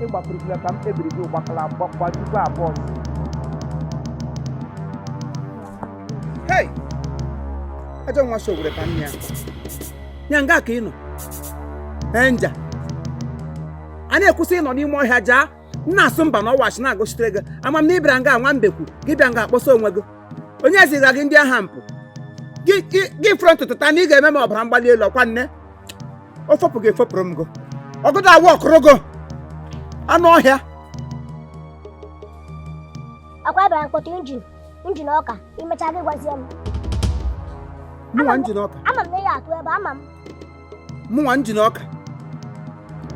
ịgbakwurikila ka m kpebiri gị ụgbakala gbajikwa abụọ. Hei! Ajọ nwa shogwere ka nne ya. Ya nga ka ị nọ. Nja. A na-ekwusị ịnọ n'ime ọhịa jaa. Nna asụ mba na ọwachi na-agụchitere gị. Ama m na ịbịara nga nwa mbekwu gị bịa nga akpọsa onwe gị. Onye ziga gị ndị agha mpụ. Gị fụrụ ntụtụ taa na ị ga-eme m ọbara mgbali elu ọkwa nne. O fopụ gị efopụrụ m gị. Ọgụdụ awụ ọkụrụ gị. Anụ ọhịa. Akwa ịbara mkpọtụ injin ọka imecha gị gwazie m. Mụnwa njin ọka. Ama m na ya atụ ebe ama m. Mụnwa njin ọka.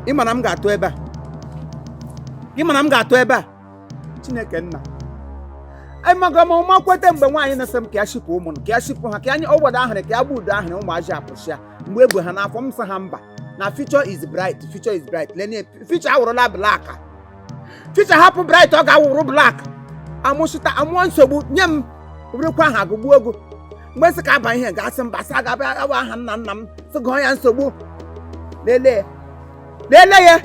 Ị ma na m ga-atụ ebe a. Ị ma na m ga-atụ ebe a. Chineke nna. Amaga m ụma kwete mgbe nwaanyị na-ese m ka ya shipụ ụmụ ka ya shipụ ha ka anyị ọgbọdọ ahụrụ ka ya bụ udo ahụrụ ụmụazị apụsịa mgbe ebu ha n'afọ m sị ha mba na future is bright lene future awụrụla black future hapụ bright ọ ga-awụrụ black amụsịta amụọ nsogbu nye m bụrụkwa aha agụgbu ego mgbe sị ka aba ihe ga-asị mba sị aga abịa awa aha nna m sị gụọ ya nsogbu lelee ya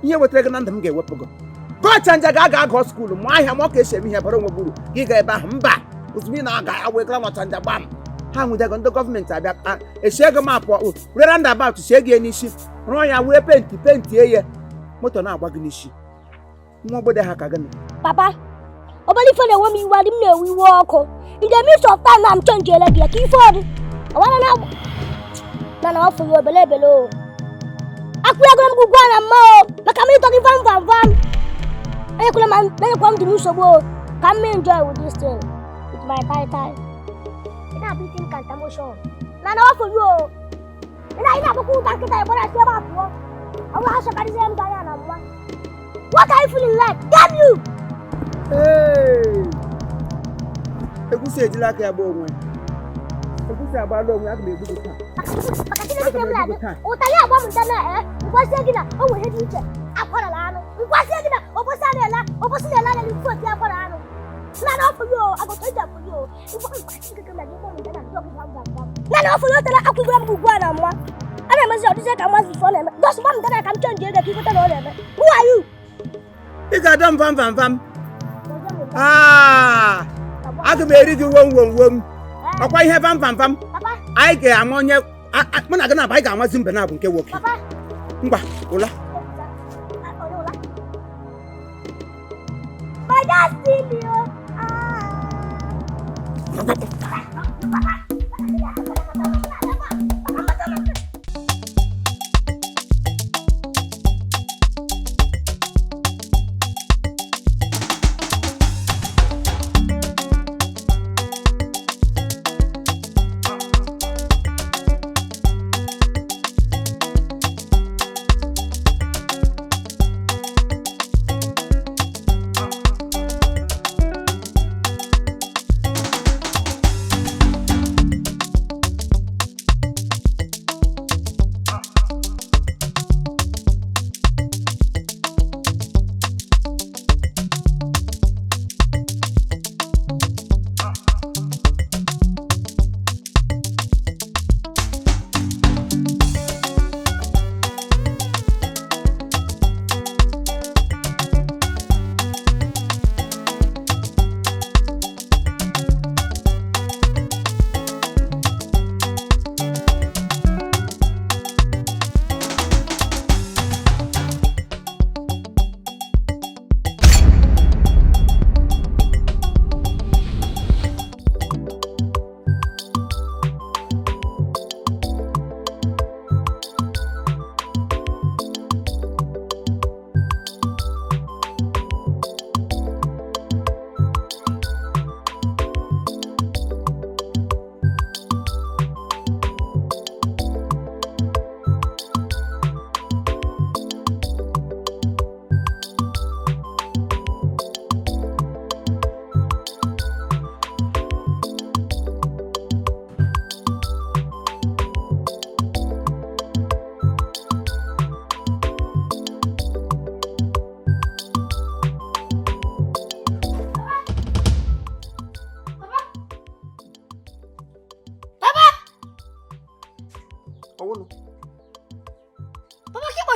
ihe wetara gị na ndụ m ga-ewepụ gị gọchanja ga-aga agụ skuulu mụọ ahịa ma ọ ka esi eme ihe bara onwe gburu gị ga ebe ahụ mba ozugbo ị na-aga awegara n'ọchanja gbam ha nwụdego ndị gọọmenti abịa echie ego mapụ rere ndị abat chie gị n'isi rụọ ya wee pentie ya moto na-agba gị n'isi nwa obodo ha ka gịnị Papa, obere ife na-enwe m iwe adị m na-ewe iwe ọkụ in the midst of time na m chenjiele gị ka ife ọdị ọwara na ọfụ ya obele o akwụnyegoro m gị ugwu a na mma o maka m ịtọ gị vam enyekwa m dị nsogbu o ka m enjoy with this thing with my tie. Ị na-abụ iti m kanta motion na ọfụ ya o ị na-abụkwa ụta nkịta ya gbara si ebe a pụọ ọ bụrụ ha chọkarịzie m ganya na mma. What are you feeling like? Damn you! Egusi ejila aka ya gba onwe. Egusi agbala onwe aga m egbu gị taa. Maka Chineke ke m na-adị ụtalị agba m nta na ngwazie gị na o nwere ihe dị iche akwara na anụ ngwazie gị na obosi na-ele anya n'ikwu oti akwara anụ na ọfụ ya o agụta eji afụ ya o Chineke ke m na-adị ụgbọ m nta na ndị ọgụ na ọfụ ya otela akwụgwara m ugwu a na mma a na-emezi ọdịzie ka mmazi ifo na-eme just gba m nta na ka m chenji ego ka ikweta na ọ na-eme. Who are you? Ị ga-ada m vam aga m eri gị wom ọkwa ihe vam anyị ga-ama onye mụ na gị na-aba anyị ga-amazi mbe na-abụ nke nwoke ngwa ụla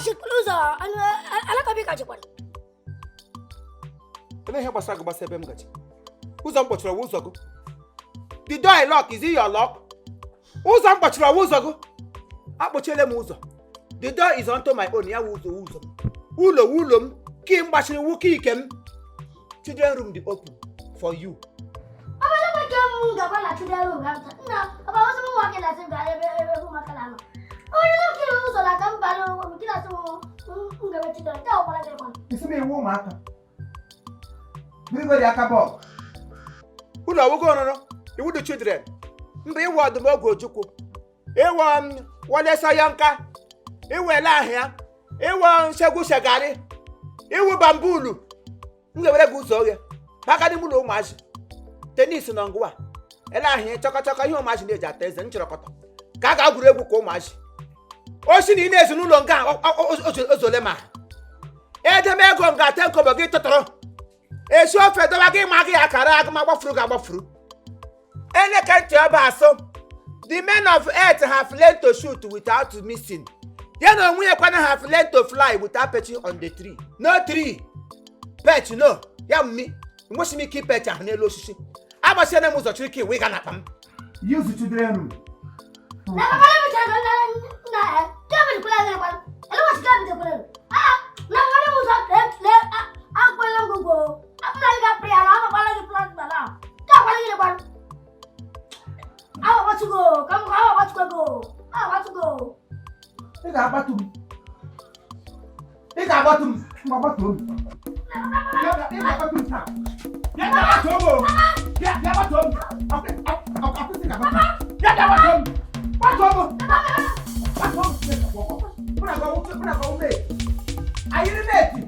washi closer ala ka bi ka chikwa ebe ihe gbasara gị gbasa ebe m gaji ụzọ m kpọchiri ọwa ụzọ gị the door I lock is it your lock ụzọ m kpọchiri ọwa ụzọ gị akpọchiele m ụzọ the door is onto my own ya wụ ụzọ ụlọ m ki m gbachiri wu ki ike m children room dị open for you abala ma ke mu ga bala children room ga na aba wasu mu wa ke la se ga ebe mu makala no onye no ki ụzọ la ka mbalo mu ki la so nga be children ta o bala ke kwa isi m iwu ụmụaka birigo dị aka bọọlụ ụlọ ọwụgo ọnụnụ iwu dị children mba ịwụ ọdụm oge ojukwu ịwụ walesa ya nka ịwụ ele ahịa ịwụ nsegwu shegari ịwụ bambulu m ga-ewere gị ụzọ oghe maka n'ime ụlọ ụmụazị tenis nọ ngwa ele ahịa chọkọchọkọ ihe ụmụazị na-eji ata eze nchịrọkọta ka a ga-agwụrụ egwu ka ụmụazị osi na ị na-ezi n'ụlọ nga ozole ma edeme ego nga ate nkobo gị tụtụrụ esi ofe dọba gị ma gị akara agụ ma gbafuru gị agbafuru eleke ntị ọba asụ the men of earth have learned to shoot without missing ya na onwe ya kwana have learned to fly without perching on the tree no tree perch no ya mmi nwesi m ike ipech ahụ n'elu osisi agbasiena m ụzọ chiri ka iwe ga na akpa m use children room na ka bala mi cha na ka bi kula ga kwa ele washi ka bi kula na wala mu sa le akwala ngugo apna ga priya na bala ga plan bala ka wala ile kwa awa watu go kam awa watu go ị ga-agbatu m ị ga-agbatu m mgbatu m ị ga-agbatu m taa ya ga-agbatu m ya ga-agbatu m akwụsị ga-agbatu m ya ga-agbatu m gbatu m mụna gwa ume ayịrị na-eti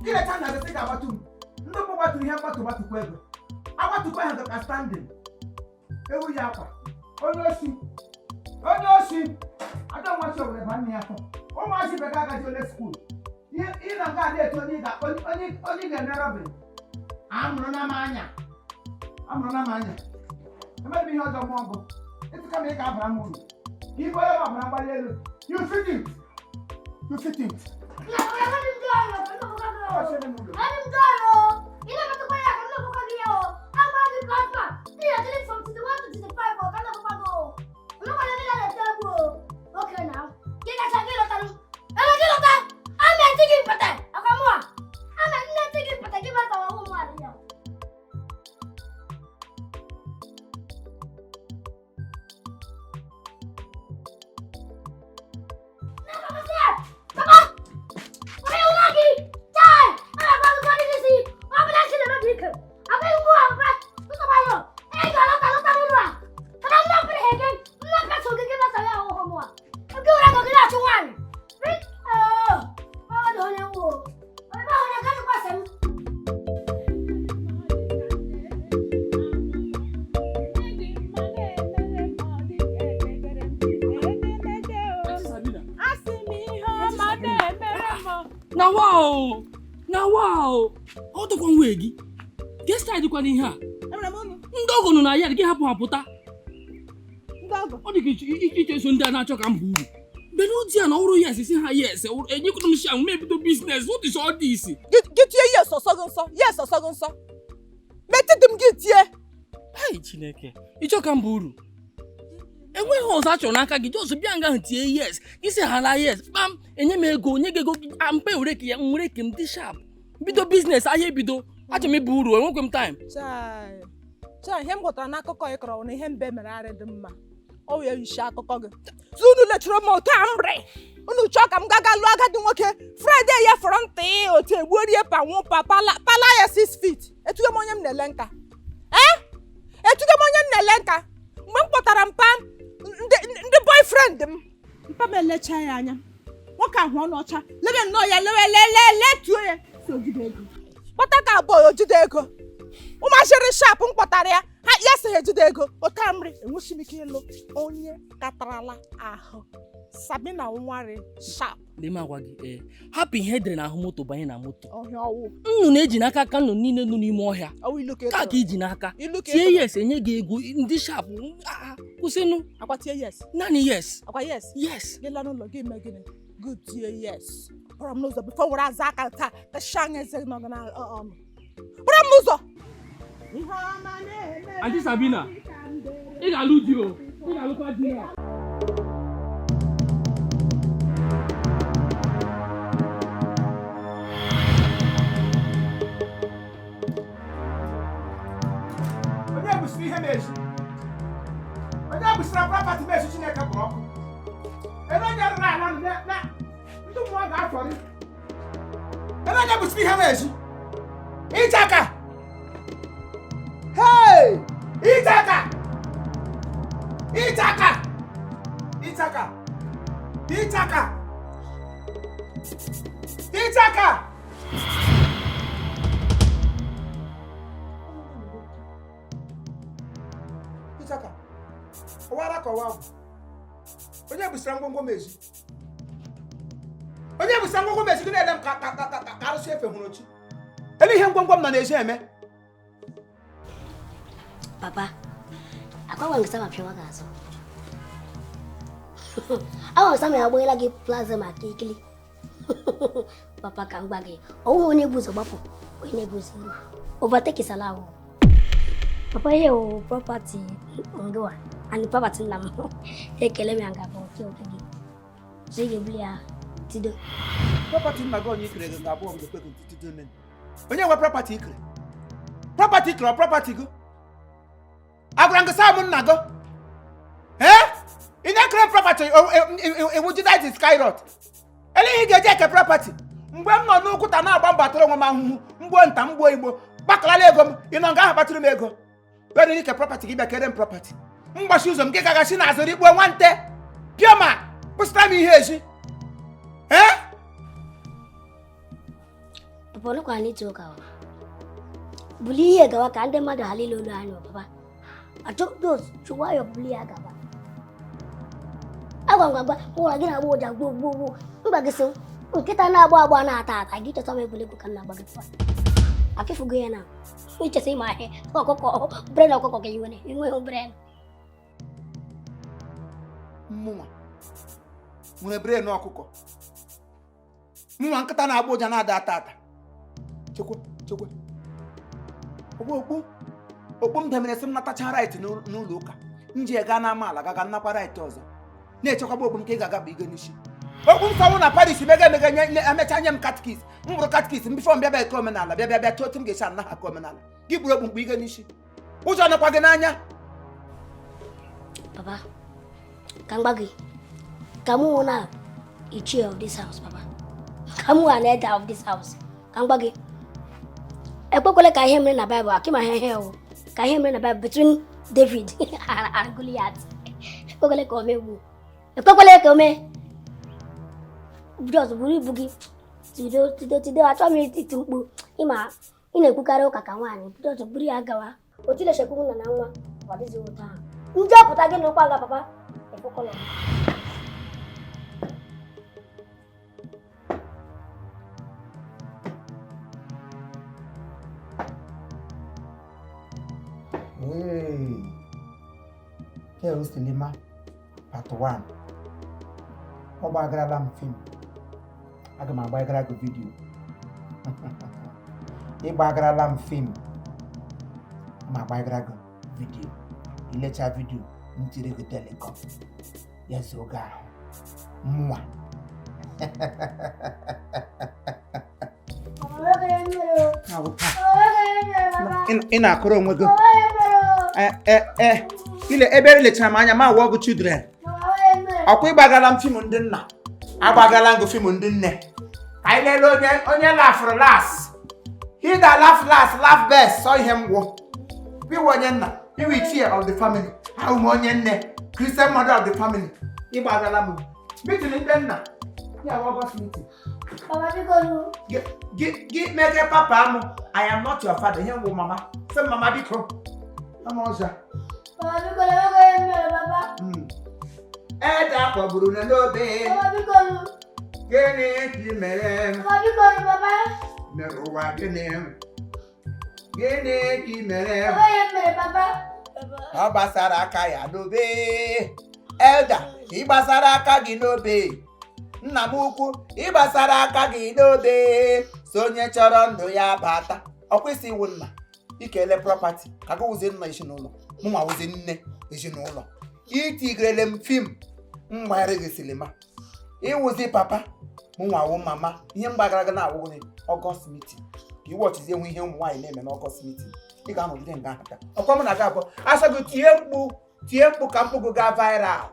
ileta na gị ga-agbatu m ndị mbụ gbatụrụ ihe mgbatukwa ego agbatukwa ha ka standing ewu ya akwa onye osi I don't want you to ban me up. Oh, my ship, I got to school. You don't got it only the Narabi. I'm Ronamania. I might be not a mongo. It's coming up from Moon. You go up, you fit it. Okay now. Get us a little. I'm a little. I'm not taking pata. I'm not taking pata. Give us our own money now. Come on. What are you lucky? Time. I'm going to go to see. I'm not going to be good. I'm going to go out. Look at my room. Hey, go look at my. But I'm not going to hit him. I'm not going to give us our own money. Aku orang tak kena cuan. Apa dah ni aku? Apa orang kan pasal? Na wow. Auto kwa wegi. Guest ID kwa ni ha. Ndogo no na ya gị hapụ apụta. Ọ dị ka iche so ndị a na-achọ ka m bụ uru. Mgbe n'ozi a na ọrụ yes si ha yes enyekwana m share mebido business what is all this? Gị tie yes ọsọ gị nsọ. Metịdị m gị tie. Hai Chineke, ịchọ ka m bụ uru. Enweghị ọzọ achọrọ n'aka gị just bịa nga ahụ tie yes. Gị sị ha la yes. Kpam enye m ego ampe were ka ya nwere ka m dị sharp. Bido business ahịa ebido. Achọ m ịbụ uru enwekwe m time. Chai, ihe m gwọtara n'akụkọ ị kọrọ na ihe mbe mere arị dị mma. Ọ wee isi akụkọ gị. Unu lechiri m otu a mbre. Unu chọọ ka m gaga lụọ agadi nwoke. Friday ya fọrọ ntị otu egbuorie panwụpa pala ya 6 feet. Etugo m onye m na-ele nka. Mgbe m kpọtara mpa ndị boyfriend m. Mpa m elecha ya anya. Nwoke ahụ ọnụ ọcha. Lebe nnọọ ya letuo ya. So jide ego. Kpọta ka abụọ ojide ego. Ụmụazịrị sharp m kpọtara ya. Ya sị ha ejide ego. Otamri enweghị m ike ịlụ onye katarala ahụ. Sabina Nwari sharp. Lema agwa gị hapụ ihe edere n'ahụ moto banye na moto. Ọhịa ọwụ. Nnụnụ eji n'aka ka nnụnụ niile nọ n'ime ọhịa. Ọwụ iluke. Ka iji n'aka. Tie yes enye gị ego ndị sharp. Kwụsịnụ. Akwa tie yes. Naanị yes. Akwa yes. Yes. Gị la n'ụlọ gị mee gịnị? Good dear, yes. Bụrụ m n'ụzọ bifo were aza aka taa ka shang eze nọ na bụrụ m n'ụzọ. Aunty Sabina, ị ga-alụ di o. Ị ga-alụkwa di ya. Onye busiri ihe meji. Onye busiri property meji Chineke kpọrọ ọkụ. Ebe onye rụrụ ala na ndị mmụọ ga-afọrị. Ebe onye busiri ihe meji. Ịchaka. Hey! Ịchaka. Ịchaka. Ịchaka. Ịchaka. Ịchaka. Ịchaka. Ọwara ka ọwa bụ. Onye busara ngwongwo meji. Onye busara ngwongwo meji gị na-ele m ka arụsị efe hụrụ chi. Ele ihe ngwongwo m nọ na-eji eme. Papa, akwa wangesema pia wakazo. Awa sama ya boyela gi plaza makikili. Papa kangbage. Owo ne buzo bapo. O ne buzo. Overtake salawo. Papa hiyo property ngoa. Ani property lam. Ekele mi anga bo ti okigi. Sige blia tido. Property na go onye ikere ga abụọ mgbe kwekọ tido men. Onye nwe property ikere. Property ikere property go. Agwara nga sa mun nago. In a crop property, would you die to skyrocket? Ele ga je ke property. Mgbe m nọ n'ụkwụta na-agba mbatụrụ nwa m ahụhụ, mgbo nta mgbo igbo, gbakalala ego m, ị nọ nga ahụ batụrụ m ego. Were ni ke property gị bịa kere m property. Mgbashi ụzọ m gị gagashi na azụrụ igbo nwante. Pioma, pụsịtara m ihe eji. Papa no kwa ni toka. Buli ihe gawa ka ndị mmadụ halilo lo anyo papa. Atok dos chuwa yo buli agaba. Agwangwa ụra gị na-agba ụja gbogbo mba gị so nkịta na-agba agba na-ata ata gị chọta m egwuregwu ka na-agba gị taa afịfụgo ya na ichesa ịma ahịa ọkụkọ bred ọkụkọ ka iwe enweghị bred mmụnwa nwere bred ọkụkọ mmụnwa nkịta na-agba ụja na-ada ata ata chekwa okpu m demere sị m natacha right n'ụlọ ụka m ji gaa n'amaala gaga nnakwa right ọzọ na-echekwaba okpu m ka ị ga-agaba ige n'isi okpu m sanwụ na Paris mega emecha nye m katkis m bụrụ katkis m bifọ m bịaba eke omenala bịa chọtụ m ga-esi anaghị aka omenala gị bụrụ okpu mkpu ige n'isi ụjọ nọkwa gị n'anya. Papa ka mgba gị ka mụ na ichie of this house papa ka mụ na elder of this house ka mgba gị ekwekwele ka ihe mere na Bible akịma ihe ka ihe mere na Bible between David and Goliath ekwekwele ka o megbu ekwekwele ka o mee just buru ibu gị tido achọ m iti mkpu ịma ị na-ekwukarị ụka ka nwaanyị just buru ya gawa otu ilechekwu nna na nwa ọ dịghị ụtọ ahụ ndị ọpụta gị na ụkwa nga papa ekwekwele Here is Lima part 1. Ọ gbagarala m film. Aga m agbagara gị vidio. Ị gbagarala m film. Ma agbagara gị vidio. Ilecha vidio m tiri gị telecom. Ya so oge ahụ. Mwa. Ị na-akụrụ onwe gị. Ile ebe lechara m anya ma wọ bụ children. Ọkwa ịgbagala m fim ndị nna. Agbagala ngụ fim ndị nne. Ka anyị lele onye laugh last. He that laugh best. So ihe mgwọ. Iwe onye nna. Iwe ichie of the family. Ha ume onye nne. Christian mother of the family. Ịgbagala m. Meeting ndị nna. Ya August meeting. Gị mege papa m. I am not your father. Ihe mgwụ mama. Sị mama biko. Mama ọzọ. Eda kpọgburu na n'obe. Gịnị ka ị mere? Mere ụwa gịnị? Gịnị ka ị mere? Ọ gbasara aka ya n'obe. Elda, ị gbasara aka gị n'obe. nna m ukwu ịgbasara aka gị n'obe so onye chọrọ ndụ ya bata ọ kwesị iwu nna ikele prọpati ka gị wụzie nna ezinụlọ mụ nwa wụzie nne ezinụlọ itigirele m fim mgbanyere gị silima ịwụzi papa mụ nwa wụ mama ihe mgbagara gị na-awụghị ọgọst mitin ka iwọchizie nwe ihe ụmụ nwaanyị na-eme n'ọgọst mitin ị ga-anọgide nga aka ọkwa m na gị abụọ asọ gị tie mkpu ka mkpu gị gaa viral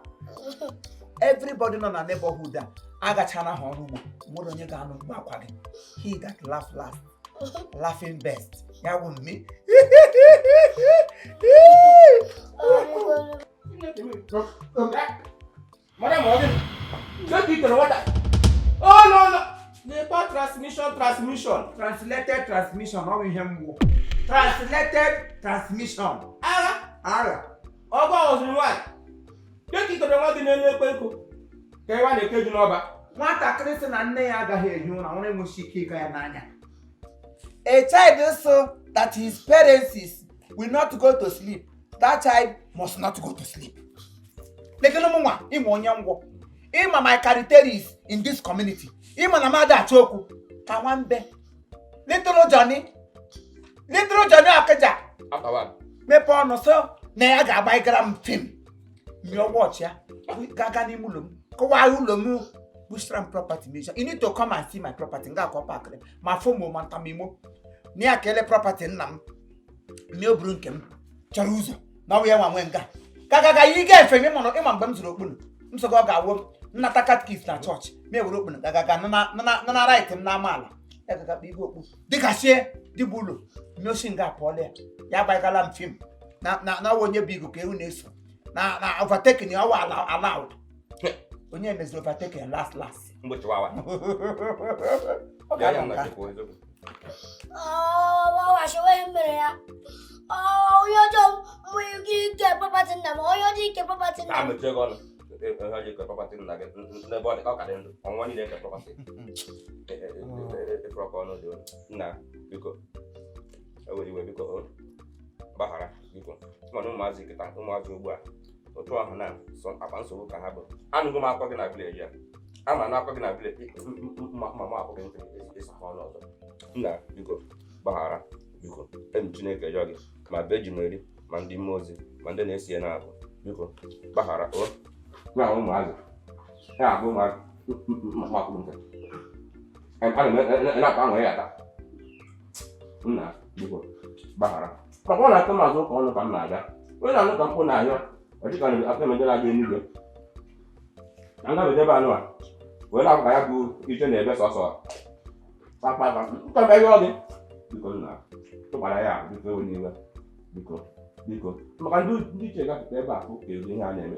everybody nọ na neighborhood a agachana ha ọrụ ugbo nwere onye ga-anụ mkpu akwa gị he that laugh last laughing best ya wụ mme Madam Morgan, just eat the water. Oh no. The part transmission. Translated transmission ọ bụ ihe mgbu translated transmission ara Ọba ọzụrụ nwanyị. Just eat the water n'elu ekwenko. Ka ịwa na-ekeju n'ọba. nwatakịrị sị na nne ya agaghị ehi ụra nwere enweghị ike ịga ya n'anya a child so that his parents will not go to sleep that child must not go to sleep lekele m nwa ịma onye ngwọ ịma my characteristics in this community ịma na mmadụ achọ okwu ka nwambe little Johnny Akịja mepee ọnụ so na ya ga-agbaigara m fim mịọ wọchị ya gaga n'ime ụlọ m kọwaa ụlọ m bushram property measure you need to come and see my property nga akọ pakịrị ma fomo ma ntamimo na ya kele property nna m mmea oburu nke m chọrọ ụzọ na ọwụ ya nwa nwe nga gagaga yi ga-efe m ịma mgbe m zụrụ okpunu m sogo ọ ga-awụ m nnata katkis na chọọchị ma ewere okpunu gagaga nana right m n'amaala ya gagakpa ibe okpu dịkachie dịbụ ụlọ mmeosi nga apụọla ya agbaghịgala m fim na ọwa onye bụ igu ka ewu na-eso na overtaking ọwa allowed onye meziri overtaking last Mgbochi wawa. ọ ga-anọ nga washewe mere ya onye ọjọọ nwere ike property nna m onye ọjọọ ike property nna m Mechie gị ọnụ. Ihe ji ke property nna gị n'ebe ọ dị ka ọ ka dị ndụ. Ọnwa niile ke property. Efere ọkọ ọnụ dị olu. Nna biko. Ewere iwe biko. Gbaghara biko. Mana ụmụazị kịta ụmụazị ugbu a otu ahụ na akpa nsogbu ka ha bụ. Anụgo m akwa gị na village ya. Ama na akwa gị na village mama akwa gị ntị ịsakwa ọnụ ọzọ. Nna biko gbaghara biko enyi Chineke yọọ gị ma be ji meri ma ndị mmụọ ozi ma ndị na-esi na-abụ biko gbaghara o na ụmụazị ya abụ ụmụazị makwụ nke na-akpa anwụ ya taa nna biko gbaghara maka ọ na-atụ mazụ ụka ọnụ ka m na-aga onye na-anụ ka mkpụ na-ahịọ ọdịka na aka emejọ na-aga enigwe na ngabede ebe anụ a wee na-abụ ka ya bụ ije na-ebe sọsọ nkọba yọọ gị biko nna tụkwara ya biko ewe n'iwe biko maka ndị iche gafeta ebe a ka ezi ihe a na-eme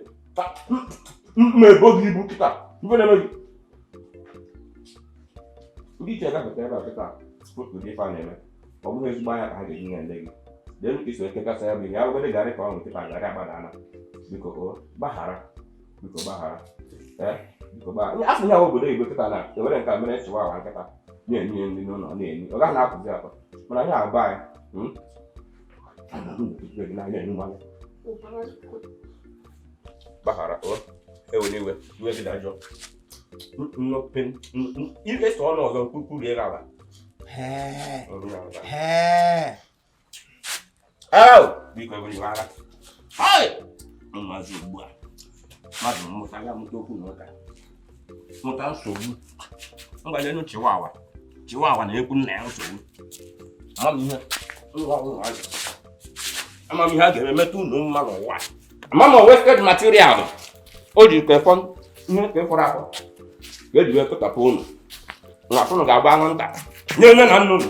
mma ebo gị ibu kịta ibe na-eme gị ndị iche gafeta ebe a kịta ụdị ife a na-eme ọ bụghị ezigbo anya ka ha ga-eji nye nne gị dee ka iso ekekasa ya bụ ihe agwede garị ka ọ nwụ kịta garị agbadana biko gbaghara biko gbaghara asị ya obodo igbo kịta na ewere nke a mere chịwa awa nkịta na-enye nri n'ụlọ na-enye ọ gaghị na-apụzi akpa mana ihe agba anyị gbaghara ewere iwe iwe gị dajọ ike so ọnụ ọzọ kwurie ala biko ewere iwe ara mmazi ugbu a mmadụ mmụta ya mụta okwu na ụka mụta nsogbu mgbanyenu chiwawa na-ekwu nna ya nsogbu amamihe a ga-eme metụ unu mma n'ụwa amama wasted material o ji kefọ ihe ka ịfọrọ afọ ka eji wee pụtapụ unu nwa unu ga-agba anwụnta nye nne na nna unu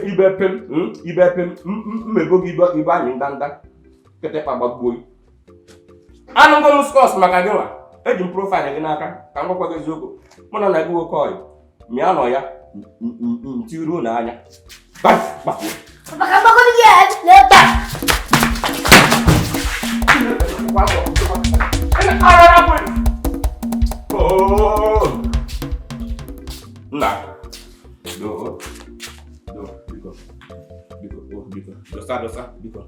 ibe pem mmebo gị ibe anyị ndanda kịtịkpa gbagbuo anụgo m skọs maka gị nwa eji m profaịlụ gị n'aka ka m gwakwa gị eziokwu mụ na gị nwoke ọyị mịa nọ ya ntiruo n'anya nna biko dosa biko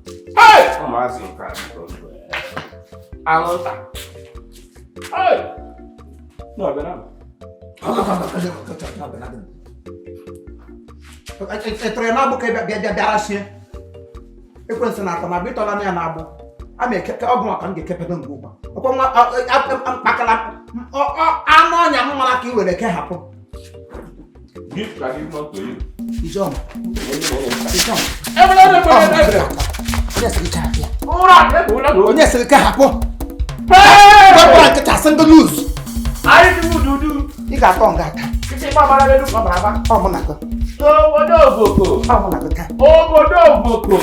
ụmụazị nke a biko Anwụnta. No, Benam. Etere na abụ ka bịara sie. Ekwensu na aka ma bịtọla na ya na abụ. A ma ekeke ọgwụ maka m ga-ekepego mgbe ụgba. Ọkwa nwa mkpakala anụ ọnya m mara ka i were ke hapụ. Gift can give not to you. Ijom. Onye sịrị ka hapụ. Gbapụra nkịta sị ndị luz. Anyị dị dudu. Ị ga-atọ nga ata. Kịtị gbabara n'elu gbabara. Ọ mụ na gị. Obodo Ogboko. Ọ mụ na gị taa. Obodo Ogboko.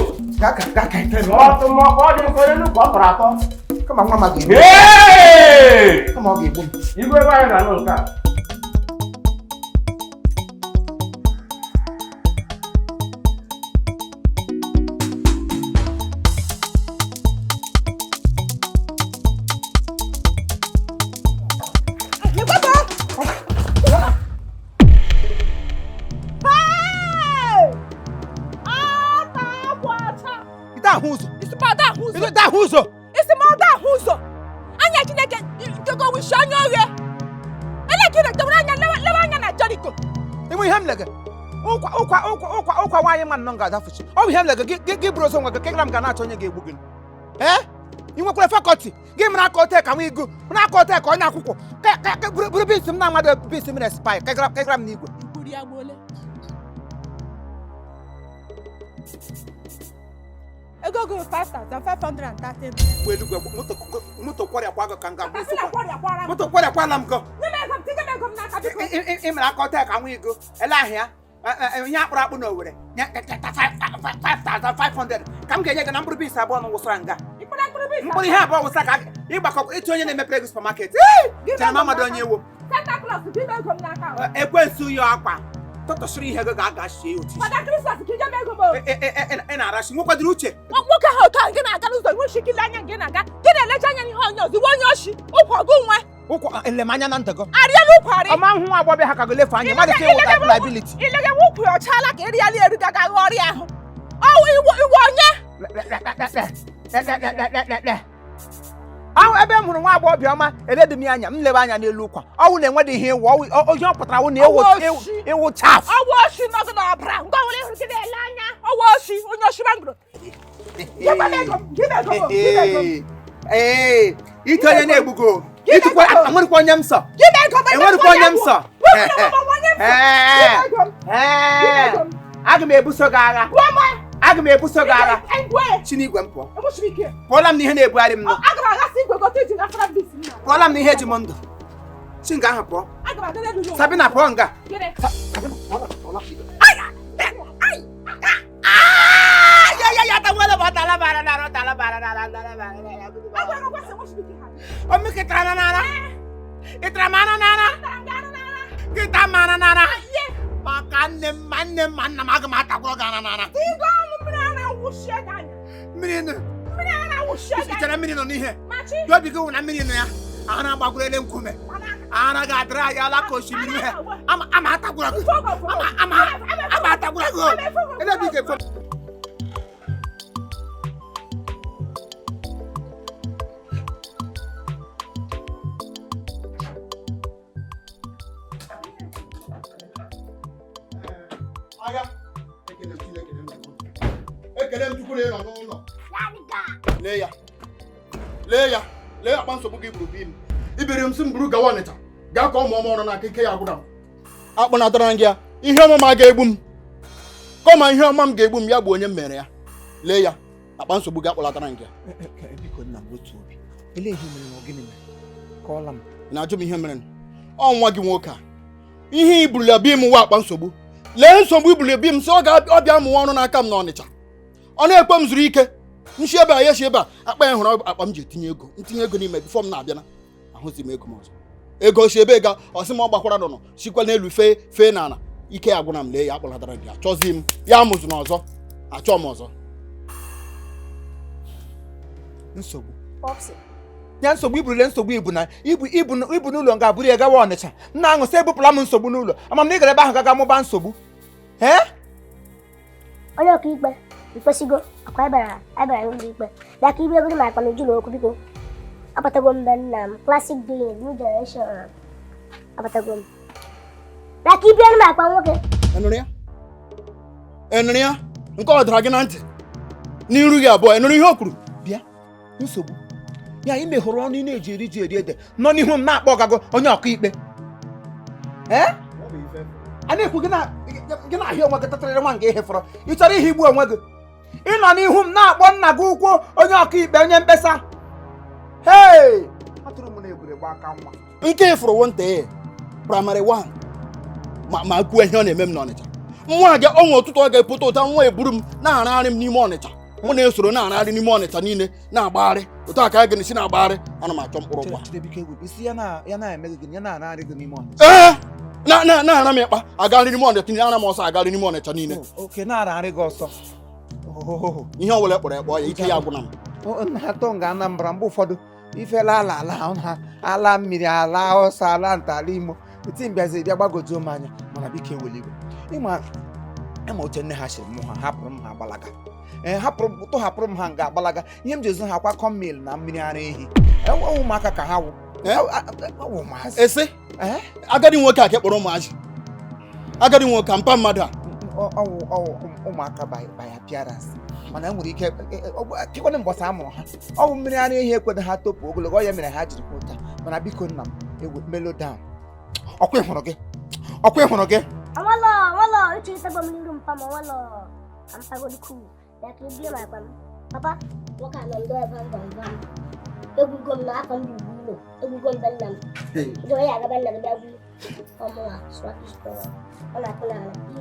Gaka ite nọ. Ọtụmọkọ ọ dị mfe n'elu ka ọ fọrọ atọ. Kama nwa ma ga-egbu. Kama ọ ga-egbu m. Igwe ebe anyị ga-anụ nke a. Isi ma ọda ahụ ụzọ. Anya Chineke nkego wishi anya oghe. Elekere tewere anya lewe anya na Jericho. Enwe ihe m lege. Ụkwa nwaanyị ma nnọọ ga-adafuchi. Ọ bụ ihe m lege gị bụrụ ozo nwa gị kegara m ga na-achọ onye ga-egbu gị. Ị nwekwara fakọlti gị mara aka ote ka nwa igu na aka ote ka onye akwụkwọ bụrụ bisi m na amadụ bisi m na-espai kegara m n'igwe. Igburu ya gbuole. Ego go 5,530. Welugwe moto kwara kwa ka nga bụ isi. Moto kwara kwala m go. Ị mara aka ote ka nwa igu ele ahịa ihe akpụrụ akpụ na Owerri 5,500 ka m ga-enye gị na mkpụrụ bisi abụọ na wụsara nga. Mkpụrụ ihe abụọ wụsara ka ịgbakọ ịtụ onye na-emepere gị supermarket. Chere m amadụ onye ewo. Ekwensu ya akwa. Tọtọsịrị ihe gị ga-aga shie otu. Ị na-arashi nwekwadịrị uche. Nwoke ahụ otu ahụ gị na-aga n'ụzọ nwe shikili anya gị na-aga gị na-elecha anya n'ihe onye ọzọ iwe onye oshi ụkwụ ọgụ nwe ụkwụ elemanya na ntego arịa n'ụkwụ arị ọma hụ nwa agbọbịa ha ka go lefe anya mmadụ ka ịwụta liability. Ilege ụkwụ ya ọchaala ka ịrịali eru gaga ọrịa ahụ ọwụ iwe onye ahụ ebe m hụrụ nwa agbọbịa ọma eledị m anya m lebe anya n'elu ụkwa ọwụ na-enwedị ihe ịwụ onye ọ pụtara wụ na ịwụ chaf ọwụ oshi nọgụ n'ọbara ngwa nwere ịhụrụ gị na-ele anya ọwụ oshi onye oshi mangoro ike onye na-egbugo enwerịkwa onye m sọ enwerịkwa onye m sọ aga m ebuso gị agha aga m ebuso gị agha Chinigwe m pụọ pụọla m n'ihe na-ebugharị m nọ pụọla m n'ihe eji m ndụ chi nga ahụ pụọ Sabina pụọ nga kita mana nara makan nem mana mag mata gua gana nara menino cara menino ni he do bi go na menino ya ana bagure le nkume ana ga dra ya la ko shi menino he ama ata gura ama ata gura go ele bi ke fo ekele m chukwu na-enọ n'ụlọ lee ya akpa nsogbu gị buru bi m ibiri m si m buru gawa Ọnịcha gaa ka ụmụ ọrụ n'aka ike ya gwụra m akpọnatara gị ya ihe ọma ga-egbu m kọma ihe ọma m ga-egbu m ya bụ onye m mere ya lee ya akpa nsogbu gị akpọlatara gị ya na-ajụ m ihe mere ọ nwa gị nwoke a ihe iburula bi m nwa akpa nsogbu lee nsogbu ibuli bi m sị ọ bịa mụwa ọrụ n'aka m n'Ọnịcha ọ na-ekwe m zuru ike nshi ebe a ya shi ebe a akpa ya hụrụ akpa m ji ntinye ego n'ime bifọ m na-abịa na ahụzi m ego m ọzọ ego shi ebe ga ọsị m ọ gbakwara nọ sikwa n'elu fee n'ala ike ya gwụna m lee ya akpọlatara gị achọzi m ya amụzụ n'ọzọ achọ m ọzọ nsogbu iburule nsogbu ibu n'ụlọ nga buru ya gawa Ọnịcha m na-aṅụ sị ebupụla m nsogbu n'ụlọ ama m na ị gara ebe ahụ gaga mụba nsogbu onye ọkaikpe ikwesịgo akwa ebara n'ụlọ ikpe bịa ka ibe ego gị na akpa n'uju na okwu biko Apatagom Benam, classic green, new generation. Apatagom. Lucky Ben Mac, okay. Enonia, nke ọ dara gị na ntị n'iru gị abụọ enụrụ ihe o kwuru bịa nsogbu ya ime hụrụ ọnụ ị na-eji eri ede nọ n'ihu m na-akpọ ọgago onye ọka ikpe a na-ekwu gị na-ahịa onwe gị tatarịrị nwa nke ihe fọrọ ị chọrọ ihe igbu onwe gị ịnọ n'ihu m na-akpọ nna gị ụkwụ onye ọka ikpe onye mkpesa hei atụrụ m na-egwuregwu aka nwa nke ịfụrụ wonte praịmarị 1 ma kwuo ihe ọ na-eme m n'Ọnịcha nwa gị ọnwa ụtụtụ ọ ga-epụta ụta nwa eburu m na-aragharị m n'ime Ọnịcha mụ na-esoro na-aragharị n'ime Ọnịcha niile na-agbagharị otu a ka a ga-esi na-agbagharị ana m achọ mkpụrụ kwa ee na-ara m ịkpa agarị n'ime Ọnịcha niile ara m ọsọ agarị n'ime Ọnịcha niile ihe ọ wele kpọrọ ekpọ ya ike ya gwụna m na-atọ nga Anambra mgbe ụfọdụ ifela ala mmiri ala ọsọ ala nta ala imo eti mbịazi bịa gbagojuo m anya mana biko ewele iwe ịma oche nne ha siri mụ ha hapụrụ m ha gbalaga tụhapụrụ m ha nga agbalaga ihe m ji ezu ha kwakọ mmiri na mmiri ara ehi ụmụaka ka ha wụ maazị ese agadi nwoke a kekpọrọ ụmụazị agadi nwoke mpa mmadụ a ụmụaka by appearance mana enwere ike kekwana mbọsa amụrụ ha ọ bụ mmiri ara ehi ekwedo ha topu ogologo ọ ya mere ha jiri kwụta mana biko nna m melo down ọkwa ịhụrụ gị Wala, itu kita pemilu pama wala. Ampa go diku. Ya kibia ma pam. Papa, waka nando e bam. Egu gom na pam di bulo. Egu gom benam. Do ya ga benam da bu. Omo swat isto. Ona kula.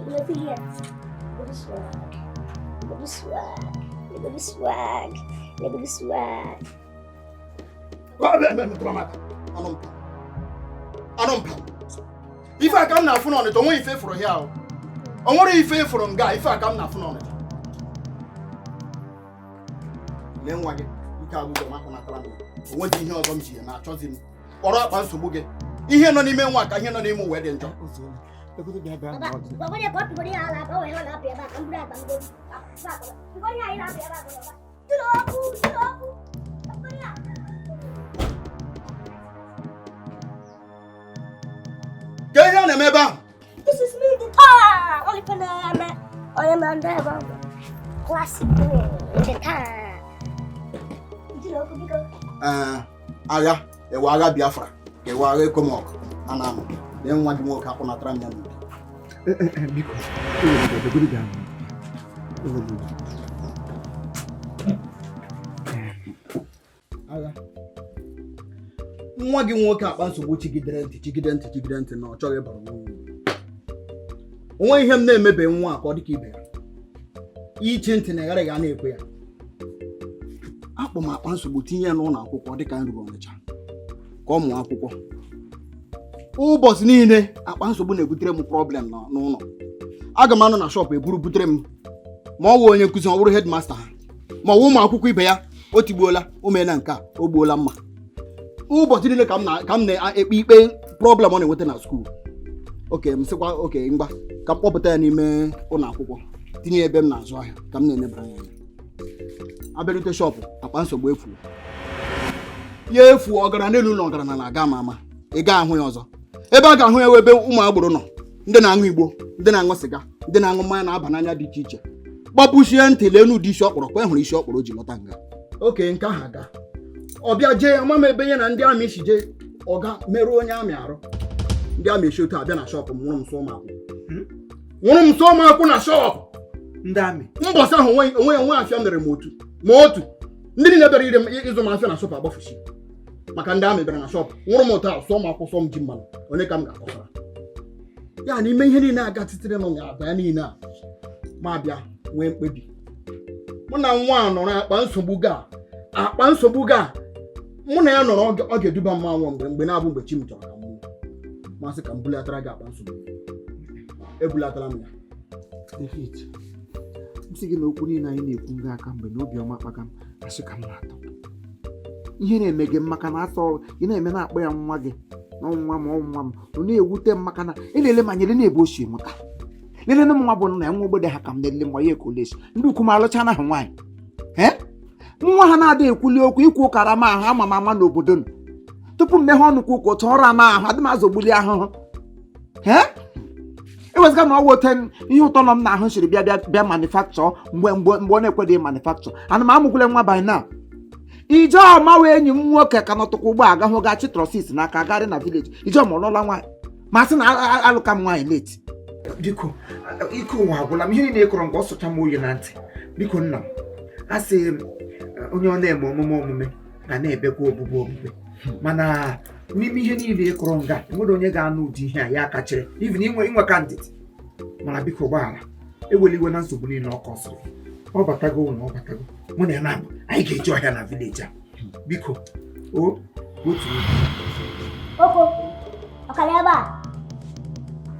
Iyo fiya. Lebih swag. Anọmpa ife aka m na-afụ n'Ọnịcha onwe ife fụrụ ya ahụ o nwere ife fụrụ nga ife aka m na-afụ n'Ọnịcha lee nwa gị ike agwụgwọ maka natara m onweghị ihe ọzọ m ji ya na-achọzi m kpọrọ akpa nsogbu gị ihe nọ n'ime nwa ka ihe nọ n'ime uwe dị njọ Get here na ebe ahụ. This is me the car. Only for the man driver. Classic in the car. Agha ewe agha Biafra ewe agha Ekomọk ana amụ lee nwa gị nwoke akpụnatara m ya n'ubi biko agha nwa gị nwoke akpa nsogbu chigidere ntị na ọ chọghị ịbara nwunye onwe ihe m na-emebe nwa ka ọ dịka ibe ya ichi ntị na ịghara ga na-ekwe ya akpọ m akpa nsogbu tinye ya n'ụlọ akwụkwọ dịka nrube Ọnịcha ka ọ mụọ akwụkwọ ụbọchị niile akpa nsogbu na-ebutere m problem n'ụlọ aga m anọ na shọpụ eburu butere m ma ọ wụ onye nkụzi ọ bụrụ hedmasta ha ma ọ wụ ụmụ akwụkwọ ibe ya o tigbuola o meela nke a o gbuola mma ụbọchị niile ka m na-ekpe ikpe problem ọ na-enweta na skuul oke m sịkwa oke ngwa ka m kpọpụta ya n'ime ụlọ akwụkwọ tinye ebe m na-azụ ahịa ka m na-enebara ya anya abịarute shọpụ akpa nsogbu efuo ya efuo ọgaranya n'elu ụlọ ọgaranya na-aga ama ị ga-ahụ ya ọzọ ebe a ga-ahụ ya ebe ụmụ agboro nọ ndị na-aṅụ igbo ndị na-aṅụ sịga ndị na-aṅụ mmanya na-aba n'anya dị iche iche gbapụchie ntị lee n'ụdị isi ọkpọrọ kwa hụrụ isi ọkpọrọ o ji lọta nga oke nke ahụ aga ọbịa jee ama m ebe ya na ndị amị isi jee ọga merụọ onye amị arụ ndị amị esi otu abịa na shọpụ m nwụrụ m sọ ụmụakwụ na shọpụ ndị amị mbọsị ahụ onwe ya nwe afịa mere m otu ndị niile bịara ire m ịzụ m afịa na shọpụ agbafuchi maka ndị amị bịara na shọpụ nwụrụ m ụtọ ahụ sọ m akwụ sọ m ji mmanụ onye ka m ga-akọsara ya n'ime ihe niile aga titere m ga-aba ya niile a ma bịa nwee mkpebi mụ na nwa nọrọ akpa nsogbu ga mụ na ya nọrọ ọ ga-eduba mma nwa mgbe na-abụ mgbe chi m chọrọ ka m mụọ masị ka m bulatara gị akpa nsogbu ebulatara m ya David m sị gị na okwu niile anyị na-ekwu nga aka mgbe na obiọma kpaka m asị ka m na-atọ ihe na-eme gị maka na asọ ị na-eme na-akpọ ya nwa gị na ọnwa m ọ na-ewute m maka na ị na-ele ma nyere na-ebe ochie mụta lelene m nwa bụ na enwe ogbede ha ka m na-ele ma ya ekolesi ndị ukwu m alụcha na ha nwaanyị nwa ha na-adịghị ekwuli okwu ikwu ụkara ma ahụ ama m ama n'obodo nụ tupu mmeghe ọnụ kwa ụka otu ọrụ ama ahụ adị m azọgbuli ahụhụ ewezụga na ọwa ote ihe ụtọ nọ m na ahụ siri bịa manufakchọ mgbe ọ na-ekweghị manufakchọ ana m amụgwule nwa by now Ijeọma wee enyi m nwoke ka nọtụkwa ụgbọ aga hụ gachi trọsis n'aka garị na vileji Ijeọma ọlụọla nwaanyị ma sị na alụka m nwaanyị leti biko ike ụwa agwụla m ihe niile ịkọrọ nke ọ sụcha m oyi na ntị biko nna m a sị onye ọ na-eme omume ga na-ebekwa obube mana n'ime ihe niile ịkọrọ nga enwere onye ga-anụ ụdị ihe a ya kachiri even inwe kandid mana biko gbaghara eweli iwe na nsogbu niile ọ kọsịrị ọ batago ụlọ ọ batago mụ na ya na-abụ anyị ga-eji ọhịa na vileji a biko otu Oko, ọkara ebe a.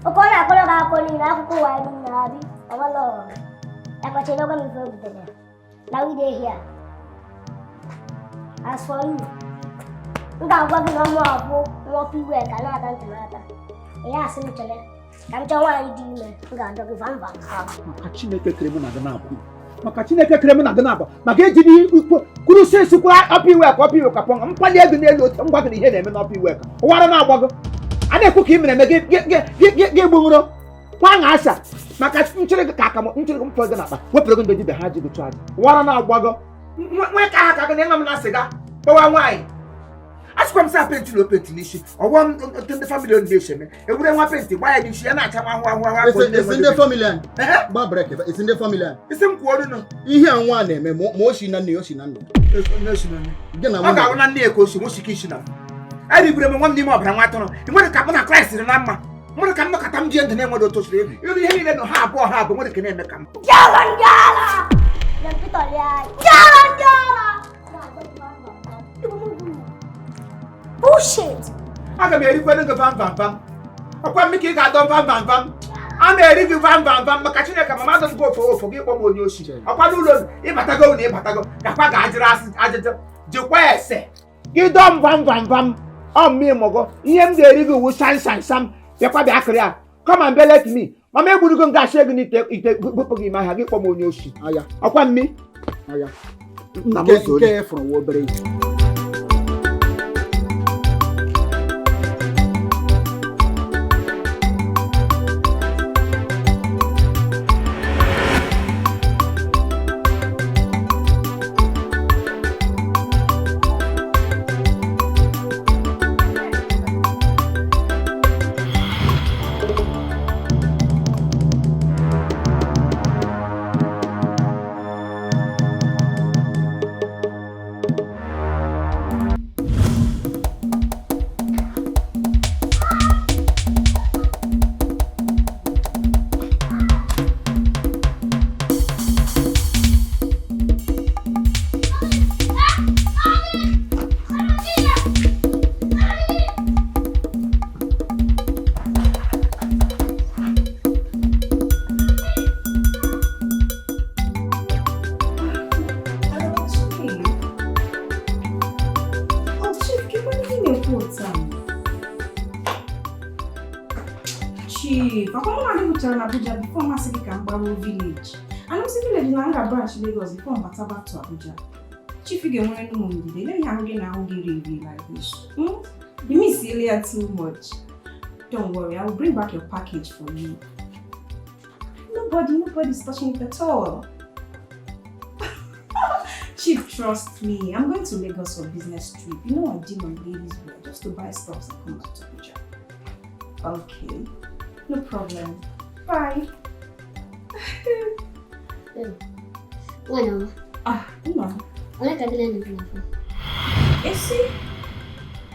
Oko ọ na-akọrọ gị akọ niile akwụkwọ ụwa anyị na-abi ọgbala ya kpachara ọgwa m ife butere na we dey here. As for you, m ga-agwa gị na ọmụ abụ nwọpụ iwe ka na-ata ntị n'ata. Ihe asị m chere ka m chọọ nwaanyị dị ime m ga-adọ gị vamba. maka Chineke kere m na gị na-abụ maka Chineke kere m na gị na-abụ maka ejiri kwuru si esikwa ọpụ iwe ka ọpụ iwe ka pọnga mkpali ego n'elu otu ngwa gị na ihe na-eme n'ọpụ iwe ka ụwara na-agbago a na-ekwu ka ị mere eme gị gbunwụrụ nwaanyị asa maka nchere gị ka aka nchere gị mfọ gị na akpa wepụrụ gị mgbe dibịa ha ji gị chụọ aja ụwara na-agbago nwe ka ha ka gị na ịma m na sịga kpọwa nwaanyị asịkwa m sa penti na openti n'isi ọgwọ m ndị famili ndị esheme ewure nwa penti gba ya n'isi ya na-acha nwa ahụ isi ndị famili anyị gba brek isi ndị famili anyị isi m kwuo ọrụ ihe a nwa na-eme ma o si na nne ya o si na nna ọ ga-ahụ na nne ya ka o si nwosike isi na m eribure m nwa m n'ime ọbara nwa atụrụ nwere ka mụ na Kraịst dị na mma nwere ka mmekọta m ji ndụ na-enwere otu osiri ebe ịrụ ihe niile nọ ha abụọ nwere ka na-eme ka m Bullshit! aga m erikwe gị vam ọkwa m ka ị ga-adọ vam a na-eri gị vam maka Chineke ma mmadụ gị ofo gị kpọ m onye oshi ọkwa n'ụlọ ịbatago na ịbatago gakwa ga-ajụrụ ajụjụ jikwa ese gị dọọ m vam ọmmịmụgo ihe m ga-eri gị wu sam bịakwa bịa akịrị a come and belet me mama egburugo m gachi gị n'ite bụpụ gị ime ahịa gị kpọ m onye oshi ọkwa mmi nna m nke fụrụ nwa obere ihe Chief, I'm going to Abuja before Masiki can borrow village. And I'm saying village na nga branch Lagos before I'm back to Abuja. Chief, you get one no money. Let me hang again like this. You miss Celia too much. Don't worry, I will bring back your package for you. Nobody's touching it at all. Chief, trust me. I'm going to Lagos for business trip. You know I did my ladies' wear just to buy stuff and come back to Abuja. Okay. No problem. Bye. Bueno. No. Olha que grande telefone. Esse?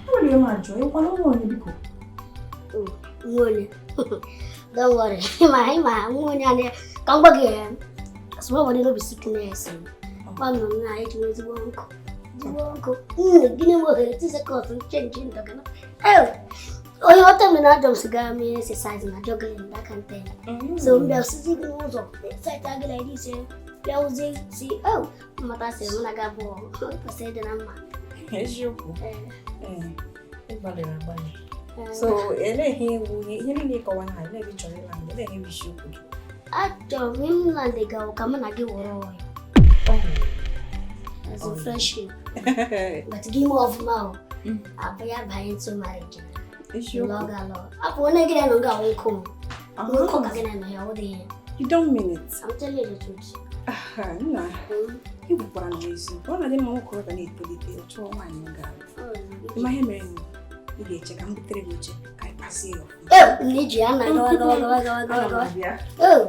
Olha, eu não jogo. Eu não vou nibico. Olha. Don't worry. Mas, olha, come again. Small one no be sickness. One no na it was wonko. Gini mo he ti se ko fun change to kana. Oh, you want me na jump cigar me exercise na juggling that kind of thing. So we are sitting in the side tag like this. We are see mata se mo na ga bo. Ko se de na ma. Ejoku. Vale. So, ele ni ko wan ha, ele bi chore land, ele ni bi shuku. Acho, mimi na ndega kama na gi woro. As a friendship. But give me off now. I'll be into marriage. Long. I'm going to get a longer come. We'll cook again and here. You don't mean it. I'm telling you the truth. No. You will put on reason. One of them more coordinate with the two one. My hair, you check. I'm the which I pass you. Oh, Nijiana, go. Oh.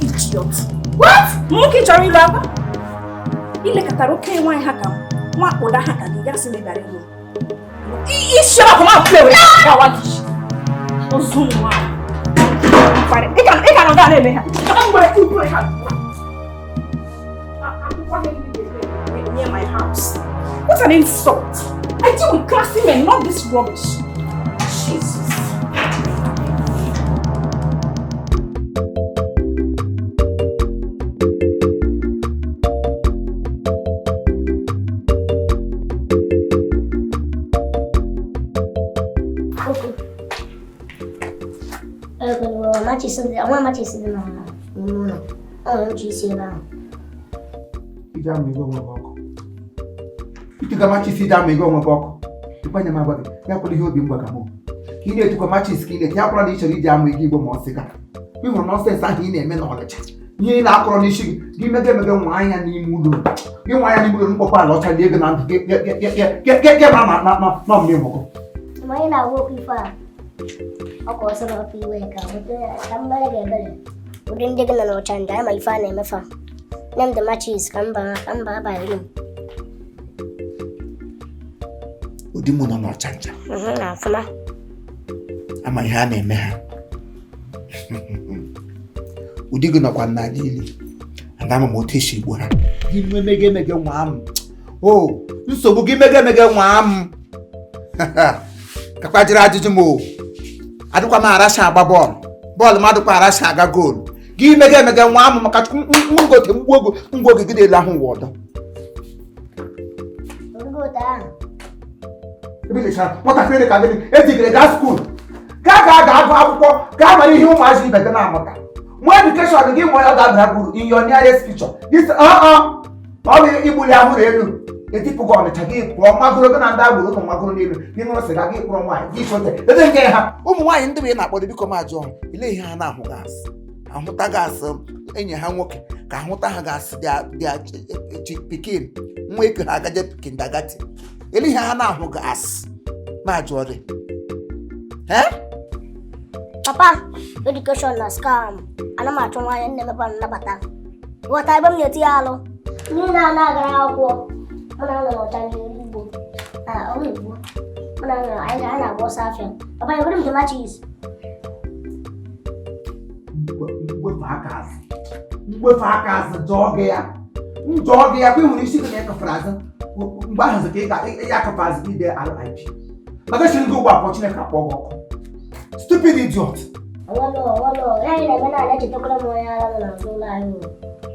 Idiot. What? Monkey Johnny Lava? You like a taroke wine hacker. What would I hack? You just in the barrel. Shut up, I'm play with you. Zoom. It can't go near my house. What an insult. I deal with classy men, not this rubbish. Jesus. I want my cheese in the oh, cheese around. You don't make one walk. You took a match, sit down, make one walk. You find my body. That will hold him back a move. He need to match his skin, and Yapra initially jam will give him more cigar. We will not say something in a knowledge. You ain't not on issue. Give me them wine and you move. You want any good papa, lot of living and get not me more. Mine are walking far. Of course, I'll be wake up. Somebody get better. Wouldn't dig no chance. I'm fine, I'm a fan. Name the matches, come by him. Udimuna no chance. I'm a honey man. Udiguna one daily, and I'm a motishi one. Give me again, one. Oh, you so give me again, one. Kapajira Jumo. I don't come Rasha Babon. Ball Maduka Rasha Gagol. Give me again, one. Go to Mungo get a lahun water. Go down. What a credit I did. That's school. Gaga, Gamma, you must be better now. More education to give more than in your nearest future. This all the Ibulia. The people go on the Tagi, or Magro and Dabu, Magro, you know, say, I get from wine. He should say, they didn't get her. Why in the way not what they become a John? He lay her now, gas. And what I gas, in your handwork, Kahutagas, their picking, make her gadget kindagati. Eli now, gas. My Jordan. Eh? Papa, education is scam. And I'm not trying to never ban Nabata. What I am your tialo. Nina Nagra. I was after. Papa, I wouldn't do my cheese. With our dog here. Dog here, we will see the neck of Fraza. Why has the cake at Yakapaz there? RIP. But I shouldn't go back watching a couple. Stupid idiot. Hello. Hey, when I let you talk about my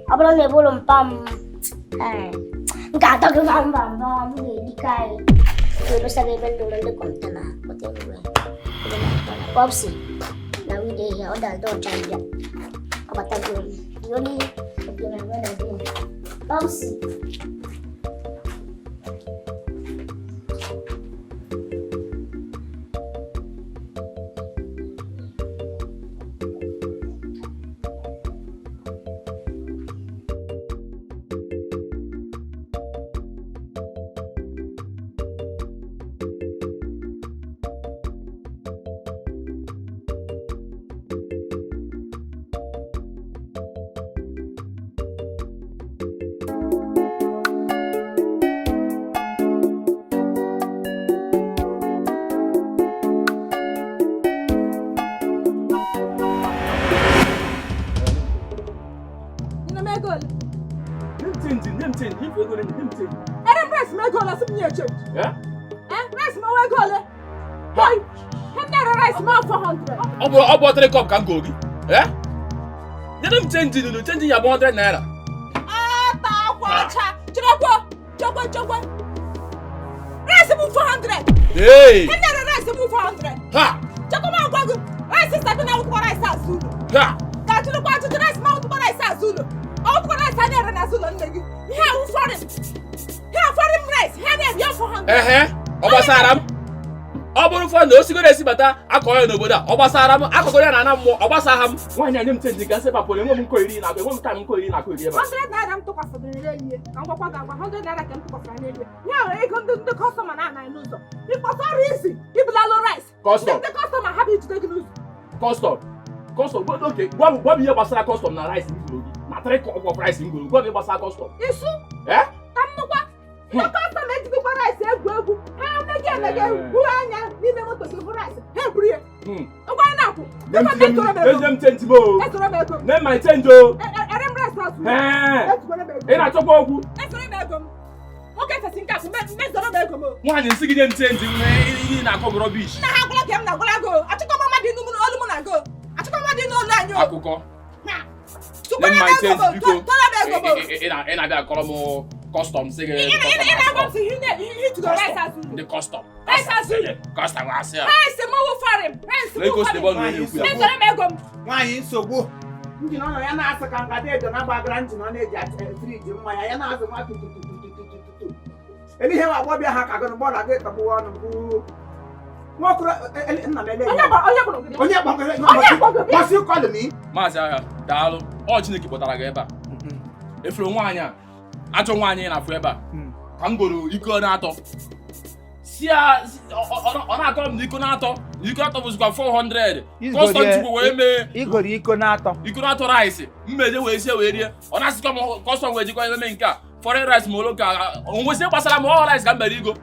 I'm a bull pam. Gak tahu bang, di kai. Terus saya beli dulu konten lah, betul betul. Popsi, nawi dia udah tuh cari. Apa tadi? Yoli, gimana dia? Popsi. Press my goal as a change. Yeah? And press my goal. Boy, rice more 400. ọ bụ 3 cup ka m go gị. Nyere m change nunu, change ya bụ 100 naira. Ta kwacha. Chokwa. Rice move 400. Hey! Rice move 400. Ha! Chokwa gwagu. Rice sabi na uko rice azulu. Ha! Ka tulu kwa tu rice ma uko rice azulu. Uko rice na na azulu ndegi. Here u foreign. Here foreign rice. Here na bia 400. Ọ gbasara m. Ọ bụrụ fọ na osigoro esi bata akọ ya n'obodo a. Ọ gbasara m. Akụkọ ya na ana mmụọ. Ọ gbasara m. Nwaanyị nye m change ka sị papụrụ enwe m nko 10 na enwe m ka m nko 10 na akọ iri ebe. 100 naira m tụkwasịrị n'elu. Ka ngwakwa ga agwa 100 naira ka m tụkwasịrị n'elu. Ya ego ndị customer na n'ụzọ. Ịkpọtara isi, ibulalo rice. Custom. Ndị customer ha bụ ijide gị n'ụzọ. Custom. Okay. Gwa m ihe gbasara custom na rice m goro gị. Na 3 cup of rice m goro. Gwa m ihe gbasara custom. Isu. Ka m nụkwa. Ndị customer ejidekwa rice egwu. Ha emege ugwu anya n'ime moto gị bụ rice. Ha eburu ya. Ngwa anyị na-akwụ. Ezie m change mo. Esoro m ego. Name my change o. Ere m rice azụ. Esoro m ego. Ị na-achọkwa okwu. Esoro m ego m. Nwoke fesi nke asị mesoro m ego m. Nwaanyị nsị gị nye m change ihe na-akọ bụ rubbish. Nna ha gwara ka m na-agwara go. Achịkọ mmadụ inu olu m na go. Achịkọ mmadụ inu olu anyị o. Akụkọ. Name my change biko. Ị na-abịa akọrọ m custom sị gị. Ị na-agwa m si ihe tugo rice azụ. Ndị custom. Rice azụ. Custom asị ya. Rice m wụ farim. Rice m wụ farim. Mesoro m ego m. Nwaanyị nsogbu. Njin ọ nọ ya na-asụ ka ngada edo na-agbagara njin ọ na-eji friji mmanya ya na-azụ nwa tututututututu. Ihe nwa agbọbịa ha ka gụrụ gbọla gị tọgbuwa ọnụ mbụ. Nwokoro nna m ele onye gbagara masị kọlụ m. Maazị agha daalụ. Ọ Chineke kpọtara gị ebe a. Efere nwaanyị a ajọ nwaanyị na-afụ ebe a. Ka m goro iko na-atọ. Ọ na-akọrọ m na iko na-atọ. Iko na-atọ bụzikwa 400. Custom chukwu wee mee. Igoro iko na-atọ. Iko na-atọ rice. Mmeje wee sie wee rie. Ọ na-asịkwa m custom wee jikwa eme nke a. Foreign rice ma olo ka onwesi gbasara m all rice ka m mere igo.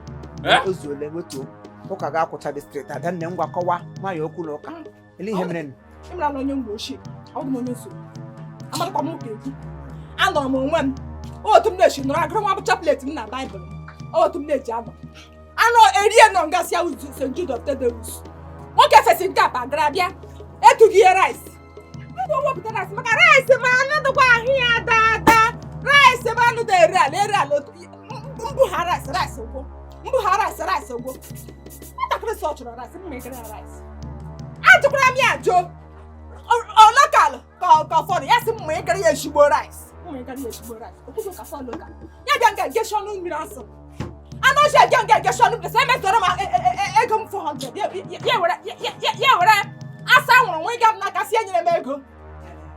Ozuole wetu ụka ga-akwụcha dị straight ada nne ngwa kọwa nwanyị okwu na ụka. Ele ihe mere nụ. Ịmara na onye mgbe ochie. Ọ bụ onye nsogbu. Amakwa m ka ekwu. Anọrọ m onwe m. Otu m na-echi nọrọ agụrụ nwa bụ chaplet m na Baịbụl. Otu m na-eji anọ. Anọ erie nọ ngasị ahụ St. Jude of Thaddeus. Nwoke fesi nke apa gara bịa. Etughị ihe rice. Mgbe o wepụta rice maka rice ma anụ dịkwa ahụ ya dada. Rice ma anụ dị eri ala mbugha rice ụgwọ. Rice ụgwọ. Nwatakịrị sọ chọrọ rice mma ekere rice. Ajụkwara m ya ajụ. Lokal ka fọdụ ya sị mma ekere ya ezigbo rice. Okwugo ka fọ lokal. Ya bịa nga geshọn mmiri asụ. Anụ ọjọọ bịa nga geshọn mmiri asụ emesoro m ego m 400. Ya were asa nwụrụ nwa ịga m n'aka si enyere m ego.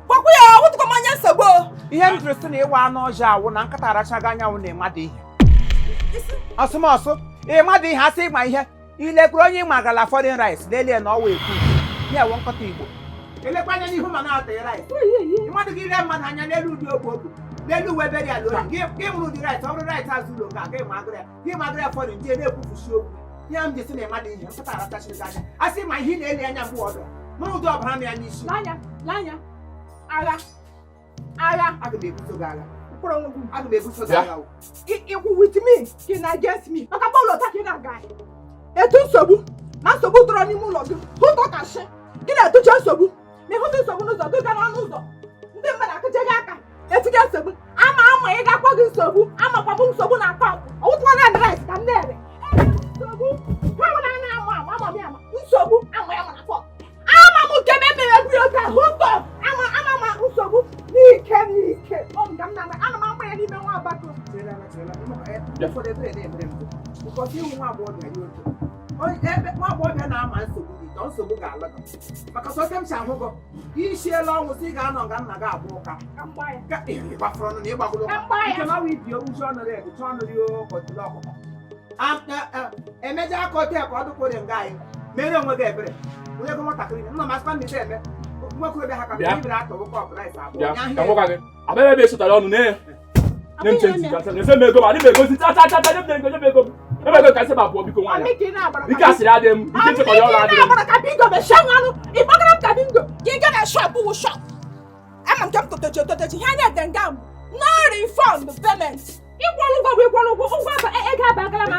Gwakwa ya ọwụtụkwa m anya nsogbu. Ihe m jụrụ sị na ịwa anụ ọjọọ awụ na nkata arachaghị anyanwụ na ịmadụ ihe. Ọsụmọsụ ịmadụ ihe asị ịma ihe ilekwuru onye ịmagala foreign rice lelie na ọwa ekwu ya ewe nkọta Igbo. Elekwa anya n'ihu ma na-ata rice. Ịmadụ gị ile mmadụ anya n'elu ụdị okwu n'elu uwe beri ala oyi gị mụrụ ụdị rice ọ bụrụ rice azụ ụlọ ka gị magara ya foreign ndị na-ekwufusi okwu. Ihe m ji sị na ịmadụ ihe nkata arachachiri anya asị ma ihe na-eli anya mgbe ọdụ mụrụ ụdị ọbara m ya n'isi. Lanya agha aga m ebuso gị agha. Aga m ebuso gị agha. Ikwu with me ka na against me maka bọọlụ ọta ka ị na-aga etu nsogbu na nsogbu tọrọ n'ime ụlọ gị hụtọ ka shi gị na-etuche nsogbu na ịhụta nsogbu n'ụzọ gị gaa n'ọnụ ụzọ ndị mmadụ akụje gị aka etinye nsogbu ama ị ga-akpọ gị nsogbu amakwabụ nsogbu na akaụntụ ọwụtụkwa na adreesị ka m na-ere nsogbu ha nwere a na-amụ ama nsogbu ama ya mana fọ ama m nke me mere egwu oge hụtọ ama nsogbu n'ike ọ ga m na ana m ama ya n'ime nwa abakọ ụfọdụ ebe na-emere mbụ ụbọchị iwu nwa agbọghọbịa ya otu ebe nwa agbọghọbịa na-ama nsogbu gị ka nsogbu ga-ala gị maka sọte m si ahụ gọ isiela ọnwụ si ị ga-anọ nga nna gị abụọ ka ịgbafọrọ ọnụ na ịgbagoro nke na ọwa ibi uche ọnụrụ ego chọọ ọnụrụ ọkọtụrụ ọkụkọ emeja aka ọtọ ka ọ dụkwere nga anyị mere onwe gị ebere onye ego nwatakịrị nna masịkwa ndị eme nwokorobịa ha ka ibere atọwụ kọp rice abụọ abịa ebe esotara ọnụ na nye m change ka nye m ego ma adị m ego si cha nye m ego ebe ka isi ma pụọ biko nwaanyị ike asịrị adị m ike nchekwa ya ọrụ adịghị m ka bingo be shang anụ ịgbagara m ka bingo ka ị ga na shop wụ shop ama m ka m totechi ihe anya dị nga m no refund payment ịkwụrụ ụgwọ bụ ịkwụrụ ụgwọ ego abagara m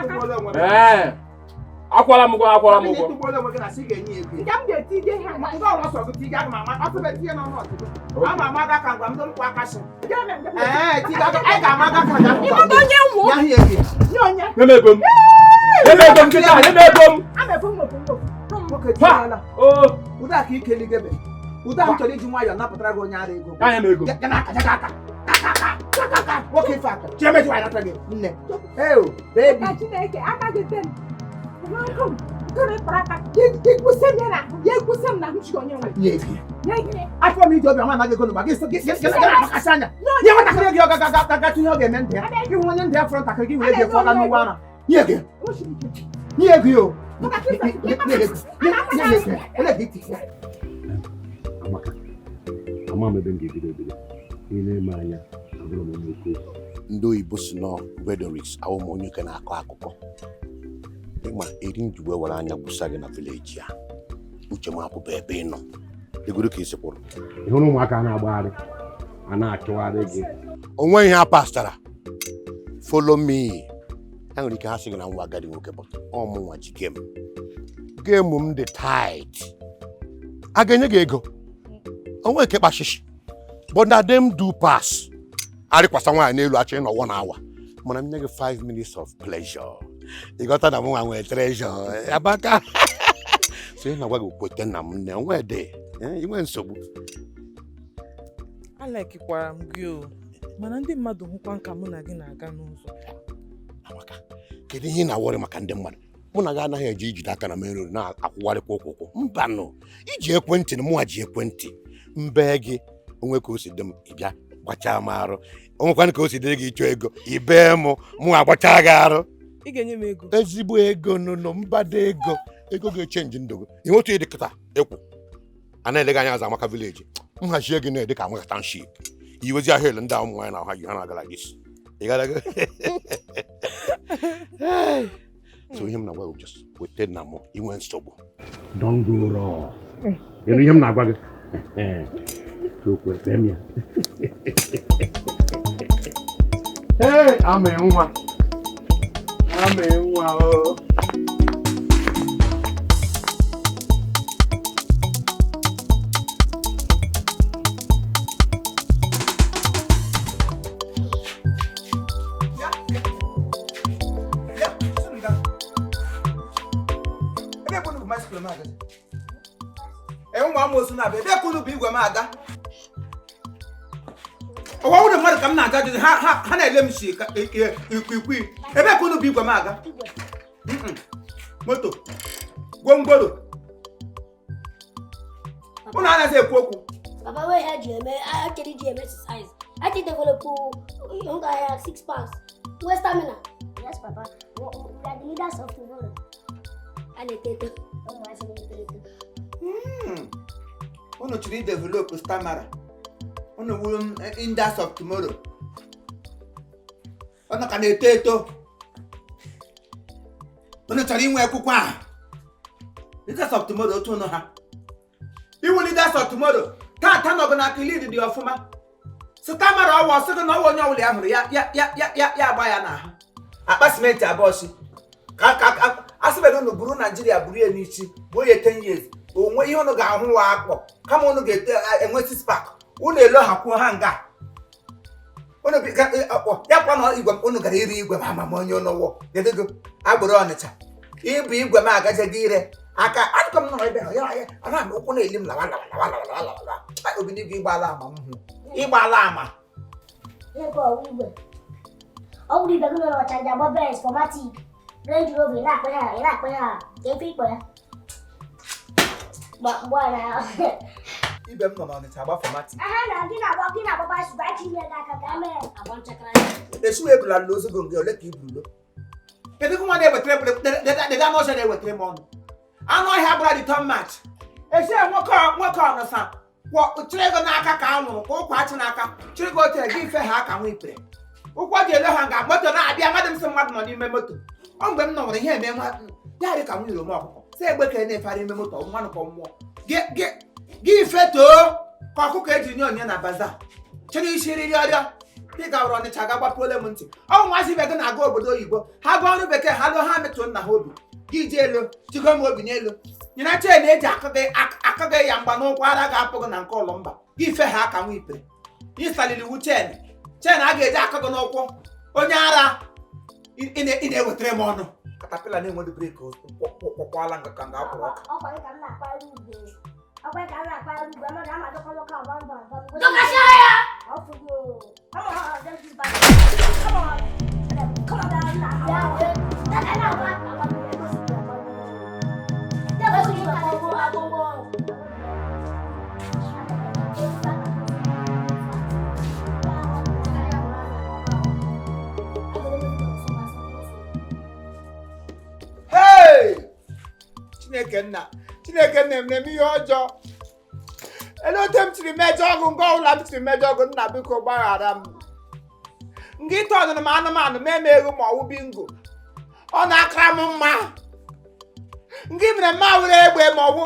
aka akwara m ụgwọ Ịtụgbuola onwe gị na sị ga-enye ya ego. Nke m ga-eti ije ha na Ndị ọrụ ọsọ gị tiga aga m ama ọtụbe tinye n'ọnụ ọtụtụ. Ama ama aga ka ngwa m dọrọ aka sị. Tiga aga anyị ga-ama aga ka ga. ịmaba onye nwụ Ya hie gị. nye onye Nyeme ego m kịta nyeme ego m amefu mmefu Nwoke tiala. Ụda ka ike ligebe. Ụda m chọrọ iji nwayọọ napụtara gị onye ara ego. anya m ego Ya n'aka ya aka. Nwoke ife aka. Chiemeji nwanyị nata gị. Nne. Eo, baby. ka Chineke aka gị tem nkụ nkụrụ ịkpara aka ya ekwusị m ya na ya ekwusị m na hụchi onye nwe Nye gị. nye gị Afọ m iji obiọma anaghị ego n'ụba gị akasị anya. Nye nwatakịrị gị ọgaga tụnye ọ ga-eme ndị ya. Ịhụ onye ndị ya fọrọ ntakịrị gị were gị efu ọga n'ugbo ara. Nye gị. Nye gị o. Amaka, ama m ebe m ga-ebido ebido. Ị na-eme anya abụrụ m onye ukwu. Ndị oyibo si nọ Vedorix awụ m onye uke na-akọ akụkọ. Ịma eri njigwe were anya gwụsa gị na vileji ya. Uche m apụba ebe ị nọ. Egoro ka isi kwụrụ. Ị hụrụ ụmụaka na-agbagharị, a na-achụgharị gị. Onwe ihe a pastara. Follow me. Ha nwere ike ha sị gị na nwa agadi nwoke bụ ọmụnwa ji gem. Gem m dị tight. A ga-enye gị ego. Onwe nke kpashishi. But na dem do pass. Arịkwasa nwaanyị n'elu achọ ịnọ 1 hour. Mana m nye gị 5 minutes of pleasure. Ị ghọta na m nwa nwee treasure. Abaka. So ị na-agwa gị kwete na m nne onwe dị. Inwe nsogbu. Alekikwara m gị o. Mana ndị mmadụ hụkwa nka mụ na gị na-aga n'ụzọ. Amaka, kedu ihe ị na-awọrị maka ndị mmadụ? Mụ na gị anaghị eji ijide aka na main road na-akwụgharịkwa ụkwụ. Mbanụ. Iji ekwentị na mụnwa ji ekwentị. Mbe gị onwe ka o si dị m ịbịa gbachaa m arụ. Onwekwana ka o si dịrị gị ịchọ ego ibe mụ agbachaa gị arụ. Ị ga-enye m ego. Ezigbo ego nụnụ mbada ego ga-echenji ndụ gị. Ihe otu ịdị kịta ịkwụ a na-elega anya azụ Amaka vileji. Nhazie gị na-ede ka Amaka township. Iwezi ahịa ele ndị ahụ ụmụ nwaanyị na ọha yi ha na-agala gị. Ị gara gị. So ihe m na-agwa gị just wete na m inwe nsogbu. Don't go wrong. Ịnụ ihe m na-agwa gị. Okwu efem ya. Ama nwa o. Nwa amosu na-abịa ebe kwunu bụ igwe m aga. Ọwa ụlọ mmadụ ka m na-aga jụzi ha na-ele m si ikwi ebe kwunu bụ igwe m aga. Moto gwongworo ụnụ anaghị ekwu okwu. Papa, where had you? I actually do exercise. I did develop 6 pounds. Where's stamina? Yes, Papa. We are the leaders of tomorrow. And the Unu chiri develop stamina. Unu wuru leaders of tomorrow. Unu ka na-eto eto. Unu chọrọ inwe akwụkwọ a. Leaders of tomorrow otu unu ha. Iwu leaders of tomorrow. Tata nọgụ na akili dị ọfụma. Stamina ọwa ọsọ gị na ọwa onye ọbụla ya hụrụ ya agba ya n'ahụ. Akpa simenti abụọ si. Ka asịbedo unu buru Nigeria buru ya n'isi bụ onye 10 years. Onwe ihe unu ga-ahụ wa akpọ kama unu ga-enwe 6 pack unu elohakwuo ha nga unu ya kwa na igwe unu gara iri igwe ma ama onye unu wụ gedego agbụrụ Ọnịcha ịbụ igwe m agaje gị ire aka adịkọ m nọ ebe ya ana m ụkwụ na-eli m lawa obinigwe ịgbala ama m hụ ịgbala ama ọ bụrụ ibe gị nọ n'ọchanja bọbes fọmatik Range Rover na-akpọ ya ka efe ikpọ ya ibe m nọ n'Ọnịcha agba fọmatik gị na-agbaba sụba chi nye gị aka ka mee agba nchekara esiwe ebula n'ozogo nke ole ka ibulo kedu ka nwa na-ewetara dega n'ọsọ na-ewetara m ọnụ anụ ọhịa gbara dị tọn match esi nwoke ọnụsa chịrị ego n'aka ka a nwụrụ ka ụkwa achị n'aka chịrị ego otere gị ife ha aka nwa ikpere ụkwụ ji ele ha nga moto na-abịa mmadụ m sị mmadụ nọ n'ime moto ọ mgbe m nọ nwere ihe eme nwa ya dị ka m nyere m ọkụkọ si egbe ka na-efara ime moto nwanụ ka mmụọ gị ife too ka ọkụkọ eji nye onye na baza chịrị isi riri ọrịa ị ga Ọnịcha ga gbapụole m ntị ọ nwazi ibe gị na-aga obodo oyibo ha gaa ọrụ bekee ha lụọ ha metụ nna ha obi gị ji elu jigo m obi n'elu nyina chen eji aka gị ya mgba n'ụkwụ ara ga-apụ gị na nke ụlọ mba gị fe ha aka nwa ipere ịsaliri iwu chen a ga-eji aka gị n'ụkwụ onye ara ị na-ewetara m ọnụ katapila na-enweghị breki kwọkwala nga ka nga akwụrụ ọka Chineke nna eme ihe ọjọọ ele ote m tiri mejọ ọgụ nke ọbụla m tiri mejọ ọgụ nna biko gbaghara m nke ite ọdụrụ m anụmanụ ma emeghị ma ọwụ bingo ọ na-akara m mma nke mere mma wụrụ egbe ma ọwụ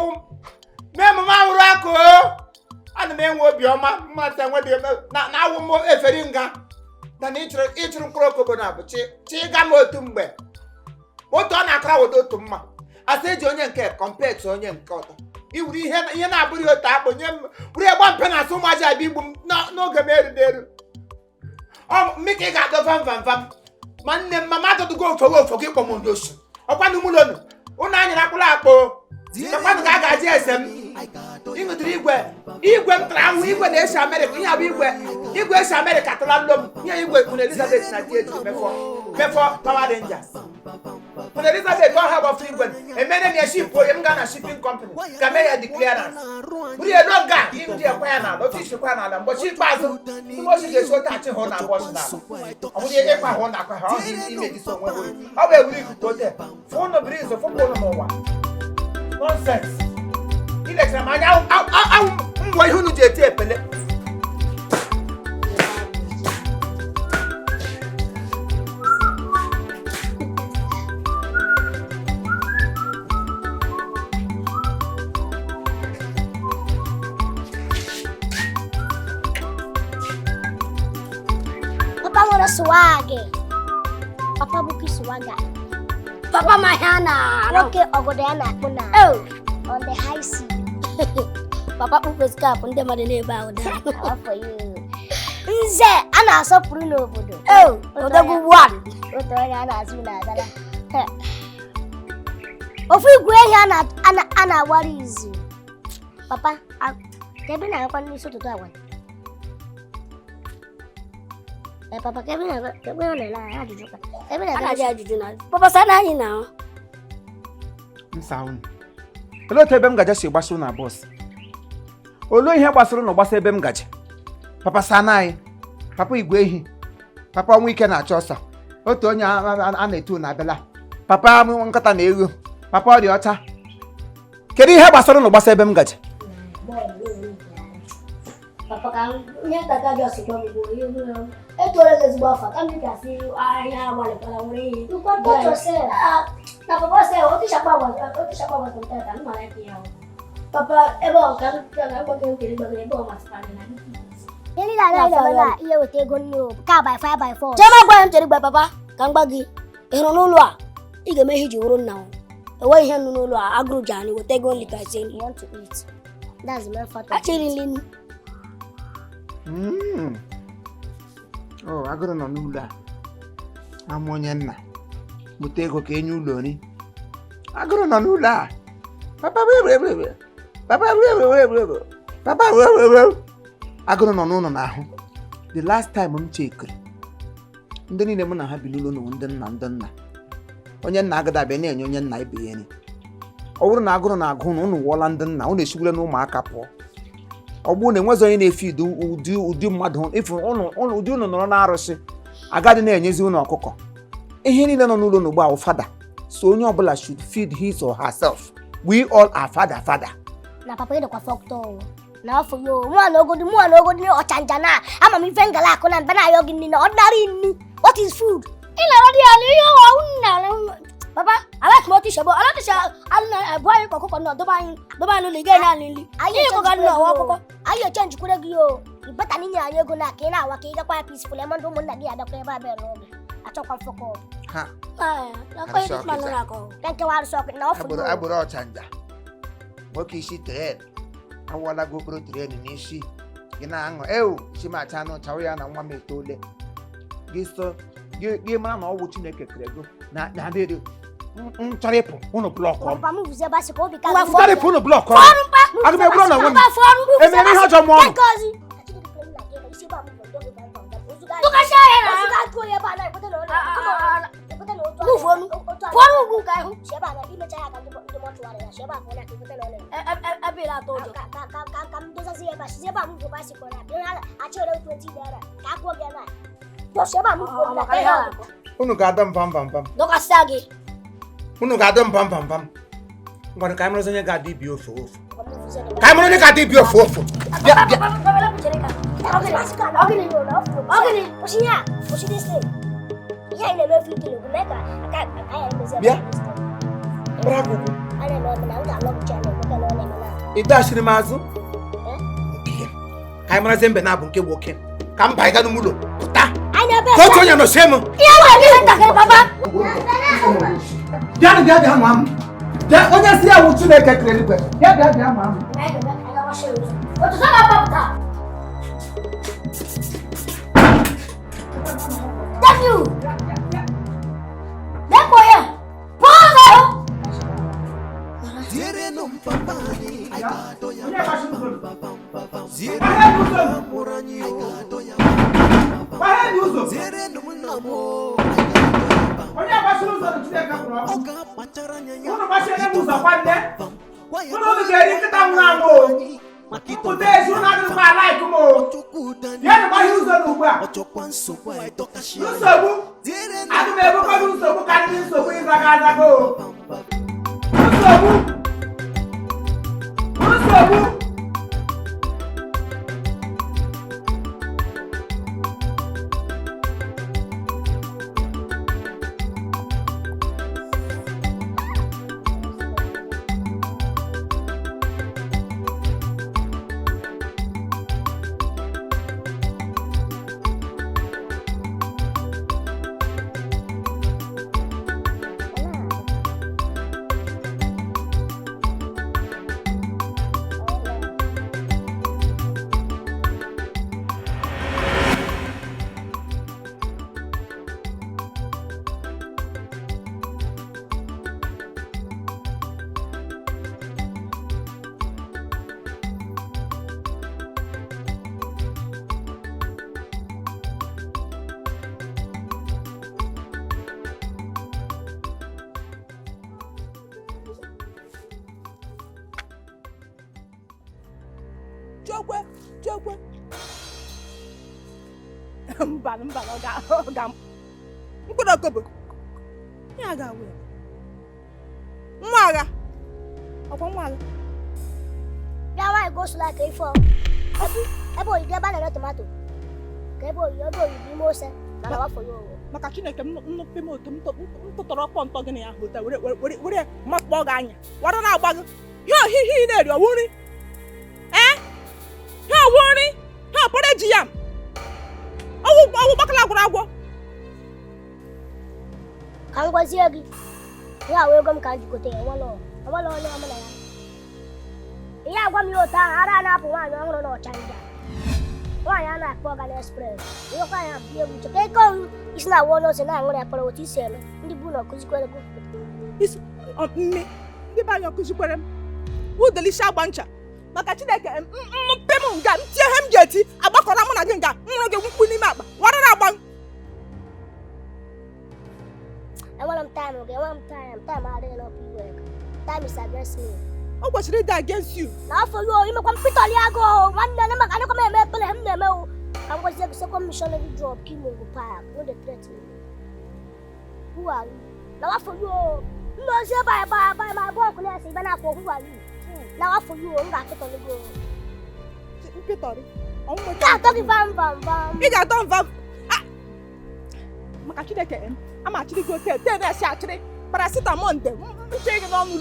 mee emume awụrụ akụ ana m enwe obiọma mmasị enwedị na-awụ m efere nga na ịchụrụ mkpụrụ okobo na abụ chi ịga m otu mgbe otu ọ na-akara wodo otu mma asị eji onye nke kọmpet onye nke ọtọ iwuru ihe na-abụghị otu akpụ nye m bụrụ egba mpe na asụ ụmụaji abịa igbu m n'oge m eruderu mmika ị ga-adọ vam ma nne m mama adọdụgo ofo gị kpọ m ndosu ọkwanụ mụlonu ụnụ anyara akpụrụ akpụ ọkwanụ ka a ga-aji ese m ịṅụtụrụ igwe m tara ahụ igwe na-esi Amerịka ihe abụ igwe esi Amerịka tara nlo m ihe igwe Queen Elizabeth na di eji mefọ Power Rangers Queen Elizabeth ọha gbafọ igwe emere m ya ship onye m gaa na shipping company ka mee ya declarance bụrụ ya n'oge a ndị ekwe ya n'ala ofisi kwa n'ala mgbochi ikpeazụ mgbochi ga-esi ote achị hụ na abọchị n'ala ọ bụrụ ihe ịkwa ahụ na akwa ha ọ dị imejisi onwe ha ọ bụ ewuru ikuku ote fụ ụnụ briz fụpụ ụnụ n'ụwa nonsense ilechara m anya awụ ngwa ihe unu ji eti epele Papa nwere swag. Papa buki swaga. Papa mahana. Nwoke ogodo ya na-akpụ na. On the high sea. Papa kpupe skap ndị mmadụ na-ebe ahụ dara. For you. Nze a na-asọpụrụ n'obodo. Odogwu one. Otu onye a na-azụ na adara. Ofu igwe ehi a na-agbara izu. Papa, ka ebe na-agakwa n'isi ụtụtụ agwa. Papa, kebe na ajụjụ ka. Kebe na ajụjụ na. Papa sana anyị na. Nsa unu. Olee otu ebe m gaje si gbasa na bọs? Olee ihe gbasara na gbasa ebe m gaje? Papa sana anyị. Papa igwe ehi. Papa ọnwa ike na-achọ ọsọ. Otu onye a na-etu na abịala. Papa nkata na ego. Papa ọ dị ọcha. Kedu ihe gbasara na gbasa ebe m gaje? Papa ka ihe tata dị ọsịkwa m bụ ihe nwere etore gị ezigbo afọ ka m ga-asị ahịa agbalịkwala nwere ihe na papa sị otu shakpa agwa tata m mara ya papa ebe ọ ka na-agbaghị nkiri gbagara ebe ọ masịkwara na ihe niile anaghị na ihe weta ego nne o ka by 5 by 4 chema gwa m chere gba papa ka m gba gị ịhụrụ n'ụlọ a ị ga-eme ihe iji wụrụ nna m enweghị ihe nụ n'ụlọ a agụrụ ji anyị weta ego nri ka ise you want to eat that's the main factor achịrị nri agụrụ nọ n'ụlọ a ama onye nna mụta ego ka enye ụlọ nri agụrụ nọ n'ụlọ a papa agụrụ nọ n'ụlọ n'ahụ the last time m chekiri ndị niile mụ na ha bi n'ụlọ ndị nna onye nna agada abịa na-enye onye nna ibe ya nri ọ bụrụ na agụrụ na-agụ na ụnụ wụọla ndị nna ụnụ esigbule na ụmụaka pụọ ọ bụrụ na enwezi onye na-efe ụdị mmadụ ịfụ ụdị ụnụ nọrọ n'arụsị agadi na-enyezi ụnụ ọkụkọ ihe niile nọ n'ụlọ n'ugbo ahụ fada so onye ọbụla should feed his or herself we all are father na papa ịdịkwa fọktọ na afọ yo mụ na ogodi ọchanja na ama m ife ngala akụ na mba na ayọ gị nri na ordinary nri what is food ị na-arọ dị ya ihe ọwụ na papa alak mo tisha bo alak tisha alna boy ko ko no do ba no le ga na nli ayi ko ga no wa ko ayi change kure gi o ibata ni nya yego na ke na wa ke ga kwa peaceful e mo ndo mo na gi ada ko ba be no a to kwa foko ha La poi di ma non ako. Perché guarda so che no fu. agbụrụ ọchanja nwoke isi tren awụọla gị okporo tren n'isi gị na-aṅụ ewu isi m acha anụ chawa ya na nwa m etole gị mara na ọwụ Chineke kere go na adịrị chọrọ ịpụ ụnụ blọkụ ọm Vamos fazer base com o bica. chọrọ ịpụ ụnụ blọkụ ọm aga m egburu na nwe m emere ihe ọjọọ mụọ ọnụ Tu cachorro era. Tu tá com ele para lá, bota no olho. Bota no outro. Não vou. Fora o carro. Chega lá, e me chega cá do mortuário, chega lá, aqui bota no olho. É pela todo. Cam dos assim é baixo, chega muito baixo com ela. Ela atira o tudo dela. Tá com ela. Tu chega muito com ela. unu ga-ada mbam Do casagi. unu ga-ada mbam ngwanụ ka anyị mara onye ga-adị ibi ofu ka anyị mara onye ga-adị ibi ofu bịa bravo ide ashiri m azụ ka anyị marazie mbe na-abụ nke nwoke ka m banye ga n'ụlọ pụta ka otu onye nọchie m bịa nwa m onye si ya wụ Chineke kere eluigwe bịa nwa m Jokwe. Mbala ga mkpụrụ okobo. Ya ga awu. Nwa agha. Ọkwa nwa agha. Bịa nwaanyị gosi like ifo. Ebe oyibo ebe a na-ere tomato. Ka ebe oyibo ime ose na wafọ ya owo. Maka Chineke nnukwu m otu m tụtọrọ ọkpọ ntọ gị na ya hụta were makpọ gị anya. Wara na-agba gị. Ya ohihi na-eri ọwụ nri. Ha wori ha pore ji yam owu bakala gwara agwọ ka ngwazie gị ya wee gom ka jikote enwelo onye ọmụna ya ihe agwa m ya otu ahụ ara na-apụ nwaanyị ọhụrụ na ọchanja nwaanyị a na-akpọ Ọgan Express ịhụkwa ya bụ egwu cheke ike ọhụrụ isi na awa onye ose na-aṅụrụ ya kpọrọ otu isi eme ndị bụ na ọkụzikwere mme ndị be anyị ọkụzikwere m udelisi agba ncha maka Chineke mpe m nga ntie ihe m ga-eti agbakọrọ mụ na gị nga nwụrụ gị nkwụ n'ime akpa warara agba enwere m time adịghị n'ọpụ iwe time is against me o kwesịrị ịdị against you na afọ yo imekwa mpịtọli agụ nwanne ne maka anịkwa m eme ekpere m na-eme o ka m gwazie gị second missionary drop Kimungu Park no dey threat me who are you na afọ yo nnozi ebe anyị ma abụọ ọkụ na-esi ibe na-akpọ who are you na afọ yo m ga-akịtọli go mpịtọrị ga-atọ gị bam ị ga-atọ mva maka Chineke ama achịrị gị ote te na-esi achịrị paracetamol nde nche gị n'ọnụ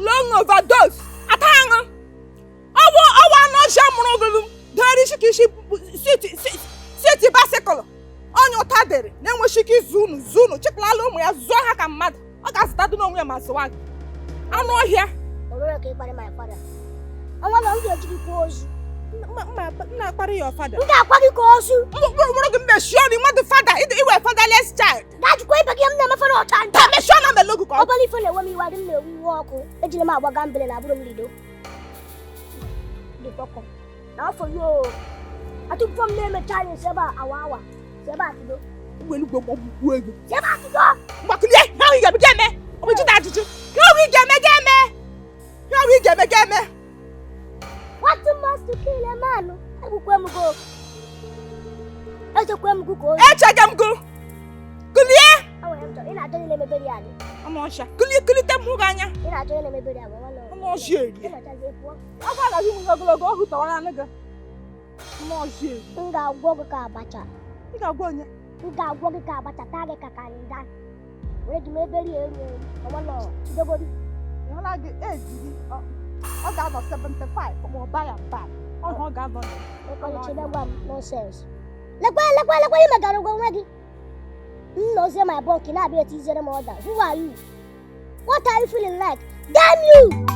long overdose ata aṅụ ọwa anụ ọjọọ mụrụ ogolu dere isi ka isi siti basikụlụ onye ụta dịrị na-enweghị ike izu unu chịkla ma zụwa gị anụ ọhịa Ọrụrụ ka ịkparị my father. Ọnwa na m ga-eji gị kwuo ozu. nna akparị ya fada M ga-akwa gị ka ozu. mụrụ gị mmeshie ọrụ nwa dị fada iwe fatherless child Gajikwa ibe gị m na-emefe n'ọcha nta. ta meshie na melogu ka ọ Ọbala ife na-ewe m iwe adị m na-ewe iwe ọkụ. Ejiri m agbaga mbele na abụrụ m lido. Dịkọkọ. Na afọ yo. Atụpụ m na-emecha anyị si ebe a awa. Si ebe a tido. ụgbọelugwe gbọgbukwu ego Si ebe a tido. mgbakulie ihe ọrụ ị ga-eme ga-eme ọ bụ jide ajụjụ ihe ọrụ ị ga-eme ga-eme ihe ọrụ ị ga-eme ga-eme What must to kill a man? Egbukwe m go. Echekwe m gụ ka ozu. echege m gụ kulie Ị na-achọ ihe na-emebere ya. ọnụ ọcha kulite m hụ gị anya Ị na-achọ ihe na-emebere ya nwanne. ọnụ ọcha eri Ịmachazie pụọ. ọ bụrụ na gị nwere ogologo ọ hụtawara anụ gị ọnụ ọcha eri M ga-agwọ gị ka abacha. ị ga-agwa onye M ga-agwọ gị ka abacha taa gị ka kanda. Were gị mebere ya elu elu. Ọmanọ chidogori. ịhụla gị eji gị ọ ga-anọ 75 ma ọ baya mba ọhụ ọ ga-anọ Ịkọrọ chidegwa m nonsense. Lekwe ị megara ụgwọ onwe gị. M nọzie my bunk na-abịa etizere m ọda. Who are you? What are you feeling like? Damn you!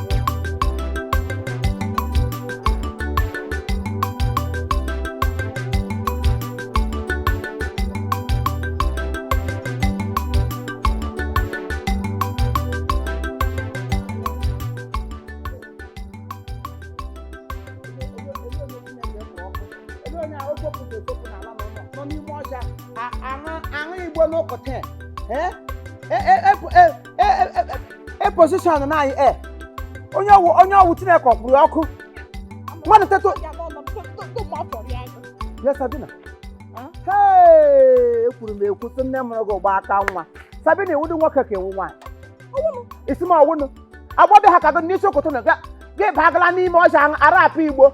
aṅụ igbo n'ụkọta posishọn na anyị onye ọwụ Chineke ọkpụrụ ọkụ mmadụ teto ya Sabina ekwuru m ekwu sị nne mụrụ gị ụgba aka nwa Sabina iwu dị nwoke ka ewu nwaanyị isi m ọwụnụ agbọbịa ha ka gị n'isi ụkụtụ na gị bagala n'ime ọja arapụ igbo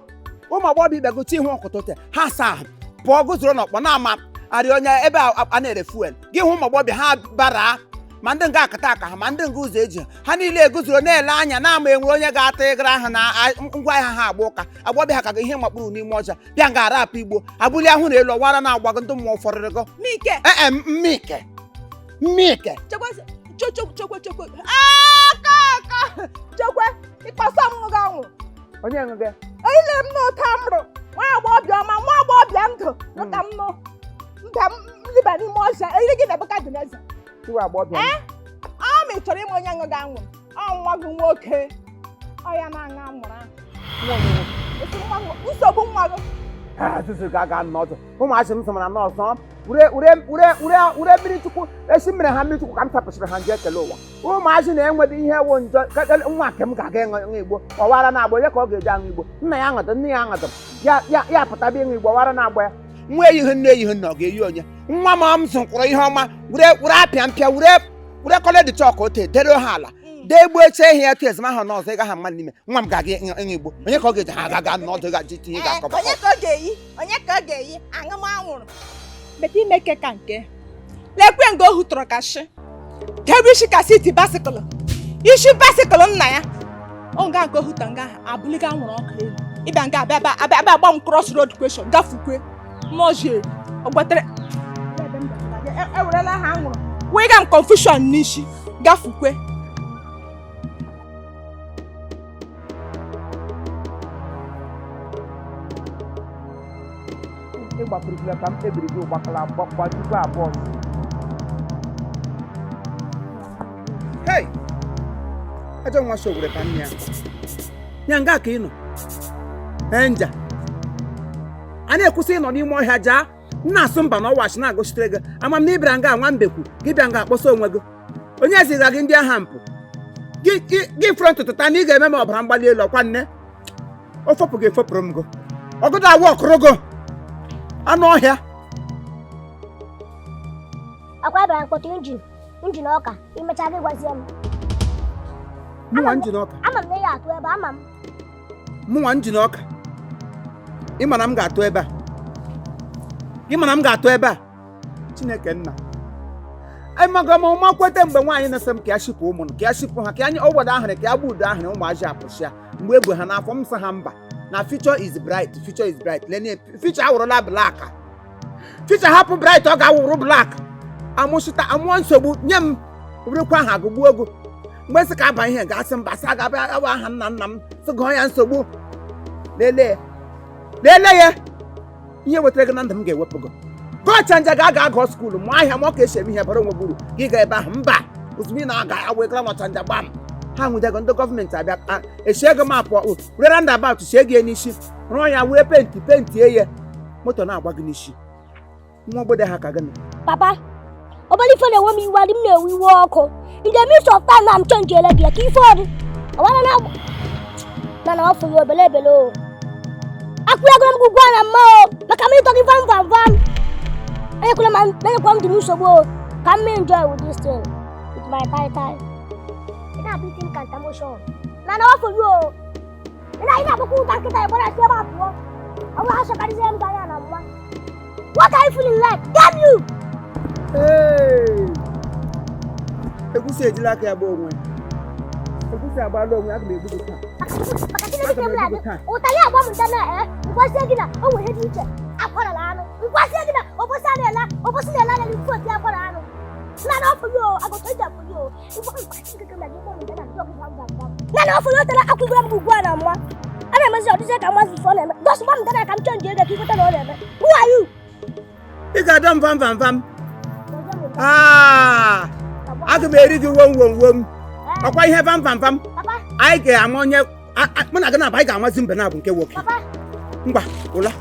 ụmụ agbọbịa ibegochi ihu ụkụtụ te ha saa pụọ gụzoro n'ọkpọ na-ama arị onye ebe a na-ere fuel gị hụ ụmụ agbọbịa ha bara ma ndị nga akata aka ha ma ndị nga ụzọ eji ha niile eguzoro na-ele anya na-ama enwere onye ga-ata ịgara ahụ na ngwa ahịa ha agba ụka agbọbịa ha ka gị ihe makpụrụ n'ime ọja bịa nga arapụ igbo abụli ahụ na elu ọwara na-agbago ndị mmụọ fọrịrịgo mmike chekwe ịkpasa m gị anwụ onye nwe gị ile m n'ụta mrụ nwa agbọbịa ọma nwa agbọbịa ndụ ụka m nọ mba mliba n'ime ọzọ eri gị na Nebukadneza tiwa agbọbịa ma ị chọrọ ime onye ṅụ gị anwụ ọ nwa gị nwoke ọ ya na-aṅụ anwụrụ nsogbu nwa gị azụzụ ga-aga n'ọzọ ụmụazị m sọmara n'ọzọ ure mmiri chukwu esi mmiri ha mmiri chukwu ka m tapụsịrị ha nje ekele ụwa ụmụazị na-enweghị ihe wụ njọ nwa nke m ga-aga ịṅụ igbo ọwara na-agba onye ka ọ ga-eji aṅụ igbo nna ya aṅụdụ nne ya aṅụdụ ya pụtaba ịṅụ igbo ọwara na-agba ya nwa eyighị nne eyighị nna ọ ga-eyi onye nwa ma m zụkwụrụ ihe ọma were apịa mpịa were kọledị chọkụ ote dere ha ala dee gbuo eche ihe ya tu ezemahụ n'ọzọ ịga ha mma n'ime nwa m ga-aga ịṅụ igbo onye ka ọ ga-eji ha agaga n'ọdụ gaji tinye ga-akọba onye ka ọ ga-eyi aṅụ m anwụrụ bete ime ke ka nke lekwe nga ohu tọrọ ka shi debe isi ka siti basikụlụ isi basikụlụ nna ya nga nke ohu tọrọ nga abụliga anwụrụ ọkụ elu ịbịa nga abịa agba m cross road question gafukwe mọjie ọgbatere ewerela ha anwụrụ wee ga m confusion n'isi gafukwe ịgbapụrụla ka m kpebiri gị ụgbakala gbajikwa abụọ ajọ nwa so were ka nne ya nga ka ị nọ nja a na-ekwusị ịnọ n'ime ọhịa jaa nna asụ mba na ọwachi na-agụchitere gị ama m na ịbịara nga nwa mbekwu gị bịa nga akpọsa onwe gị onye ziga gị ndị agha mpụ gị fụrụ ntụtụ taa na ị ga-eme m ọbara mgbali elu ọkwa nne o fopụ gị efopụrụ m gị ọgụdụ awa ọkụrụ gị anụ ọhịa Akwa ịbara mkpọtụ injin ọka imecha gị gwazie m. mụnwa njin ọka Ama m na ya atụ ebe ama m. mụnwa njin ọka ị ma na m ga-atụ ebe a gị mana m ga-atụ ebe a Chineke nna amaga m ụma kweta mgbe nwaanyị na-ese m ka ya shipụ ụmụ ka ya shipụ ha ka anya obodo ahụrụ ka ya gba udo ahụrụ ụmụazị apụsịa mgbe egbe ha n'afọ m sa ha mba na future is bright lene future awụrụla black future hapụ bright ọ ga-awụrụ black amụsịta amụọ nsogbu nye m werekwa ha gụgbuo ogo mgbe sị ka aba ihe ga-asị mba sị agaba awa aha nna nna m sị gụọ ya nsogbu lelee ya ihe wetara gị na ndụ m ga-ewepụ gị gọchanja ga-aga agụ skuulu mụọ ahịa ma ọ ka esi eme ihe bara onwe gburu gị ga ebe ahụ mba ozugbo ị na-aga awegara n'ọchanja gbam ha nwụdego ndị gọọmenti abịa echie ego mapụ rere ndị abat chie gị n'isi rụọ ya wee pentie ya moto na-agba gị n'isi nwa obodo ha ka gịnị Papa, obali ife na-ewe m iwe adị m na-ewe iwe ọkụ. In the midst of time na m chenjiele gị ka ife ọdị. Ọwara na ọ fụrụ obele ebele o. Akwụghị m gụgwa na mma o maka m ịtọ gị vam. Anyekwa m dị n'usogbu o ka m enjoy with this thing with my tie. Ị na-abụ iti nkanta motion. Na ọ fụrụ o. Ị na-abụkwa ụta nkịta ebe na-esi ebe a pụọ. Ọ bụrụ ha chọkarịzie m ganya na mma. What are you feeling like? Damn you! Egusi ejila aka ya gba onwe. Egusi agbala onwe aga m egbu gị taa. Ụtalị agba m ntana ngwasie gị na o nwere dị iche akwarala anụ. Ngwasie gị na obosi na-ele anya n'ifu oti akwara anụ. Na ọfụ yo agụtọ ije afụ yo. Na ọfụ yo tara akwụgwara m ugbu a na mma. A na-emezi ọdịje ka mmazi ifo na-eme. Just gba m ntana ka m chenji ego ka ikweta na ọ na-eme. Who are you? Ị ga-ada m vam. Aga m eri gị wom. Ọkwa ihe vam. Anyị ga-ama onye mụ na gị na-abụ anyị ga-amazi mbe na-abụ nke nwoke. Ngwa, ụla.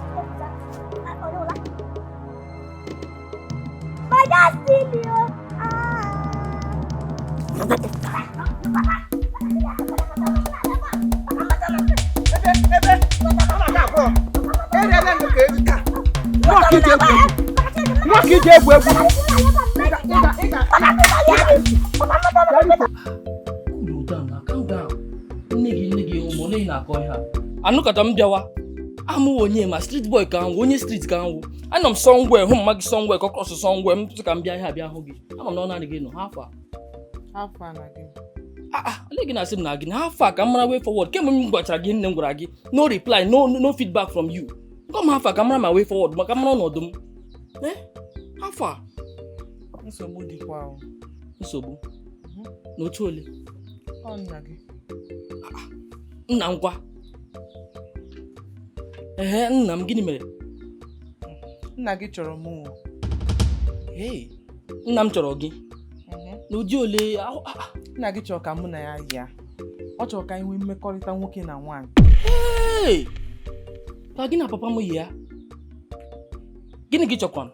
Nwoke iji egwu nne gị ụmụ na-akọ ihe a anụkọta m bịawa amụ onye ma street boy ka nwụ onye street ka nwụ anọ m sọngwe hụ mma gị sọngwe ka ọkọsụ sọngwe m tụtụ ka m bịa ihe abịa hụ gị ama m na ọ naanị gị nọ ale gị na-asị m na gị na afọ a ka m mara way forward kemgbe m gwachara gị nne m gwara gị no reply no feedback from you gọ m afọ a ka m mara ma way forward maka mara ọnọdụ m afọ a nsogbu dịkwa nsogbu n'otu ole nna gị nna m kwa nna m gịnị mere nna gị chọrọ m nna m chọrọ gị n'ụdị ole nna gị chọrọ ka mụ na ya yia ọ chọrọ ka anyị nwee mmekọrịta nwoke na nwaanyị ka gị na papa m yi ya gịnị gị chọkwana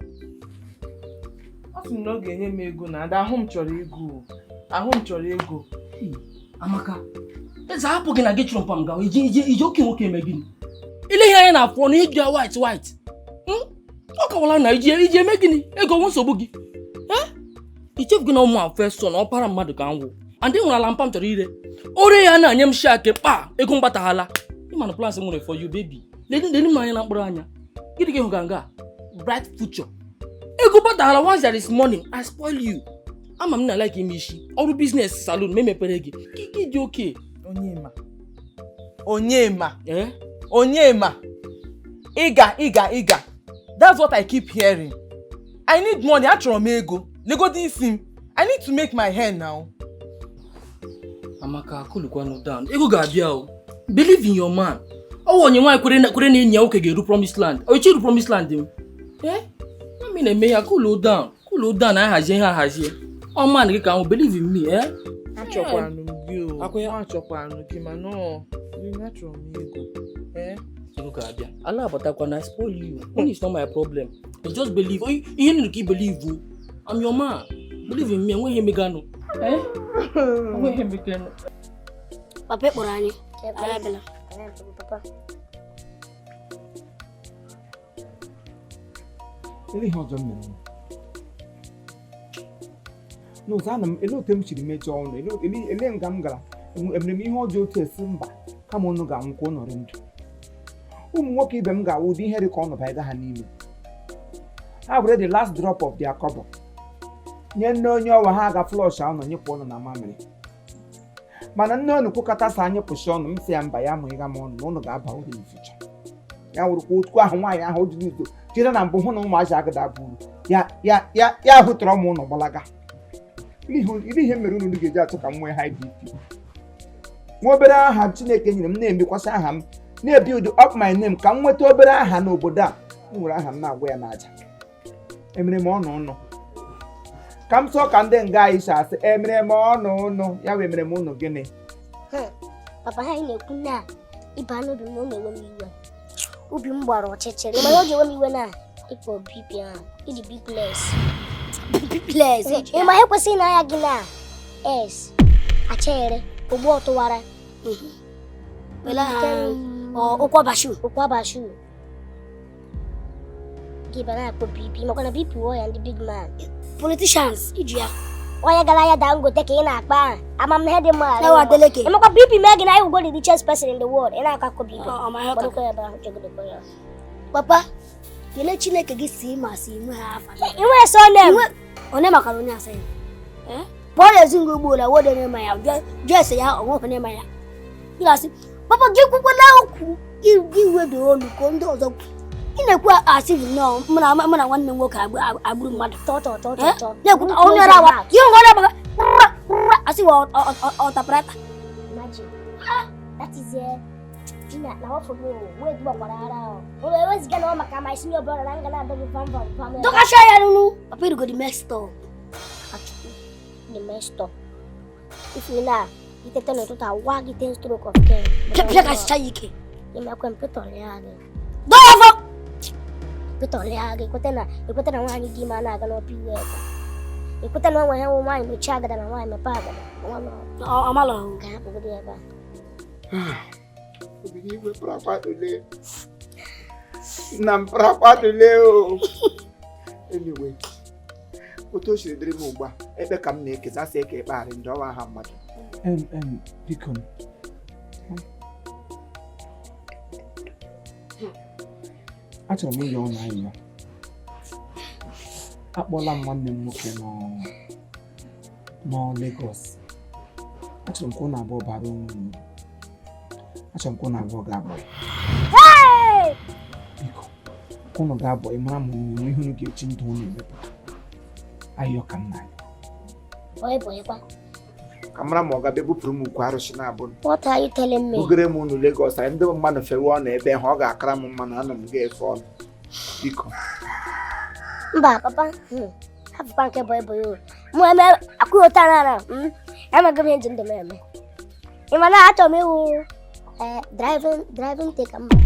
ọ sị na ọ ga-enye m ego na ada ahụ m chọrọ ego Amaka eze hapụ gị na gị chụrụ mpa m gawa ije oke nwoke eme gịnị ile ihe anyị na-afụ na iji ya white ọ kawala na iji eme gịnị ego nwe nsogbu gị ichefu gị na ụmụ afọ so na ọpara mmadụ ka ngwụ andị nwere ala mpa m chọrọ ire ore ya na-anye m shake kpa ego mgbataghala ịmana plans nwere for you baby ledi m anya na mkpụrụ anya gịnị gị hụ ga bright future ego gbataghala once there is money I spoil you ama m na like ime isi ọrụ business saloon ma emepere gị gị dị oke Onyema ịga that's what I keep hearing. I need money achọrọ m ego legodi isi m I need to make my hair now. Amaka coolukwanụ down ego ga-abịa o believe in your man ọwụ onye nwaanyị kwere na enyi ya nwoke ga-eru promised land o ichiru promised land m na na-eme ya cool down ahazie ihe ahazie ọ man gị ka ahụ believe in me achọkwanụ gị mana achọrọ m ego ga-abịa ala abatakwa na spoil you money is not my problem you just believe ihe nụrụ ka i believe I'm your man believe in me enweghị emeganụ enweghị emeganụ Papa kpọrọ anyị ele ihe ọjọọ mere n'ụzọ ana m ele otu m chiri mechaa ọnụ ele nga m gara emere m ihe ọjọọ otu esi mba kama ụnụ ga-anwụkwa ọnọrọ ndụ ụmụ nwoke ibe m ga-awụ ụdị ihe dị ka ọnụ baiga ha n'ime ha were the last drop of their cover nye nne onye ọwa ha ga flush ọnụ nyepụ ọnụ na mamịrị mana nne ọnụ kwụkọtasa anyị pụshi ọnụ m si ya mba ya amụghịga m ọnụ na ụnụ ga-aba uru nficha ya wụrụkwa otu ahụ nwaanyị ahụ dị n'udo jide na mbụ hụ na ụmụazị agada buru ya hụtara ụmụ ụnụ gbalaga ihe mere unu ga-eji achọ ka m nwee high BP. Nwa obere aha Chineke nyere m na-emekwasị aha m na-ebuild up my name ka m nweta obere aha n'obodo a. M nwere aha m na-agwa ya n'aja. Emere m ọnụ ụnụ ka m sọ ka ndị nga anyị si asị emere m ọnụ ụnụ ya wee mere m ụnụ gịnị? Papa ha na-ekwu na ịba n'obi m na-ewe m iwe. Obi m gbara ọchịchịrị mana o ji ewe m iwe na ịkpọ BP ahụ iji B+. Ịma ihe kwesịrị na anya gị na S achere ogbu ọtụwara ụkwabashu gị bara akpọ BP maka na BP wọ ya ndị big man politicians iji ya onye gara ya Dangote ka ị na-akpa aha amamihe dị mma ịmakwa BP mee gị na ịwụgo the richest person in the world ị na-akọ akọ BP Papa kelee Chineke gị si ma si nwe ha afa inwe so onye makara onye asa ya Paul ezingo ugbo na wode na ya jese ya onwe na ya ịgasị papa gị kwukwala okwu iwe do olu ko ndị ọzọ ị na-ekwu asị no mụ na nwanne nwoke agburu mmadụ na-ekwu onye ọrụ awa ihe ngwa na baba asị wa ọtaprata that is Tina na what for me we do gbara ara o we ziga na maka my senior brother na ngana abeg fam doka share nunu papa you go the next store the messed up if you na itete no tota wa gi ten stroke of care pia ka cha yike ime computer ya ni do ya computer ya gi ikote na nwanyi gi ma na aga no piwe ka ikote na nwanyi ho nwanyi no chaga na nwanyi me pa aga na amalo ka bu di eba Obi we prakwadule. Na prakwadule o. Anyway. Oto shiri dịrị m ugbu a ebe ka m na-ekeza sị eke ekpegharị ndị ọwa aha mmadụ. Biko achọrọ m ịyọ ọnụ anyị ya. Akpọla m nwanne m nwoke nọ Lagos. Achọrọ m ka ụnụ abụọ bara onwe unu. Achọrọ m ka ụnụ abụọ ga-abọ. Biko ụnụ ga-abọ ị mara ma unu ihe unu ga-echi ndụ unu emepụta. Ayo ka nna boy kwa ka mara ma ọ ga-abịa bupụrụ m ukwu arụsị na-abụ. What are you telling me? Bugere m unu Lagos anyị ndị mmadụ fewe ọnụ ebe ha ọ ga-akara m mma na ana m ga-efe ọnụ. Biko mba papa hapụkwa nke boy o mụ eme akwụghị ụta na amaghị m ihe ndị ndụ m eme ị ma na achọ m ịwụ driving take mba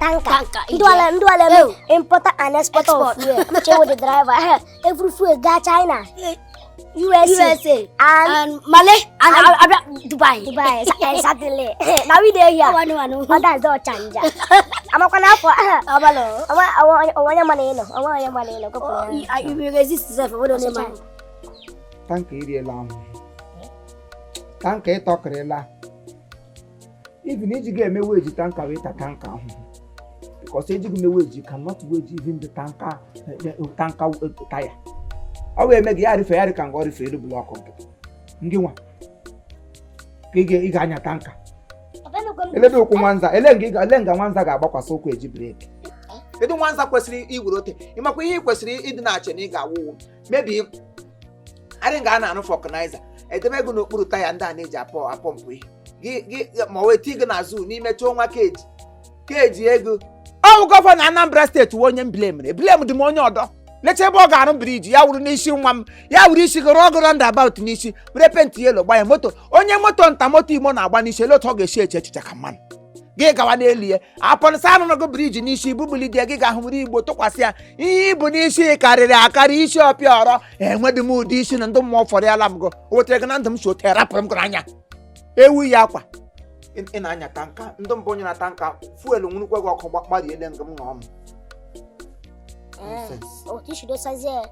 tanka ndị wale importer and exporter of fuel chewo the driver every fuel ga China USA and Malay and Dubai exactly now we dey here that's the chanja amakwa na afọ abalo awanya maneno ko you resist self we don't know tanka iriela ahụ tanka ịtọkịrịla even iji ga-eme weji tanka wee ta tanka ahụ because ejighi me weji cannot wage even the tanka tire. Ọ wee mee gị ya rife ka ngọ rife elu blọkụ nkịtị ngị nwa ka ị ga-anya tanka elebe okwu nwanza ele nga nwanza ga-agbakwasị ụkwụ eji breki. Kedu nwanza kwesịrị iwere ote ịmakwa ihe ị kwesịrị ịdị na-ache na ị ga-awụwụ mebi adị nga a na-arụ fọkụnaiza edebe ego n'okpuru taya ndị a na-eji apọmpụ ihe gị ma wee tii gị n'azụ n'ime chọọ nwa keji ego. Ọ gọvanọ Anambra steeti nwe onye blame dị m onye ọdọ lecha ebe ọ ga-arụ briji ya wuru n'isi nwa m ya wuru isi goro ọgụrụ roundabout n'isi were penti yelo gba ya moto onye moto nta moto imo na-agba n'isi ele otu ọ ga-esi eche echiche ka mmanụ gị gawa n'elu ya apọnsa anụnọgo briji n'isi bubuli dị gị ga-ahụ were igbo tụkwasị ya ihe ibu n'isi karịrị akarị isi ọpịa ọrọ enwedị m ụdị isi na ndị mmụọ fọrọ ya lam go o wetara gị na ndụ m so ote rapụrụ m gụrụ anya ewu ya akwa ị na-anya tanka ndị mbụ onye na tanka fuelu nwụrụkwa gị ọkụ gbariele nga m ṅụọ m. Tishido sazie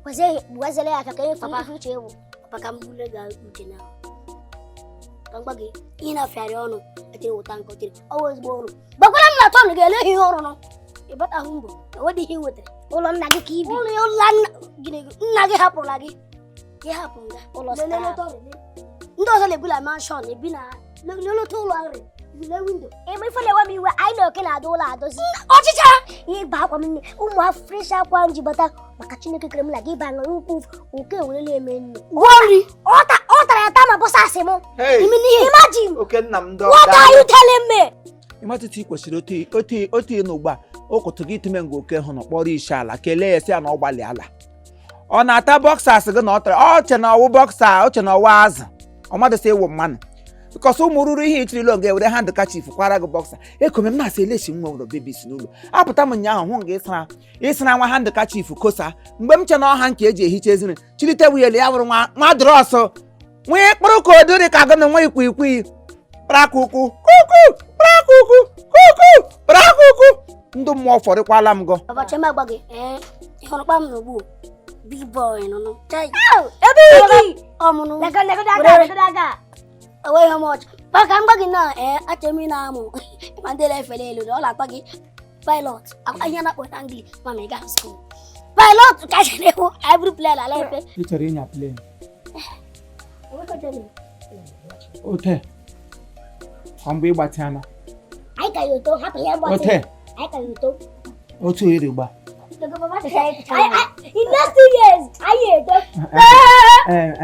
kwaze buwazele ya kaka papa fuche ewu papa mbule ga uche na kangba gị ihe na-afịarị ọnụ etiri ụta nke otiri always bụ ọrụ gbakwara m na tọn ga-ele ihe ọrụ nọ ịbata ahụ mbụ enwedị ihe wetara ụlọ nna gị ka ibi ụlọ nna gị hapụrụla gị hapụrụ ya ụlọ ndị ọzọ na-ebula manshọn ebi na lelota ụlọ nri the window. Every for the one you were, I know can I do la does. Ochicha! He back on me. Fresh up one jibata. Makachino cream like bang on poof. Okay, will mean. Worry! Otra tama posasimo. Hey, Imagine. okay, Namdo. What are you telling me? Ịmatụta ikwesịrị otu n'ụgba okoto gị itume ngo oke hụ na kpọrọ isi ala kelee esi na ọgbalị ala ọ na-ata boxers gị na ọ che na ọwụ boxer ọ che na ọwụ azụ ọ madụ sị ewu mmanụ because ụmụ ruru ihe ichirilo nga ewere handkerchief kwara gị boxer ekome m na-asị elechi nwa ụlọ babies n'ụlọ apụta m nyaahụ hụ nga ịsara nwa handkerchief kosa mgbe m che na ọha nke eji ehicha eziri chilite wuyele ya wụrụ nwa drọsụ nwee kpụrụ ka odori ka gị na nwa ikwikwii prakuku kuku prakuku kuku prakuku ndụ mmụọ fọrịkwala m go Baba chema gbage ihoro pa m n'ogbu big boy no chai Ebiki omunu daga away how much ba ka gbage na achemi na amu mandele fele elu do la gbage pilot anya na port angli ma me ga school pilot ka jere ko every player la life ị chọrọ ịnya plane ote ọ mgbe ịgbatịana I can you to happy ya boy. ote I can you to. otu iri gba In next 2 years, I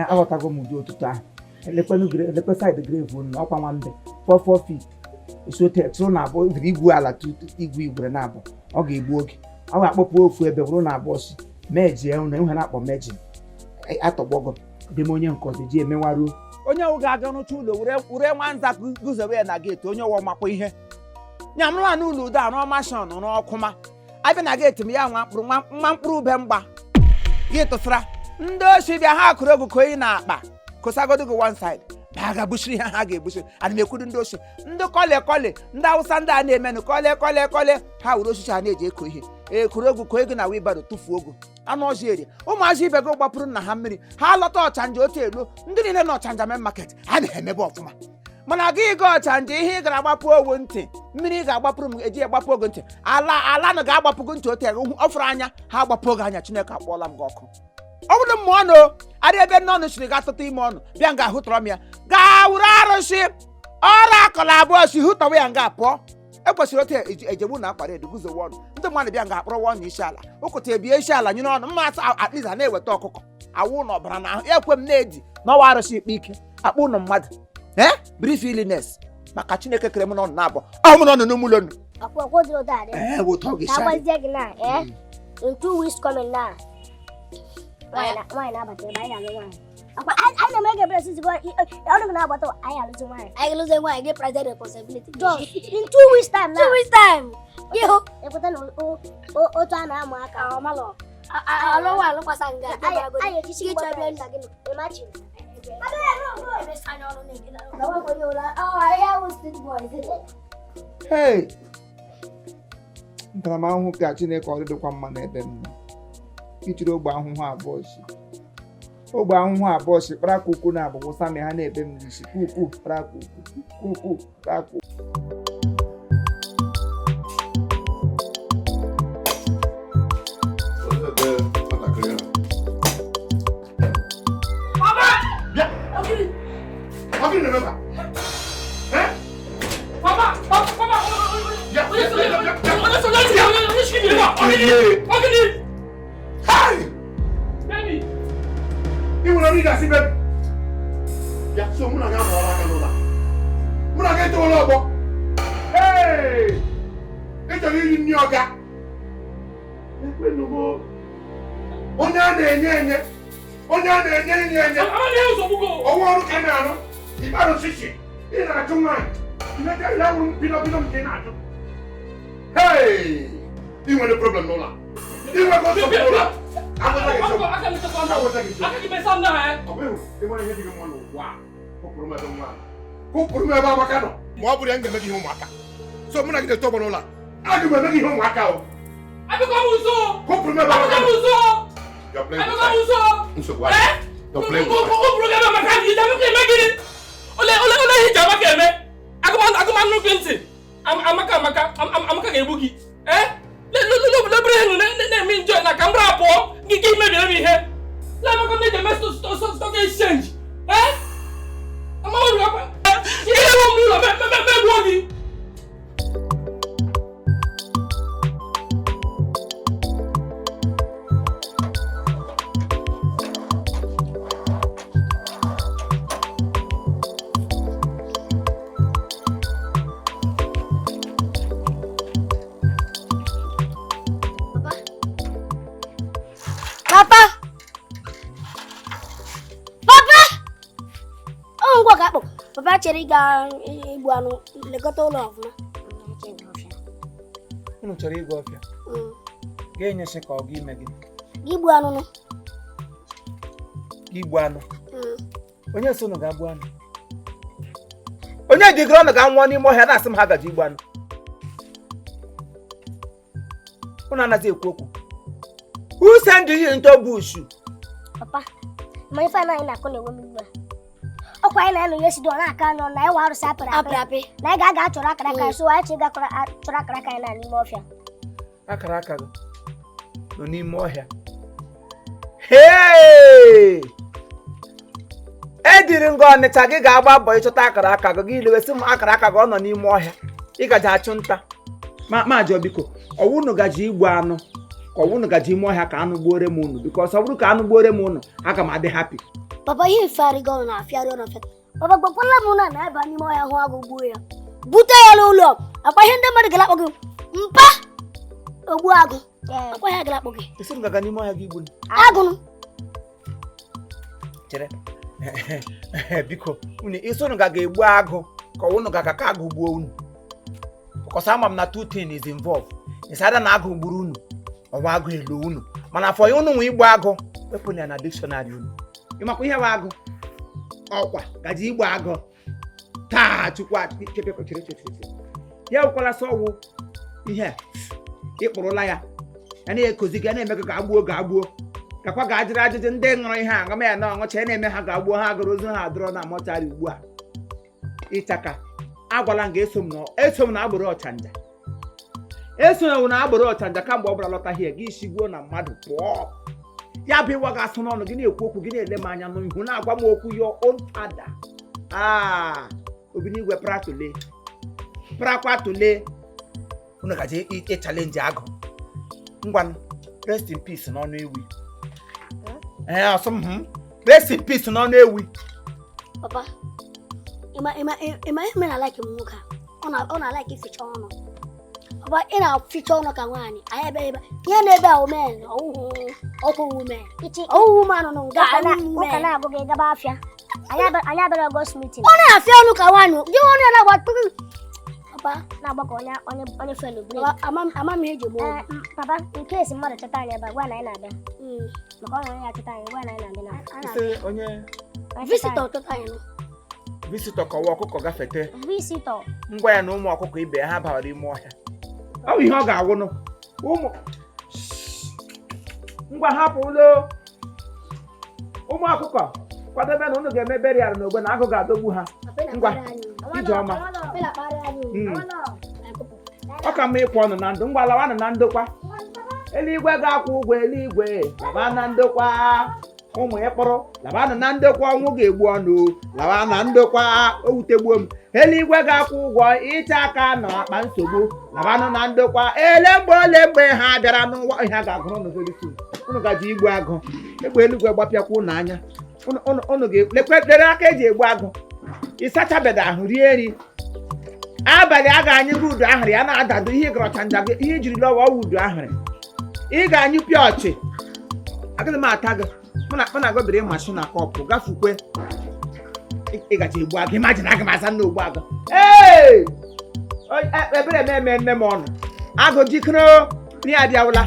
aghọtago m ụdị otutu ahụ elekwe side grave na ọkwa nwambe 4 feet esote tụrụ na abụọ iviri igwu ala igwu igwere na abụọ ọ ga-egbu oge ọ ga-akpọpụ ofu ebe bụrụ na abụọ si meji na ihe na-akpọ meji atọgbọgọ dị m onye nke ọzọ ji emewaruo onye wụ ga-aga n'ụcha ụlọ were nwanza guzobe ya na geeti onye ọwọ makwa ihe nyamụrụ n'ụlọ udo a n'ọmashọn n'ọkụma abịa na geeti m ya nwa mkpụrụ ube mgba gị tụsara ndị ochi bịa ha akụrụ egwu ka oyi na akpa kosagodo gị one side ha ga-ebuchiri ihe ha ga-ebuchiri ana m ekwuru ndị ochi ndị kọle ndị awụsa ndị a na-emenụ kọle ha wuru osisi ha na-eji eko ihe ekuru egwu ka ego na wibaro tụfuo ogo anụ ọjị eri ụmụazị ibe gị gbapụrụ nna ha mmiri ha lọta ọchanja otu elu ndị niile na ọchanja main market ha na-emebe ọfụma mana gị ịga ọchanja ihe ị gara agbapụ owo ntị mmiri ị ga-agbapụrụ m eji agbapụ ogo ntị ala na ga-agbapụgo ntị otu ego ọ fụrụ anya ha agbapụ oge anya Chineke akpọọla m gị ọkụ ọ bụrụ mmụọ ọnụ adị ebe nne ọnụ chiri ga-atụta ime ọnụ bịa nga ahụtọrọ m ya gaa wuru arụsị ọrụ akọla abụọ si hụtọwa ya nga pụọ ekwesịrị otu ejegbu na akpara eduguzowe ọnụ ndị mmadụ bịa nga akpọrọwa ọnụ isi ala ụkụta ebie isi ala nyere ọnụ mma at least a na-eweta ọkụkọ awụ na ọbara na ahụ ekwe m na-edi n'ọwa arụsị ikpe ike akpụ ụnụ mmadụ brief illness maka Chineke kere m n'ọnụ na-abụọ ọ mụrụ ọnụ n'ụmụlọ nụ in 2 weeks coming now. Why not? But I don't make a blessing. I don't know about I lose wine. I lose the wine, I get present responsibility. In 2 weeks time now. 2 weeks time. Yo. I put on Tana Maka or Malo. I don't want to pass on that. I teaching again. Imagine. Hey, ntaramahụhụ ka Chineke ọ dịkwa mma n'ebe m nọ ichiri ogbe ahụhụ abụọ si kpara kuku na abụ wụsa ma ha na-ebe m n'isi kuku kpara kuku kpara kuku Hey! You want a problem, Lola? You want to go Lola? I'm going to I'm Papa! Papa! Oh, ngwa ka akpọ. Papa chere ịga igbu anụ lekọta ụlọ ọfụma. Unu chọrọ ịga ọfịa. Ga-enyesi ka ọ ga ime gị. Igbu anụ nụ. Igbu anụ. Onye so unu ga-agbu anụ. Onye dịgara ọnụ ga-anwụọ n'ime ọhịa na-asị m ha gaji igbu anụ. Unu anaghị ekwu okwu. Who send you into bush? Papa, ma ife anaghị na-akụ na-enwe m igwe. Ọkwa anyị na-anọ ya sido na-aka anọ na ịwa arụsị apịrị na ị ga-aga chọrọ akara aka so anyị chịga chọrọ akara aka anyị na n'ime ọfịa. Akara aka gị nọ n'ime ọhịa. Hey! Ediri ngọ Ọnịcha gị ga-agba mbọ ịchọta akara aka gị ilewesị m akara aka gị ọ nọ n'ime ọhịa. Ị gaji achụ nta. Ma jụọ biko, ọwụ unu gaji igbu anụ ka ọwụ unu gaji ime ọhịa ka anụ gbuore m unu bikos ọ bụrụ ka anụ gbuore m unu aga m adị happy. Papa, ihe ifearịgo ọnụ na-afịarị ọnụ ọfịa. Papa, gbakwala m na ebe n'ime ọhịa hụ agụ gbuo ya. Bute ya n'ụlọ. Akwa ihe ndị mmadụ ga-akpọ gị mpa ogbu agụ. Akwa ihe ga-akpọ gị. Esi m gaga n'ime ọhịa gị igbu agụ. Chere. Biko, unu unu gaga egbu agụ ka unu gaga ka agụ gbuo unu. Because ama m na two things is involved. Ịsada na agụ gburu unu, ọwa agụ elu unu. Mana afọ ya unu nwe igbu agụ, wepụ ya na dictionary unu. Ịmakwa ihe bụ agụ? Ọkwa gaji igbu agụ. Taa chukwa chere. Ya ụkwala sọwụ ihe ịkpụrụla ya. Ya na-ekozi gị na-eme ka agbuo. Kakwa ga-ajụrụ ajụjụ ndị ṅụrụ ihe a ngama ya na ọṅụcha na-eme ha ga-agbuo ha agụrụ ozu ha adọrọ na mọchari ugbu a. Ịchaka agwala m eso m na agbụrụ ọchanja. Eso na agbụrụ ọchanja kamgbe ọ bụla lọta hie gị ishigbuo na mmadụ pụọ. Ya bụ ịwa ga-asụ n'ọnụ gị na-ekwu okwu gị na-ele m anya n'ihu na-agwa m okwu your own father. Obinigwe prakwatule unu gaje challenge agụ. Ngwanụ rest in peace n'ọnụ ewi. Rest in peace n'ọnụ ewi. Papa, ịma na like m nwoke a. Ọ na-like ificha ọnụ. Papa, ị na-aficha ọnụ ka nwaanyị. Anyị ebe ihe na-ebe a women ọkwụ women nọ nga na-agụ gị gaba afịa. Anyị abịara ghost meeting. Ọ na-afịa ọnụ ka nwaanyị. Gị ọnụ na-agba Papa, na-agbakọ onye felu break. Ama m eji gbo. Papa, in case mmadụ chọta anyị ebe gwa na anyị na-abịa. Maka ọ na ya chọta anyị gwa na anyị na-abịa. Onye visitor chọta anyị nọ. Visitor ka ọkụkọ gafete. Visitor. Ngwa ya na ụmụ ọkụkọ ibe ha bara ime ọhịa. Ọ bụ ihe ọ ga-awụnụ. Ngwa hapụ ụlọ. Ụmụ ọkụkọ kwadebe na unu ga-eme berial n'ogbe na agụ ga-adọgbu ha. Ngwa Ijeọma. Ọ ka mma ịkwụ ọnụ na ndụ. Ngwa lawanụ na ndokwa. Eluigwe ga-akwụ ụgwọ eluigwe. Laba na ndokwa. Ụmụ ịkpụrụ labanụ na ndokwa ọnwụ ga-egbu ọnụ. Laba na ndokwa o wutegbuo m. Eluigwe ga-akwụ ụgwọ ịcha aka na akpa nsogbu. Labanụ na ndokwa ole mgbe ha bịara n'ụwa ihe a ga-agụrụ unu very soon. Unu gaji igbu agụ. Egbe eluigwe gbapịakwa unu anya. Unu ga-lekwedere aka eji egbu agụ. Ịsachabeda ahụ rie nri. Abalị a ga-anyụ gị udu ahịrị ya na-adado ihe gọrọcha nja gị ihe ijiri lọwa udu ahịrị. Ị ga-anyụ pịa ọchị. Agaghị m ata gị. Mụ na gobere mashin na kọpụ gafukwe. Ị gacha egbu agụ. Imagine aga m aza nna ogbu agụ. Ebere eme nne m ọnụ. Agụ jikere nri abịawụla.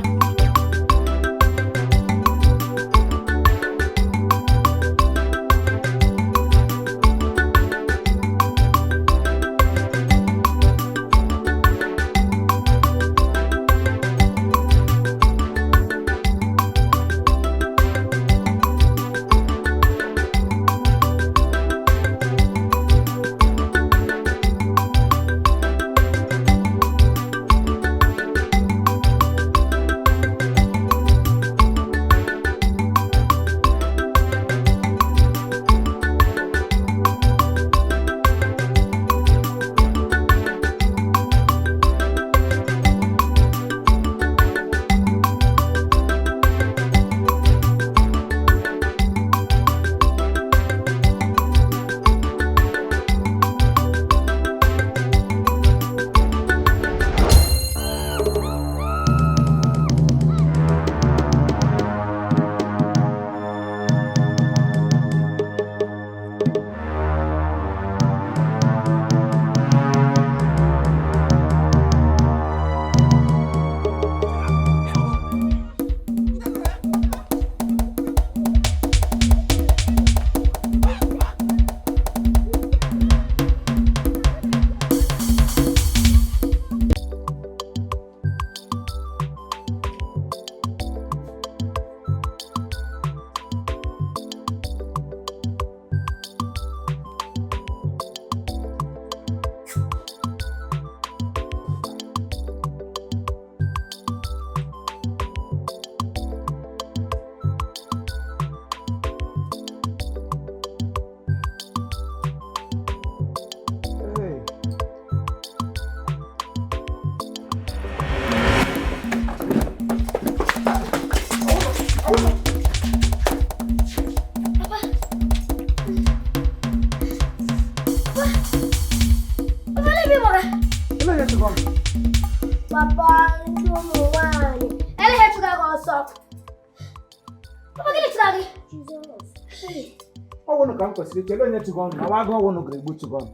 ọwụnụ ka m kwesịrị ikele onye chịgọ ọnụ na nwa agụ ọwụnụ ga-egbu chịgọ ọnụ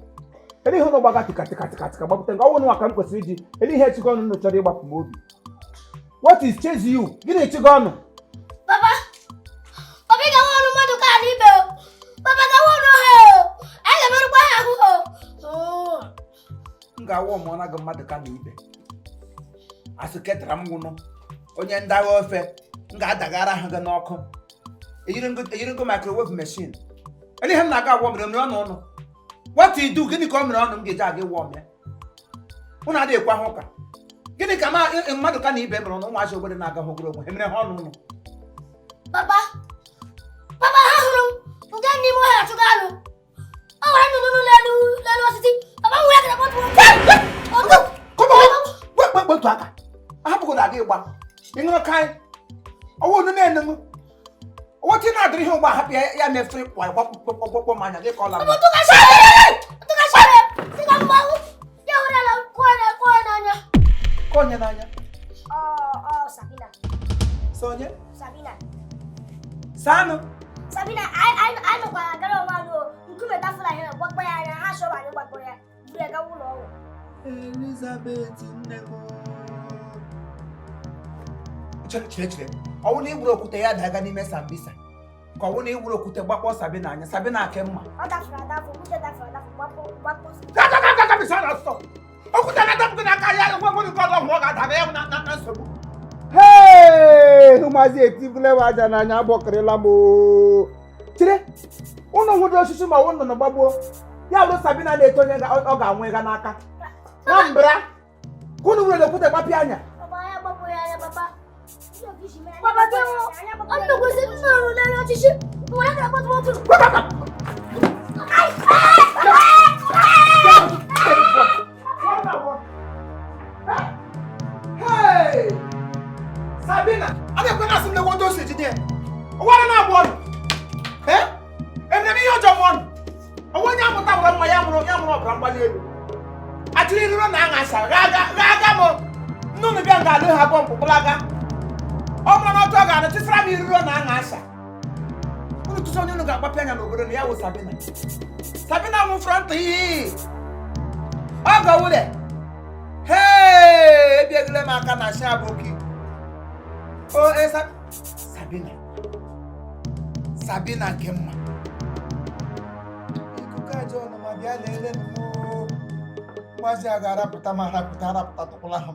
ele ihe ụnụ gbaga tịkatịkatịkatịka gbapụta nke ọwụnụ nwa ka m kwesịrị iji ele ihe chịgọ ọnụ nụ chọrọ ịgbapụ m obi what is chase you gịnị chịgọ ọnụ Papa, Obi ga wonu mmadụ ka ala ibe o. Papa ga wonu ha o. Aga m erukwa ha ahụ o. m ga-awụ ọmụọna gị mmadụ ka na ibe asị ketara m nwụnụ onye ndị agha ofe m ga-adagara ha gị n'ọkụ eyiri ngo microwave machine ele ihe m na-aga agwọ mere mere ọnụ ọnụ what you do gịnị ka ọ mere ọnụ m ga-eji aga ịwọ m ya ụnụ adịghị ekwe ahụ ụka gịnị ka mmadụ ka na ibe mere ọnụ ụmụazị obodo na-aga ha ogologo ha mere ha ọnụ ụnụ Papa, Papa ha hụrụ m nke n'ime ọhịa achụga anụ. Ọ nwere nnụnụ lelu osisi. Papa nwere aka na bọtụ otu aka ahapụgo na aga ịgba ịṅụrụ ka anyị ọwụ unu na-enenụ ọwọtị na-adịrị ihe ụgbọ ahapụ ya mefere kpọkpọkpọ m anya gị ka ọ lara ka onye n'anya Sabina. sonye Sabina. sanụ Sabina, anyị nọkwara agara onwe anyị o. Nkume dafụla ihe gbakpọ ya anya ha chọrọ anyị gbakpọrọ ya buru ya gawa ụlọ ọgwụ. Elizabeth nne m chere ọwụ na igburu okwute ya daga n'ime Sambisa ka ọwụ na igburu okwute gbakpọ Sabina anya Sabina ake mma Ọ dafụrụ adafụ, okwute dafụrụ adafụ gbakpọ. okwute na-adapụ gị n'aka ya nwe nwere nke ọzọ hụ ọ ga-adaba ya na nsogbu ụmụazị etibule m aja n'anya agbọkịrịla m chere ụnụ hụrụ osisi ma ụnụ nọ gbagbuo ya bụrụ Sabina na-eto onye ọ ga-anwụ ịga n'aka na mbra ka ụnụ nwere okwute gbapịa anya Papa, ọ nnukwu nnụnụ lere ọchịchị nwere aka gbatu otu. Sabina, a na-ekwe na asị m lekwa osi jide ụwara na-abụ ọnụ emere ihe ọjọọ m ọnụ onwe onye amụta gwara mma ya mụrụ ọbara mgbali elu achịrị iriro na aṅa asa ga-aga m nnụnụ bịa ga-alụ ha abụọ mkpụkpụlaga ọ bụrụ na ọtụ ọ ga-anụ chisara m iriro na aṅa asa unu tụsị onye unu ga-agbapị anya n'obodo na ya wụ Sabina nwụfụrụ ntị iyi ọ gawụle ebiegile m aka na shi abụki Sabina nke mma ikuku aja ọnụ ma bịa leele maazị a ga-arapụta ma arapụta tụkwụla ha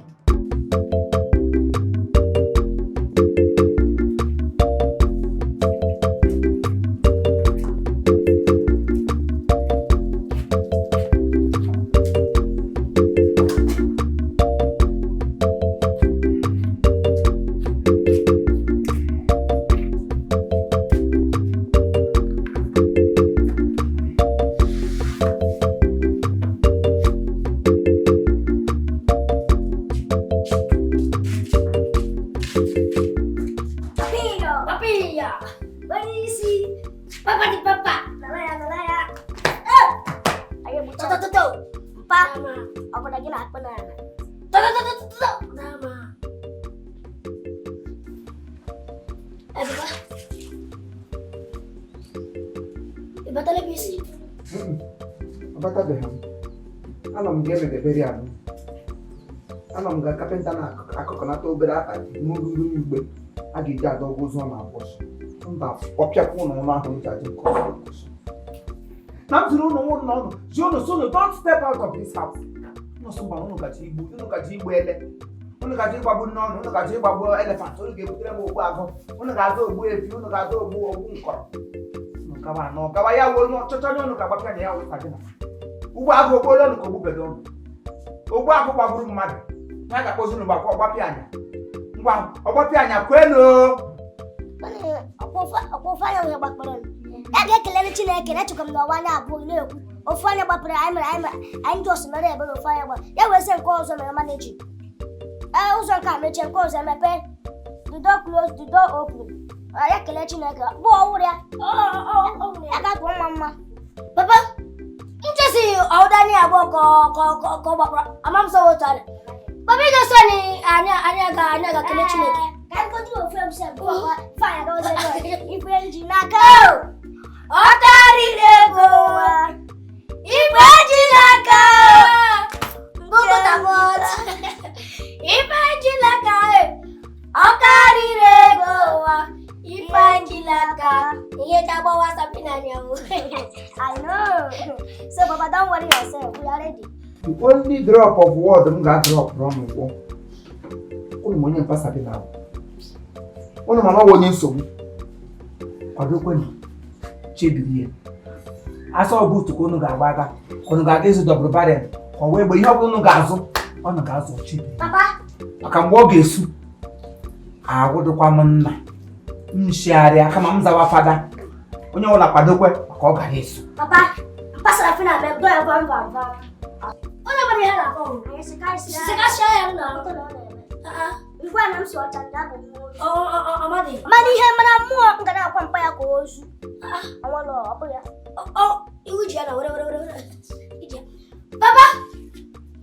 anọ m ga kapịnta na akụkọnata obere akpati n'olulu igbe a ga-eji adọgbu ụzọ na abọsụ mba ọpịakwa ụlọ ụlọ ahụ njaji nke na m ziri ụlọ nwụrụ n'ọnụ ji ụlọ so don't step out of this house nọsụ mba ụnụ gaji igbu ele ụnụ gaji ịgbagbu n'ọnụ ụnụ gaji ịgbagbu elefant ụnụ ga-ebutere m ogbu agụ ụnụ ga-aza ogbu efi ụnụ ga-aza ogbu nkọrọ gawa ya wụ onye ọchọchọ onye ụnụ ga-agbapịa na ya wụ Sabina ugbo agụ okporo ọnụ ka ogbubedo ọnụ ogbu agụ gbagburu mmadụ ya ga-akpọzi ụnụ gbakwa ọgbapịa anya ngwa ọgbapịa anya kwenu ọkpụfụ anya nwere gbakpọrọ ya ga-ekelere Chineke na echekwa m na ọwa anya abụọ na-ekwu ofu anya gbapụrụ anyị jos mere ebe na ofu anya gba ya wee sị nke ọzọ mere maneji ụzọ nke a mechie nke ọzọ emepe the door close the door open ya kelee Chineke bụ ọwụrụ ya ga-akpọ mma papa nchesi ọdani abụọ ka ọ gbapụrụ ama m sọ wotara Papi ga so ni anya ga kele Chineke. Ka ko ti o fem se go fa ya ga o se ife njinaka. O karire go. Ife njinaka. Gogo ta bot. Ife njinaka. O karire go. Ife njinaka. Iye ta bo wa Sabina nyawo. I know. So Papa, don't worry yourself. We are ready. The only drop of water I'm gonna drop from the wall. Only money pass up now. Only mama won't so. I don't know. Chibi. I saw a boot to go to Gabaga. On the days of the Bavarian. Or where you have no gazo. On the gazo cheap. Papa, I can walk a soup. I would come on. Share, I come on our father. When you're like Padoque, I call Garis. Papa, pass a fina, I'm going to nobody had a phone. It's a guy now. If one I'm so attached, oh, money, him and I'm more than a vampire goes. I want to oh, you general, whatever. Papa,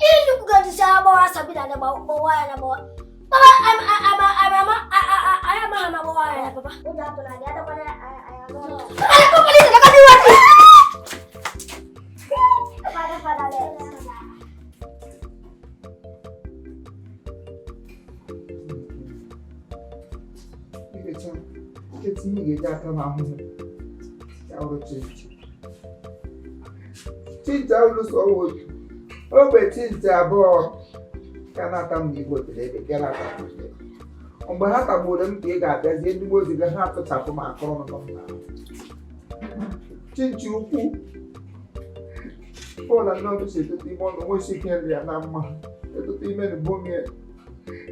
you go to say about Sabina about why and about. Papa, I am a boy, Papa. What happened? I got one. I Tinta ulus awut. Obe tinta bo. Kana tam ni go tele kana tam. Omba hata bodem te ga ga ze ni mo ziga ha to tapo ma akoro no na. Tinti uku. Ola no bi se to ti mo no se ken ya na ma. To ti me ni bomi e.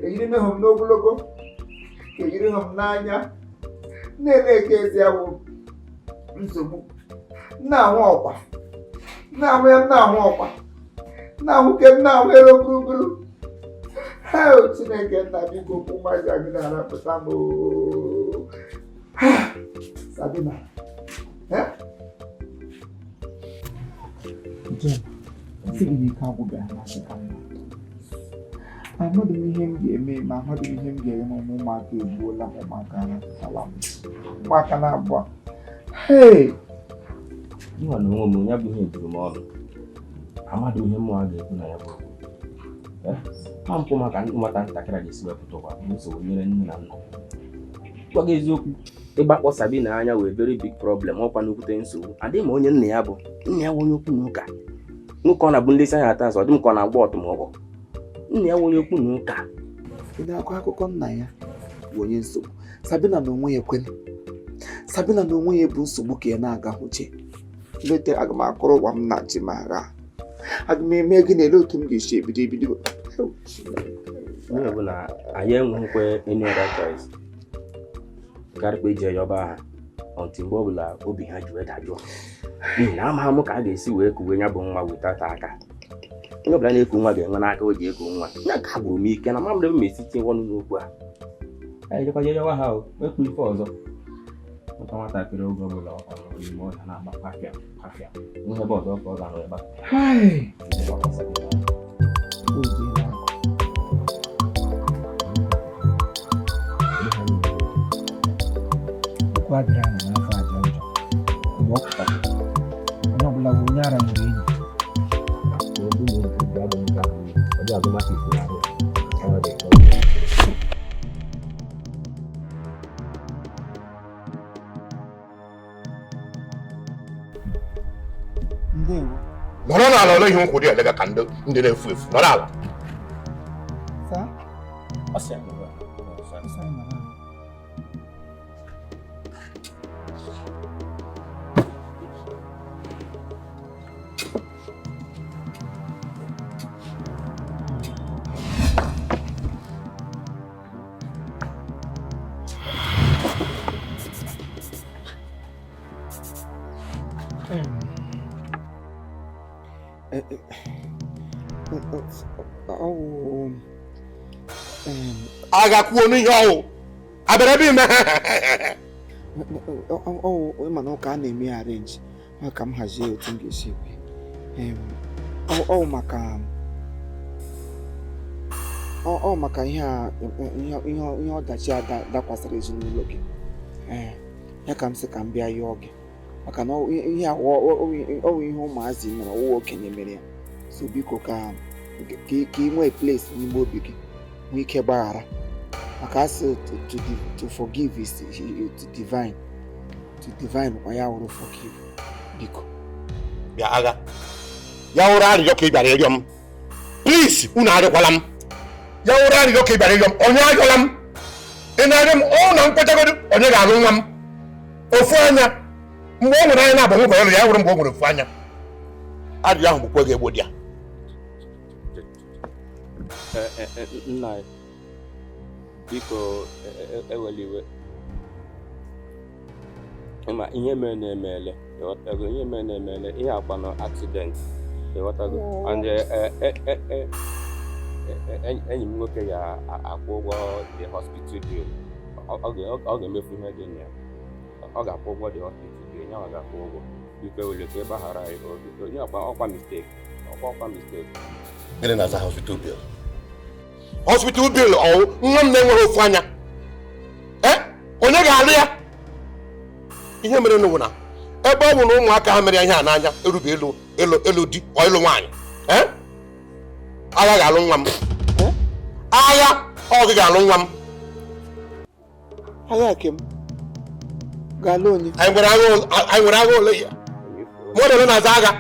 E yiri me hom no gulogo. Ke yiri hom nanya. Nene ke se awu. Nsobu. Na ho okwa. Na ho okwa. Na hu ke na ho ero guru. How Chineke na biko kuma jagina na petamo. Sabina. Eh? Jen, sigi ka go be na se kan. Amadu mi hem ge me ma amadu mi hem ge mo ma ke bola mo ma kana salam. Ma kana bwa. Hey. You want no mo nya bi hem duru mo. Amadu mi hem mo aga ku na ya bo. Mampu makan umatan takira di sebuah putowa muso nyere nna nna gwa eziokwu ịgba kpọ Sabina anya wee very big problem ọkwa n'okwute nsogbu adị ma onye nna ya bụ nna ya onye okwu n'ụka nwoke ọ na-abụ ndị isi anya ata nsọ dị m ka ọ na-agba ọtụmọgwọ nna ya onye okwu n'ụka ị na-akọ akụkọ nna ya bụ onye nsogbu Sabina na onwe ya ekwela Sabina na onwe ya bụ nsogbu ka ya na-aga hụche lete aga m akọrọ ụwa m na ji ma agha aga m eme gị na-ele otu m ga-esi ebido onye bụ na anyị enweghịkwa any other choice karịkwa ije yọba ha ọntị mgbe ọbụla obi ha ji wee dajụọ n'ihi na amaghị m ka a ga-esi wee kuwe ya bụ nwa wetata aka onye ọbụla na-eku nwa ga-enwe n'aka o ji eku nwa ya ka gburu m ike na mamdebe m esi tinye ọnụ n'okwu a anyị jekwa yọwa ha o ekpu ife ọzọ ụta nwatakịrị oge ọbụla ọ nọrọ n'ime ọhịa na-agba pafịa ihe ebe ọzọ ka ọ ga-ahụ ebe Quadrando na fase onde o bloco tá. Não bula bunhara no rio. O mundo cuidado no carro. Pode haver uma piscina. Ndewo. Nọrọ n'ala ole ihe nkwụ dị elega ka ndị na-efu efu nọrọ ala. Sa? Ọsịa. Agakwuo n'ihe ọwụ abịara ebe ime mana ọ ka a na-eme arrange maka m hazie otu m ga-esi ekwe maka ọ maka ihe ọdachi a dakwasịrị ezinụlọ gị. Ya ka m sị ka m bịa yọọ gị maka na ihe ọwụ ihe ụmụazị mere ọwụwa okenye mere ya. So biko ka ị nwee place n'ime obi gị nwee ike gbaghara maka asị to forgive is to divine. To divine kwa ya wụrụ forgive biko. Bịa agha ya wụrụ arịrịọ ka ị bịara ịrịọ m. Please unu arịọkwala m. Ya wụrụ arịrịọ ka ị bịara ịrịọ m. Onye arịọla m. Ị na-arịọ m na mkpetagodo onye ga-alụ nwa m. Ofu anya mgbe o nwere anya na-abụ nwa banyere ya wụrụ mgbe o nwere ofu anya. Arịrịọ ahụ bụkwa ga-egbo di ya. Nna anyị biko ewela iwe. Ma ihe mere na-emele ihe mere na-emele ihe akwa na accident ịghọtago. And enyi m nwoke ya akwụ ụgwọ the hospital bill. Ọ ga-emefu ihe dị na ya. Ọ ga-akwụ ụgwọ the hospital bill. Nye ọ ga-akwụ ụgwọ. Biko ewele ka ịgbaghara anyị. Biko nye ọkwa mistake. Ọkwa mistake. Gịnị na-aza hospital bill? Hospital bill ọ nwa m na-enweghị ofu anya. Onye ga-alụ ya? Ihe mere n'ụwa na ebe ọ bụ na ụmụaka ha mere ihe a n'anya erube elu di ọ ịlụ nwaanyị. Agha ga-alụ nwa m. Agha ọ gị ga-alụ nwa m. Agha Akem ga-alụ onye? Anyị nwere agha ole ya? Mmadụ na-aza agha.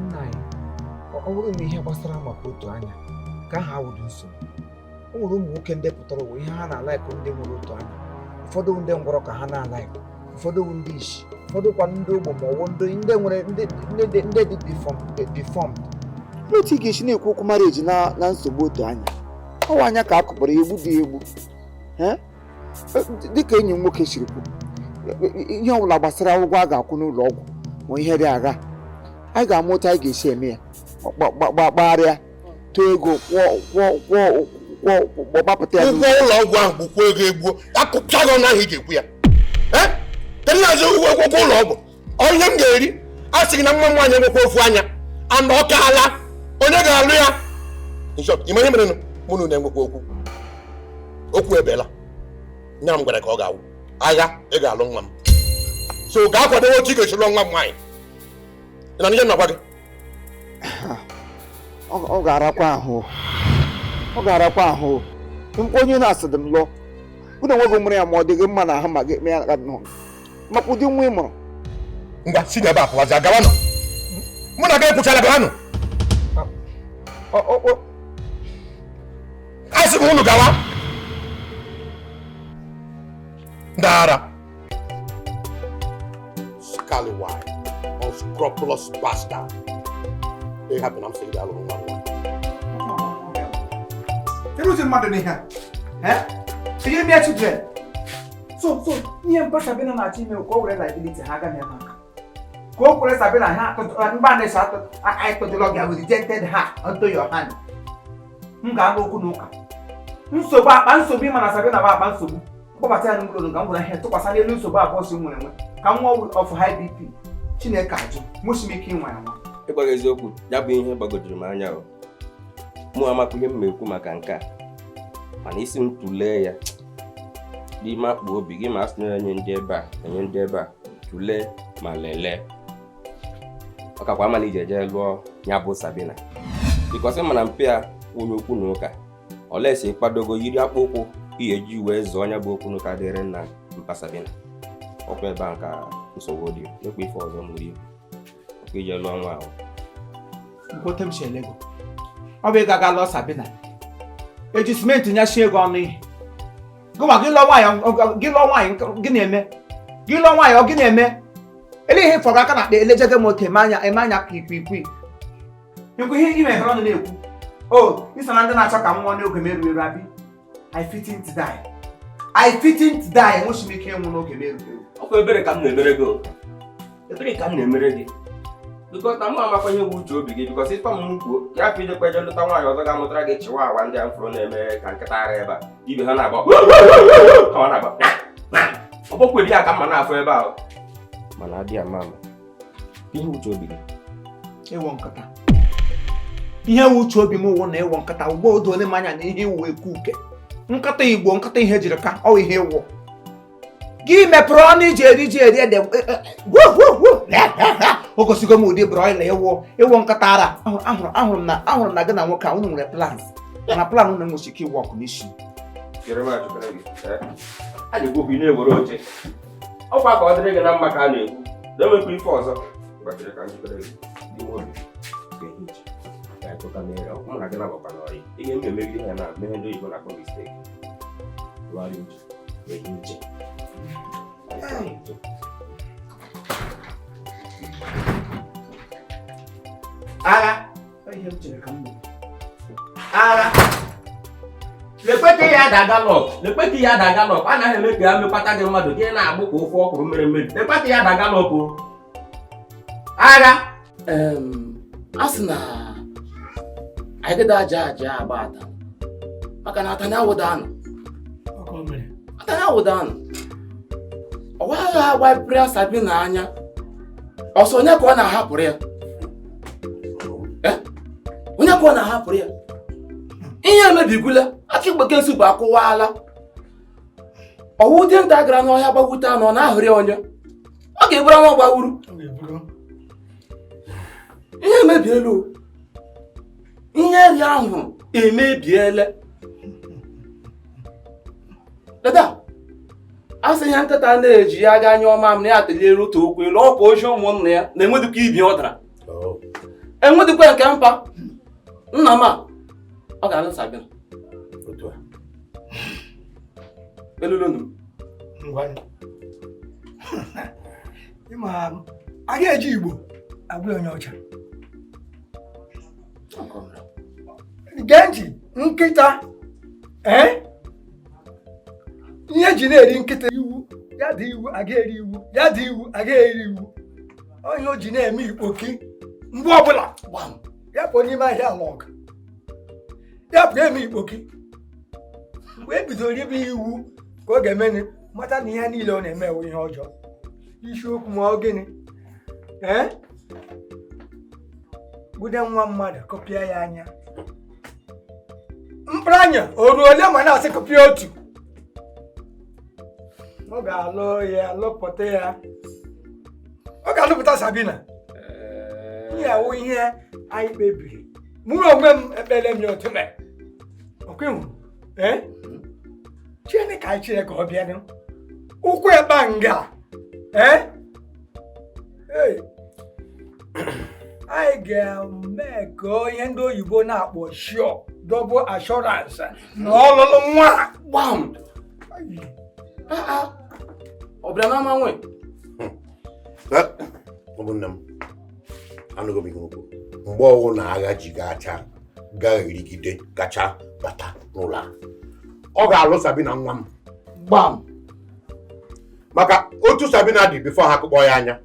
Nna anyị ọ bụrụ na ihe gbasara maka otu anya ka ha wụrụ nsogbu. O nwere ụmụ nwoke ndị pụtara ụwa ihe ha na-alaịkụ ndị nwere otu anya. Ụfọdụ ndị ngwọrọ ka ha na-alaịkụ, ụfọdụ ndị isi, ụfọdụ kwa ndị ogbo ma ọwụ ndị nwere ndị dị deformed. Otu ị ga-esi na-ekwu okwu marriage na nsogbu otu anya. Ọwa anya ka a kụkpọrọ egbu dị egbu. Dịka enyi m nwoke siri kwu, ihe ọbụla gbasara ụgwọ a ga-akwụ n'ụlọ ọgwụ ma ihe dị agha, anyị ga-ama otu anyị ga-esi eme ya. Gbagharịa too ego gbapụta ya. Ụgwọ ụlọ ọgwụ ahụ bụkwa ego egbuo akụpụta gị ọnụ ahụ ị ga-ekwu ya. Kedu na-azụ ụgwọ ụlọ ọgwụ? Onye m ga-eri a sị gị na mma nwaanyị enwekwa ofu anya ana ọ kaala onye ga-alụ ya. Ime ihe mere mụ na na-enwekwa okwu ebela nya m gwara ka ọ ga-awụ agha ị ga-alụ nwa m. So gaa kwadowe otu ị ga-esi lụọ nwa m nwaanyị. Ị na ihe nnakwa gị? Ọ ga-arakwa ahụ. Onye na-asịdị m lụọ ụnụ enweghị mụrụ ya ma ọ dị gị mma na ahụ ma gị mee ya maka ụdị nwa ị mụrụ. Ngwa si n'ebe a pụwazi agawa nọ. Mụ na gị ekwuchala gawa nọ. Asị m unu gawa. Ndị ara scallywag, unscrupulous bastard. They have been absolutely alone. Who's the mother in here? So you me children. So me and Sabina na team go over like this haga me maka. Go over Sabina ha to mbane sa to I to the log with rejected her onto your hand. Nga go kunuka. Nso ba nso bi mana Sabina ba nso bu. Ko ba ta nunglo nga ngula he to kwasa le nso ba boss mu nwe. Ka nwa of high BP. Chineke aju. Musimiki nwa nwa. Ịgwa eziokwu ya bụ ihe gbagojuru m anya o. Mụ amakwa ihe m ekwu maka nke a. Mana isi m tụlee ya n'ime akpa obi gị ma asị na enye ndị ebe a tụlee ma lelee. Ọ kakwa ama na ije eje lụọ ya bụ Sabina bikọsị mana mpe a onye okwu na ụka olesi ịkwadogo yiri akpa ụkwụ ihe ji wee zụọ anya bụ okwu na ụka dịrị nna mpa Sabina. Ọkwa ebe a nka nsogbu dị ekwe ife ọzọ nwere ibu ọkwa ije lụọ nwa ahụ. Gotem shelego. Ọ bụ ịga lụọ Sabina. Eji simenti nyashi ego ọnụ ihe. Gụma gị lụọ nwaanyị gị na-eme. Gị lụọ nwaanyị ọ gị na-eme. Ele ihe fọrọ aka na elejege moto eme anya kwikwi. Nkwu ihe ime ọnụ na-ekwu. Oh, iso na ndị na-achọ ka m nwụọ n'oge meru eru abi. I fitting to die. Enweghị m ike ịnwụ n'oge meru eru. Ọkwa ebere ka m na-emere gị. Ebere ka m na-emere gị. Because na mụ amakwa ihe bụ uche obi gị because ịtọ m kwuo ya pụ ije kweje lụta nwaanyị ọzọ ga-amụtara gị chịwa awa ndị afro na-eme ka nkịta ara ebe a ibe ha na-agba ọ bụkwere ya ka mma na-afọ ebe ahụ mana adị ama ihe uche obi gị ịwọ nkata ihe uche obi m wụ na ịwọ nkata ugbo odo ole m anya na ihe iwu ekwu uke nkata igbo nkata ihe jiri ka ọ ihe ịwụ gị mepere ọnụ iji eri ede o gosigo m ụdị broiler ịwụ nkata ara ahụrụ m na gị na nwoke a unu nwere plans mana plan unu nwere ike ịwụ ọkụ n'isi a na-ekwu okwu ị na-ewere oche ọkwa ka ọ dịrị gị na mma ka a na-ekwu na-enwekwa ife ọzọ gbachiri ka njikere gị n'ime obi ga-ehicha ga-ekụta n'ere mụ na gị na-agbakwa n'ọyị ihe m emegide ihe na mehe ndị oyibo na-akpọ misteki tụgharị uche ehi uche agha agha lekwe ya ada galọp anaghị eme ka ya mekwata gị mmadụ gị na-agbụ ka ofe ọkwụrụ mere mmebi lekwe ya ada galọp agha a sị na anyị gịda aja agba ata maka na atanya awụda anụ ọwa agha agbapụrụ ya Sabina anya ọsọ onye ka ọ na-ahapụrụ ya ihe emebigula aka igbeke nsụ bụ akụwaala ọwụ dị nta gara n'ọhịa gbawute anụ ọ na-ahụrị onye ọ ga-eburu ọnwa gbawuru ihe emebiela ihe eri ahụ emebiela dada a sị ya nkịta na-eji ya ga anya ọma m na ya ateliere otu okwu elu ọkwa ozi ụmụnna ya na-enwedịkwa ibi ọ dara enwedịkwa nke mpa nna m a ọ ga-alụ Sabina elulonu a ga-eji Igbo agwa onye ọcha gee ntị nkịta ihe ji na-eri nkịta iwu ya dị iwu aga eri iwu ya dị iwu aga eri iwu onye o ji na-eme ikpoki mgbe ọbụla ya pụọ n'ime ahịa ala ọga ya pụọ eme ikpoki mgbe e bidoro ibe iwu ka ọ ga-eme mata na ihe niile ọ na-eme ewu ihe ọjọọ isiokwu ma ọ gịnị gbude nwa mmadụ kọpịa ya anya mkpụrụ anya o ruo ole ma na-asị kọpịa otu ọ ga-alụ ya lụpụta ya ọ ga-alụpụta Sabina ihe awụ ihe anyị kpebiri mụrụ onwe m ekpere m ya otu mee ọkwewu Chineke ka anyị chere ka ọ bịa ụkwụ ịkpa nga anyị ga-eme ka ihe ndị oyibo na-akpọ sure double assurance na ọlụlụ nwa gbam ọ bịara n'ama nwe ụmụnne m anụghị m ihe okwu mgbe ọwụ na agha ji gacha ga-erigide gacha bata n'ụlọ a ọ ga-alụ Sabina nwa m gbam maka otu Sabina dị bifo ha akụkpọ ya anya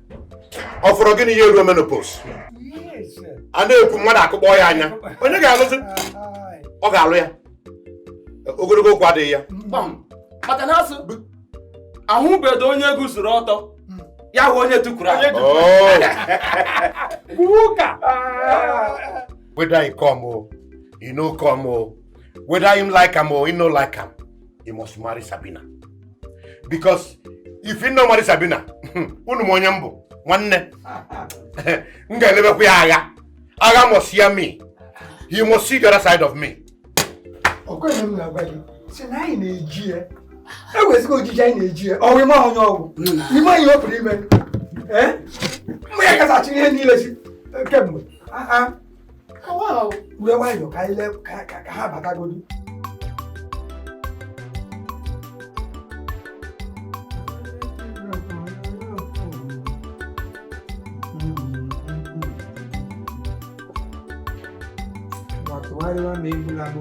ọ fọrọ gịnị ihe ruo menopause a na-ekwu mmadụ akụkpọ ya anya onye ga-alụzi ọ ga-alụ ya ogologo okwu adịghị ya gbam maka na asụ ahụbedo onye guzuru ọtọ ya hụ onye tukuru whether he come or he no come or whether him like him or he no like him, he must marry Sabina. Because if he no marry Sabina, unu mo onye mbụ nwanne m ga-elebekwa ya agha. Agha must hear me. He must see the other side of me. Okwenye m na-agwa gị si na anyị na-eji ya ewezụga ojiji anyị na-eji ya ọwụ ime onye ọgwụ ime ihe o pụrụ ime mgbe ya kasachi ihe niile si kemgbe were nwayọọ ka anyị ka ha batagodu watụgharịwa ma egbula m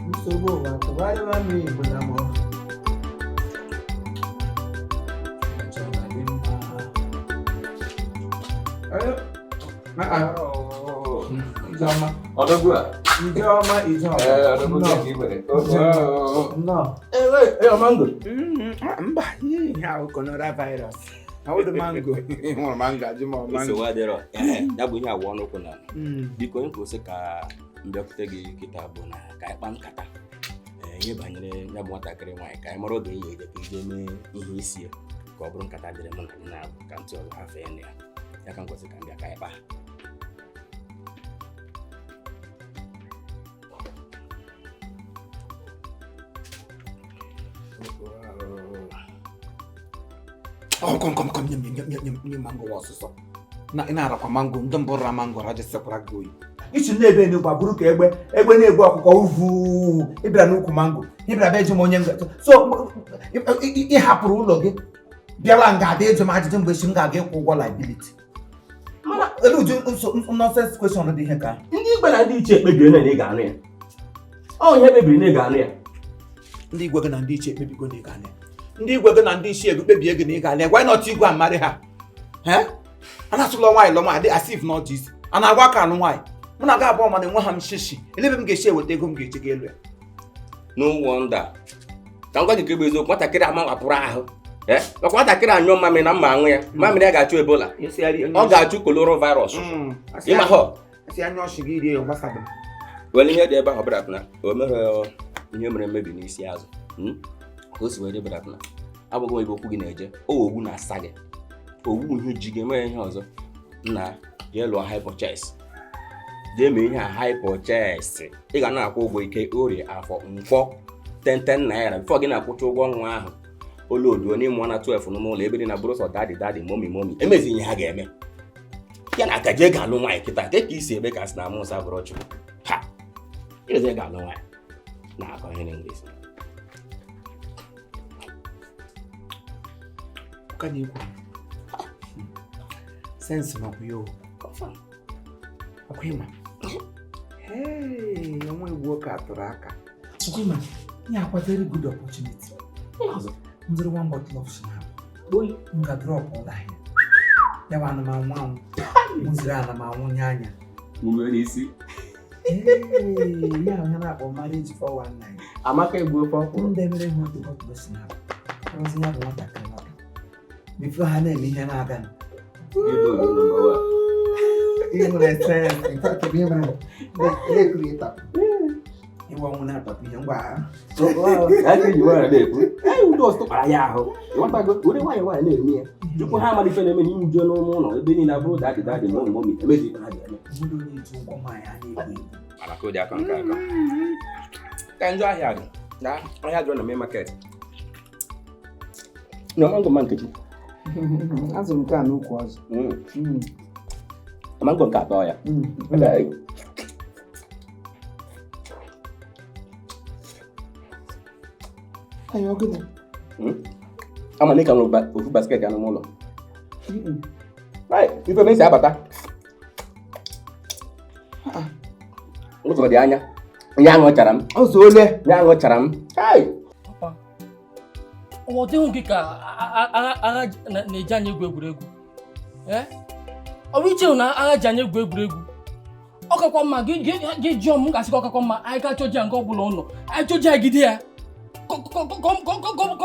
nsogbu ụwa tụgharịwa ma egbula m Ijeọma. Ọdọgwu a. Ijeọma. Mango. Mba, ihe ahụ coronavirus. How the mango? Manga, Jimo, So mango. what there? That we have one open now. Because you say ka mbekute gi kitabu na ka ikpa nkata. Ihe banyere ya bụ nwatakịrị nwaanyị ka anyị mara oge ihe ga ije mee ihe isi ka ọ bụrụ nkata dịrị mụ na gị na-abụ ka ntị ọzọ ha fee ya ya ka m kwesịrị ka m bịa ka ịkpa Oh, come, nyem mango ọsụsọ. Na ị na-arakwa mango, ndị mbụ ra mango ra jesekwara gị oyi. Ichi na-ebe n'egwu bụrụ ka egbe na-egbu ọkụkọ uvu ịbịara n'ukwu mango. Ịbịara bịa eji m onye ngaji. So ị hapụrụ ụlọ gị bịawa nga ada eji m ajụjụ mgbe chi m ga-aga ịkwụ ụgwọ liability. Mana elu uju nonsense question dị ihe ka. ndị igwe na ndị iche ekpebiri na ị ga-anụ ya ọ ihe kpebiri na ị ga-anụ ya Ndị igwe gị na ndị ichie ekpebigo na ị ga-anụ ya. Ndị igwe gị na ndị ichie ekpebie gị na ị ga-anụ ya. Why not igwe amarị ha? A na-asụlọ nwaanyị lọ nwaanyị as if not is. A na-agwa aka alụ nwaanyị. Mụ na ga abụọ mana enwe ha m shishi. Elebe m ga-esi eweta ego m ga-eche gị elu ya. no wonder ka m gwa gị ka ebe eziokwu nwatakịrị amawapụrụ ahụ maka nwatakịrị anyụọ mmamịrị na mma aṅụ ya mmamịrị ya ga-achụ ebola ọ ga-achụ koloro virus ịma họ Asị anya ọchị gị rie ya gbasara. were ihe dị ebe ahụ bịara o mere ihe mere mmebi n'isi azụ ka o si wee dị bịara abụghị ebe okwu gị na-eje ogwu na-asa gị owu ihe ji gị mee ihe ọzọ na jee lụọ hypochest jee mee ihe a hypochest ị ga na-akwụ ụgwọ ike orie afọ nkwọ 10 naira bifọ gị na-akwụcha ụgwọ ọnwa ahụ oloduo n'ime ọna 12 n'ụmụ ụlọ ebe dị na bụrụ sọ dadi momi emezi ihe ha ga-eme ya na aka jee ga-alụ nwaanyị kịta ka isi ebe ka sị na amụsa bụrụ chukwu ha ịreze ga-alụ nwaanyị na-akọ ihe n'English Ka na-ekwu sense makwa ya ọkwa ịma onwe igbo ka atụrụ aka ọkwa ịma ya akwa very good opportunity ndịrị one bottle of shinap m ga drop ụlọ ahịa ya bụ anụmanụ anwụ mụziri anụmanụ nye anya n'isi ya ahụ ya na-akpọ marriage 419 amaka egbu ofe ọkwụrụ ndị mere ha otu bottle shinap ozi ya bụ nwatakịrị nọdụ bifo ha na-eme ihe na-aga ihe nwere sayensị nke akebe ihe mere na-ekreta ịwa ọnwụ na-atọpụ ihe ngwa agha aka ji nwanyị na-ekwu ndị ọzọ tụkpara ya ahụ ịghọtago ụdị nwaanyị na-eme ya tupu ha amalite na-eme na injọ n'ụmụ ụlọ ebe niile abụrụ dadi momi emezi ibe ha ga-eme maka ụdị aka nke aka ka njọ ahịa dị na ahịa jụrụ na main market na mango ma nkechi azụ nke a n'ukwu azụ mango nke atọ ya ayo gịnị ama na ị ka nwere ofu basket anụ ụlọ ife mesi abata ụzọ dị anya ya aṅụchara m ụzọ ole ya aṅụchara m ọ dịghị gị ka agha na-eji anyị egwu egwuregwu ọ bụ iche na agha ji anyị egwu egwuregwu ọ kakwa mma gị jụọ m gasị ka ọ kakwa mma anyị ka chọji ya nke ọ bụla ụlọ anyị chọji ya gide ya ka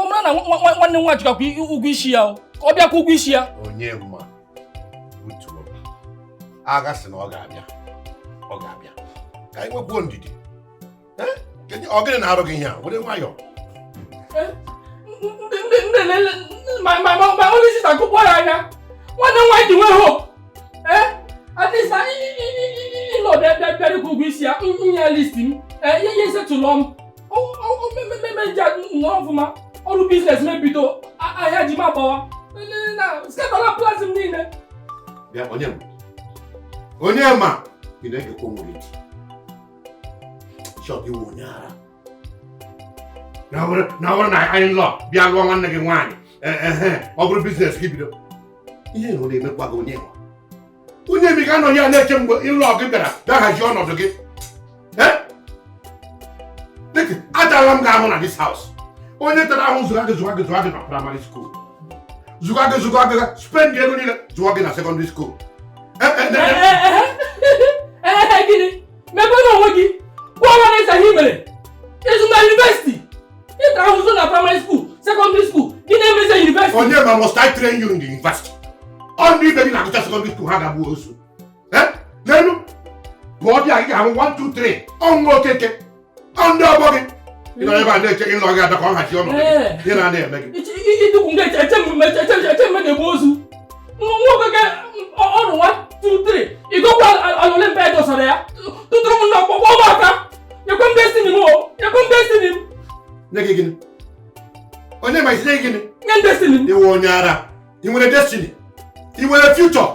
ọ mara na nwanne nwa jikakwa ụgwọ isi ya ka ọ bịakwa ụgwọ isi ya onye mma butuo agha sị na ọ ga-abịa ka anyị nwekwuo ndidi ọ gịnị na-arụ gị ihe a were nwayọọ my only sister kụkpọ ya anya nwanne nwaanyị dị nwee hope at least ịlọ bịara ikwu ụgwọ isi ya nye list m ihe setụlọ m memeji nọrọ ọfụma ọrụ biznes mebido ahịa ji m agbawa sketala plazim niile bịa onye ma ị na-egekwa nwere shọt iwu onye ara na ọ bụrụ na anyị lọ bịa lụọ nwanne gị nwaanyị ọ bụrụ biznes gị bido ihe na ọ na-emekwa gị onye mi ga-anọ ya na-eche mgbe ịlụ gị bịara bịa hazie ọnọdụ gị dịka atala m ga-ahụ na dis haus onye tara ahụ zụga gị na praịmarị skuul zụga gị spend ego niile zụọ gị na sekọndịrị skuul gịnị mebe n'onwe gị gwa ọnwa na-esa ihe mere ịzụ na yunivesiti ịtara ahụzụ na praịmarị skuul sekọndịrị skuul gị na-emezi yunivesiti onye ma Or must I train you in the university? Only baby na go secondary school ha ga bu osu. Nenu. Body I have 1 2 3. Ongo keke. Ondo bogi. You know never dey check in log ga ko ha si ono. You na dey make. Itu kunga eche me de bozu. Ngo ga on 1 2 3. Igo kwa alole mbe do sare ya. Tuturu mu na bo maka. You come destiny mo. You come destiny. Nege gini. Onye ma isi gini. Nge destiny. You want nyara. You want a destiny. You want a future.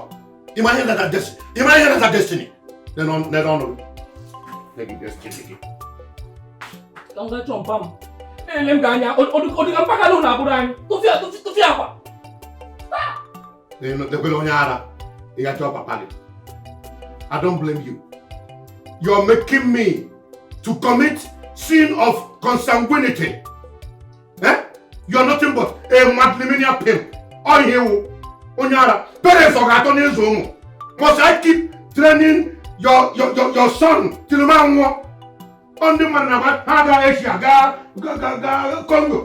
Imagine that destiny. Imagine that destiny. Then on. Nege destiny. Tangga compam. Lem ganya. Odi apa kalau nak buran? Tufia apa? The belong nyara. You got your papa. I don't blame you. You're making me to commit sin of consanguinity. You're nothing but a matrilineal pimp. On you, Onyara. Parents of Atoni's home. Must I keep training your son till man on the man about Haga Asia, Congo,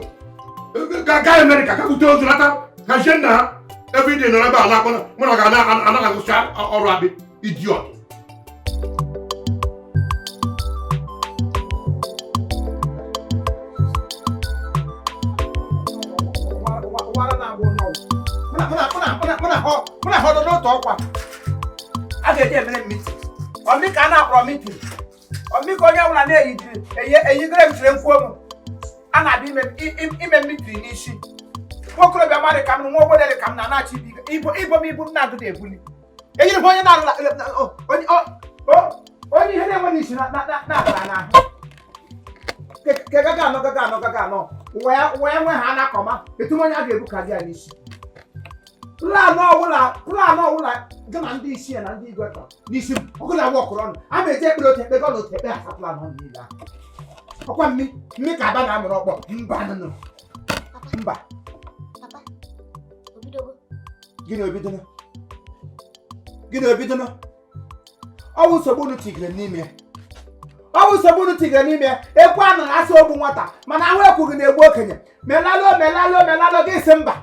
Ga America, Kakuto Zlata, Kajenda, every day, no about Monagana, another or rabbit, idiot. Muna hold on to okwa. Aga dey mere meeting. Omi ka na akro meeting. Omi ko nya wala na eyi grem tremfuo mu. Ana bi ime meeting ni shi. Wokro be mari kam no wo dey kam na chi bi. Ibo na do dey buli. Eyi ni honya na oni hele woni shi na. Kega no. We ha na koma. Etumo nya ga ebu ka dia ni shi. Plan no wula gana ndi isi na ndi igweta n'isi m ogula work run a me je kpro te go no te be asa plan no ni la okwa mi ka ba na amuro okpo mba no mba Papa obidogo gini obidono owu so bonu tigre n'ime ekwa na asa obu nwata mana awu ekwu gị na egbu okenye melalo gị si mba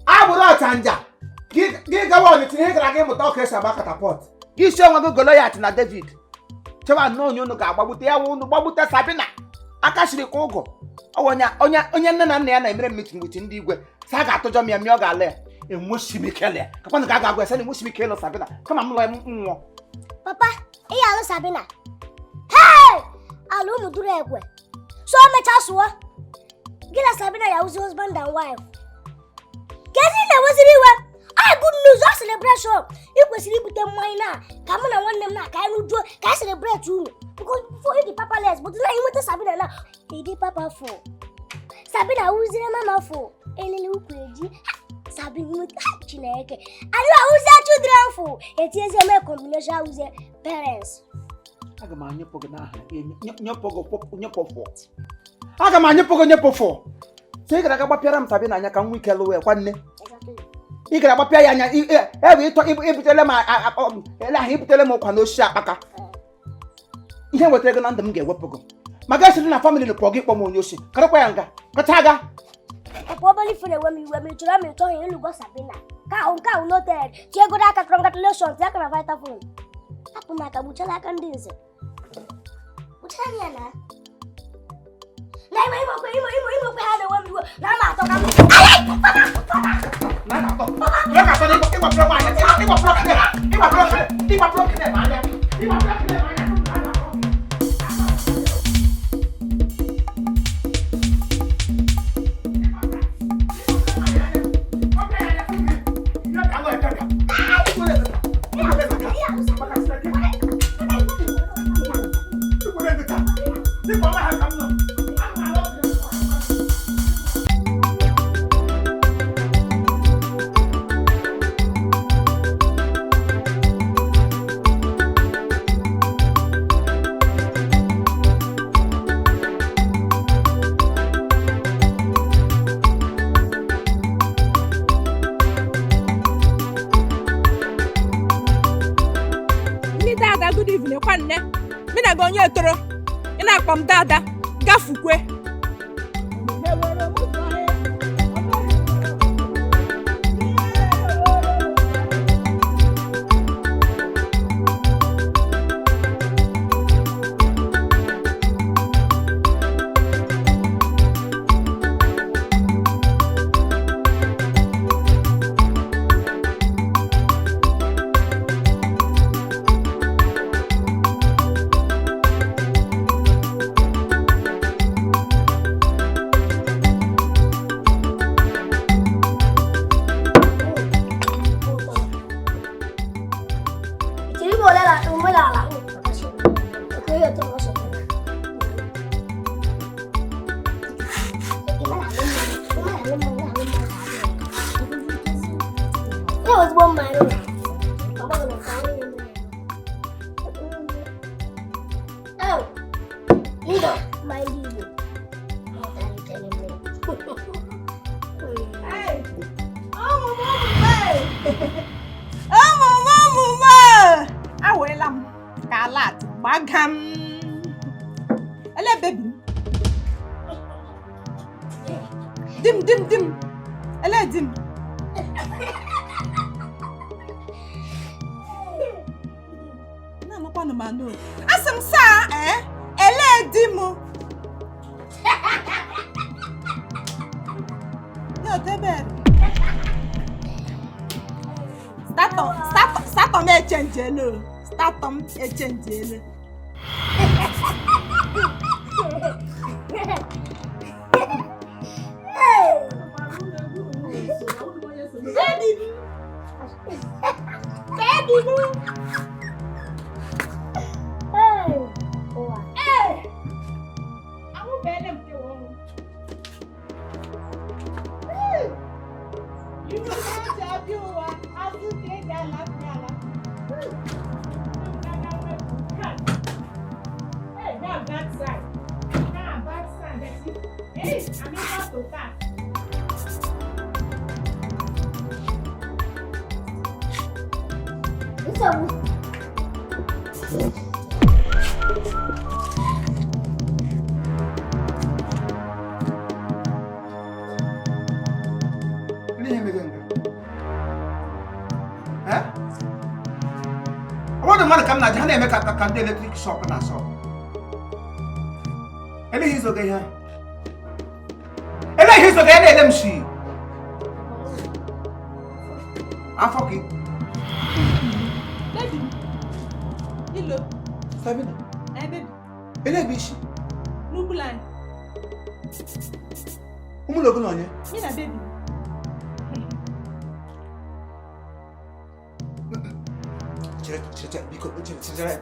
abụrụ ọchanja gị gawa ọnịtị ihe gara gị mụta ọka esi agba katapọt gị isi onwe gị Goliath na David chewa na onye unu ga-agbagbute ya unu gbagbute Sabina aka shiri ka ụgụ onye nne na nna ya na-emere meeting with ndị igwe sa ga-atụjọ m ya ọ ga-ala ya enweshimikele ya kakwanụ ka a ga-agwa esa na enweshimikele Sabina kama m lọ nwụọ. Papa ihe alụ Sabina hey alụ ụmụ duru ekwe so mecha sụọ gị na Sabina ya uzi husband and wife. Kezi na waziri iwe good news or celebration. Ikwesiri ibute mmanya na ka mụ na nwanne m na ka anyị rujuo ka anyị celebrate unu because before you the papa less but na inweta Sabina na ịdị papa for Sabina uzire mama for elele ukwu eji Sabina inweta Chineke anyị uzie children for etiezi eme combination uzie parents. Aga m anyepụ gị n'aha aga m anyepụ gị nyepụfọ so ị gara aga gbapịara m Sabina anya ka m nwee ike lụwa ya kwanne ị gara gbapịa ya anya ebe ịtọ ibutele m ele ahụ ibutele m ụkwa n'osisi akpaka ihe wetara gị na ndụ m ga-ewepụ gị maka esiri na famili na kpọ gị kpọ m onye osi karakwa ya nga kacha aga ọbọbọlị fere ewe m chọrọ m ịtọ ihe elugo Sabina ka ahụ noted chiegodo aka congratulations ya ka na Vitafoam hapụ maka gbuchala aka ndị nze gbuchara ya na imokwe ha na-ewe m iwe na ama atọ ka onye toro ị na-akpọ m dada gafukwe umelala. Aku ya terus. It was one man. Oh, Lido, my Lido. Hey, mama. Awelam, kalat, bagam. Ele baby. Dim. Ele dim. No manu. Asem sa ele dimu. Yo teber. Start on e change lo. Start on e change lo. Make a candle electric shop and so. And he's okay here. And he's okay, let them see. I'm fucking. Baby. Hello. Baby. Baby. Baby. No blind. Who looking on you? Me na baby.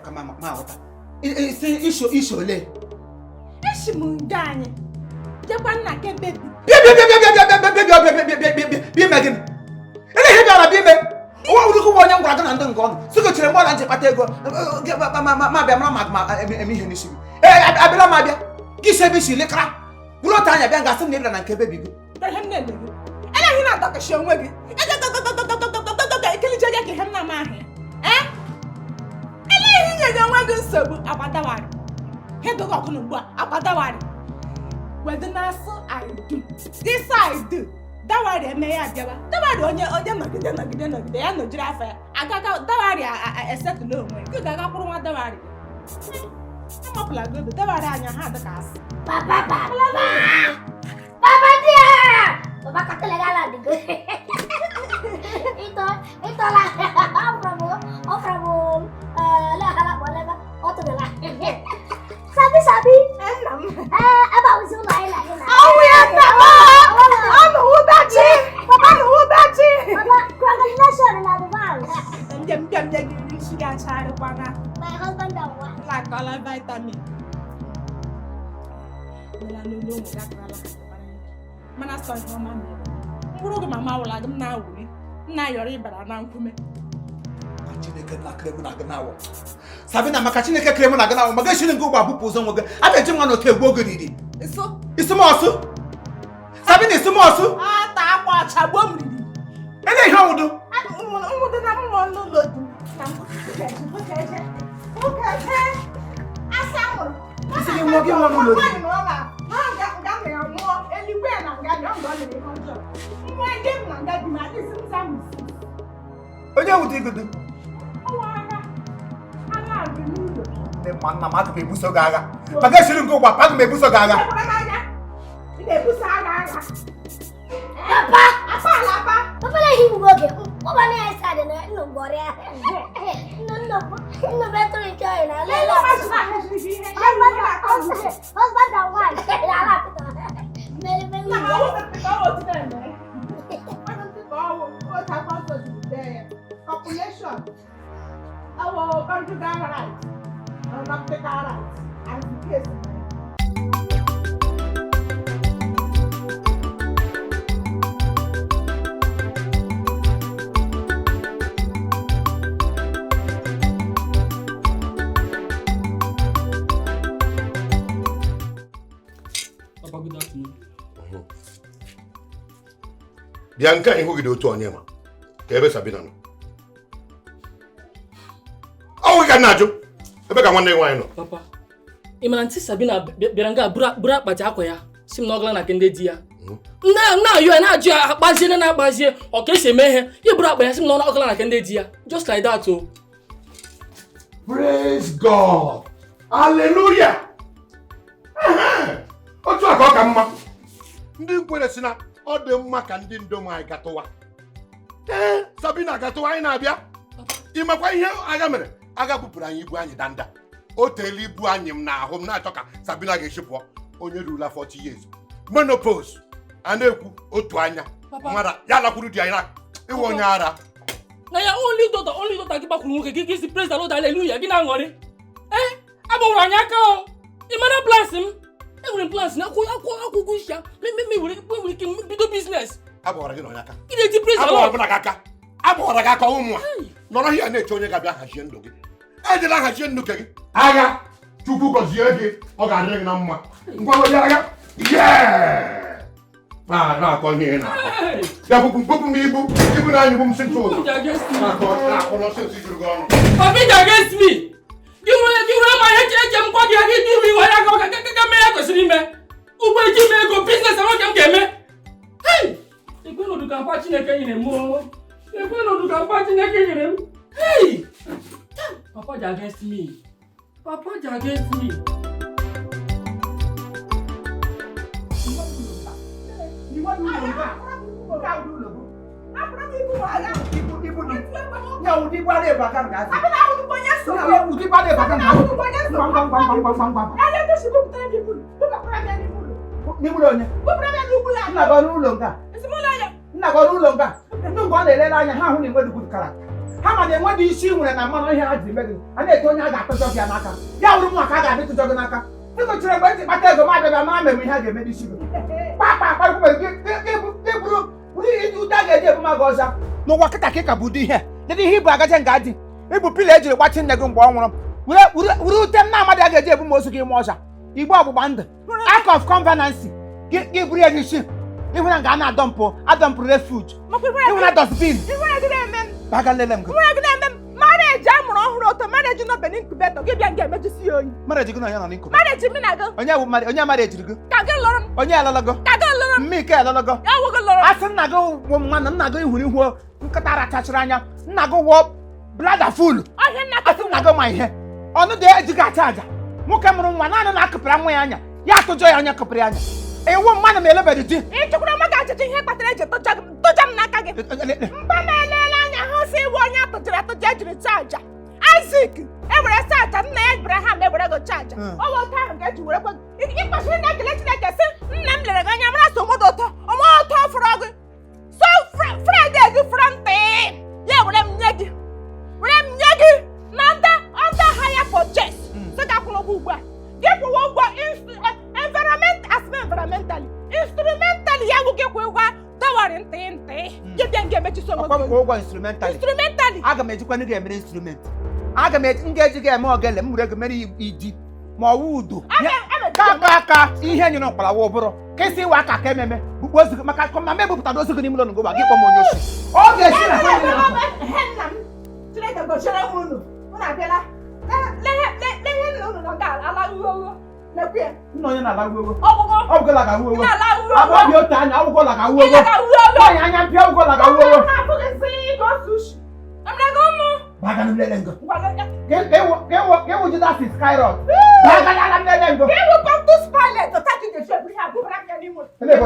Come on, it's ole. Ishi mundani. Jekwa na ke baby. Be Megan. Ele he gara be me. Owa uru ko wonya ngwa kana ndon gon. Suko chire mo la nche pata ego. Ma bia ma emi he ni shi. Abira ma bia. Ki se bi shi lekra. Buro ta anya bia ngasem ne bia na nke baby go. Ta hem ne le. Ele hi na ta ka shi onwe gi. Ekili jeje ke hem na ma he. Nsogbu akwadawari hedo go kunu gba akwadawari wedo na so I do this I do dawari eme ya biaba dawari onye nagide ya no jira afa agaga dawari except no onwe ku gaga kwuru nwa dawari amapula go dawari anya ha de ka as Papa dia Papa katele gala digo Ito la Oframo la hala boleh ba oto de la Sabi enam aba usi ulai lagi na ya tawa anu udachi Papa congratulations in advance Jam jadi sudah cari pana my husband don't want like all vitamin Mela lulu muda kala mana so mama mburu mama wala gam na wuri na yori bara na nkume Chineke na kremu na ganawo. Sabi na maka Chineke kremu na ganawo. Maga shine ngo gba bupu zo ngoga. Abe ji nwa no te gbo ogiridi. Isu mo osu. Sabi ni isu mo osu. Ta akwa chagbo mridi. Ele ihe awudu. Umudu na mo no lodu. Okay. Asamu. Isi ni mo gi mo no lodu. Nga me mo eligwe na nga ndo le ko jo. Mo ende na nga di ma isi nzamu. Onye wudu igudu. Mana matu mebuso gaga. Maga shiri ngo gba pag mebuso gaga. Papa la hibu goge. Papa ne ai sade na no gore. No better enjoy na. Lelo husband and wife. La Mele Na ma wo pe ka o ti na me. Wa ti ko o ta pa so ti there. Population. Awo, come to that right. I'm not the car right. I'm the case. Papa, good afternoon. Bianca ihu gị dị otu onye ma ka ebe Sabina nọ. Ọ ga na-ajụ ebe ka nwanne nwaanyị nọ. Papa, ị mara ntị Sabina bịara nga buru akpati akwa ya si m na ọgala na nke ndị di ya. Na-ayọ ya na-ajụ ya akpazie na-akpazie ọ ka esi eme ihe ya buru akpa ya si m na ọgala na nke ndị di ya. Just like that o. Praise God. Hallelujah. Otu aka ọ ka mma. Ndị nkwere si na ọ dị mma ka ndị ndom anyị gatụwa. Sabina gatụwa anyị na-abịa. Ị makwa ihe agha mere? Agha bupụrụ anyị ibu anyị danda. O teela ibu anyị m n'ahụ m na-achọ ka Sabina ga-eshipụ onye rurula 40 years. Menopause. A na-ekwu otu anya. Mara ya lakwuru di anyị na iwe onye ara. Na ya only daughter gị gbakwuru nwoke gị si praise the Lord hallelujah gị na-aṅụrị. Agbanwere anyị aka o. Ị mara plans m? Enwere plans na akwụkwọ isi ya. Nwere ike bido business. Agbanwere gị na onye aka. Ị na-eji praise the Lord. Agbanwere gị aka ụmụ a. Nọrọ ihe na-eche onye ga-abịa hazie ndụ gị. Ejela hazie ndụ gị. Agha Chukwu gọzie gị ọ ga-adịrị gị na mma. Ngwa onye agha. Na-akọ ihe na ya bụpụ m ibu na anyị bụ m si ntụ ụzọ. Papi against me. Gị nwere ma ihe eche m kwa gị aga ịdị iwe ya ka mee ya kwesịrị ime. Ugbo eji ime ego biznes ahụ ka m ga-eme. Ekwe n'ọdụ ka mpa Chineke nyere m. Ekwe n'ọdụ ka mpa Chineke nyere m. Papa against me. Papa against me. Ha ma na-enwe dị isi nwere na mmanụ ihe ha ji eme gị a na-ete onye a ga-atụjọ gị n'aka ya wụrụ nwa ka a ga-abịa tụjọ gị n'aka ịgụchiri egbe ntị kpata ego ma abịabịa mara mmemme ihe a ga-eme n'isi gị kpakpakparụkwere gị ụda ga-eji ebuma gị ọza n'ụwa kịta ka ị ka bụ ụdị ihe dịdị ihe ịbụ agaje nga dị ịbụ pila ejiri gbachi nne gị mgbe ọ nwụrụ were ute nna amadị a ga-eji ebuma ozu gị ime ọcha igbo ọgbụgba ndụ act of convenancy gị buru ya n'isi ịhụ na nga a na-adọmpụ refuge ịhụ na dustbin baga lele m gị marriage amụrụ ọhụrụ ọtọ marriage nọ be n'incubator gị bịa ga-emejusi ya oyi marriage gị na onye nọ n'incubator marriage mi na gị onye marriage gị ka gị lụrụ m onye alalago ka gị lụrụ m mmike alalago ya wụ gị lụrụ asị nna gị wụ mmanụ nna gị ihuru ihu nkịta rachachiri anya nna gị wụọ blada fulu asị nna gị ma ihe ọnụ dị ejighị acha aja nwoke mụrụ nwa naanị na-akụpịra nwa ya anya ya atụjọ ya anya kụpịrị anya ewu mmadụ ma elebeghị di ịchụkwara m ga-achịcha ihe kpatara eji tụja m n'aka gị mba m elela anya hụ si iwe onye atụjara ejiri taa aja Isaac ewere saa aja nna ya Abraham ewere go chaja ọwa otu ahụ ga-eji were kwe ịkwesịrị na-ekele Chineke sị nna m lere gị anya mara so modo ụtọ ọma ụtọ fọrọ gị so Friday gị fọrọ ntị ya were m nye gị na ndị higher purchase sị ga akwụrụ ụgwọ ugbu a gị kwụwa ụgwọ instrumentally ya wụ gị kwụ ụgwọ dọwarị ntị gị bịa nga emechiso onwe gị ụgwọ instrumentally aga m ejikwa ndị ga-emere instrument aga m eji ga-eme ogele m were ego mere iji ma ọwụ udo aka ihe nyere mkparawa ụbụrụ ka isi iwe aka ka ememe bukpo ozu gị maka ma m ebupụtara ozu gị n'ime ụlọ ngwa gị kpọ m onye ochi ọ ga-esi na nna m Chineke gọchiere m unu abịala lehe nna unu nọ ga-ala uwe nna onye na-ala uwe ọgwụgwọ laga uwe abụọ dị otu anya ọgwụgwọ laga uwe onye anya mpịa ọgwụgwọ laga uwe baga m lele ngo ke wo jida si skyrot baga la m lele ngo ke wo come to spile to take the shape here go bra ni mo ele go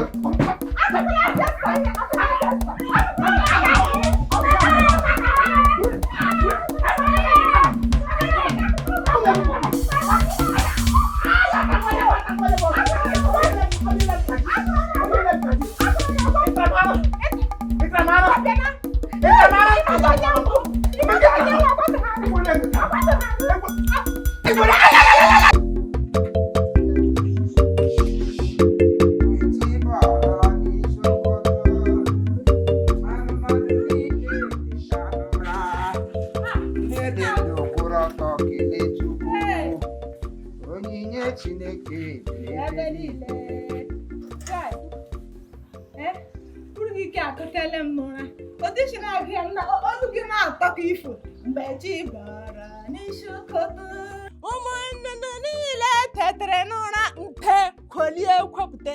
ụmụnnụnụ niile tetere n'ụra mpe kolie kwepụta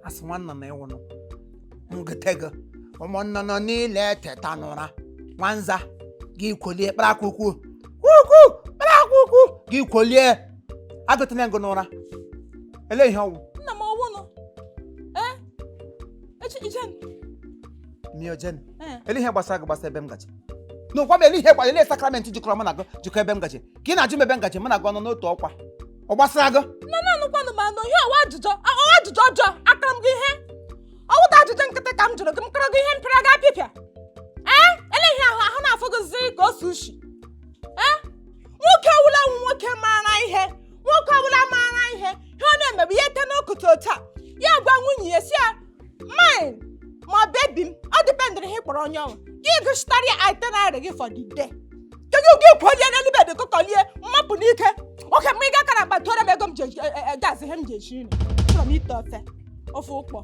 asị nwanna na ịwụnụ ngịtego ụmụnnụnụ niile teta n'ụra nwanza gị kwolie kpara akwụkwọ gị kwolie agụtana ngụ n'ụra ele ihe ọwụ nna m ọwụnụ miojen ele ihe gbasara gị gbasara ebe m gaji n'ụkwa m ele ihe gbasara ele sakramenti jikọrọ m na gị jikọ ebe m gaji ka ị na-ajụ m ebe m gaji m na gị ọnụ n'otu ọkwa ọ gbasara gị nna anụkwanụ m anụ ihe ọwa ajụjụ ọjọọ akara m gị ihe ọwụda ajụjụ nkịtị ka m jụrụ gị m kọrọ gị ihe mpịara gị apịpịa ele ihe ahụ na-afụ gịzi ka o si ushi nwoke ọbụla nwoke maara ihe nwoke ọbụla maara ihe ọ na-emebu ihe te n'okutu otu a ya gwa nwunye ya si ya mine ma bebi m ọ dịpendịrị ihe kpọrọ onye ọnwụ gị gụchitara ya itinerary gị for the day kedu gị kwolie n'elu bed kọkọlie mmapụ n'ike oke mgbe ị ga akara gbatuore m ego m ji gazi ihe m ji echi nri chọrọ m ite ofe ụkpọ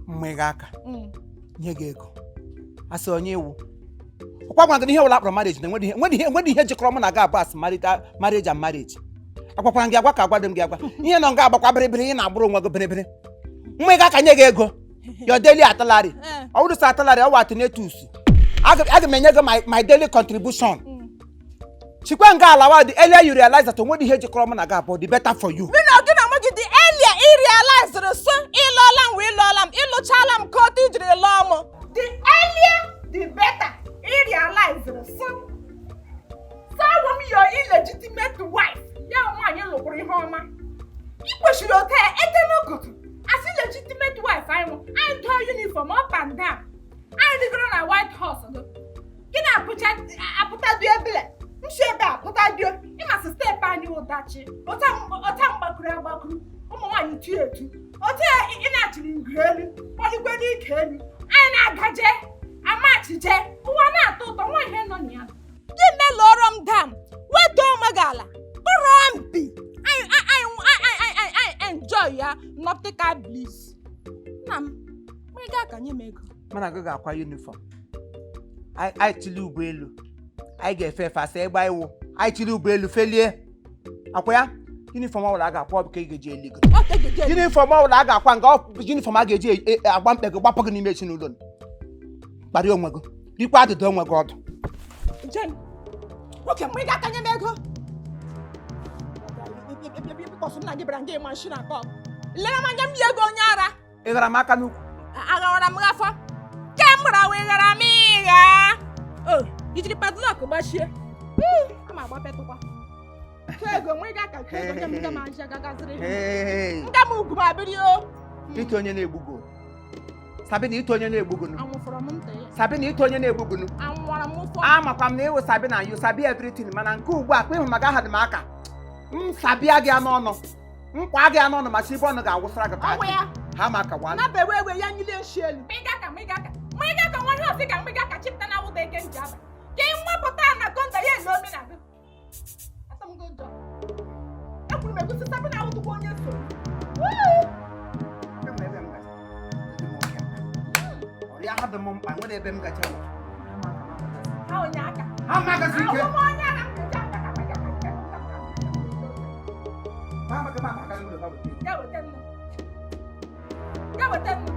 mmega aka nye gị ego asị onye iwu ọkwa gwa gị ihe ụlọ akpọrọ marriage na enwedị ihe jikọrọ mụ na gị abụọ asị marriage and marriage agwakwara gị agwa ka agwa dị m gị agwa ihe nọ nga agbakwa bịrịbịrị ị na-agbụrụ onwe gị bịrịbịrị mmega aka nye gị ego your daily atalari ọ wụrụ sa atalari ọ watinetus aga m enye gị my daily contribution chikwa nga alawa the earlier you realize that onwedị ihe jikọrọ mụ na gị abụọ the better for you gị na onwe gị the earlier ị realized so ịlụọla m wee lụọla m ịlụchala m ka otu ijiri lụọ m the earlier the better ị realized so sawo m your illegitimate wife ya nwaanyị lụkwara ihe ọma ị kwesịrị ote ete n'ogotu as illegitimate wife anyị tụọ uniform up and down anyị dịgoro na white horse gị na-apụta dio ebile nshi ebe a pụta dio ịmasị steepụ anyị ụdachi ọta mgbakuru agbakuru ụmụ nwaanyị tu etu otu ị na-achịrị ngụ elu kpọligwe n'ike elu anyị na-agaje amachije ụwa na-atọ ụtọ nwa ihe nọ na ya gị melụọrọ m dam wetuo onwe gị ala kpọrọ mpi I enjoy ya nọptical bliss nna m ị ga nye m ego mana gị ga-akwa uniform anyị chili ụgbọelu anyị ga-efe efe asa ịgba iwu anyị chili ụgbọelu felie akwa ya uniform ọbụla a ga-akwa ọbụ ka ị ga-eji eligo uniform ọbụla a ga-akwa nga uniform a ga-eji agba mkpe gị gbapụ gị n'ime ezinụlọ kparịa onwe gị dịkwa adịdị onwe gị ọdụ nwoke mgbe ị ga-aka nye m ego bikọsụ nna gị bịara nga ịma nshi na akọ lere m anya m yi ego onye ara ị ghara m aka n'ukwu aghawara m gafọ kemgbara wee ghara m ịgha ijiri padlọk gbachie ama agbapetụkwa ego mgbe ị ga-aka ego nye m nga m aja gagaziri nga m ugwu ma biri o ite onye na-egbugo Sabina ite onye na-egbugo anwụfọrọ m ntị ya Sabina ite onye na-egbugo anwụwara m ụfọ amakwa m na ịwụ Sabina you sabi everything mana nke ugbu a kpa ịhụ maka aha dị m aka m sabia gị n'ọnụ nkwa gị n'ọnụ ma chibe ọnụ ga-agwụsara gị ka ha maka wa na bewe ewe ya nyile nshi elu mgbe ị ga-aka nwa ihe ọsị ka mgbe ị ga-aka chipụta na awụda eke nji aba ka ị nwapụta na konta ya elu omi na gị ekwuru m egosi Sabina awụdụkwa onye so ya ha dị m mkpa nwere ebe m gacha onye aka ha magazi ike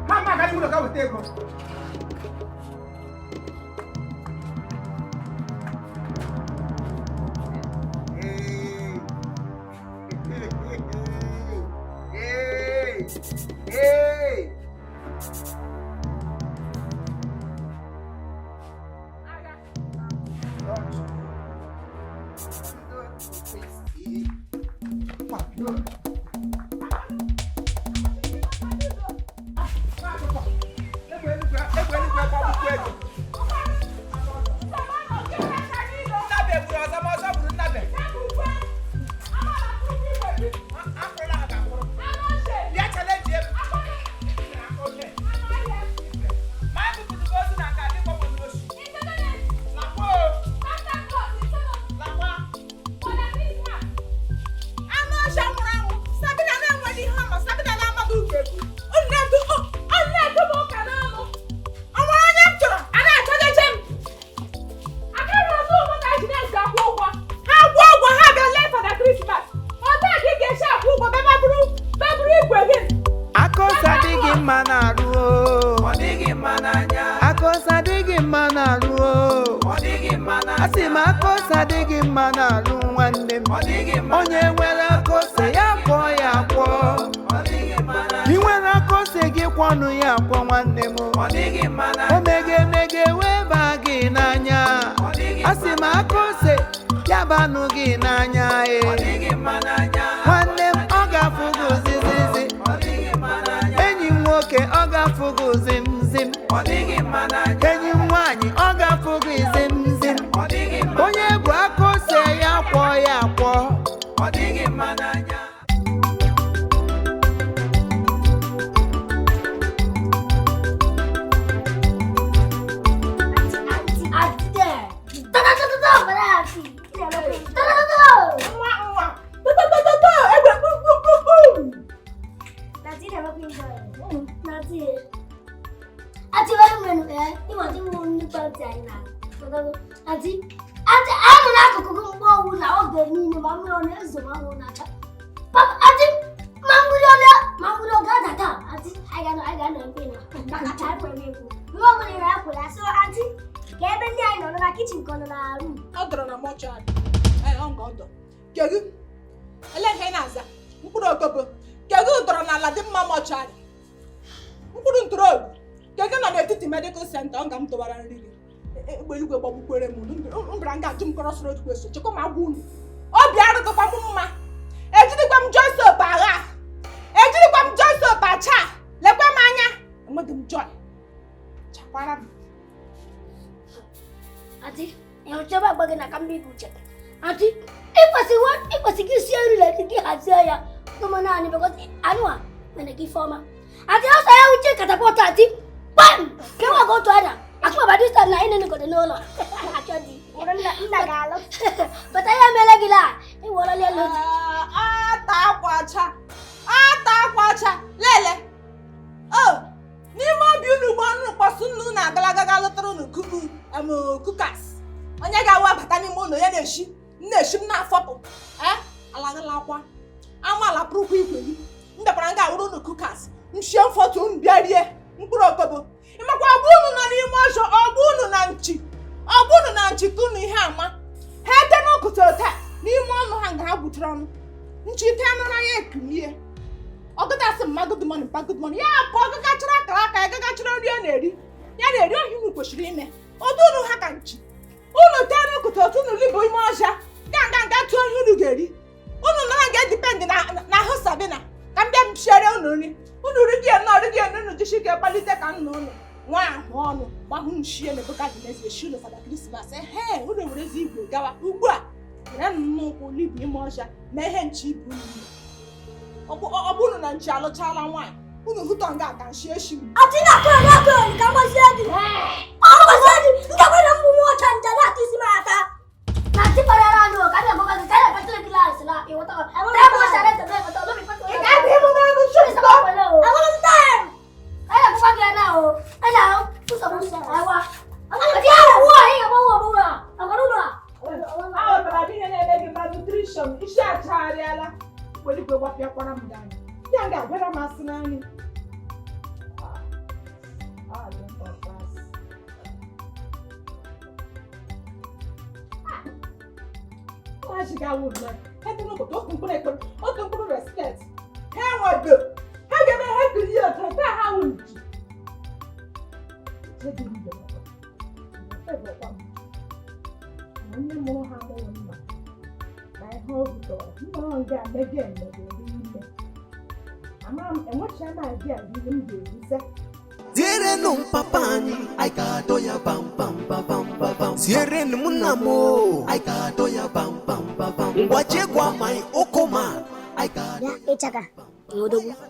ha magazi ụlọ ga weta ego mma n'alụ asị m aka ose adịghị mma n'alụ nwanne m onye nwere aka ose ya kwọọ ya kwọ ị nwere aka ose gị kwọnụ ya kwọ nwanne m omege emege wee baa gị n'anya asị m aka ose ya banụ gị n'anya nwanne m ọ ga-afụ gị ozizizi enyi m nwoke ọ ga-afụ gị ozimzim enyi m nwaanyị ọ ga-afụ gị zimzim onye bụ aka ose ya kwọ ya kwọ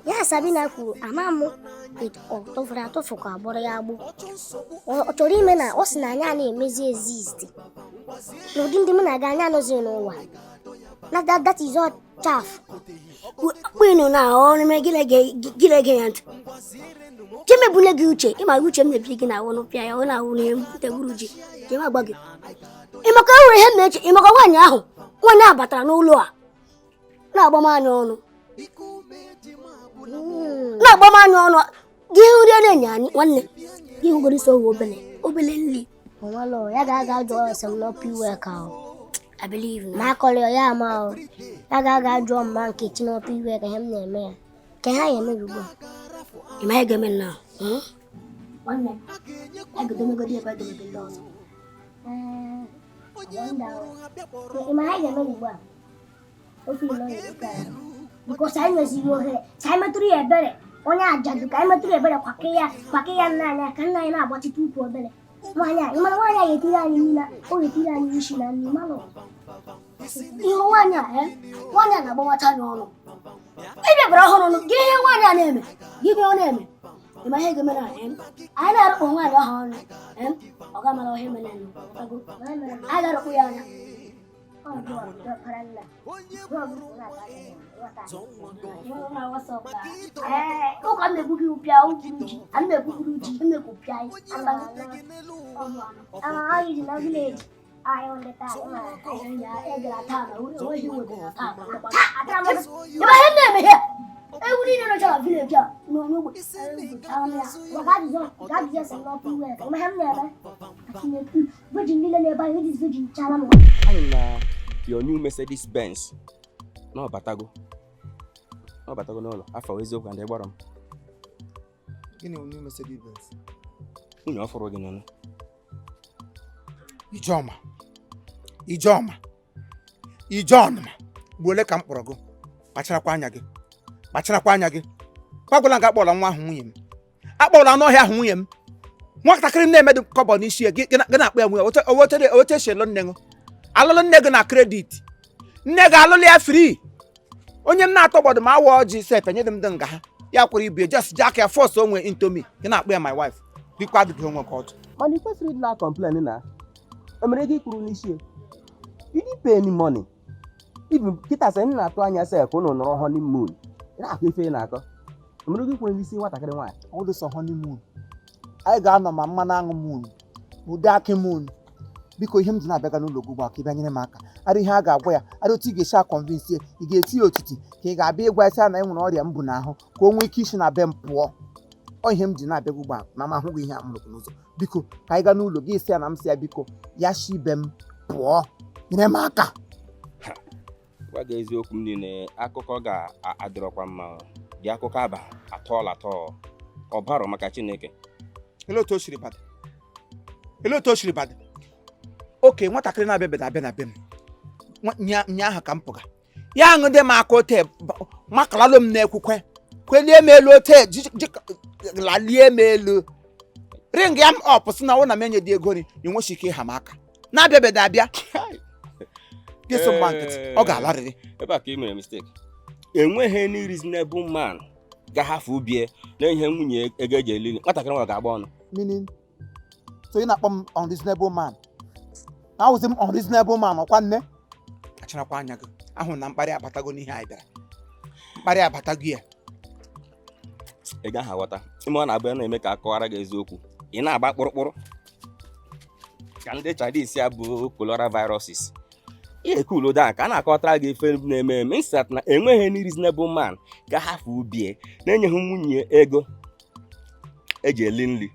ya Sabina kwuru amamu tofura tofuka agboro ya agbo ọ chọrọ ime na ọ sị na anya na-emezi exist n'ụdị ndị m na-aga anya anọzi n'ụwa na that is all chaff kwenu na ọrụ me gilege ya ntị chemebule gị uche ịma uche m na-ebi gị na awụ pịa ya ọ na-awụ na-egburu ji jema agba gị ịmaka nwere ihe na-eche ịmaka nwaanyị ahụ nwaanyị a batara n'ụlọ a na-agba m anya ọnụ gị hụrụ ya na-enye anyị nwanne gị hụgoro isi owe obele nri Mama lo, ya ga do some no piwe ka. I believe in Ma call ya ma. Ya ga do man kitchen no piwe ka hem na me. Ke ha ye me rubo. You might get me now. One night. I go do me go dey ba do me do. Because I was you here. Simetry a better. Only I judge the Simetry a better. Quakia, Nana, can I not watch it too for better? Why, you Tirana, or Tirana, and Malo. You one year about what I know. I never hold on. Give one name. Give your name. You might have a man. I don't know what I have. I got my him and I got a Kuyana. Oh, Paralla. What's up? Look on the book, Piao, and the Bukuji, and the Kupiai, and I is in a village. I on the time. I got a town. Who you would have a here. I wouldn't know a village. No, God just a lot of work. I have never. Virgin Villa by this Virgin Channel. And your new Mercedes Benz. No, Batago. No, Batago, no. I for his and the bottom. You know, new Mercedes Benz. You know, for again. Ijoma. Bole kam porogo. Kpacharakwa anya gị. Gwagwala nga akpọla nwa ahụ nwunye m. Akpọla n'ọhịa ahụ nwunye m. Nwatakịrị na-emedu kọbọ n'isi ya gị na-akpọ ya nwunye. Oche shelo nne gị. Alụlụ nne gị na kredit. Nne gị alụlụ ya free. Onye m na-atọ gbọdụ ma awa ọjị sef enye dị m dị nga ha. Ya kwere ibu just jack ya force onwe into me. Gị na-akpọ ya my wife. Bikwa dị gị onwe ka ọtụ. Man, you first read na complain na. Emere gị kwuru n'isi. You didn't pay any money. Even kita sị na-atụ anya sef ụnụ nọrọ honeymoon. Na-akụ ife na-akọ. Emere gị kwuru n'isi nwatakịrị nwaanyị. All this honeymoon. Anyị ga-anọ ma mmanụ aṅụ moon. Ụdị akị moon. Biko ihe m dị na-abịaga n'ụlọ gị ugbu a ka ị bịa nyere m aka. Adị ihe a ga-agwa ya. Adị otu ị ga-esi akọnvinsi ị ga-eti ya otiti ka ị ga-abịa ịgwa isi na ị nwere ọrịa mbụ n'ahụ ka o nwee ike isi na be m pụọ. Ọ ihe m ji na-abịa ugbu a ma m ahụghị ihe a m rụrụ n'ụzọ. Biko ka anyị gaa n'ụlọ gị isi ya na m si ya biko ya shi be m pụọ. Nyere m aka. Gwa gị eziokwu m niile akụkọ ga-adịrọkwa mma. Dị akụkọ aba atọọla atọ. Ọ baro maka Chineke. Ele otu o shiri bada. Oke, nwatakịrị na-abịa na be m. Nya aha ka m pụga. Ya aṅụde m aka ote makalalo m n'ekwukwe. Kwelie m elu ote lalie m elu. Ring ya m up sị na ọ na m enye dị ego ni enweghị ike ịha m aka. Na-abịa. Geso mma nkịtị, ọ ga-alarịrị. Ebe a ka ị mere mistake. Enweghị any reasonable man ga-ahafụ ubie na ihe nwunye ego eji eli nwatakịrị nwa ga-agba ọnụ. Meaning, so ị na-akpọ m unreasonable man. Ahụzi m unreasonable man ọkwa nne. Kacharakwa anya gị. Ahụ na mkparị abatago n'ihe anyị bịara. Mkparị abatago ya. Ị gaghị aghọta. Ime ọ na-abụ na-eme ka akọwara gị eziokwu. Ị na-agba kpụrụkpụrụ. Ka ndị Chinese ya bụ coronaviruses. Ihe cool da ka a na-akọtara gị efe na-eme insert na enweghị any reasonable man ga-ahafụ ubie na-enyeghị nwunye ego eji eli nri.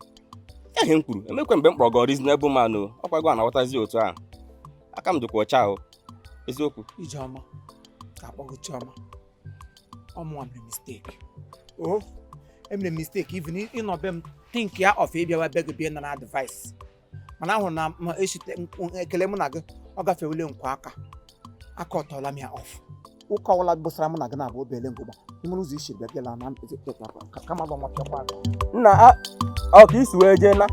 Ihe m kwuru emekwe mgbe m kpọrọ gị reasonable man o ọkwago na-aghọtazi otu ahụ. Aka m dịkwa ọcha o eziokwu. Ijeọma ga-akpọgo Chiọma. Ọmụnwa mere mistake. Oh, emere mistake even ịnọbe m think ya of ịbịawa be gị bịa na advice. Mana ahụ na ekele mụ na gị ọ gafewele nkwa aka ọtọọla m ya off. Ụka ọwụla gbasara mụ na gị na-abụ obele ngụgba ịmụrụ ụzọ isi bịa bịala na kama bụ mapịakwa nna ọ ka isi wee jee na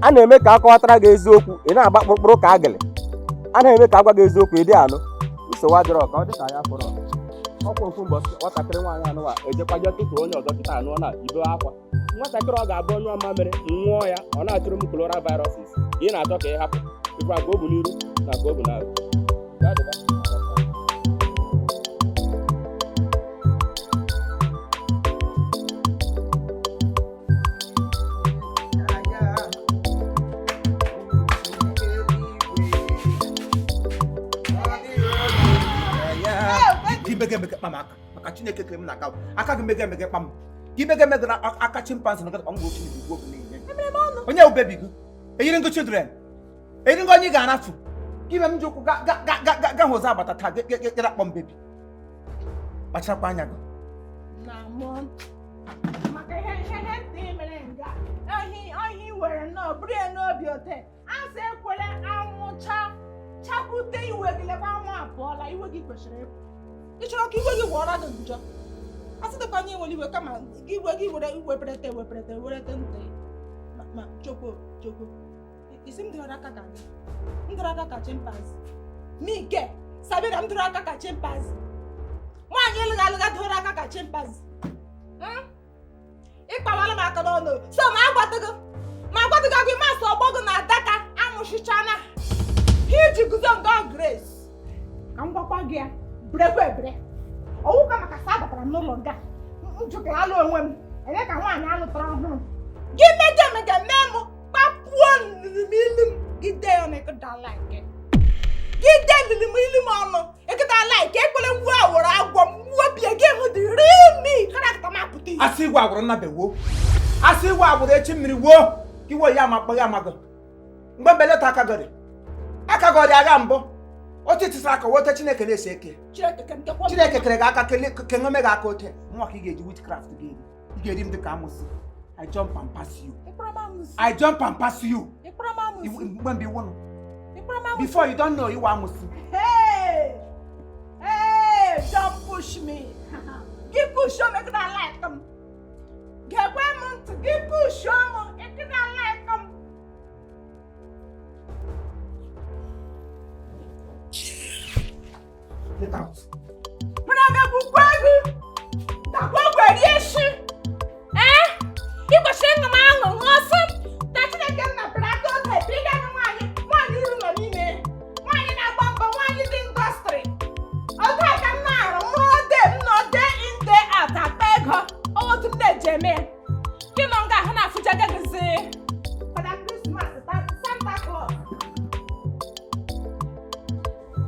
a na-eme ka akọwatara gị eziokwu ị na-agba kpụrụkpụrụ ka agịlị a na-eme ka agwa gị eziokwu ịdị anụ nsogbu adịrọ ka ọ dị ka ya fọrọ ọkwa ofu mbọsị nwatakịrị nwaanyị anụwa ejekwaje tụtụrụ onye ọzọ kịta anụọ na ibe akwa nwatakịrị ọ ga-abụ onye ọma mere nwụọ ya ọ na-achụrụ m coronaviruses ị na-achọ ka ị hapụ ịkwa ka o bu n'iru na ka o bu n'azụ. maka Chineke kere m na aka gị mege kpam gị mege aka chimpanzee na gata ngwa otu igbo niile onye ubebi gị eyiri ngo children eyiri ngo onye ga-arafu give m jokwu ga hụzụ agbata taa gara kpọm bebi kpachakwa anya gị na mụ maka ihe ntị mere nga ohi were nnọọ bụrụ ya n'obi ote asị ekwere anwụcha chakwute iwe gị lekwa anwụ apụọla iwe gị kwesịrị ịpụ ị chọrọ ka iwe gị wụọra gị njọ asị dịkwa anyị nwere iwe kama iwe gị were iweperete werete ntị ma chokwo isi m dịrị aka ka gị m dịrị aka ka chimpanzee mike sabina m dịrị aka ka chimpanzee nwaanyị lụga dịrị aka ka chimpanzee ịkpawala m aka n'ọnụ so ma agwatụgo gị masị ọgbọ gị na adaka amụchichana iji guzo nga grace ka m gwakwa gị ya berekwa ebere ọwụka maka sa abatara m n'ụlọ nga njụkara alụ onwe m enye ka nwaanyị alụtara ọhụrụ gị mejọ emega mee m kpapuo nlilimu m gide ya n'ekụdala nke gide nlilimu ọnụ ekụdala nke ekwere ngwa awụrụ agwọ m webie gị hụ dị rimi karakta m apụta ihe asị igwe agwụrụ nnabe wo asị igwe agwụrụ echi mmiri wo iwe ya amakpọghị amago mgbe mbelata akagọrị agha mbụ otu itisara aka wote Chineke na-esi eke Chineke kere gị aka kenome gị aka ote nwa ka ị ga-eji witchcraft gị ị ga-eri m dịka amụsị I jump and pass you mgbe mgbe iwu nụ before you don't know iwe amụsị don't push me gị push m ekụda like m ga-ekwe m ntị gị push m ekụda like m Get out. Mwana bukwa gị takwa gweri eshi ịkwesị ịṅụ m aṅụ ṅụọsị na Chineke nna pere aka oge biga na nwaanyị uru nọ n'ime nwaanyị na-agba mbọ nwaanyị dị indọstrị oge a ka m na-arụ mụrụ ode m na ode inde atata ego otu m na-eji eme ya gị nọ nga ahụ na-afụja gagịzi Fada Krismas Santa Claus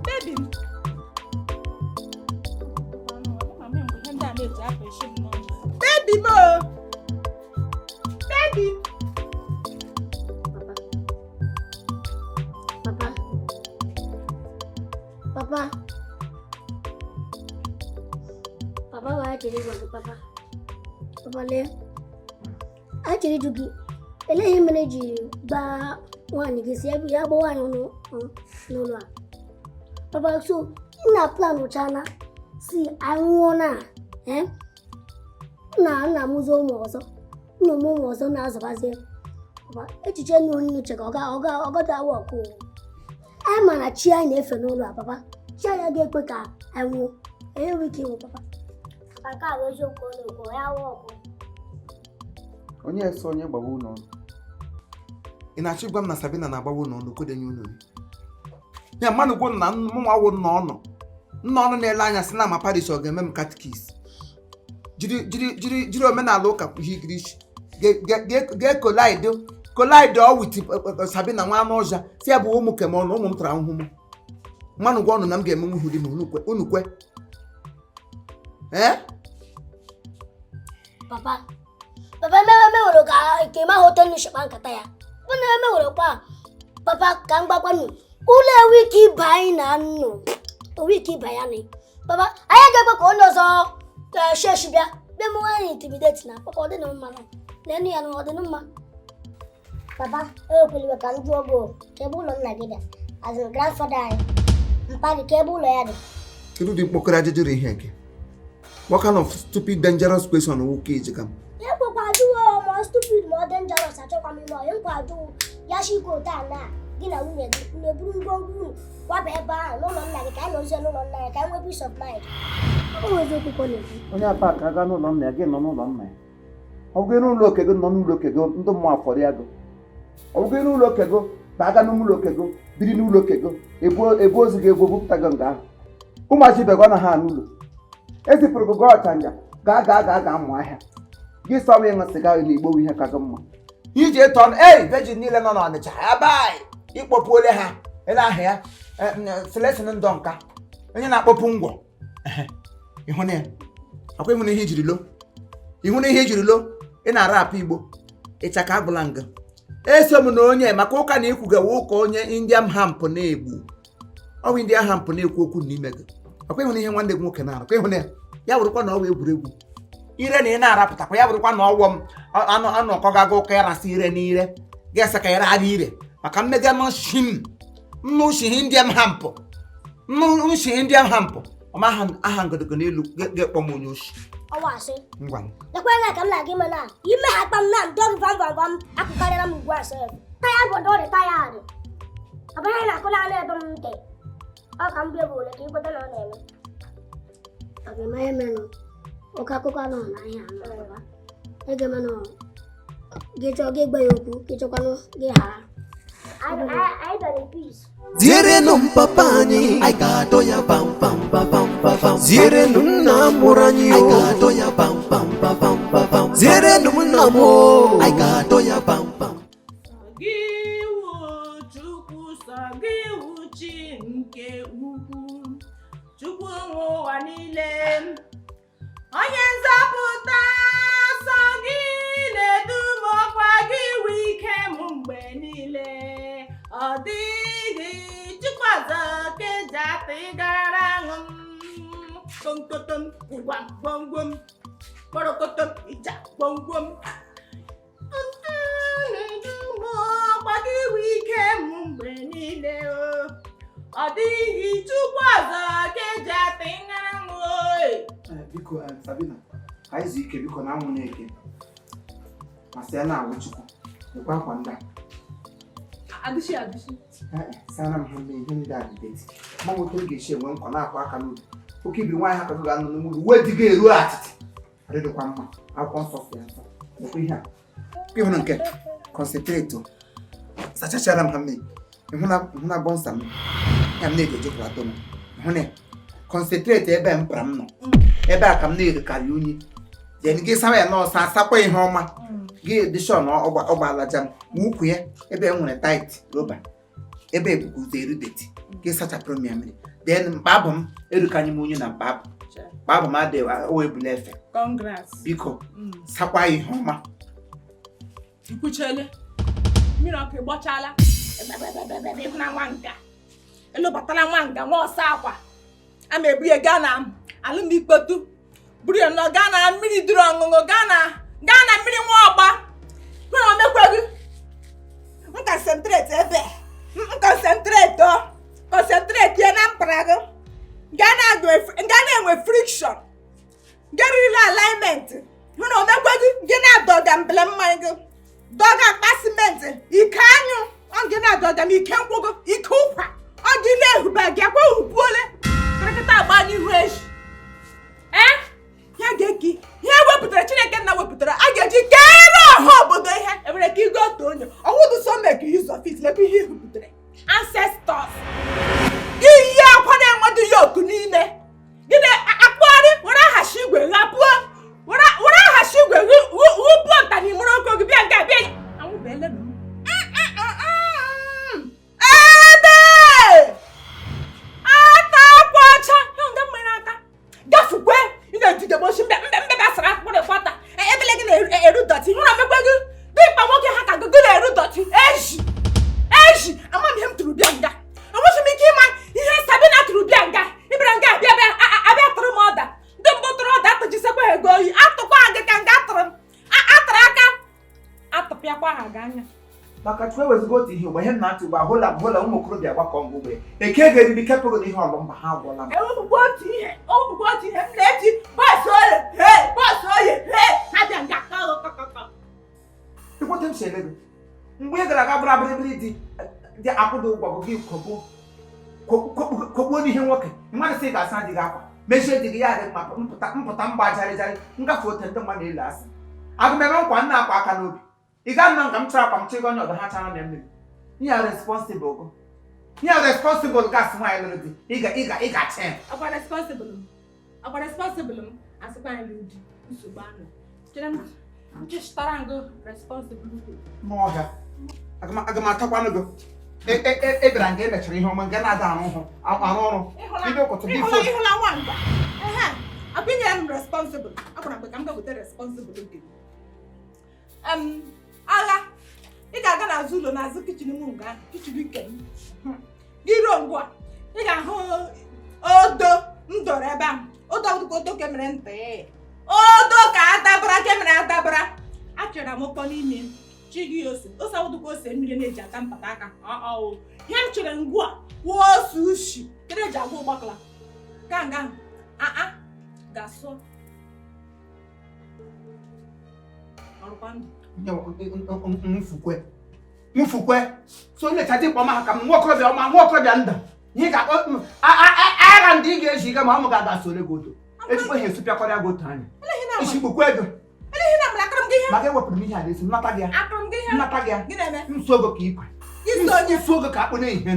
bebi m baby mo baby papa wa jere go papa le a jere dugi eleghị mere ji gba nwaanyị gị si ya gba nwaanyị n'ụlọ a papa so na plan uchana si anwụọ na nna m ụzọ ụmụ ọzọ na-azọbazie echiche nnu nnuche ka ọ ga-awa ọkụ anyị ma na chi anyị na-efe n'ụlọ a papa chi anyị ga-ekwe ka anyị nwụọ enweghị ike ịnwụ papa nke a bụ eziokwu ọ na-ekwu ya awa ọkụ onye ese onye gbawa ụlọ ọnụ ị na-achọ ịgwa m na Sabina na-agbawa ụlọ ọnụ kodenye ụlọ ya mmadụ gwụ na mụnwa wụ nna ọnụ na-ele anya si na ama Paris ọ ga-eme m katikis jiri omenala ụka higrish ga-ekolaid ọwụti Sabina nwa anụ ọja si ya bụ ụmụ kem ọnụ ụmụ m tara ahụhụ m mmanụ gwa ọnụ na m ga-eme nwuhu di m unu kwe papa emewere ka ikema hotel nshikpa nkata ya ụna emewere kwa papa ka m gbakwanụ ụlọ ewu ike ịba anyị na nnụ owe ike ịba ya nị papa anyị ga-ekwe ka onye ọzọ sheshi bịa m nwaanyị intimidate na papa ọ dị na mma na enu ya na ọ dị mma papa ewekweliwe ka m jụọ bụ ka ebe ụlọ nna gị bịa as in grandfather anyị mpadị ka ebe ụlọ ya dị kedu dị mkpọkọrọ ajụjụ ihe nke what kind of stupid dangerous question nwoke eji ka m ya kwekwa ajụwo ma stupid ma ọ dangerous achọkwa m ime onye nkwa ajụwo ya shiko taa na gị na nwunye gị na-eburu ngwongwo unu kwaba ebe ahụ n'ụlọ nna gị ka anyị nọzie n'ụlọ nna ya ka anyị nwee peace of mind onye apa ka aga n'ụlọ nna ya gị nọ n'ụlọ nna ya ọ bụghị n'ụlọ oke gị nọ n'ụlọ oke gị ndị mmụọ afọrọ ya gị ọ bụghị n'ụlọ oke gị ka aga n'ụlọ oke gị biri n'ụlọ oke gị ebu ozu gị egwu bupụta gị nga ahụ ụmụachi begọ na ha n'ụlọ ezipụrụ gị ọchanja ga amụ ahịa gị sọwa ịṅụ sịga na igbo ihe ka gị mma iji eto ọnụ vejin niile nọ n'Ọnịcha abai ịkpọpụ ole ha ele aha ya Celestin ndọ nka onye na-akpọpụ ngwọ ịhụ na ya akwa ịhụ na ihe ijiri lo ị na-ara apụ igbo ịchaka agwụla nga eso m na onye maka ụka na ikwugawa ụka onye Indian hemp na-egbu ọwụ Indian hemp na-ekwu okwu n'ime gị ọkwa ịhụ na ihe nwanne gị nwoke na-arụ kwa ịhụ na ya wụrụkwa na ọwa egwuregwu ire na ị na-arapụtakwa ya wụrụkwa na ọwọ m anọkọgago ụka ya rasị ire n'ire ga-ese ka ire aga ire maka mmega nnushi Indian hemp ọma aha ngodogo n'elu ga-ekpọ m onye oshi ọwasị ngwa lekwa ka m na-aga ime na ime ha kpam na ndọm vam akụkarịra m ugwu ase taya bụ ọdị taya adị abụghị na akụ na-anụ ebe m ntị ọ ka m bịa bụ ole ka ikweta na ọ na-eme ọgịmanya menụ oke akụkọ anọ n'ahịa anọ ege menụ gị chọọ gị gba ya okwu gị chọkwanụ gị ghara anyị bịara peace Zierenụ papa anyị ga-adọ ya pam pam pam pam pam. Zierenụ nna mụrụ anyị ga-adọ ya pam pam pam pam pam. Zierenụ nna m ga-adọ ya pam pam. Gị wụ Chukwu sọ gị wụ chi nke ukwu Chukwu nwe ụwa niile onye nzọpụta sọ gị na-edu m ọkwa gị wụ ike m mgbe niile ọ dịghị Chukwu ọzọ ka eji atụ ịgara aṅụ komkotom gwam gwam kpọrọkotom ịja gwam gwam ọkwa gị wụ ike m mgbe niile ọ dịghị Chukwu ọzọ ka eji atụ ịgara aṅụ biko Sabina anyị zu ike biko na anwụ na-eke masị ya na-awụ Chukwu ekwe akwa ndị adịshi sana m ihe ihe ndị adịdeti ma nwoke oge echi enwe nkwa na-akwa aka n'obi oke ibiri nwaanyị ha ka ga-anọ n'ụlọ uwe dị ga-eru atịtị adịdịkwa mma akwụkwọ nsọ fụ ya nsọ ekwe ihe a ịhụrụ nke kọnsentreti sachachara m ha mmiri ịhụ na bọnsa m ya m na-eji ejekwa atọ m ịhụ na kọnsentreti ebe m para m nọ ebe a ka m na-erikarị unyi jen gị sawa ya n'ọsọ asakwa ihe ọma gị edishọn ọgbalaja m ma ukwu ya ebe e nwere tait roba ebe ebuguzo erudeti gị sachapụrụ m ya mmiri den mkpabụ m erukanye m unyi na mkpabụ m adịghị o ebula efe biko sakwa ihe ọma ikwuchele mmiri ọkụ ịgbọchala ịhụ na nwa nga elụbatala nwa nga nwa ọsọ akwa ama ebu ya gaa na alụmikpetu buru ya nọ gaa na mmiri duru ọṅụṅụ gaa na mmiri nwa ọgba nwere omekwe gị nkọnsentreti ebe kọnsentreti ya na mpara gị gaa na-enwe frikshọn garịrịla alignment nwere omekwe gị na-adọga mbele mmanya gị dọga akpa simenti ike anyụ ọ gị na-adọga m ike nkwụ gị ike ụkwa ọ gị na-ehube gị akwa uhubuole kịrịkịta agba n'ihu eji ya ga-eki ihe wepụtara Chineke nna wepụtara a ga-eji kere ọha obodo ihe enwere ka igo otu onye ọwụdụ so make use of it lebe ihe ihupụtara ancestors iyi akwa na-enwedu ya oku n'ime gị na-akpụgharị were ahachi igwe ghapụọ were ahachi igwe wụpụọ nta n'imere oke oge bịa nga bịa anwụbeele ebe ata akwa ọcha ya nga mmere aka gafukwe ị na-etige moshi mbe basara akpụrụ kwata ebele gị na-eru dọtị hụrụ omekwe gị dịkpa nwoke ha ka gị na-eru dọtị eji amaghị ihe m tụrụ bịa nga enweghị m ike ịma ihe Sabina tụrụ bịa nga ịbịara nga abịa tụrụ m ọda ndị mbụ tụrụ ọda atụjisekwa ego oyi atụkwa ha gị ka nga atụrụ aka atụpịakwa ha gị anya maka chukwu ewezigo otu ihe mgbe ihe m na-atụ ugbo ahụla ụmụ okorobịa gbakọ mgbe eke ga-eriri kepụrụ na ihe ọlụmba ha agwụla m ewepụkwa otu ihe m na-eji bọọsụ oye ha bịa nga ikwete m si ele gị mgbe ị gara aga bụrụ abịrịbịrị dị akwụdo ụgwọ gị kogbuo n'ihe nwoke mmadụ sị ga-asa adịghị akwa mechie dị gị ya adị mma mpụta mgba jarịjarị ngafe ote ndị mmadụ elu asị agụmeme nkwa nna akwa aka n'obi ị ga nọ nga m chọrọ akwa m chịgo onye ọdọ ha chara na mmiri ihe responsible go ihe responsible gasị nwaanyị lụrụ di ị ga-acha ya agwa responsible m asịkwa anyị lụrụ di nsogbu anụ chere m nchịchịtara ngụ responsibility n'ọhịa aga m atakwanụ gị ebịara nga emechara ihe ọma nga na-ada arụ ọrụ bido ụkọtụ ịhụla nwa nga abịnyere m responsible agbara mgbe ka m ga-weta responsibility agha ị ga-aga n'azụ ụlọ n'azụ kichin m nga kichin nke m gị ruo ngwa ị ga-ahụ odo m doro ebe ahụ odo ọdụkọ odo kemere ntị odo ka adabara kemere adabara achọrọ m ụkpọ n'ime m chi gị ose ọdụkọ ose mmiri na-eji ata mpata aka ihe m chere ngwa wụọ ose ushi kedu eji agwa ụgbakala ka nga ahụ ga-asọ ọrụkwa ndụ mfukwe so nlechaji kpọm ha ka m nwokorobịa nda ihe ga-akpọ agha ndị ị ga-eji ga ma ọ ga-aga sole gị oto ezigbo ihe esupịakọrịa gị otu anya isi gbukwa ego maka ewepụrụ m ihe a n'esi nnata gị ya nso ogo ka ikwe nso ogo ka akpụ n'ihe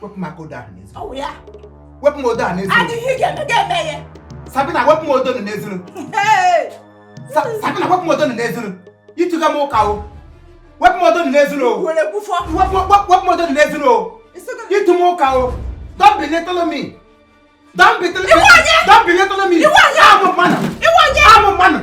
wepụ maka odo ahụ n'ezi wepụ m odo ahụ n'ezi Sabina wepụ m odo n'ezuru Sabina wepụ m odo n'ezuru ịtụga m ụka o wepụ m odo n'ezuru wepụ m odo n'ezuru ịtụ m ụka o don't belittle me amụ mmanụ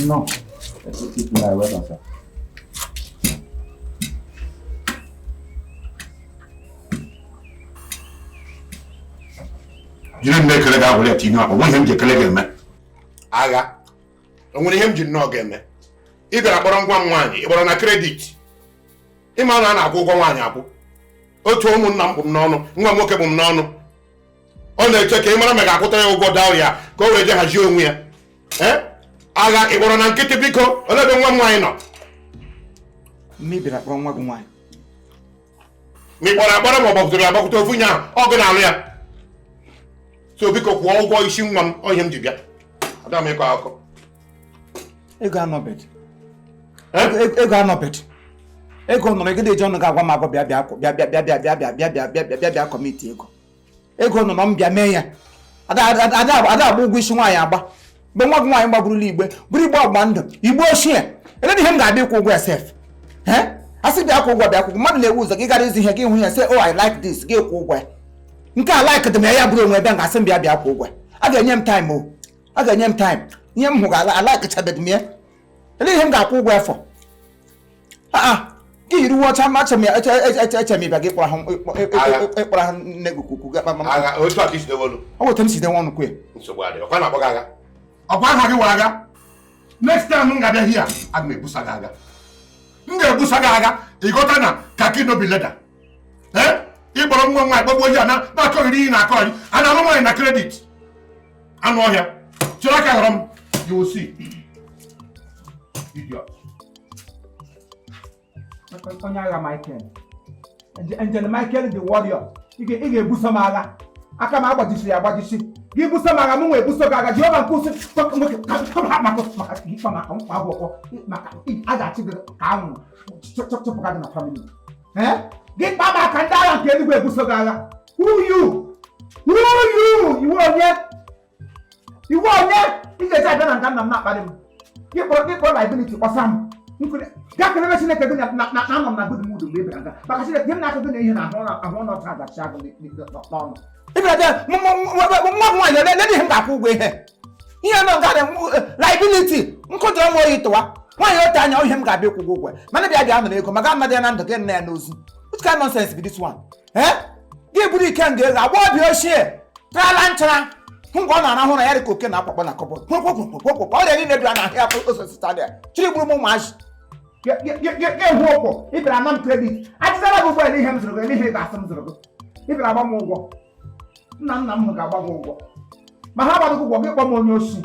No. Jiri m na-ekele gị abụla tinye akpọ nwe ihe m ji ekele gị eme agha o nwere ihe m ji nnọọ gị eme ị bịara kpọrọ ngwa m nwaanyị ị kpọrọ na kredit ịma na a na-akwụ ụgwọ nwaanyị akwụ otu ụmụnna m bụ m n'ọnụ nwa m nwoke bụ m n'ọnụ ọ na-eche ka ị mara ma ga-akwụta ya ụgwọ daa ya ka o were je hazie onwe ya agha ị kpọrọ na nkịtị biko olee ebe nwa m nwaanyị nọ mmebiri akpọrọ nwa gị nwaanyị ma ị kpọrọ akpọrọ ma ọ gbapụtara ya gbapụta ofu nye ahụ ọ gị na-alụ ya so biko kwụọ ụgwọ isi nwa m ọ ihe m ji bịa ada m ịkọ akụkọ ego anọbed ego nọrọ egide eji ọnụ ga-agwa m agwọ bịa kọmiti ego nọ m bịa mee ya ada agba ụgwọ isi nwaanyị agba mgbe nwa gị nwaanyị gbaburula igbe bụrụ igbe ọgba ndụ igbe ochie ele ihe m ga-abịa ịkwụ ụgwọ sef asị bịa kwụ ụgwọ bịa kwụ mmadụ na-ewu ụzọ gị gara izi ihe gị hụ ya sị oh I like this gị kwụ ụgwọ ya nke a like dị m ya bụrụ onwe ebe m ga-asị m bịa kwụ ụgwọ a ga-enye m time o a ga-enye m time ihe m hụ ga-alikechabeghị m ya ele ihe m ga-akwụ ụgwọ efọ gị yiri uwe ọcha ma eche m ịbịa gị ịkpọrọ ha nne gị kwukwu ọ weta m side nwa ọnụ kwe ọkwa aha gị wa agha next time m ga-abịa hia aga m ebusa gị agha m ga-ebusa gị agha ịgọta na kaki nobi leda ịkpọrọ nwa nwaanyị gbagbo oji ana na-akọghịrị iyi na-akọ anyị a na-alụ nwaanyị na kredit anụ ọhịa chere aka họrọ m you will see idiot onye agha Michael Angel Michael the warrior ị ga-ebuso m agha aka m agbajisiri agbajisi gị buso m agha m nwe ebuso gị agha Jehova nke usi maka a ga-achị gị ka anwụ chụpụga gị na famili gị kpa maka ndị agha nke eluigwe ebuso gị agha iwe onye ị ga-eji abịa na nga nna m na-akparị m gị kpọrọ liability kpọsa m gaa kelebe Chineke gị na-anọ m na good mood mgbe ị bịara nga maka Chineke m na-aka gị na ihe na ahụ ọnụ ọcha agachi agụ n'ọnụ ịbịara nwa nwaanyị ole ihe m ga-akwụ ụgwọ ihe nọ nga liability nkụjọ m oyi tụwa nwaanyị ote anya ihe m ga-abịa ịkwụ ụgwọ mana bịa nọ n'ego maka mmadụ ya na ndụ gị nna ya n'ozu what kind nonsense be this one gị buru ike nga ego agba obi ochie trala nchara hụ ngwa ọ na-arahụ na ya dị ka oke na akpakpọ na kọbọd ọ dị niile bịara na ahịa osositadia chiri gburu m ụmụazị ga-ehu ụkwụ ịbịara na m kredit achịtara gị ụgbọelu ihe m zụrụ gị ihe ga-asị m zụrụ gị ịbịara agba m ụgwọ nna m ga-agba m ụgwọ ma ha agbaghị ụgwọ gị kpọ m onye osi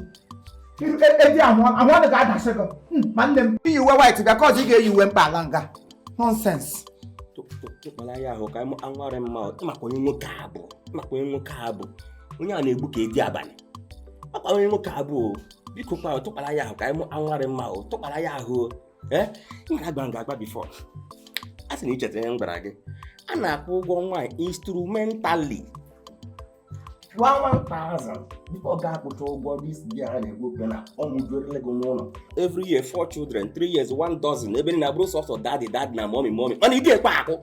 eji ahụ ọdụ ga-adasị gị ma nne m iyi uwe white bịa ka ọzọ ị ga-eyi uwe mkpa ala nga nonsense tụkpara ya ahụ ka anwarị mma maka onye nwoke abụ onye a na-egbu ka edi abalị maka onye nwoke abụ biko kwa tụkpara ya ahụ ka anwarị mma tụkpara ya ahụ ịmara agba agba bifọ a sị na icheta ihe m gwara gị a na-akwụ ụgwọ nwaanyị instrumentally 1,000 before ga-akwụcha ụgwọ dis bia a na-egbu oge na ọmụjuola ego n'ụlọ every year 4 children 3 years 1 dozen ebe na bụrụ sọsọ daddy na mommy mana ị ga-ekwe akụ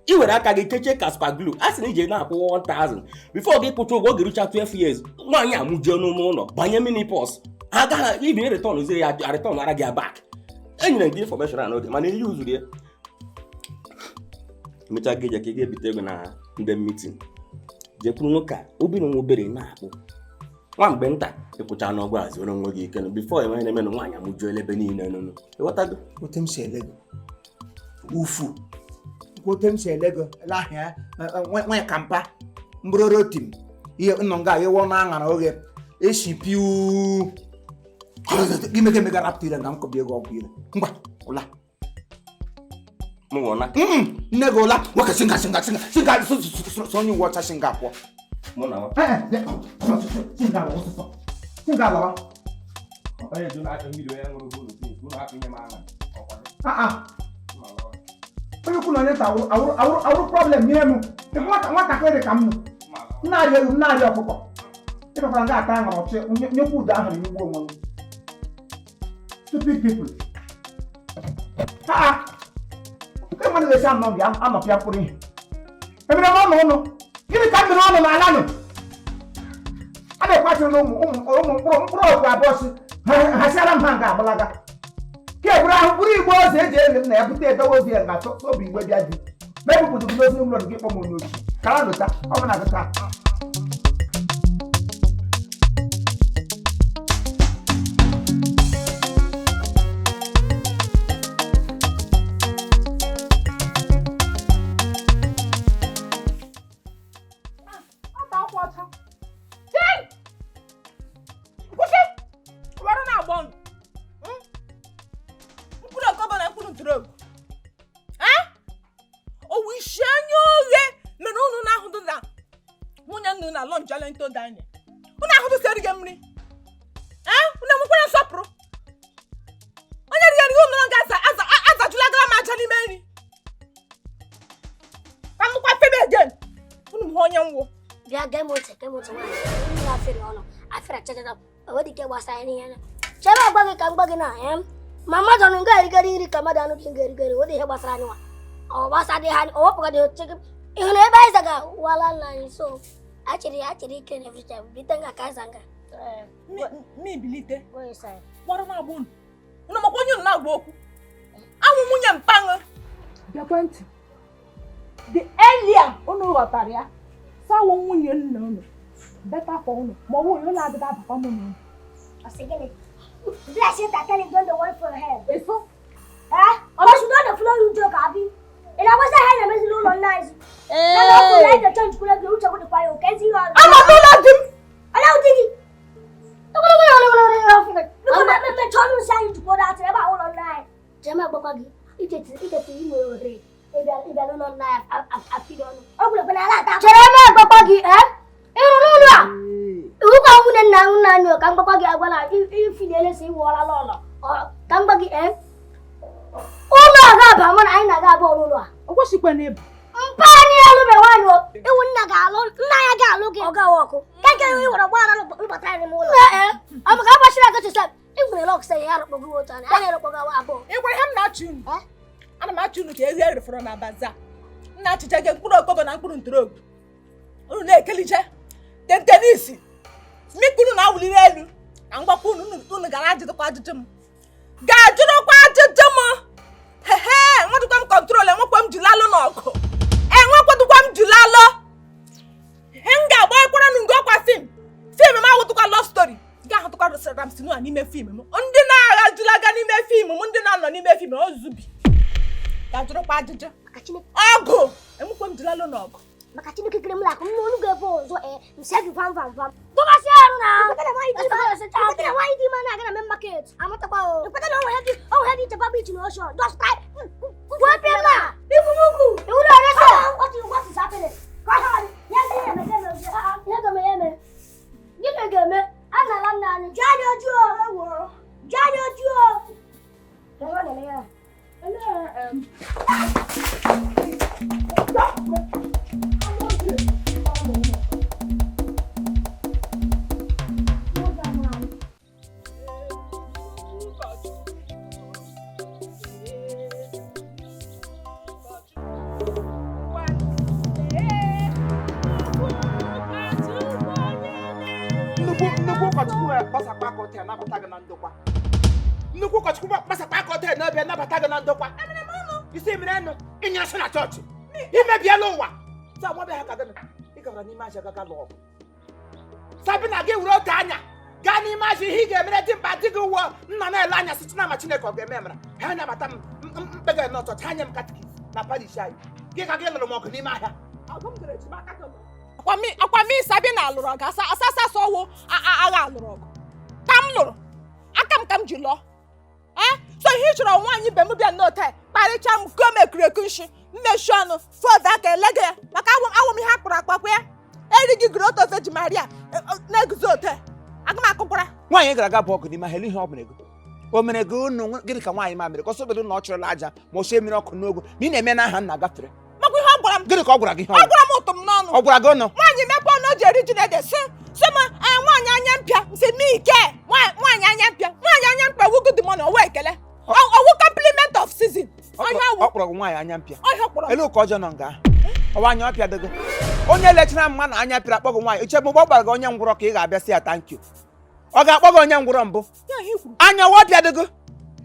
i were aka gị kechie ka glue a sị na ije na-akwụ 1,000 before gị kwụcha ụgwọ oge rucha 12 years nwaanyị amụjuo n'ime ụlọ banye minipos agaghị ibi return ziri ya return ara gị back enyere gị information a n'oge mana ihe uzuru ya emechaa gị je ka ị ga-ebite ego na ndị meeting jekwuru nwoke a obere nwa obere na-akpụ nwa mgbe nta ịkwụcha n'ọgwụ azụ ọrụ onwe gị ike bifo enweghị na-eme na nwaanyị amụjuo ebe niile nụnụ ịghọtago ote m si ele gị ufu ote m si ele gị lahịa nwe kampa mgbụrụrụ tim ihe nnọ nga ịwọ na aṅara oge esi piu imege mega rapụta ire na nkọbi ego ọgwụ ire ngwa ụla mụnwụna nne gị ụla nwoke singa sonye uwe ọcha singa akwọ mụ na singa alawa onye kwuru onye ta awụrụ problem nye m nwatakịrị ka m nụ nna-arị elu nna-arị ọkụkọ ịbakwara nga ata aṅara ọchị nyekwa ụda ahụrụ n'ugbo onwe m stupid people nke mmadụ ga-esi anọpịa mkpụrụ ihe emere m ọnụ ụnụ gịnị ka m mere ọnụ n'ala nụ a na-ekwasịrị na ụmụ mkpụrụ ọgwụ abụọ si hasiara m ha nga agbalaga ka eburu ahụ mkpụrụ igbo ozi eji eli m na ya bute edowe ozi ya nga obi igbe bịa dị ma ebupụtụ gị n'ozi ụlọ gị kpọ m onye ochi kara lụta ọ bụ na gị taa mama jangan gari kamar danu king gari wadi he basra ni wa o basa de hani o paka de chek ihne bai saga wala la so actually can every time bitanga ka sanga mi bilite boy sai boro na bun una makonyu na gbo oku awu munye mpanga bia kwanti the earlier onu wataria sawo munye nna onu better for onu mo wo yo la de ba papa mo no asegele blessing that telling don't the one for her eso or should not the floor you joke abi and I was a hell of a little nice no like the church could have you to the fire can see you I'm not him allow digi look at me told you saying to go out about all online jema babagi ite imo re ebe no na afido no ogule bana ala ta jema babagi irululwa uko mune na nyo kan babagi agwala ifidele si wala lolo kan babagi ụlọ ga-aba mana anyị na-aga ọlụlụ a ogwosikwa na ebu mpa ni elu be wanyo iwu nna ya ga-alụ gị ọga ọkụ keke iwu wara gbara lụbata ni mu ụlọ ọ maka agbachira ga chesa igwere lọk sey ya rọkpọ gị otu anyị rọkpọ wa abụọ igwere hem na achụ unu ana m achụ unu ka ezi erefọrọ na baza nna achịcha gị mkpụrụ okobo na mkpụrụ ntụrụogu unu na-ekelije tentenisi mikunu na awụliri elu na mgbakwa unu gara ajụjụkwa ajụjụ m ga-ajụrụkwa ajụjụ m enwedụkwa m kọntrol enwekwa m jilalụ n'ọgụ enwekwadụkwa m jilalụ ihe m ga-agbanyekwara nụ nke ọkwa fim m ahụtụkwa lọv stori ga ahụtụkwa Sram Sinua n'ime fim m ndị na-agha julaga n'ime fim m ndị na-anọ n'ime fim ozubi ga-ajụrụkwa ajụjụ ọgụ enwekwa m jilalụ n'ọgụ maka Chineke kere m la ko mo nugo bo zo msegi fam to ba si aru na pata na why di man na ga market amata kwa o pata na o headi te babi chino sho just type go pela ibu muku gbasakwa aka ọtọ ya nabata gị na ndokwa. Nnukwu ụkọchukwu gbasakwa aka ọtọ ya n'obi nabata gị na ndokwa. Isi mere enu ịnyere sị na chọọchị. Imebiela ụwa. Sa nwa bịa ha ka gịnị? Ị gara n'ime ahịa gaga lụọ ọgụ. Sabina gị were ote anya gaa n'ime ahịa ihe ị ga-emere dị mkpa dị gị ụwa nna na-ele anya site na ma Chineke ọ ga-eme emere. Ha nabata m mkpega n'ọchọchị ha nye m katikis na parish anyị. Gị ka gị lụrụ m ọgụ n'ime ahịa. Akwa m Sabina lụrụ ọgụ asasa sọwo agha alụrụ ọgụ. Ka m lụrụ aka m ji lụọ. So ihe ị chọrọ nwaanyị be m bịa n'ote kparịcha m ka o mekiri eku nshi mmechi ọnụ fọdụ aka elege ya maka awụ m ihe akpụrụ akpakwa ya erighị grot of Virgin Maria na-eguzo ote aga m akụkwara. Nwaanyị gara aga bụ ọgụ n'ime ahịa ihe ọ bụla ego. O mere gị unu gịnị ka nwaanyị ma mere ka ọ sobedo na ọ chọrọla aja ma ọ sie mmiri ọkụ n'ogwu ma ị na-eme n'aha nna gafere. Makwa ihe ọ gwara m. Gịnị ka ọ gwara gị? Ọ gwara m ụtụ m n'ọnụ. Ọ gwara gị ọnụ? Nwaanyị mepe ọnụ o ji eri ji na-ede sị m nwaanyị anya mpịa nsị n'ike nwaanyị anya mpịa wu good morning ọwa ekele ọwụ compliment of season. Ọ kpọrọ gị nwaanyị anya mpịa. Elu ka ọjọọ nọ nga ọwa anya ọpịa dịgo. Onye lechara mma na anya pịara akpọ gị nwaanyị eche mgbe ọ gbara gị onye ngwụrọ ka ị ga-abịa si ya thank you. Ọ ga-akpọ gị onye ngwụrọ mbụ. Anya ọwa ọpịa dịgo.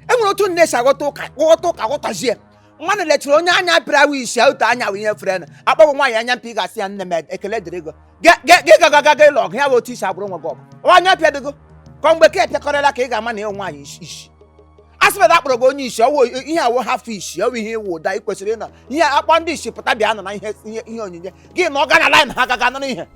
Enwere otu nne si aghọta ụka ghọtazie. Nwanne lechara onye anya pịara wụ isi otu anya wụ ihe fere na akpọ gị nwaanyị anya mpịa ị ga-asị ya nne m ekele dịrị gị. Gị gaga ịlụ ọgụ ya bụ otu isi agbụrụ nwe gị ọgụ. Ọwa anya ọpịa dịgo. Ka mgbe ka epịakọrịla ka ị ga-ama na ịhụ nwaanyị isi. Asịbada akpọrọ gị onye isi ọwụ ihe awụ hafụ isi ọwụ ihe iwu ụda ị kwesịrị ịnọ ihe akpọ ndị isi pụta bịa nọ na ihe onyinye gị na ọ ga na laịn ha gaga nọ n'ihe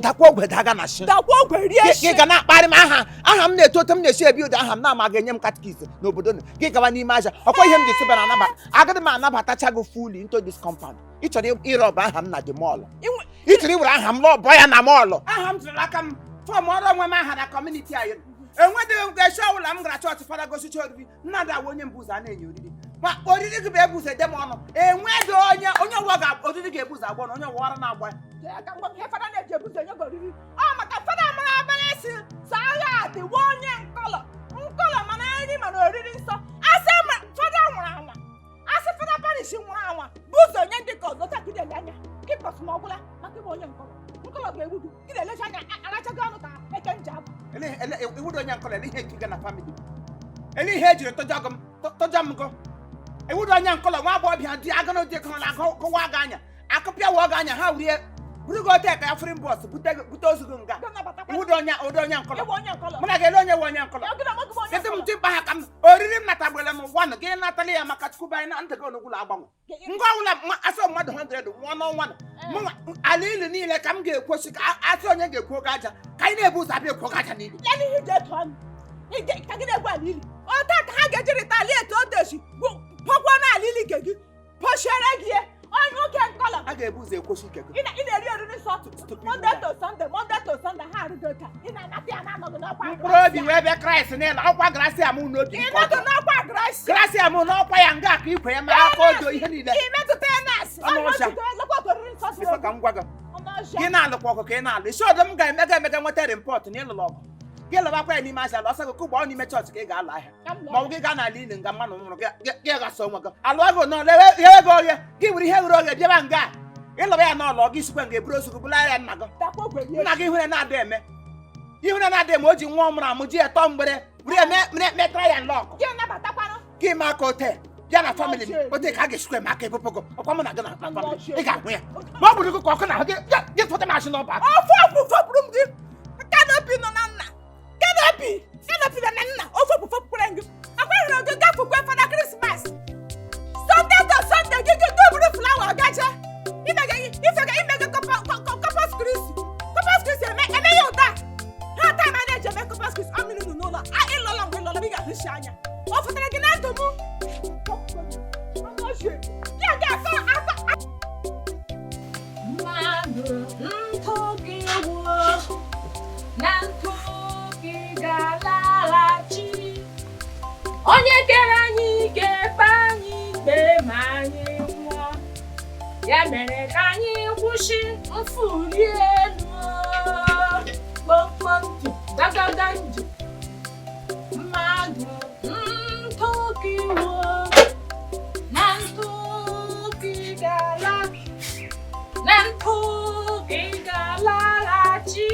dakwa ogwe daga na shi gị ga na-akparị m aha m na-eto otu m na-esi ebi ụda aha m na-ama ga-enye m katikis n'obodo gị gawa n'ime aja ọkwa ihe m ji sịba na anabata agaghị m anabatacha gị fully into this compound. Ị chọrọ ịrọba aha m na dị mọọlụ ị chọrọ iwere aha m lọbọ ya na mọọlụ. Aha m jiri aka m fọm ọrụ onwe m aha na kọmuniti anyị enweghị m ga-eche ọbụla m gara chọọchị fada gosicha oriri nnadụ awụ onye mbụ ụzọ a na-enye oriri ma oriri gị bụ ebu ụzọ ede m ọnụ enweghị onye ọwụwa oriri ga-ebu ụzọ agba na onye ọwụwara na-agba maka fada mara abalị esi saa dịwa onye nkọlọ mana nri mana oriri nsọ asị fada nwụrụ anwa asị fada parish nwụrụ anwa bụ ụzọ onye ndị ka ọzọ takịrị anya gị kpọsụ m ọgwụla maka ịbụ onye nkọlọ ga-egbu gị gị na-elecha anya arachaghị ọnụ ka eke nji abụ iwudo onye nkọlọ ele ihe ekiga na famili ele ihe ejiri tọja m gọ iwudo onye nkọlọ nwa agbọghọbịa dị agụnụ dị kọrọla akụwa gị anya akụpịa wụọ gị anya ha wrie buru gị ote ka ya frin bọs bute ozu gị nga iwudo onye nkọlọ mụ na ga-ele onye nwe onye nkọlọ kedu m dị mkpa ha ka m oriri m natagbere m gwanụ gị natala ya maka chukwu anyị na ntị gị onugwula agbanwe ngwa ọbụla asọ mmadụ 100 nwụọ n'ọnwa mụnwa ala ilu niile ka m ga-ekwosi ka asị onye ga-ekwu oge aja ka anyị na-ebu ụzọ abịa ekwu oge aja niile ọta ka ha ga-ejirịta ali etu o deshi pọkwa na ala ili gị pọchiere gị onye oke nkọlọ a ga-ebu ụzọ ekwosi ike gị ị na-eri oriri nsọ Monday to Sunday ha arịgo ka ị na-anata ya na-anọgị n'ọkwa mkpụrụ obi wee bịa Kraịst n'ịla ọkwa Gracia m n'obi ịnọgị n'ọkwa Gracia m n'ọkwa ya nga ka ikwe ya ma aka odo ihe niile imetụta ya na-asị ka m gwa gị gị na-alụkwa ọgụ ka ị na-alụ isi ọdụ m ga-emega nweta rịpọtụ na ịlụlụ ọgụ gị lụbakwa ya n'ime aja alụ ọsọ gị kụgba ọ n'ime chọọchị ka ị ga-alụ ahịa ma ọ bụ gị gaa n'ala ili nga mmanụ nwụrụ gị gasọ onwe gị alụ ọgụ nọ lewe gị oghe gị were ihe ghere oghe bịaba nga ịlụba ya n'ọlụ gị sikwa nga eburu ozu gị bụla ya nna gị ihure na-ada eme o ji nwa ọmụrụ amụ ji etọ mgbere were metara ya nlọkụ gị ma aka ote bịa na famili m ote ka a ga-esikwa eme aka ebụpụ gị ọkwa mụ na gị na famili ị ga-ahụ ya ma ọ bụrụ gị ka ọkụ na gị tụta masị n'ọba fọpụrụ m gị kanopi nọ na nna kanopi nọ na nna ofopụfọpụkwara gị akwaghịrị oge gafukwe fada Krismas Sunday to Sunday gị buru flawa gaje imege Corpus Christi eme ya ụda ha taa ma na-eji eme Corpus Christi ọ mmiri nụ n'ụlọ ịlọla mgbe ịlọla ị ga-ahụshi anya ọ fụtara gị na ndụ m ya ga-akọ mmadụ ntụ gị wuo na ntụ gị ga-alaghachi onye kere anyị ga-ekpe anyị ikpe ma anyị nwụọ ya mere ka anyị kwụsị mfuli elu kpọmkpọm ndụ gagaga ndụ mmadụ ntụ gị wuo na ntụ gị ga-alaghachi na ntụ gị ga-alaghachi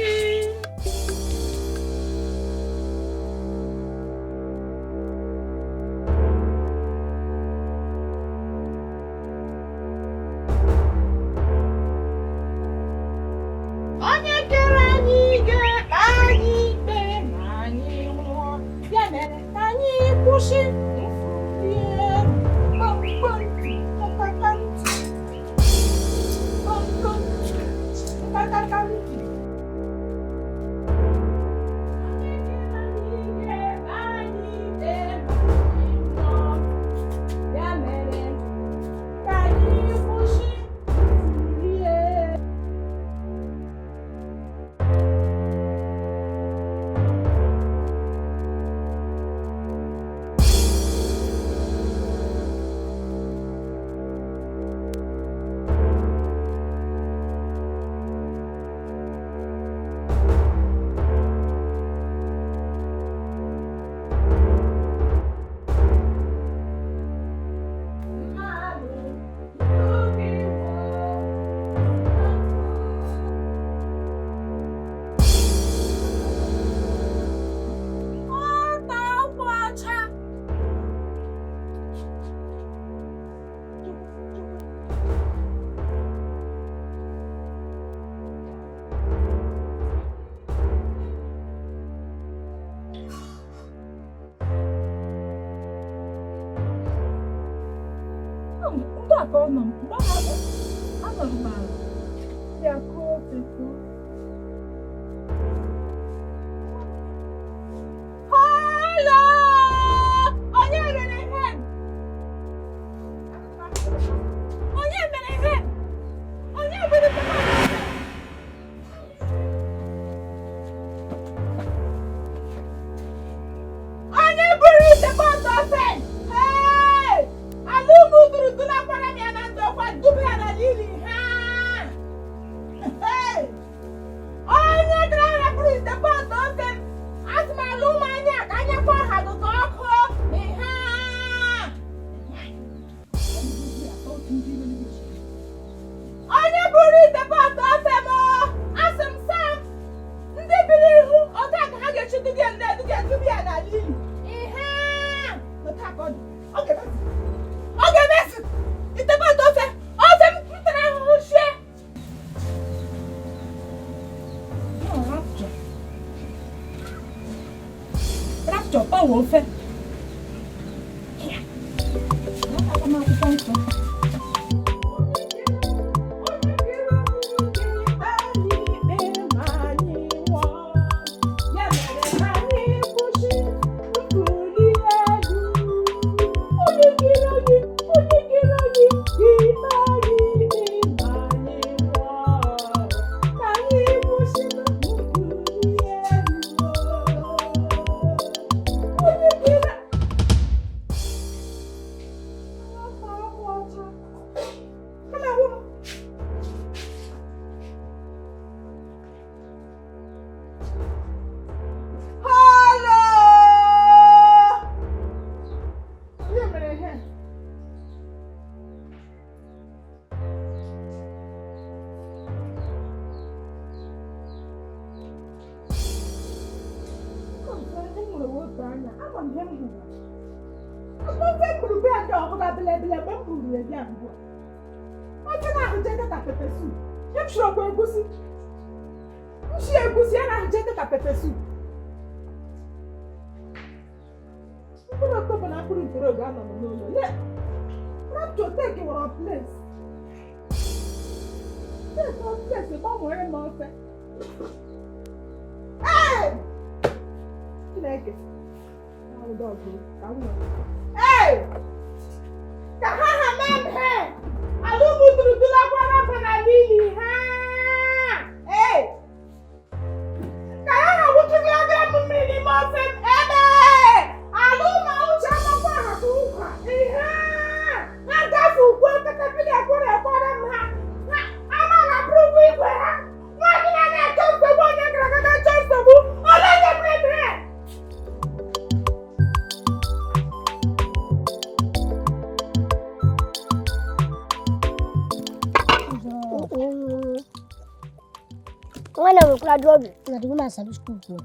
Job, na di ma sabi school ko.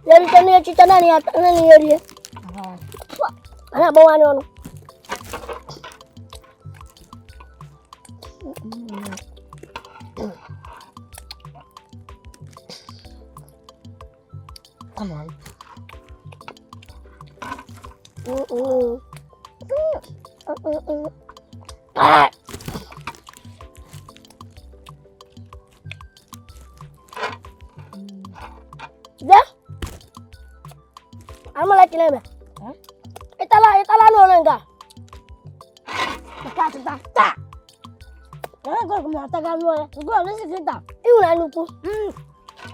Yari tani ya chita nani yari. Ana ba wani ono. Come on. Ah. Kineme. Itala no nanga. Ta. Go kuma ta ga no. Go na si ta. Iuna nuku.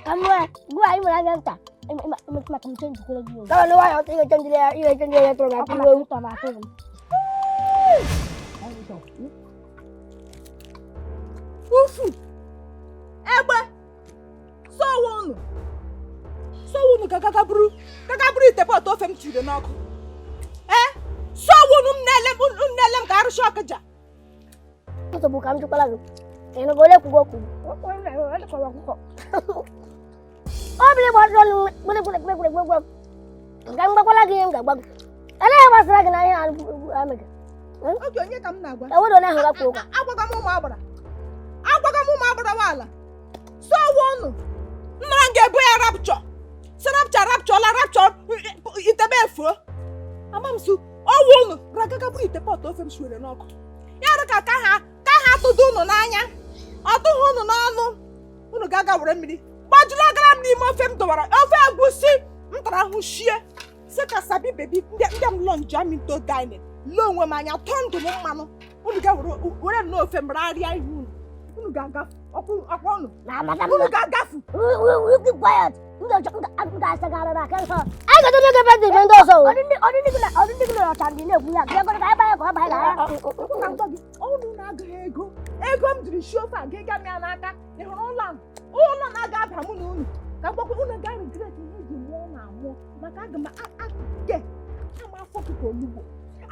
Kamwe, go ai mura ganta. Ma kam chen ku la giyo. Ka no wa yo ti chen ya to ga ku ta ma to. Ufu. Egbe. So wonu. So wonu kakaburu ite pot ofe m tire n'ọkụ. So wonu nnelem ka arụsị ọkụja. Nsogbu ka m jụkwala gị. Ị nụgo ole kwugo okwu. Ọ bụla gbara ọnụ ga m gbakwala gị ihe m ga-agba gị. Elee gbasara gị na ihe amịga. Oge onye ka m na-agwa. Ewedo na ahụ gakwa ụgwọ. Agwaga m ụmụ agbara nwaala. So wonu nnara m ga-ebu ya rapchọ. Rapture itebe efuo. Amamsu, ọwụ unu ragaga buru ite pot ofe m shwere n'ọkụ. Ya raka ka ha tụdụ unu n'anya ọ tụghị unu n'ọnụ unu ga-aga were mmiri gbajuru agara m n'ime ofe m dọwara ofe egwusi m tara ahụ shie si ka sabi bebi ndị m lọ njem into dining lee onwe m anya tọọ ndụ m mmanụ unu ga were n'ofe m rarịa ihe unu ga-agafu ọkwa unu ga-agafu keep quiet. I got to make a better than those. I didn't know what I'm doing. We are going to buy ego m jiri shofa gịga m ya n'aka ịhụrụ ụlọ na-aga aba mụ na unu ka mgbakwa unu ga regret ihe ji mụọ na amụọ maka aga m ake ama afọ kụkọ olugbo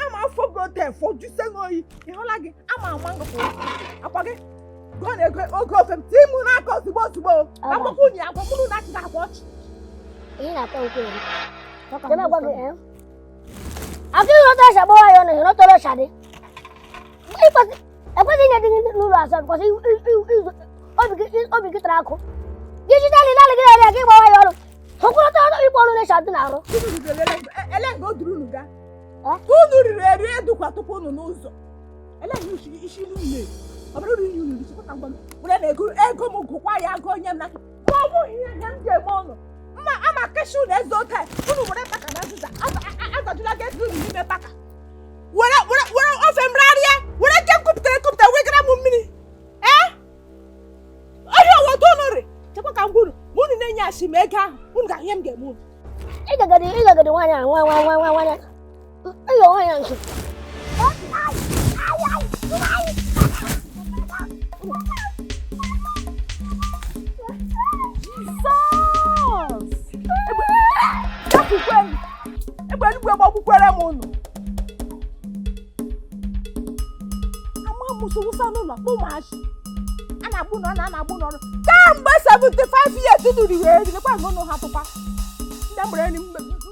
ama afọ gote efọ juse n'oyi ịhụla gị ama ngụpụ akwa gị gụọ na ego oge ofe m tii mụ n'aka ozugbo ozugbo ka mgbakwa unyi agwa mụrụ na achị ga-akwa ọchị ihe na-atọ nke eri jeme agwa gị akị ịghọta shagbo ya ọnụ ịghọtara shadị ekwesịghị inye dị n'ụlọ asọ bụkwasị obi gị tara akụ gị jide alịla gị na-ere gị gbawa ya ọrụ hụkwụrọta ọrụ ikpe ọrụ na-echa dị n'arụ ele nga o duru unu ga unu riri eri edukwa tupu unu n'ụzọ ele nga isi n'ụlọ ọ bụrụ na inye unu chekwa mgbe were na ego m gụkwa ya agụ onye m na ma ọ bụghị ihe m ga-eme ọnụ mma ama keshi unu eze ote unu were paka na azịza azajula gị ezi unu n'ime paka were ofe m rarịa were ke kupụta wegara m mmiri ọhịa owodo unu rị chekwa ka m gwuru ma unu na-enye ashi m ego ahụ unu ga ihe m ga-eme unu ịgagadi nwaanyị ahụ nwa ịyọ nwaanyị ahụ egbe eluigwe gbagbukwere m unu ama mụsowusa n'ụlọ kpụmachi a na-agbụ n'ọrụ kamgbe 75 years duru iwe erikwa nke ụnụ hapụkwa ndị mgbere nri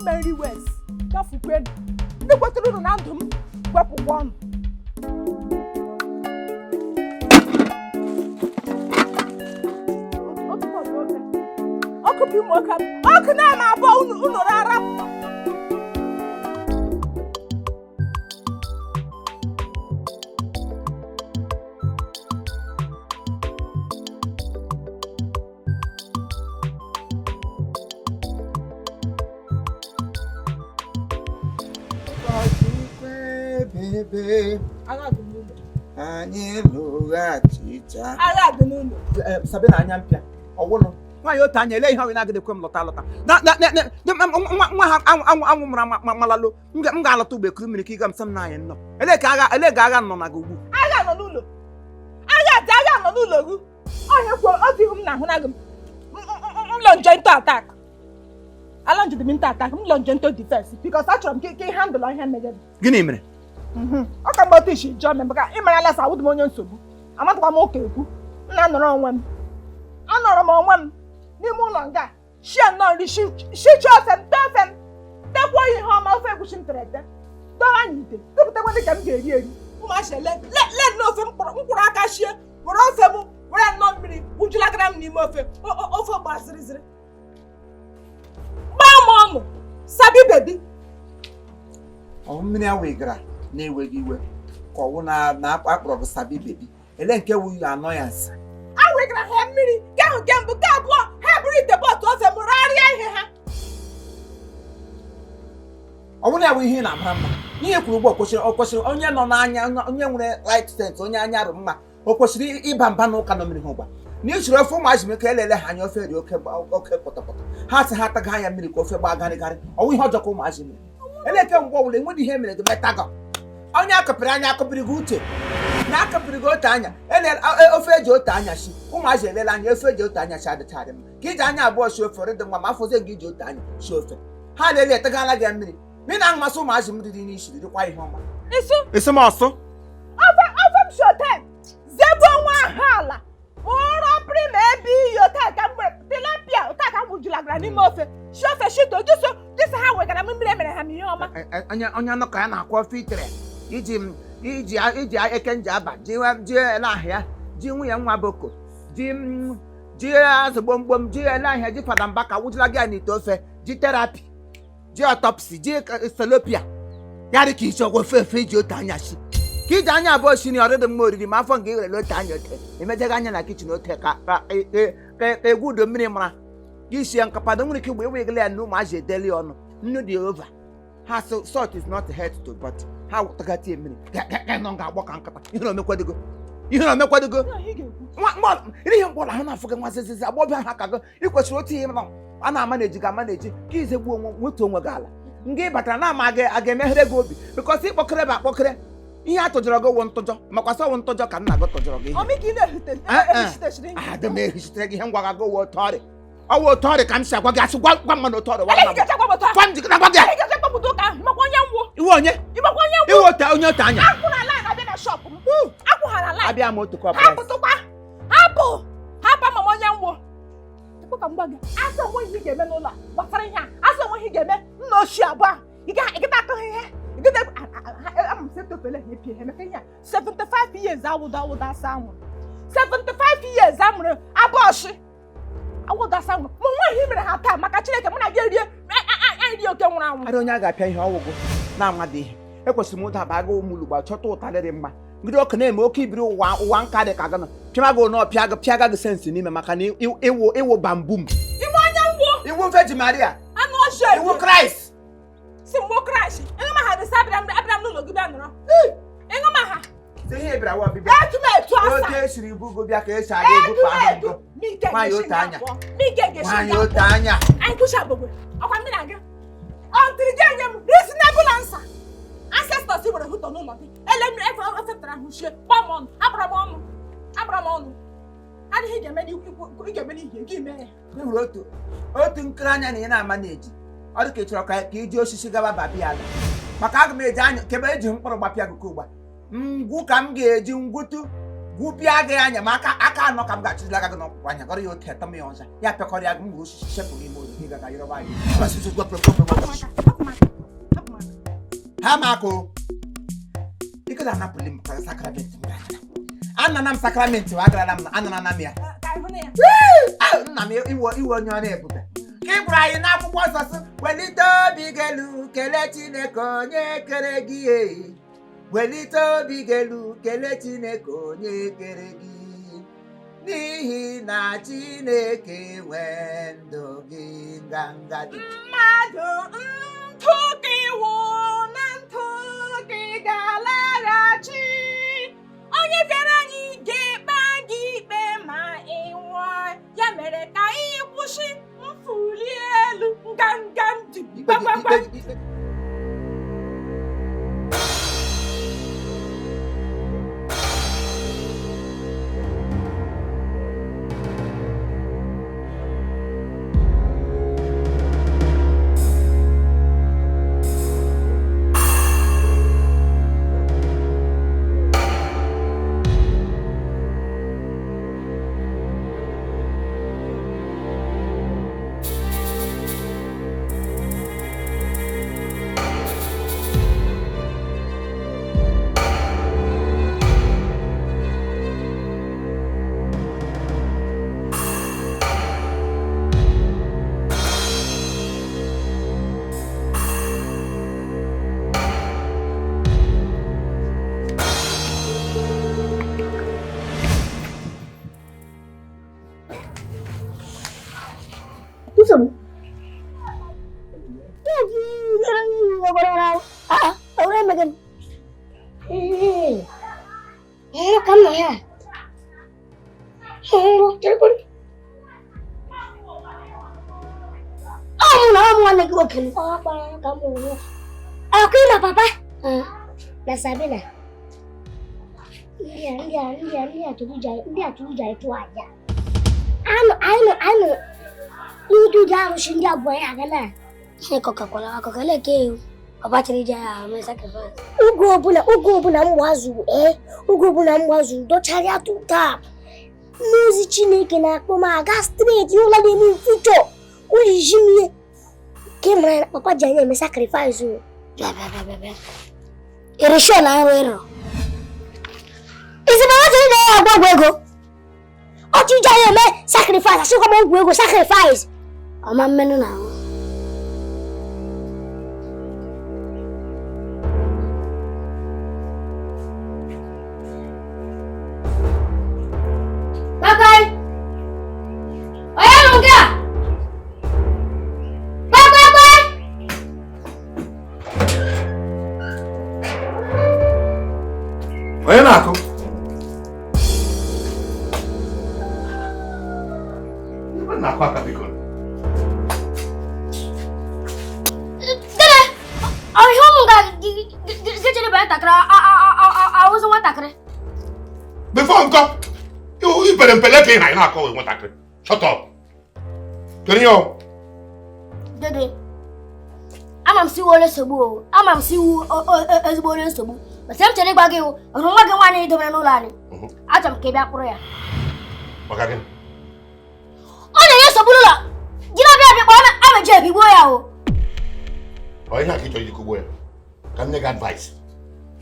mmeri west gafukwenu ndị kwetụrụ unu na ndụ m wepụkwa ọnụ ọkụ bụ ime oke ọkụ na-eme abụọ unu rara anyị lụghachicha Sabina anya mpịa ọwụlụ nwaanyị otu anya ele ihe ọwụ na-agịdekwe m lọta nwa ha anwụ mụrụ malalụ m ga-alọta ugbe kuru mmiri ka ịga m sam na anyị nnọọ ele ga agha nọ na gị ugbu agha nọ n'ụlọ gị onye kwuo otu ihu m na-ahụ na gị m lọ nje ntọ atak ala njide m ntọ atak m lọ nje ntọ difensi bikos achọrọ m ka ị handụl ihe megere gịnị mere ọ ka mgbe otu isi jụọ m maka ịmara lesa awụdị m onye nsogbu amatakwa m ụka ekwu m na-anọrọ onwe m anọrọ m onwe m n'ime ụlọ nga shie nnọọ nri shichi ofe m tee ofe m tekwuo ihe ọma ofe egwusi m tere ete dọwa anyị ite tụpụtakwa dị ka m ga-eri eri ụmụachi le n'ofe mkpụrụ aka shie were ofe m were nnọọ mmiri wujulagara m n'ime ofe gba zịrịzịrị gbaa m ọnụ sabi bebi mmiri awegara na-enweghị iwe ka ọwụ na-akpa akpọrọ bụ sabi bebi ele nke wu anọ ya nsị awegara ha mmiri nke ahụ nke mbụ nke abụọ ha bụrụ ite bọtụ ofe m rarịa ihe ha ọ bụrụ ya bụ ihe na-amara mma ihe kwuru ugbo ọ kwesịrị onye nọ n'anya onye nwere light sense onye anya rụ mma o kwesịrị ịba mba n'ụka nọ mmiri ha ụgba na isiri ofe ụmụazị m ka elele ha anya ofe dị oke pọtọpọtọ ha sị ha ataghị anya mmiri ka ofe gbaa garịgarị ọwụ ihe ọjọọ ka ụmụazị mere eleke mgbe ọbụla enweghị ihe mere gị metaga onye akọpịrị anya akọpịrị gị uche na akọpịrị gị otu anya ofe eji otu anya si ụmụazị elele anya ofe eji otu anya si adịchadị mma ka iji anya abụọ si ofe dị mma ma afọzie gị iji otu anya si ofe ha lele etegala gị mmiri ị na-amasị ụmụazị m dị n'isi dịkwa ihe ọma isi m ọsụ ofe m shote zebo nwa ahụ ala ụrọ prim ebe iyi ote ka mgbere tilapia ụta ka m gbujulagara n'ime ofe si ofe shito dịsa ha wegara m mmiri emere ha m ihe ọma onye nọ ka ya na-akwa ofe itere iji eke nji aba ji ele ahịa ji nwunye nwa boko ji azụ gbomgbom ji ele ahịa ji fada mba ka wụjula gị n'ite ofe ji terapi ji ọtọpsi ji selopia ya dị ka isi ọgwụ ofe ji otu anya si iji anya abụọ si na ọrịdị mma oriri ma afọ nke iwere ote anya ote emejeghị anya na kichin ote ka egwu udo mmiri mara gị sie nkapado nwere ike igbe gịla ya na ụmụazị edeli ọnụ nnu dị ova ha salt is not head to but ha wụtagati mmiri nọ ga-agbọ ka nkata ihe na omekwadogo ihe mkpọrọ ahụ na-afụ gị nwa zizizi agbọbịa ha ka gị ikwesịrị otu ihe a na-ama na-eji ga ama na-eji ka izegbu onwe nwetu onwe gị ala nga ị batara na ama a ga-emeghere gị obi bikọs ịkpọkere bụ akpọkere ihe a tụjọrọ gị wụ ntụjọ makwasị ọwụ ntụjọ ka nna gị tụjọrọ gị adị m ehichitere gị ihe ngwa gị wụ otu ọrị ọwụ otu ọrị ka m si agwa gị asị gwa mma na otu ọrị iwe onye iwe onye otu anya abịa m otu kọp hapụ mama onye nwụ tupu ka m gwa gị asị onwe ihe ị ga-eme n'ụlọ gbasara ihe a asị onwe ihe ị ga-eme nna ochie abụọ ịgịta akụ ihe ịgịta amụsịtofele na-epi ihe maka ihe a 75 years awụda asa anwụrụ 75 years amụrụ abọọshị awụda asa anwụrụ ma nwa ihe mere ha taa maka Chineke mụ na gị rie oke nwụrụ anwụ adị onye a ga-apịa ihe ọgwụgwụ na-amadị ihe ekwesịrị m ụda baga ụmụlugba chọta ụtarị dị mma ngịdị ọkụ na-eme oke ibiri ụwa nka dị ka gana pịamago na pịaga gị sensị n'ime maka na iwu bambum iwu Virgin Maria iwu Kraịst si mgbe Kraịst ịṅụma ha dịsa abịara m n'ụlọ gị bịa nọrọ ịṅụma ha ihe bịara wa ọbịbịa otu esiri ibugo bịa ka esi aga ebupụ ahụ nwaanyị otu anya anyị kwụcha gbogbo ọkwa ndị na gị ọntịrị gị enye m reasonable answer ancestors nwere hụtọ n'ụlọ gị efetara ahụ chie gbaa m ọnụ abara m ọnụ adịghị ga-eme n'ihe gị mee ya nwere otu nkiri anya na ị na-ama na-eji ọ dị ka ị chọrọ ka iji osisi gaba babịa ala maka aga m eji anya kebe eji mkpụrụ gbapịa gị ụgba ngwu ka m ga-eji ngwutu gwupịa gị anya ma aka anọ ka m ga-achịzila aka gị n'ọkpụkpụ anya gọrọ ya oke atọ m ya ọzọ ya pịakọrọ ya gị mgbe osisi shepụ n'ime olu gị gaga yọrọba anyị ha mako ike na-anapụli m sakramenti m anana m sakramenti m agarala m anana m ya nna m iwe onye ọrụ ebube ka ị gwara anyị n'akwụkwọ nsọ sị welite obi gị elu kelee Chineke onye kere gị welite obi gị elu kelee Chineke onye kere gị n'ihi na Chineke nwee ndụ gị nganga dị mmadụ ntụ gị wụ na ntụ gị ga-alaghachi onye bịara anyị ga-ekpe gị ikpe ma ị nwụọ ya mere ka anyị kwụsị mfuli elu nganga ndị gbaggbagba Aku na papa. Na Sabina. Ndia tuja itu aja. Anu. Itu jaru shindia boy agana. Coca-Cola ke. Papa trija me sacrifice. Ugo buna mwazu Ugo buna mwazu do chari atuta. Muzi Chineke na akpoma aga straight yola de mi future. Uji jimie. Kemra papa janya me sacrifice o. Blah. Eresho na ero. Isi mama tiri na agwagwego. Otu janya me sacrifice, aso ko mo gwego sacrifice. O ma menu na. Before uncle, you better pellet in I call what I shut up. Can you? Dede. Amam si wole sobu. Amam si wu ezbo le sobu. Basem tele gbage o. Ro gbage wan ni do na no la ni. Atam ke bia kuro ya. Magagen. Ona ye sobu la. Gina bia ko na ameje bi bo ya o. O ina ki to yi kubo ya. Kan nega advice.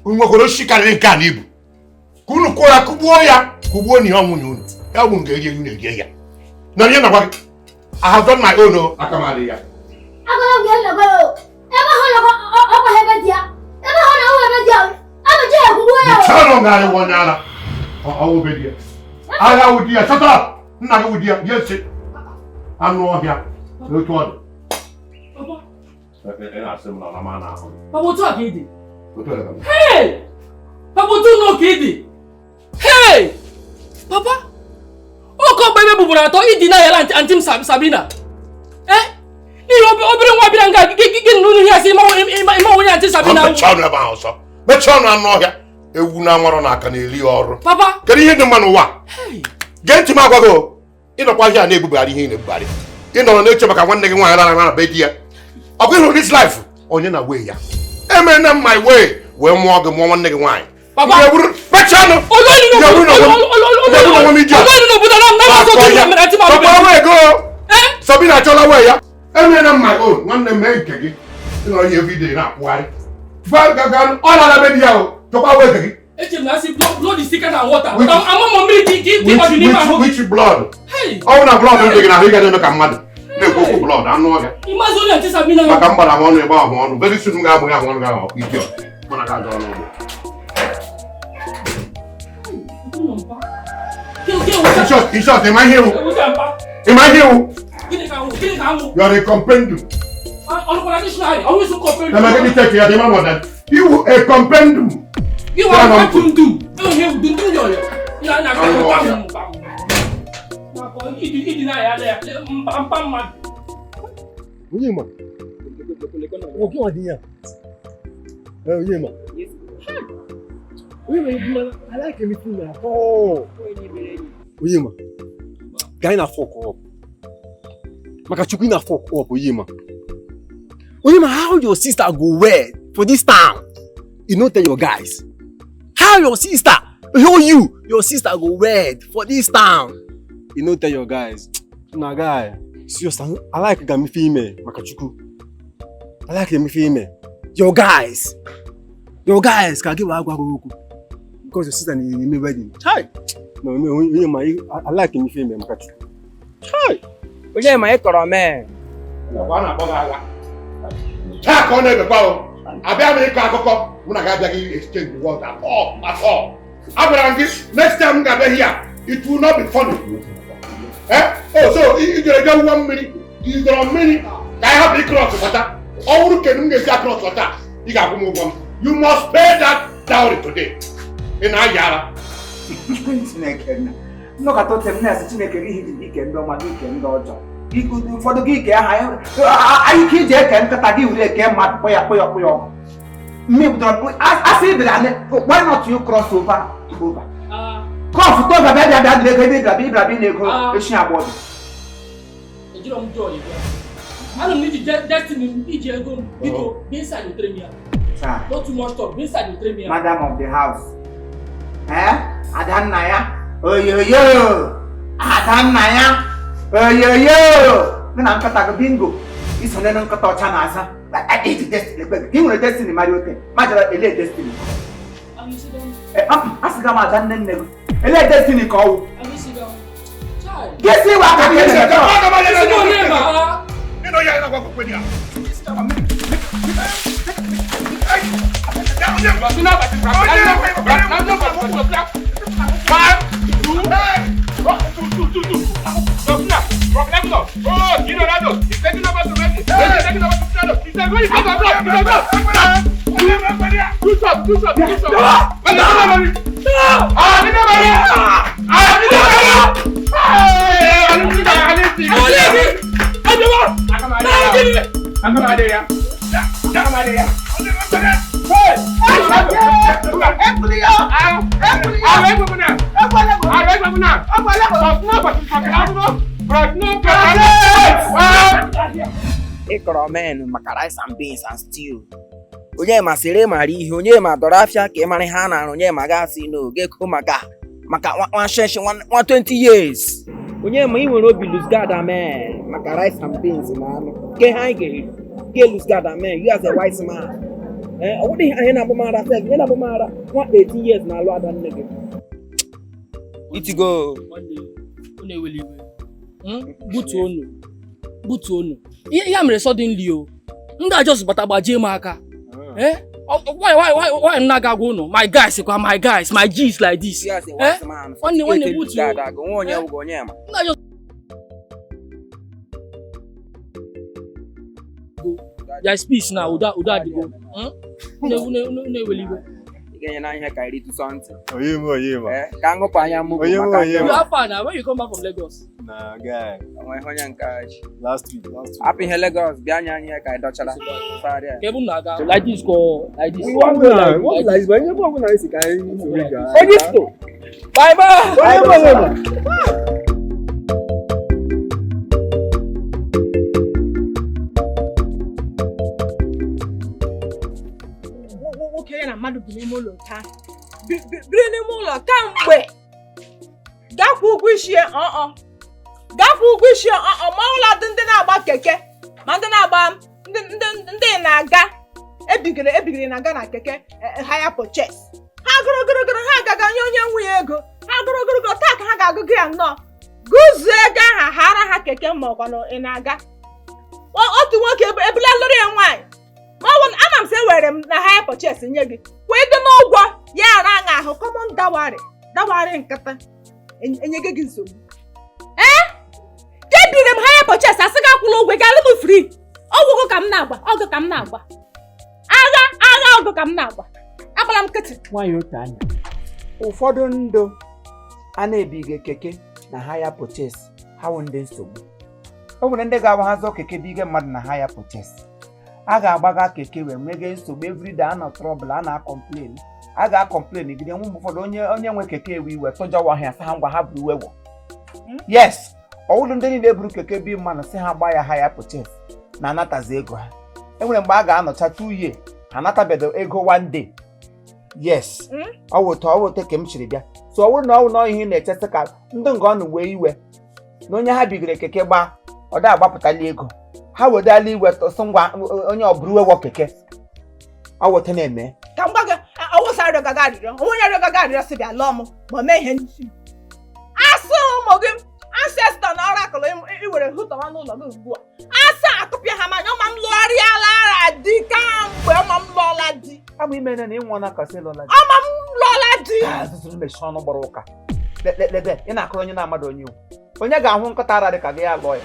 Unwo ko ro shikare nka ni bu. Kunu ko ra kubo ya. Kubo ni onwu ni unu. Ya wu ngeri enu na ya. Na ye na kwa. I have done my own akamade ya. Agora ngi na go. Eba hono ko hebe dia. Eba hono o hebe dia. Ameje kubo ya o. Chano ngale wonyala. O be dia. Ala udia shut up. Nna ga udia. Yes. Anu ohia. No to on. Papa. Asemna na mana ahụ. Papa otu akidi. Otu ala. Hey! Papa otu no kidi. Hey! Papa. Oko bebe bubura ato idina ya antim Sabina. Ni obere nwa bira nga gigi nunu hi ase ma woni antim Sabina. Papa chanu eba ọsọ. Me chanu anu ohia. Ewu na nwaro na aka na eli ọrụ. Papa. Kedu ihe dị mma n'ụwa? Genti m agwago. Ịnọkwa ahịa na-ebubari ihe na-ebubari. Ịnọrọ na-eche maka nwanne gị nwaanyị lara na be di ya. Ọ bụghị this life onye na way ya. Eme na my way we mụọ gị mụọ nwanne gị nwaanyị. Papa, pechanu. Olórí no buda na so to me ati ma. Papa we go. Sabina chola we ya. Eme na my own nwanne m nke gị. Ịnọrọ ya every day na akwari. Fa gagan all ala be dia o. Papa we gị. Eche na si blood is thicker than water. Amamo mmiri ki body ni ma. Which blood? Hey. All na blood no dey na higa no ka mmadụ. Na-ekwu blood anụ ọga. Imagine anti Sabina. Maka mgbara m ọnụ ebe ahụ ọnụ. Very soon ga-abụ ya ọnụ ga ike. Mana ka jọrọ n'ụgbọ. In short, am I here? Am I here? You are a compendum. Let me take care of the man. You a compendum. You are a compendum. Uyema. Oki wadiya. Uyema. Uyema, I like everything at all. Uyema. Guy na fuck up. Makachukwu na fuck up, Uyema. Uyema, how your sister go wed for this town? You no tell your guys. How your sister, your sister go wed for this town? You no tell your guys. Na guy, seriously, I like Gami female, Makachukwu. I like Gami female. Your guys can give Agwagoku because your sister in me wedding. Hi. No, I like Gami female, Makachukwu. Hi. Oye, my man. Check on the bow. I bear me a when I got to exchange the world at all. Next time I here, it will not be funny. Oh, so if you're just 1 minute, you got a minute. I have the cross water. All you can get that cross water. You got to move on. You must pay that dowry today. In Ayala. No, I thought them nurse to make a weekend or my weekend or he could for the geek. I kid Jack and Katagi will get mad boy. Me, I say that why not you cross over? Cross over that I don't need to destiny go inside the tremia. Not too much talk inside the tremia. Madam of the house. Adan Naya. Oh yo. Adan Naya. Oh yo. Then I'm Kataga bingo. It's on an Katochanasa. I ate destiny. Give me a destiny, Mario. Major a late destiny. Ask them at that name. A late destiny call. Guess you what I you know, you're not going to win here. I'm Ịkọrọ men maka rice and beans and stew. Onye ma sere mara ihe, onye ma dọrọ afịa ka ị mara ihe a na-arụ, onye ma gasị n'oge ko maka nwa 20 years. Onye ma ị nwere obi lose guard amen maka rice and beans na anụ. Ke ha ga-eri. Ke lose guard amen, you as a wise man. Ọ bụrụ ihe na abụmara sef, ihe na abụmara nwa 18 years na alụ ada nne gị. Itigo. Butu onu. Ihe mere suddenly o. M ga-ajọs bata gbajie m aka. Why nna ga agwa unu? My guys kwa my guys, my G's like this. One butu. There's peace now. Uda digo. Ne weliwe. Again, na ihe ka iri to something. Oyema. Ka ngopa anya mu. You have fun now. When you come back from Lagos? Nah, guy. Onwe honya nkaji. Last week. Up in Lagos, bia anya anya ka idochala. Sorry. Kebu naga. Like this go. Like this. What like this? When you go na isi kai. Bye bye. Okenye na mmadụ bi n'ime ụlọ taa. Biri n'ime ụlọ kamgbe. Gapụ ụgwọ isi Gapụ ụgwọ isi ma ụlọ dị ndị na-agba keke ma ndị na-agba ndị na-aga ebigiri na-aga na keke hire purchase. Ha gụrụgụrụgụrụ ha agaga nye onye nwe ya ego. Ha gụrụgụrụgụrụ taa ka ha ga-agụgụ ya nnọọ. Gụzuo ego aha hara ha keke ma ọkwa na ị na-aga. Otu nwoke ebula lụrụ ya nwaanyị. Ma ọ bụ ana m sị were m na hire purchase nye gị. Kwee dị n'ụgwọ ya ara aṅa ahụ common dawari nkịta. Enye gị nsogbu. Debiri m hire purchase asị gị akwụla ụgwọ ga-alụ m free. Ọgwụgwụ ka m na-agba, ọgụ ka m na-agba. Agha ọgụ ka m na-agba. Agbala m nkịtị. Nwanyị otu anya. Ụfọdụ ndụ a na-ebighị keke na hire purchase ha wụ ndị nsogbu. O nwere ndị ga-agba ha zọ keke bụ ige mmadụ na hire purchase. A ga-agbaga keke wee nwege nsogbu everyday a na trouble a na-complain. A ga-complain gide nwe ụfọdụ onye nwe keke ewe iwe tụjọwa ha ha ngwa ha buru iwe wọ. Yes, ọwụlụ ndị niile buru keke bi mmanụ si ha gba ya hire purchase na anatazi ego ha. Enwere mgbe a ga-anọcha 2 years ha natabedo ego 1 day. Yes, ọwụta ka m chiri bịa. So ọwụrụ na ọwụ na ihe na-echesa ka ndị nga ọnụ wee iwe na onye ha bigiri keke gbaa ọ da agbapụtali ego. Ha wedala iwe tọsụ ngwa onye ọbụrụ wewọ keke. Ọ wụta na-eme. Ka m gwa gị ọwụsa arịọgaga arịrịọ. Onye arịọgaga arịrịọ si bịa lụọ m ma mee ihe n'isi. Asị ụmụ gị ancestor na ọrakụlụ iwere hụtọwa n'ụlọ gị ugbu a. Asa atụpịa ha manya ọma m lụgharịala ara di kamgbe ọma m lụọla di. Abụ ime na ịnwụ na kasị lụọla di. Ọma m lụọla di. Azụzụ mechi ọnụ gbara ụka. Lebe ị na-akụrụ onye na-amadụ onye iwu. Onye ga-ahụ nkọta ara dị ka gị ya lụọ ya.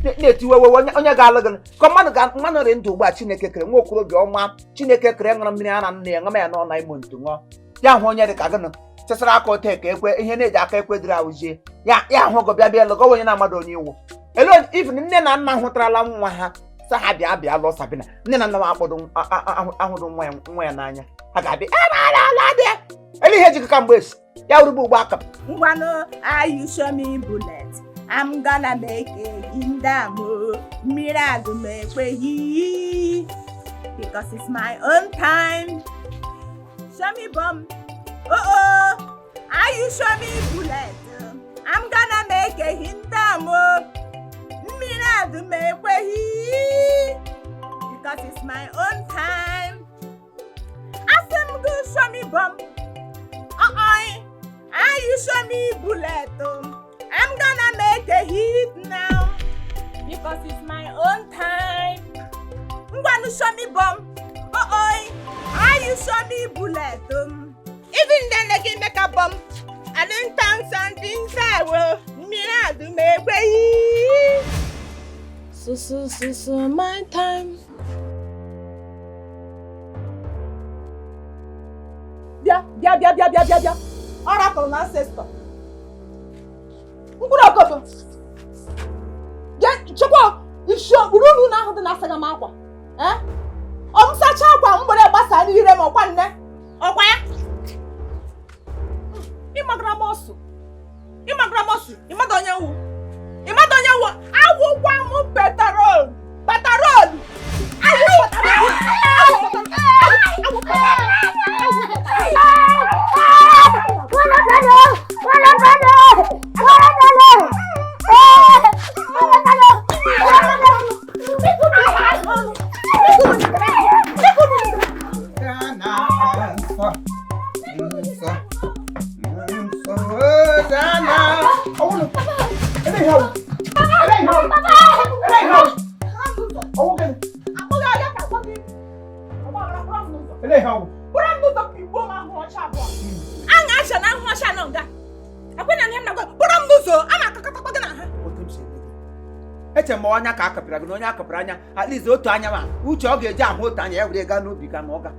Na-etiwewe onye ga-alụ gị ka mmadụ dị ndụ ugbu a Chineke kere nwa okorobịa ọma Chineke kere ṅụrụ mmiri a na nne ya ṅụma ya n'ọ na imo ntụ ṅụọ ya hụ onye dị ka gị chesara aka ote ka ekwe ihe na-eji aka ekwe dịrị ahụzie ya hụ gị bịa lụgọ onye na-amadụ onye iwu elu even nne na nna hụtarala nwa ha sa ha bịa lụọ Sabina nne na nna m akpọdụ ahụrụ nwa ya n'anya ha ga-abịa elu ihe jikọ ka mgbe esi ya urugbo ugbo aka ngwanụ you show me bullet I'm gonna make it in the mood mmiri agụm ekweghị because it's my own time show me bomb you show me bullet I'm gonna make it in the mood mmiri agụm ekweghị because it's my own time asị m gị show me bomb you show me bullet I'm gonna make a hit now because it's my own time. I'm gonna show me bomb. You show me bullet even then they can make a bomb. I didn't turn something sour. Me not do me way. So my time. Yeah. Oracle na ancestor. Ngwụrụ ọkọtọ. chekwa isi okpuru unu na ahụ dị na-asaga m akwa ọ m sacha akwa mgbere gbasa n'ire m ọkwa nne ọkwa ya ịmagara m ọsụ ịmada onye wu awụkwa m petrol eche ma onye ka akapịra gị na onye akapịra anya at least otu anya ma uche ọ ga-eji ahụ otu anya ya were gaa n'obi ka na ọ ga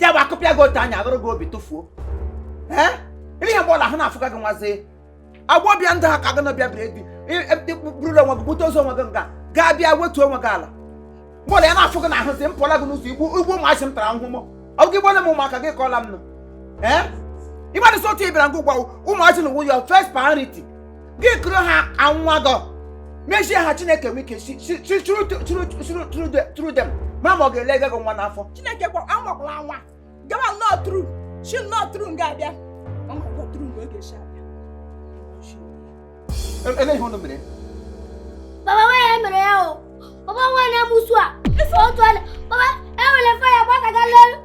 ya bụ akụpịa gị otu anya agụrụ gị obi tụfuo ihe mgbe ọla ahụ na-afụga gị nwazi agbọbịa ndị ha ka gị nọbịa biri edi bụrụla onwe gị bute ozu onwe gị nga gaa bịa wetuo onwe gị ala mgbe ọla ya na-afụ gị na ahụzi m pụọla gị n'ụzọ igbu ụmụazị m tara ahụhụ ọ gị gbole m ụmụaka gị kọọla m nụ ịgbadịsị otu ibịara ngị ụgwa ụmụazị na your first priority gị kụrụ ha anwa gị mechie ha Chineke wike tru dem ma ma ọ ga-ele gị nwa n'afọ Chineke kwa anwakwala anwa gawa nnọọ tru shi nnọọ tru nga abịa ọmakwa tru nga oge shi abịa ele ihe unu mere Baba nwaanyị mere ya o Baba nwaanyị amusu a otu ala Baba enwere faya gbataga lele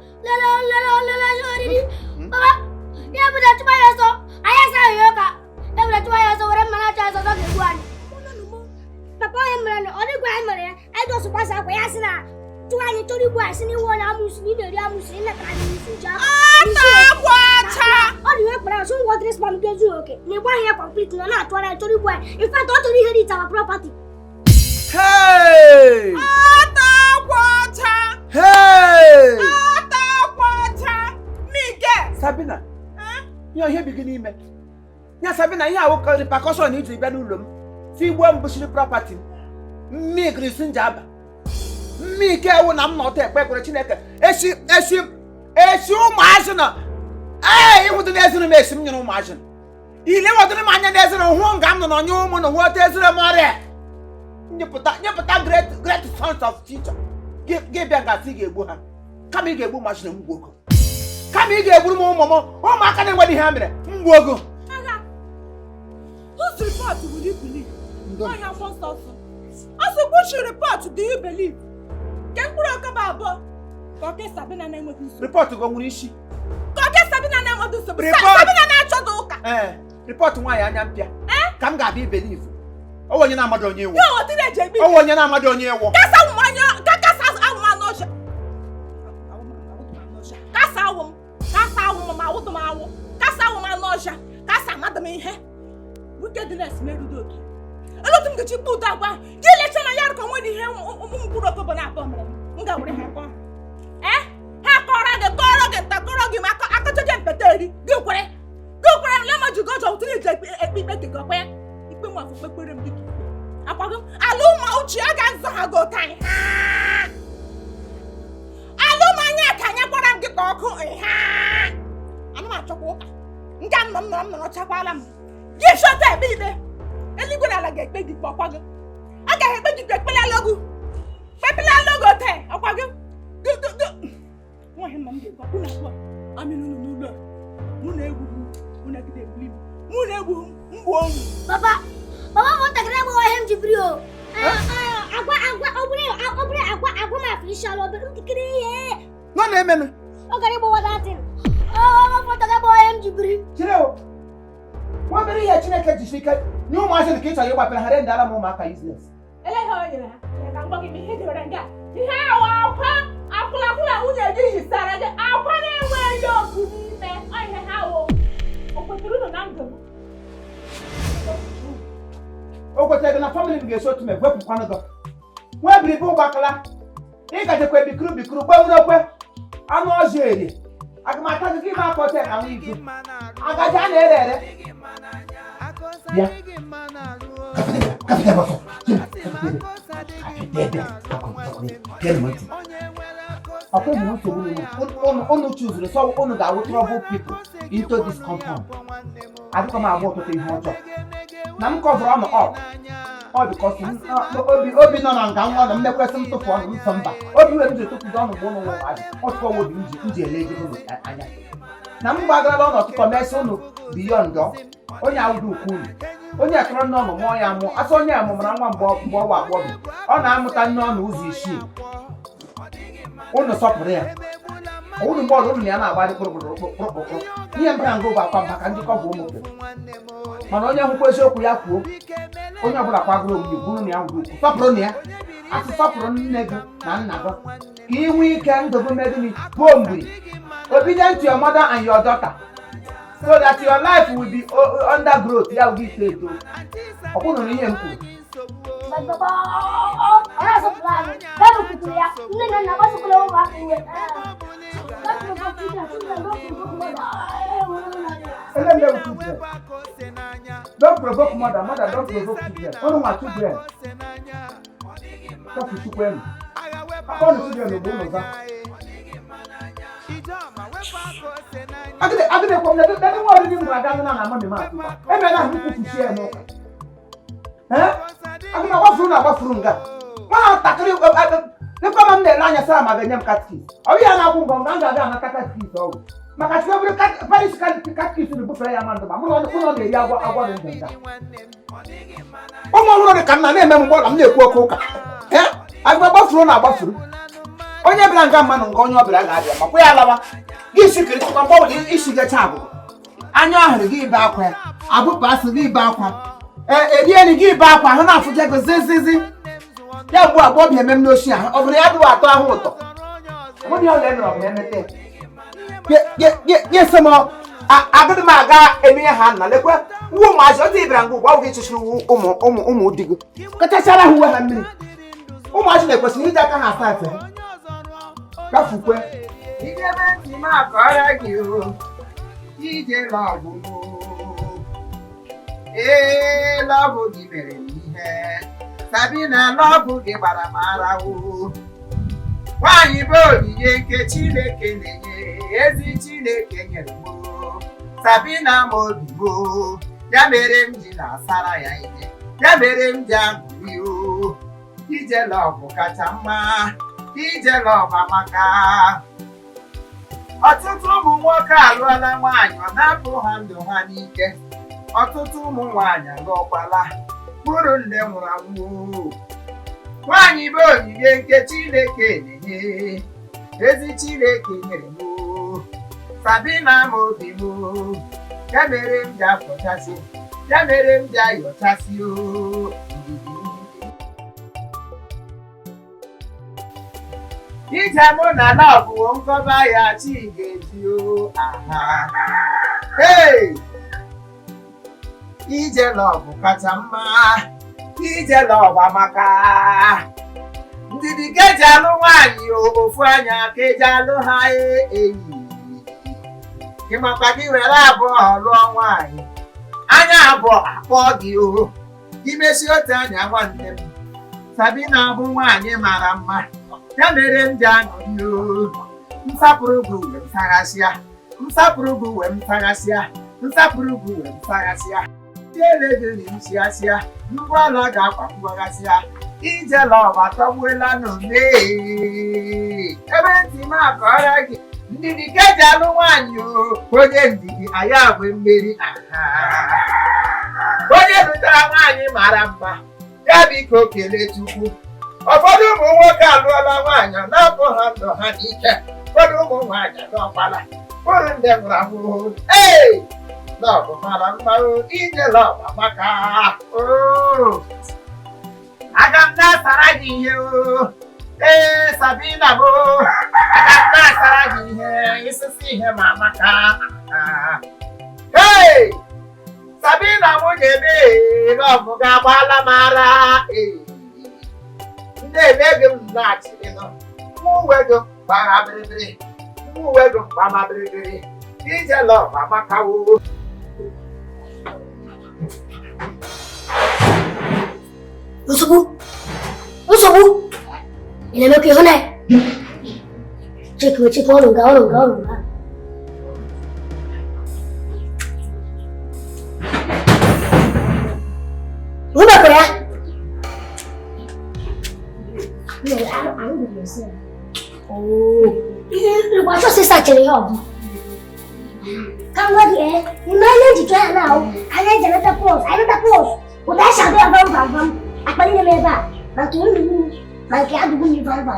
oriri Baba ya bụ na chụma ya ọsọ anyị asaghị ya ụka ebere chụma ya ọsọ were mmanya achọ ọsọ ga-egbu anyị Papa onye mere na ọ dịkwa anyị mere ya anyị dọsụkwasị akwa ya sị na chụwa anyị chọrọ igbu anyị sị na iwe onye amụsụ na ị na-eri amụsụ ị natara anyị n'isi ji ahụ ọ dị ihe kpara ọsọ ngwa dres pan nke zuo oke na ịgba ihe kọmplit na na-atụgharị anyị chọrọ igbu anyị in fact ọ chọrọ ihe dị itawa propati Sabina ihe bi gị n'ime ya Sabina ihe awụ repercussion iji bịa n'ụlọ m si igbo m bụchiri property mmiri si nje aba mmike ewu na m nọta ekpe ekpere Chineke esi ụmụazị na ịhụdị n'eziri m esi m nyere ụmụazị ile wadịrị m anya n'eziri hụ nga m nọ n'onye ụmụ na hụta eziri m ọrịa nyepụta great sons of teacher gị bịa gasị ị ga-egbu ha kama ị ga-egbu ụmụazị na mgbu ogo kama ị ga-egburu m ụmụaka na-enweghị ihe ha mere mgbu ogo Whose report will you believe? I have one also. Also, which report do you believe? Can you talk about Koke Sabina name of this? Report go Munishi. Koke Sabina name of this. Sabina na chodoka. Report nwa ya anya mpia. Kam ga be believe. O wonye na amado onye ewo. Yo, what did they be? O wonye na amado onye ewo. Kasa umanya, kasa umanoja. Kasa umanoja. Kasa umanoja. Kasa madam ihe. Wickedness made you do it. A lot of the put that one. You let your yard come when you hear put up on a bomb. Nga would happen. Hakora the Gorog, the Gorog, I got to get better. Go for it. Go for it. Let me go to the people to go where. You put one for putting me. Upon Aluma Chiagan Zahago time. Alumania can you put up the Gorgo? I'm not a walk. Ngam, not Chapalam. Yes, shut up, baby. And you gonna get baby papa. I got a baby pepper logo. Pepper logo, ten. I'll go. Why him, Mamma? I mean, no. Papa, want to grab him to brio. Aku ma fish all over the cree. No name. Okay, what that is. Oh, want to grab him to brio. What very ya Chineke jisika nyu ma se kita yo ba pe hare ndala mo maka business ele ho yira ya kan go mi hede ranga ihe awa akula unye ji sara je akwa na enwe yo kuni me ihe hawo okweturu no nango okwetega na family bi geso tume gwepu kwano go we biri bu bakala e ka je kwe bikuru gba wuro kwe anu ojere agama ta gi ma ko te na wi agaja na ere Yeah. Unu choose so unu ga trouble people into this compound. I come out to the hotel. Na m cover on up. All because obi no na nga nwa na m nekwesị m tụpụ ọnụ nsọ mba. Obi wee m ji tụpụ ọnụ mgbe unu nwe nwa. Ọtụkọ wo bi nji elege unu anya. Na m gbagara ọnụ ọtụkọ mesi unu beyond onye awụdo ukwu onye akọrọ n'ọnụ mụọ ya mụọ asọ onye amụmara nwa mgbe ọwa agbọbi ọ na-amụta nne ọnụ ụzọ isii unu sọpụrụ ya unu mgbe ọdụ unu ya na-agba dị kpụrụkpụrụ ihe mbara nga ụgwọ akwa maka ndị kọbụ ụmụ obodo mana onye hụkwa eziokwu ya kwuo onye ọbụla kwagoro omume bụrụ na ya nwụrụ ukwu sọpụrụ na ya asị sọpụrụ nne gị na nna gị ka ị nwee ike ndụ gị medini gbuo mgbiri obedient to your mother and your daughter so that your life will be under growth. Ya will be said to. Open on him. Don't provoke mother, mother don't provoke children. Only my children. Stop to them. Upon the children, the bonus. Agade ko na da wa ri mu aga na na money ma e me na hu ku share no agade wa furu nga ma takri ne ko mam ne na nya sa ma ga nyam katki o ya na ku ngonga nga ga na katki so maka ti obere paris katki su bu fere ya man do ba mu no de ya agwa de nga o mo ru de kan na na me mu bola m na ekwu okwu ka agba furu na agba furu onye bịara nga mmanụ nke onye ọbịara ga-abịa makwa ya alawa gị sikiri tụkwa mgbanwe isi gacha abụ anya ọhụrụ gị ibe akwa abụpụ asị gị ibe akwa erieni gị ibe akwa ahụ na-afụje gị zizizi ya gbuo agba obi emem n'ochi ahụ ọ bụrụ ya dụwa atọ ahụ ụtọ mụdị ọla emere ọbụla emete gị sị m agụdị m aga eme ihe ha nna lekwe nwa ụmụazị otu ịbịara nga ụgwọ gị chịchiri ụmụ di gị kachachara ha uwe ha mmiri ụmụazị na-ekwesịrị iji aka ha asa efe ha kafukwe ijebe ntị m akọrọ gị o ije lọbụ lọbụ gị mere m ihe sabi na lọbụ gị gbara m ara o nwaanyị bụ onyinye nke Chineke na-enye ezi Chineke nyere m sabi na m obi m ya mere m ji na-asara ya ihe ya mere m ji aṅụrị o ije lọbụ kacha mma ije lọba maka ọtụtụ ụmụ nwoke alụọla nwaanyị ọ na-apụ ha ndụ ha n'ike ọtụtụ ụmụ nwaanyị alụọkwala bụrụ nne nwụrụ anwụ nwaanyị bụ onyinye nke Chineke na-enye ezi Chineke nyere m sabi na m obi m ya mere m ji afọchasị ya mere m ji ayọchasị o ije mụ na lọbụ nkọba ya chi ga-eji o aha ije lọbụ kacha mma ije lọbụ amaka ndidi ka eji alụ nwaanyị ofu anya ka eji alụ ha eyi ịmakwa gị were abụọ lụọ nwaanyị anya abụọ akpọ gị o imesi otu anya nwanne m sabi na abụ nwaanyị mara mma ya mere m ji aṅụrị nsapụrụ gị uwe m saghasịa nsapụrụ gị uwe m saghasịa nsapụrụ gị uwe m saghasịa tiele gị na nchighasịa ngwaọla ga-akwapụghasịa ije lọba tọgbuola n'ome ebe ntị m akọrọ gị ndidi ka eji alụ nwaanyị onye ndidi anyị agwe mmeri onye lụtara nwaanyị mara mma ya biko kelee Chukwu ụfọdụ ụmụ nwoke alụọla nwaanyị na-apụ ha ndụ ha n'ike ụfọdụ ụmụ nwaanyị alụọkwala bụrụ ndị nwụrụ anwụ lọbụ mara mma ije lọba maka aga m na-asara gị ihe Sabina bụ aga m na-asara gị ihe isisi ihe ma maka Sabina nwunye m lọbụ ga-agbala m ara na-eme gị m laghachiri uwe gị gbara bịrịbịrị uwe gị gbama bịrịbịrị ije lọba maka Nsogbu. Ị na-emekwa ihe na chekwa ọrụ nga. Ngụbakwa ya. Ngwachọ sista chere ihe ọbụ. Ka ngwa gị ime ihe njikọ ya na ahụ anya eji emeta pos ụda shado ya bam akpali na ebe a na nke unu na nke adụgbụ nyi bam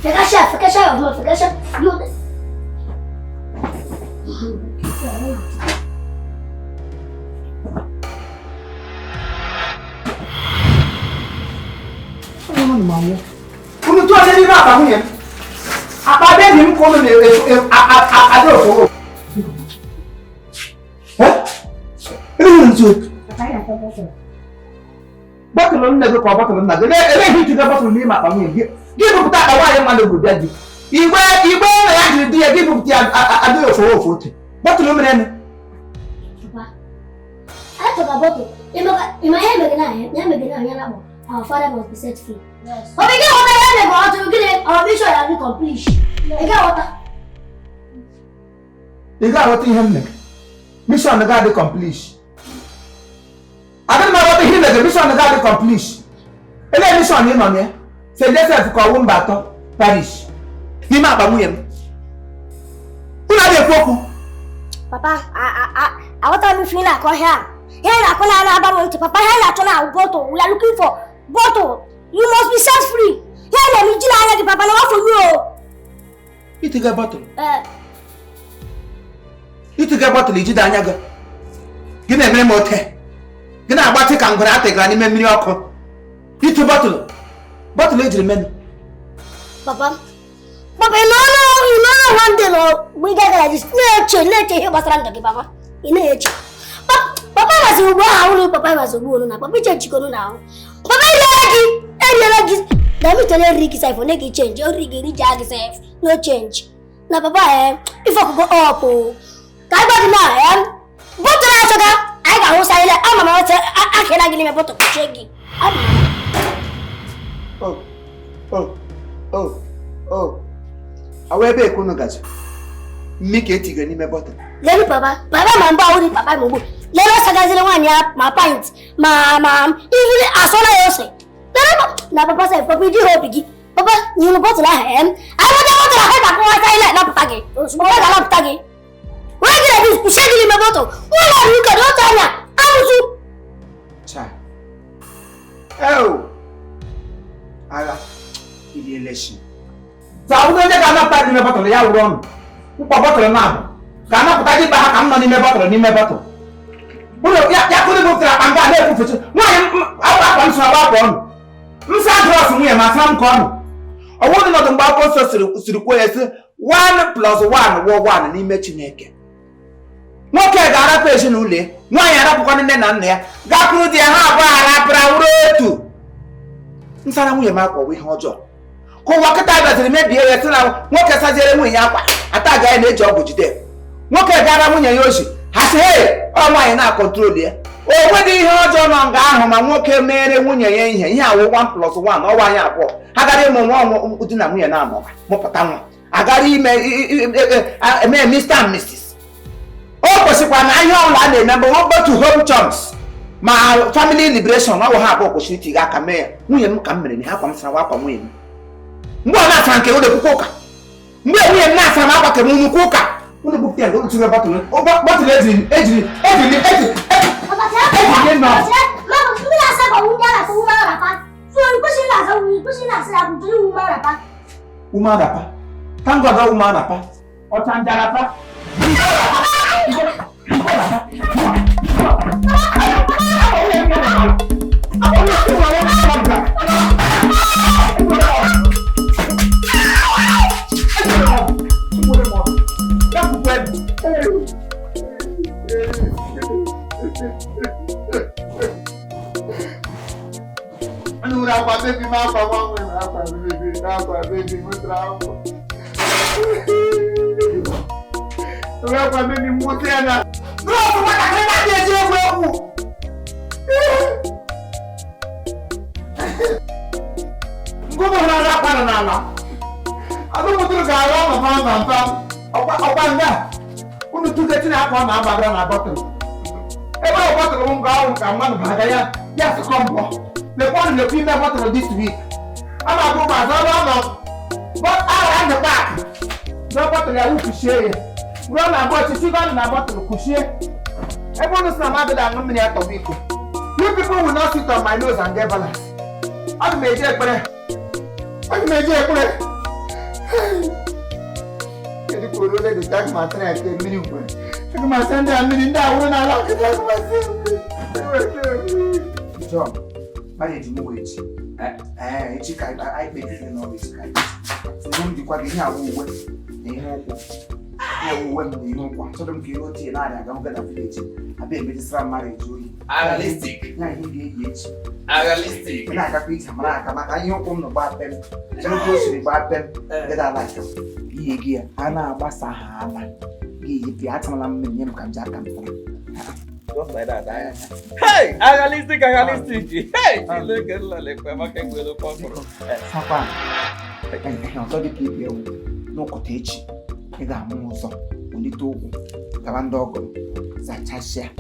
Fica chave. Unu tu ada di mana kamu ya? Apa ada di muka unu ada apa? Hah? Ini muncul. Bakalan naga kau bakalan naga. Ini juga bakalan ni mak kamu ya. Dia bukan awak yang mana berjadi. Ibu yang dia bukan ada apa. Bakalan mana ni? Apa betul? Imaya begini nak. Our father must be set free. Yes. But we get water here, go out to get it. Our mission has been complete. We get water. You got water here, mission the guy complete. I don't know what here, the mission the guy complete. Ele mission here, man. Say this is for one battle, Paris. Ni ma ba mu yem. Una de foku. Papa, I want to feel like here. Here na kona na ba mo Papa, here na tona bottle. We are looking for bottle. You must be set free. Here na mi jila anya di Papa na for you. Iti ga bottle. Iti ga bottle iji da anya ga. Gina mere mo te. Gina agbati ka ngora ategra ni mmiri ọkụ. Iti bottle. Bottle ejiri men. Papa, you know one day no we get like this. Nature here basara ndagi Papa. Ina eche. Papa was a wow, Papa was a woman, Papa Chico now. Papa lagi. Let me tell you, Ricky say for neki change. Your Ricky jag safe, no change. Now, Papa, if I could go up, I got now, but I got who say I'm a I cannot give him a bottle of shaky. I will be a kunagas. Make it again in my bottle. Let me, Papa, my body, Papa, let us again one yap, my pints, my mom, even as all I say. Now, Papa said, Papa, you hope you Papa, you know what I am. I want to have a boy, I like not Paggy. Small, I love Paggy. Why did I do shaking in my bottle? What are you got? What are you? I Child. Oh, I got the election. So I'm going to get up in the bottle. Yeah, wrong. Papa, now. Kana putaji ba kamna ni mebato. Bulo ya kuni bukira anga le kufuchu. Mwa awa kwa mswa ba kwa. Msa cross mu ya masam kwa. Owo no tumba ko so sirikwo yesi 1 + 1 wo 1 ni me Chineke. Nwoke gara peshi na ule. Nwa ya rapukwa nne na nna ya. Gakuru di ha ba arapra urotu. Nsana mu ya makwa we ihe ọjọọ. Ko wakata baziri mebie ya tuna nwoke sajere mu ya kwa. Ata ga na eji ọgwụ jide. Nwoke gara nwunye ya oshi ha sị ọ nwaanyị na-akọntrol ya o nwedị ihe ọjọọ nọ nga ahụ ma nwoke mere nwunye ya ihe awụ 1 + 1 ọwa anyị abụọ ha gara ịmụ nwa ụdị na nwunye na-amụ mụpụta nwa agara eme Mr. and Mrs. O kwesịkwa na ihe ọbụla a na-eme bụ go to home church ma family liberation ọ ha abụọ kwesịrị iti aka mee ya nwunye m ka m mere na ha kwa m sara akwa nwunye m mgbe ọ na-asa nke ụlọ akwụkwọ ụka mgbe nwunye m na-asa m akwa ke m nnukwu ụka Unu bukti ya go tuwe bottle. O bottle ejiri. Mama, mimi nasema unja na uma rapa. So kushi na sasa kutuli uma rapa. Uma rapa. Tango ga uma rapa. O tanja rapa. This week, I'm a go back. No. But I the back. No bottle I will share. Run about to see on a bottle of share. Everyone is not mad at me at the week. You people will not sit on my nose and get balance. I made a prayer. I made a prayer. The poor lady attack my track a minute. I must send a minute down when I lock it. John, marriage move. Chika, I make it in all this kind. So, you quite hear what I went in one. So, don't feel tea and I don't get a village. I bet it's some marriage. Realistic. Realistic. And I can beat him. I don't come about them. So, close to the bad them that I like them. Ye, Anna Bassahana. Ye, the Atalam Minium can jack and just like that. Hey, realistic. Hey, look at like I'm not going to go for Papa. I thought you keep you no cottage. I got Mozo, only two. Tavandogo, Satasha,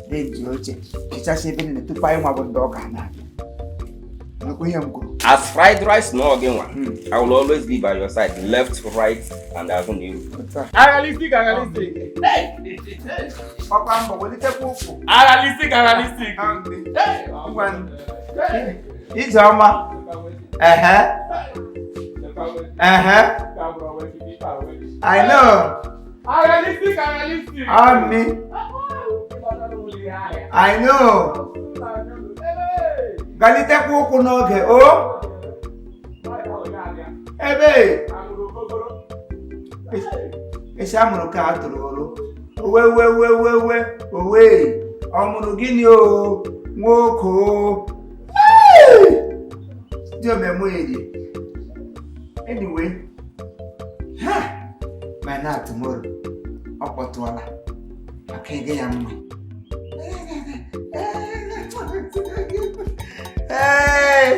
then George. It's just even to buy my dog. As fried rice, no again one. I will always be by your side, left, right, and I don't need you. Realistic. Papa, what is realistic? One. It's Alma. I know. Realistic. On me. I know. Galite kuku n'oge o ebe esi amụrụ ka atụrụ olu owe ọmụrụ gịnị o nwoke o dị omemu edi anyway my na tomorrow ọ kpọtụọla maka ege ya mma. Hey,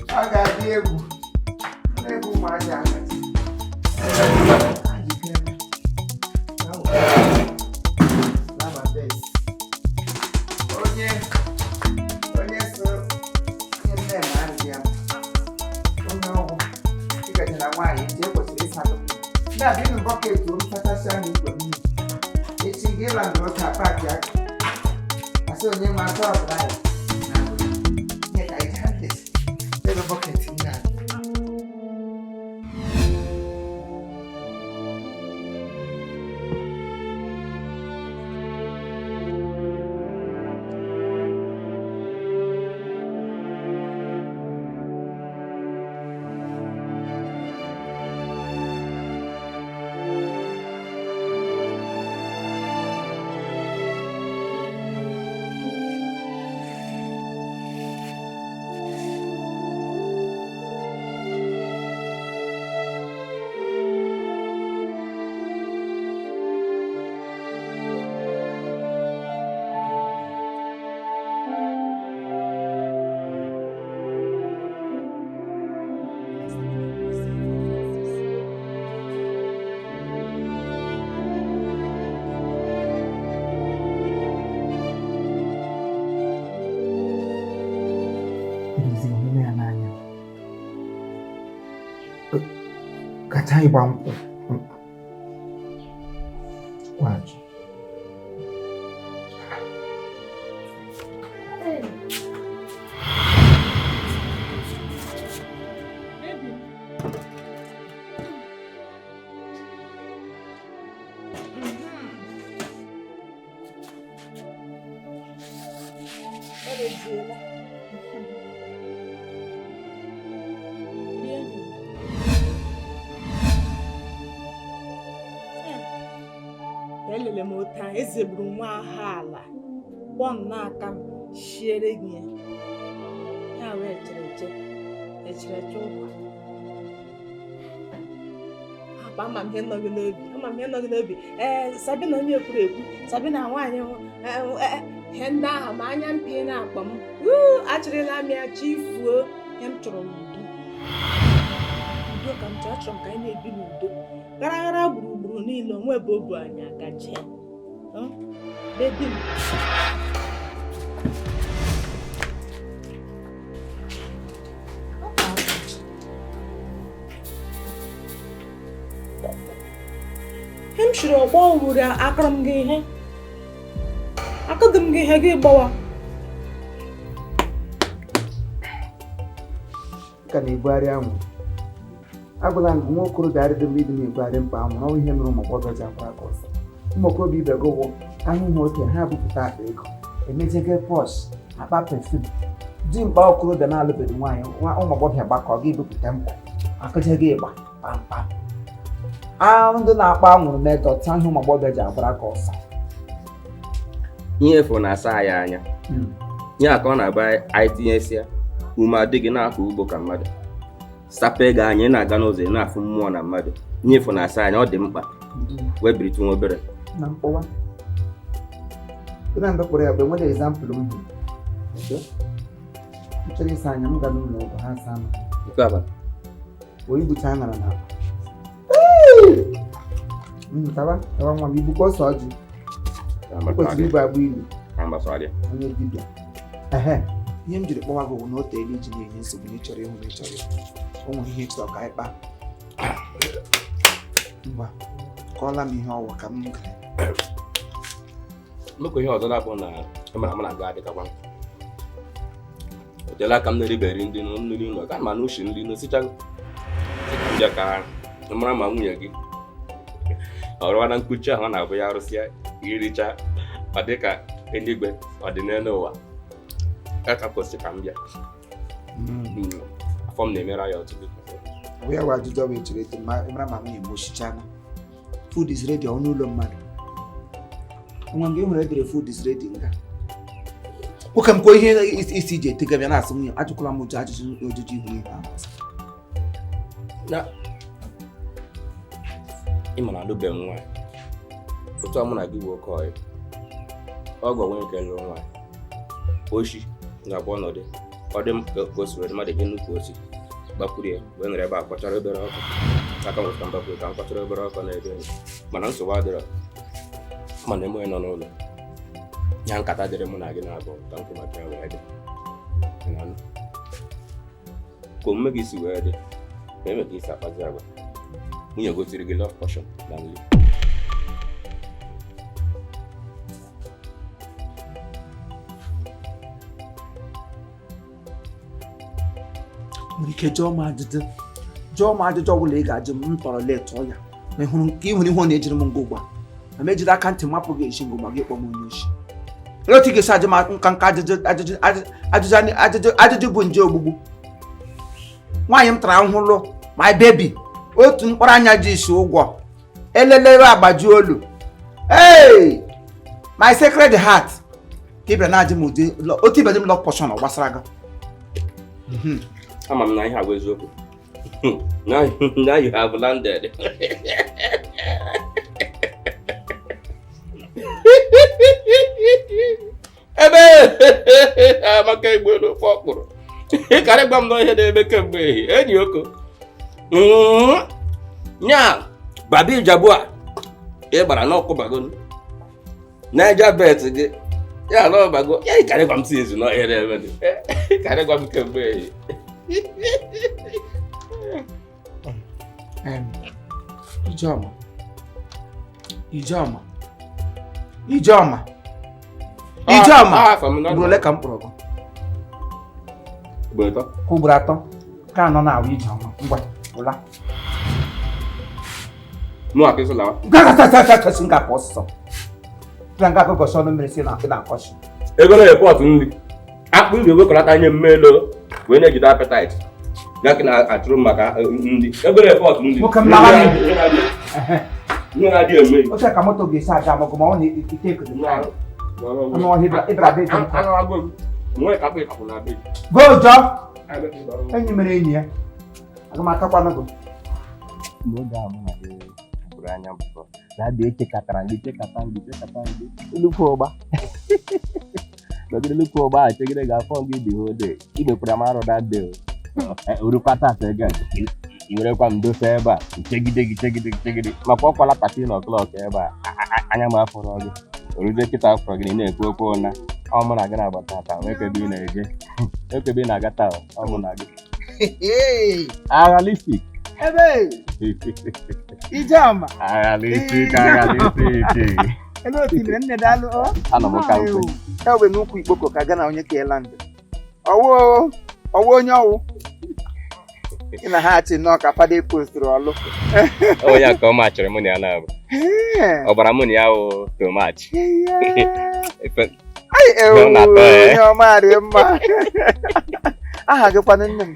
I got the ego. Ego my jacket. Katai bangku. Wajib. emebiela. Elele m otu ahụ ezegburu nwa ahụ ala kpọọ n'aka m shiere gị ya wee echere ụkwa akpa ama m ihe nọ gị n'obi Sabina onye kwuru ekwu Sabina nwaanyị ihe ndị ahụ ma anya mpi na-akpa m achịrịla m ya chifuo ihe m chọrọ n'udo ka m chọrọ achọrọ m ka anyị na-ebi n'udo gara gburugburu niile onwe bụ obu anyị agaje bebi m ihe m chiri ọgbọ wuru akụrụ m gị ihe akụdị m gị ihe gị gbawa ka na-ebugharị anwụ agwala m nwa okorobịa adịdị mma ịdị na-ebugharị mkpa anwụ n'ọnwa ihe mere ụmụ agbọghọ ji akwa aka ọsọ ụmụ okorobịa ibe gị ụgwọ ahụhụ oke ha bupụta akpa ego emejege pọsh akpa pefum di mkpa okorobịa na-alụbeghị nwaanyị ụmụ agbọghọ gbakọ gị ebupụta mkpa akụjege ịgba kpamkpam ahụ ndị na-akpa anwụrụ na-edọta ihe ụmụ agbọghọ ji agbara aka ọsọ ihe efu na-asa ya anya ya ka ọ na-agba anyị tinyesịa ume adịghị na-akọ ugbo ka mmadụ sapụ ego anyị na-aga n'ụzọ na-afụ mmụọ na mmadụ ihe efu na-asa anya ọ dị mkpa wee biritu nwa obere na mkpọwa na mgbe kpọrọ ya bụ enwere ezampụlụ m hụrụ nchọrọ ịsa anya m ga n'ụlọ ọgwụ ha asa m wee igbucha aṅara na akpa tawa nwa m igbukọ ọsọ ọjị kwesịrị igbu agba ilu onye dibịa ihe m jiri kpọwa gị bụ na o teela iji na-enye nsogbu na ịchọrọ ịhụ na ịchọrọ o nwere ihe chọrọ ka anyị kpaa ngwa kọọla m ihe ọwa ka m gara mmekọ ihe ọzọ na-abụ na emara m na aga adịkakwa o teela aka m na-eriberi ndị nri ụlọ ka ma na ushi nri n'osichago mbịa ka mara ma nwunye gị ọrụwa na nkuchi ahụ na-abụ ya arụsịa iricha ọ dị ka eluigwe ọdịnelu ụwa ka kwesịrị ka m bịa afọ m na-emere ya ọtụtụ ọ ya wa ajụjụ ọ bụ echere eto mara ma nwunye m oshichana food is ready ọnụ ụlọ mmadụ nwa mgbe e nwere edere food is ready nga nwoke m kwuo ihe isi iji etega bịa na-asị nwunye ajụkwala m ụjọ ajụjụ ihu ihe ahụ na ịma na alụbeghị m nwaanyị otu a mụ na gị bụ oke ọyị ọgọ nwere ike lụrụ nwaanyị oshi ga-abụ ọnọdụ ọ dị m ka o si were mmadụ ihe nnukwu osi gbakwuru ya wee nere ebe a kpọchara obere ọkụ aka nwere ka mgbakwuru ka m kpọchara obere ọkụ na-ede enyi mana nsogbu adịrọ mana eme onye nọ n'ụlọ ya nkata dịrị mụ na gị na-abụọ ka m kwụ maka ya wee dị ka omume gị si wee dị ma eme ka isi akpazi agwa nwunye gosiri gị love portion na nri nwere ike jụọ m ajụjụ ọbụla ị ga-ajụ m tọrọ letụọ ya na ịhụrụ nke ịhụrụ ihe ọ na-ejiri m ngụgwa ma ejiri aka ntị mapụ gị echi ngụgwa gị kpọ m onye ochi otu ị ga-esi ajụ m nka ajụjụ bụ nje ogbugbu nwaanyị m tara ahụhụ my baby otu mkpụrụ anya ji isi ụgwọ elelere agbaju olu my sacred heart ka ịbịara na-ajụ m ụdị otu ibe dị m love portion ọ gbasara gị ama m na ihe agwa eziokwu now you have landed ebe amaka egbe n'ofe ọkpụrụ ịkarị gwa m na ihe na-eme kemgbe ehihie enyi oko nya babi jabu a ị gbara n'ọkụbago naija bet gị ya ala ọbago ya ịkarị gwa m si ezu n'ọhịa na-eme ịkarị gwa m kemgbe ehihie Ijeọma ugboro ole ka m kpọrọ gị? Ugboro atọ ka anọ na-awụ Ijeọma ngwa ụla mụ aka ịsụ lawa gasị nga akọ ọsịsọ nga akụkọsị ọnụ mmiri si na akọsị ego na repọt nri akpụ akpụ ị ga-ewekọlata anya mmelo wee na-ejide appetite ya ka na-achụrụ maka ndị ebere efọt ndị ihe na-adị eme oche ka moto ga-esi aja amụgụ ma ọ na-ike ekudu anụ ọhịa ịbara be dị gojo enyi mere enyi ya aga m atakwanụ gị mgbe oge ahụ na gị bụrụ anya mpụtọ na-adị echekatara ndị nnukwu ọgba nọgide nnukwu ọgba a chegide ga-afọ gị dị hode igbekwara m arụ dade orukata asa ego i werekwa m dosa ebe a chegide maka ọkwala pati na ọklọk ebe a anya m afọrọ gị oruzie kịta afọrọ gị na-ekwu okwu na ọ mụ na gị na-agbata ata nwekebe ị na-eje nwekebe ị na-aga taa ọ mụ na gị agalistik ebe Ijama agalistik elu otimiri nne daalụ ana m ka nkwe ewe n'ukwu Ikpoko ka ga na onye ka elandị ọwụ onye ọwụ ị na ha achị nnọọ ka fada postụrụ ọlụ onye ka ọ machịrị mụ na ya na-abụ ọbara mụ na ya wụ tomachi onye ọma dị mma aha gị kwanụ nne m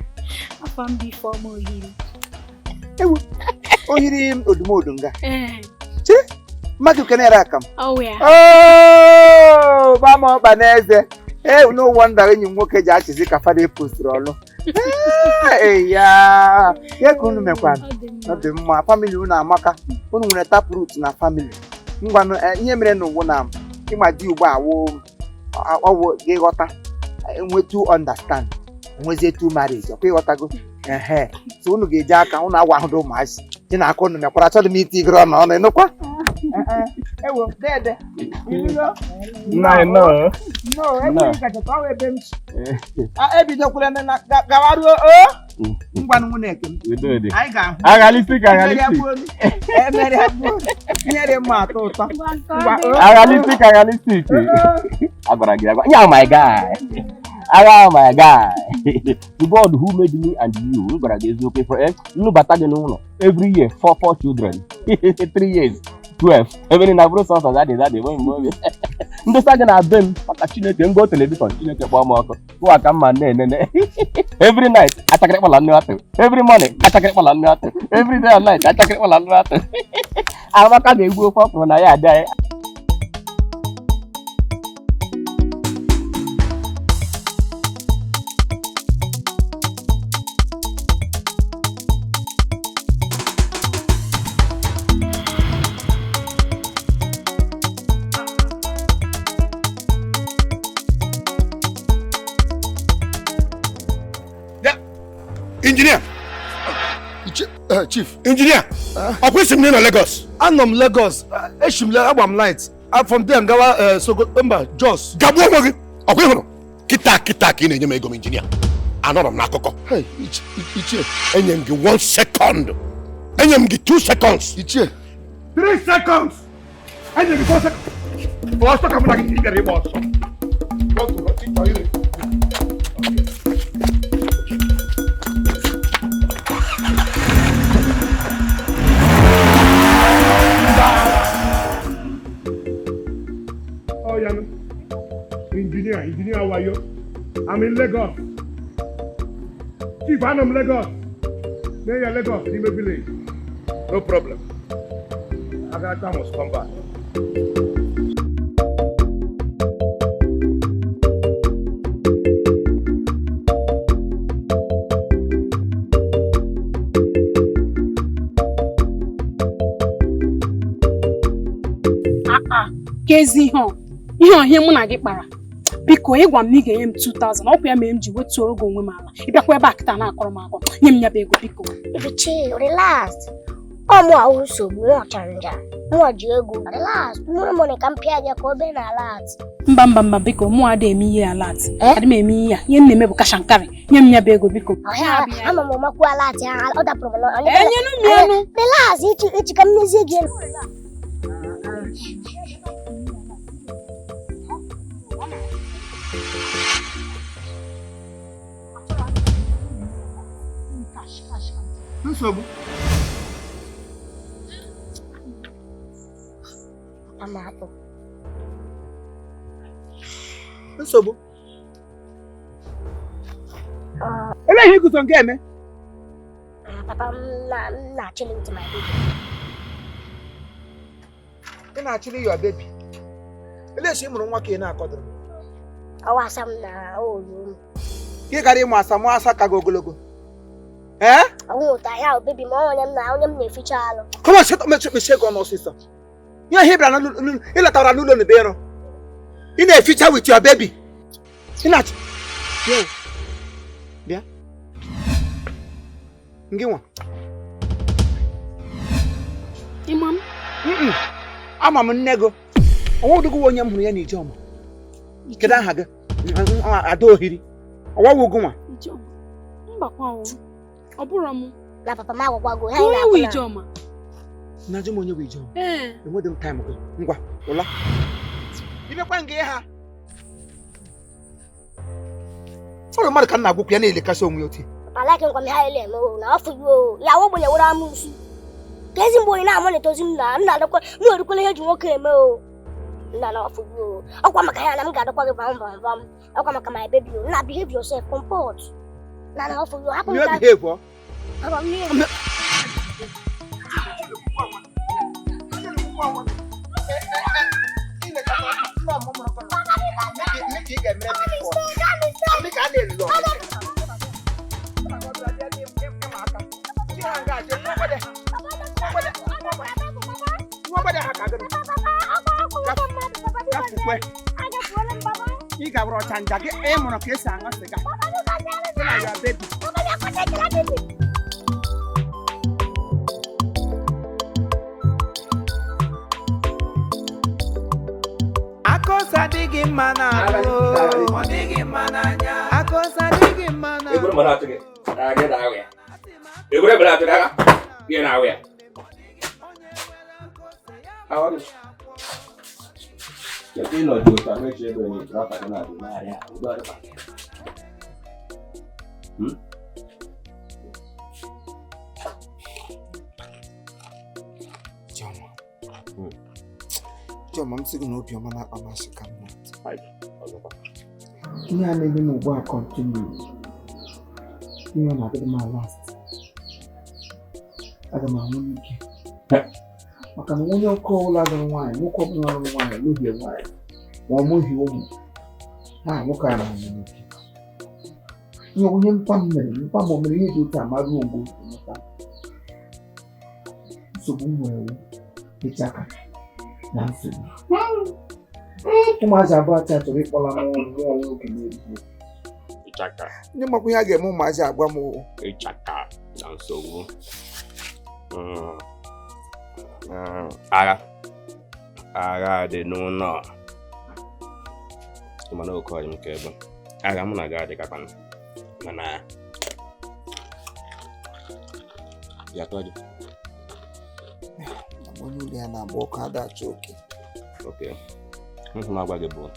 afọ m bụ Ifeọma Ohiri ewu ohiri odumodu nga chi mmadụ kenere aka m ba ma ọkpa n'eze no wonder enyi m nwoke ji achịzi ka fada postụrụ ọlụ ya ka unu mekwanụ ọ dị mma famili unu amaka unu nwere taprut na famili ngwanụ ihe mere n'ụwa na ịma di ugbu a ọwụ gị ghọta enwetu understand nwezie tu marriage ọkwa ịghọtago so unu ga-eji aka unu agwa ahụ dị ụmụazị dị na aka unu mekwara achọghị m iti igre ọnụ ịnụkwa ewo dede ebidokwala na gawaruo ngwanụ nwunye eke anyị ga-ahụ agalistik nyere mma atọ ụtọ agalistik agwara gị agwa yeah my guy my guy the God who made me and you gwara gị eziokwu for nnubata gị n'ụlọ every year 4 children 3 years 12 ebe na bụrụ sọsọ zadị nwe mgbe ndosa gị na be m maka Chineke ngo telivishọn Chineke kpọọ m ọkụ gụwa ka mma na-enene every night achakịrị kpọla nne atụ every morning achakịrị kpọla nne atụ every day and night achakịrị kpọla nne atụ Amaka ga-egbu ofe ọkụrụ na ya adị anyị Engineer! Chief! Engineer! Operation in Lagos. I'm Lagos. I'm light. I'm from there. Gawa Sogotomba, Jos. Gabu Mogi! Okay, Kita Kin and Yamego engineer. Another Nakoko. Hey, Ichi. And you give 1 second. And you give 2 seconds. Ichi. 3 seconds. And you give 4 seconds. What's the company you get about? Engineer, how are you? I'm in Lagos. Chief, I'm in Lagos. Near Lagos, in the village. No problem. I got time to come back. Kezi ihe ọhịa mụ na gị kpara biko ịgwa m na ị ga-enye m 2000 ọ bụ ya mere m ji wetuoro gị onwe m ala ịbịakwa ebe a kịta na-akọrọ m akọ nye m ya bụ ego biko relax ọmụ ahụ nsogbu nwọchara nja nwa ji ego relax mmụrụ mụrụ ka m pịa gị ka obe na alat mba biko mụ adị eme ihe alat adị m eme ihe ya ihe m na-eme bụ kashankari nye m ya bụ ego biko ama m makwu alat ya ọ dapụrụ m n'ọnụ enyenu m ya nụ relax ichi ka m mezie gị nsogbu amapụ nsogbu Ele ihe guzo nke eme. Papa, I'm not chilling with my baby. Ị na-achịrị your baby. Ele esi mụrụ nwa ka ị na-akọdụrụ. Ọwa asam na olu. Ị gara ịmụ asamụ asa ka gị ogologo. Eh? Ọwụ ta ya baby ma onye m na-eficha alụ. Come on, shut up, mechie gị ọnụ ọsịsọ. Ihe ihe bịara n'ụlọ ịlatara n'ụlọ n'ebe ịrụ. Ị na-eficha with your baby. Ị na-achị. Bịa. Ngị nwa. Imam. Ama m nne gị. Ọnwụdụgụ onye m hụrụ ya na Ijeọma. Kedu aha gị? Ada Ohiri. Ọwawu gị nwa. Ijeọma. Mbakwa o. Ọ bụrụ m. Na papa m agwagwago ha na-akụ na. Ijeọma. Na-ajụ m onye bụ Ijeọma. Enweghị m time gị. Ngwa, ụla. Ibekwa nga ha. Ọrụ mmadụ ka m na-agwụkwụ ya na-elekasị onwe ya otu. Papa like nkwa m ha ele eme o na ọfụ yo. Ya wo gbonye were amusu. Kezi mgbe onye na-amụ na-etozi m na adakwa na-erukwala ihe ji nwoke eme o. Nna na ọfụ yo. Ọkwa maka ya na m ga-adakwa gị vam. Ọkwa maka my baby o. Na behave yourself, comport. Na ọfụ yo. Hapụ m ka. You behave o. Papa m. Ị ga-abụrụ ọchanja gị ịmụrụ ka esi aṅụ sịga. Ya baby. Akọsa adịghị mma n'ahụ, ọ dịghị mma n'anya. Akọsa adịghị mma n'ahụ. Egwuru mmadụ atụ gị, na-aga n'ahụ ya. Egwuru ebere atụ gị aka, gị n'ahụ ya. Ahụ gị. Kedu ịnọdụ otu ahụ echi ebe onye jiri aka gị na-adị n'ahịa, udo adịkwa. Ijeọma m sị gị na obiọma na-akpa masị ka mma. Ihe a na-eme n'ugbu a kọntinu. Ihe ọ na-adịrị m last. Aga m anwụ n'ike. Maka na onye ọkụ ọbụla lụrụ nwaanyị, nwoke ọbụla lụrụ nwaanyị n'oge nwaanyị ma ọ mụghị ụmụ ha nwoke a na-anwụ n'ike. Ihe onye mpa m mere ihe dị otu amarụ ogbo mụta. Nsogbu m nwere ịchaka na nsogbu. Ụmụazị abụọ taa chọrọ ịkpọla mmụọ nwoke n'eluigwe. Ịchaka. Ndị makwa ihe a ga-eme ụmụazị agwa m o. Ịchaka na nsogbu. Agha dị n'ụlọ. Mana oke ọdị m ka ebe. Agha mụ na gị adịkakwa mana ya tọdị. Onye ụlọ ya na-agba ọkụ adachi oke. Okay. Ihe m agwa gị bụ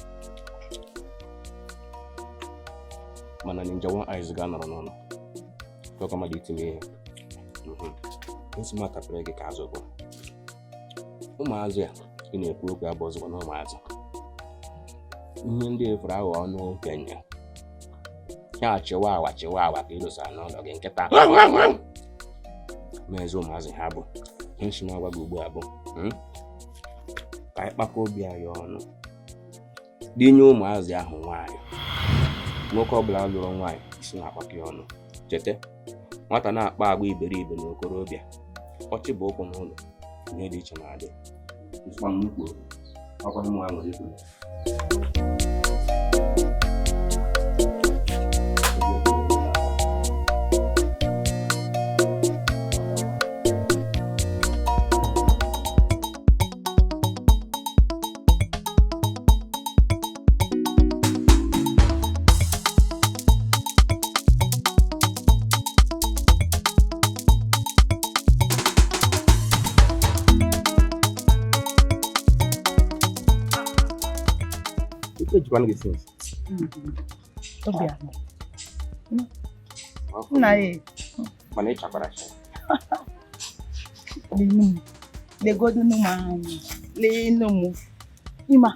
mana Ninja One Eyes ga-anọrọ n'ụlọ. Tọkọ mmadụ itinye ihe. Nsị m atapere gị ka azụ bụ. Ụmụazụ ya ị na-ekwu okwu abụ ọzọkwa na ụmụazụ. Ihe ndị efere aghọ ọnụ okenye. Ya chịwa awa ka ịdosara n'ụlọ gị nkịta. Mezi ụmụazụ ha bụ. Nsị m agwa gị ugbu a bụ. Ka anyị kpakọ obi anyị ọnụ. Dinye ụmụazụ ahụ nwaanyị. Nwoke ọbụla lụrụ nwaanyị isi na-akpakọ ya ọnụ. Chete, nwata na-akpa agba iberibe n'okorobịa. Ọchị bụ ụkwụ n'ụlọ. Ihe dị iche na-adị. Nsịkwa m nnukwu ọkwa ụmụ ahụ dị kwuru. Ejikwana gị sins. Nna ya. Mana ịchakwara chi. Legodu n'ụmụ ahụ. Lee n'ụmụ. Ịma,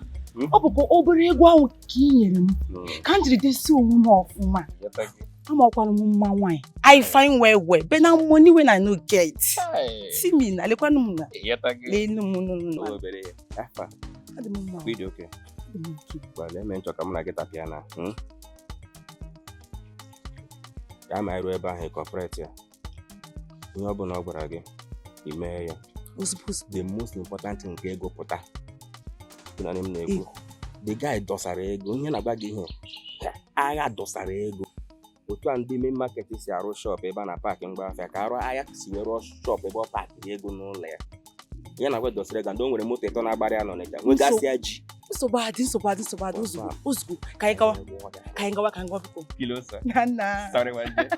ọ bụkwa obere egwu ahụ ka ị nyere m. Ka m jiri desi onwe m ọfụma. I'm a woman wine. I find well. But now money when I no get. See me na le kwanu na. No. Video okay. Well, let me talk. I'm gonna get a piano. I'm a rebel corporate. You have no brag. The most important thing is go pota. The guy does a ego. You na bag here. I does a ego. Otu and the main market is a road shop. Eba na parking bar. Fakaro I see a road shop. Eba park ego no layer. You na what does rega? Don't remote it on a barrier on it. We got CG. So bad. Usgu. Kaingawa. Kilo sir. Nana. Sorry, one day.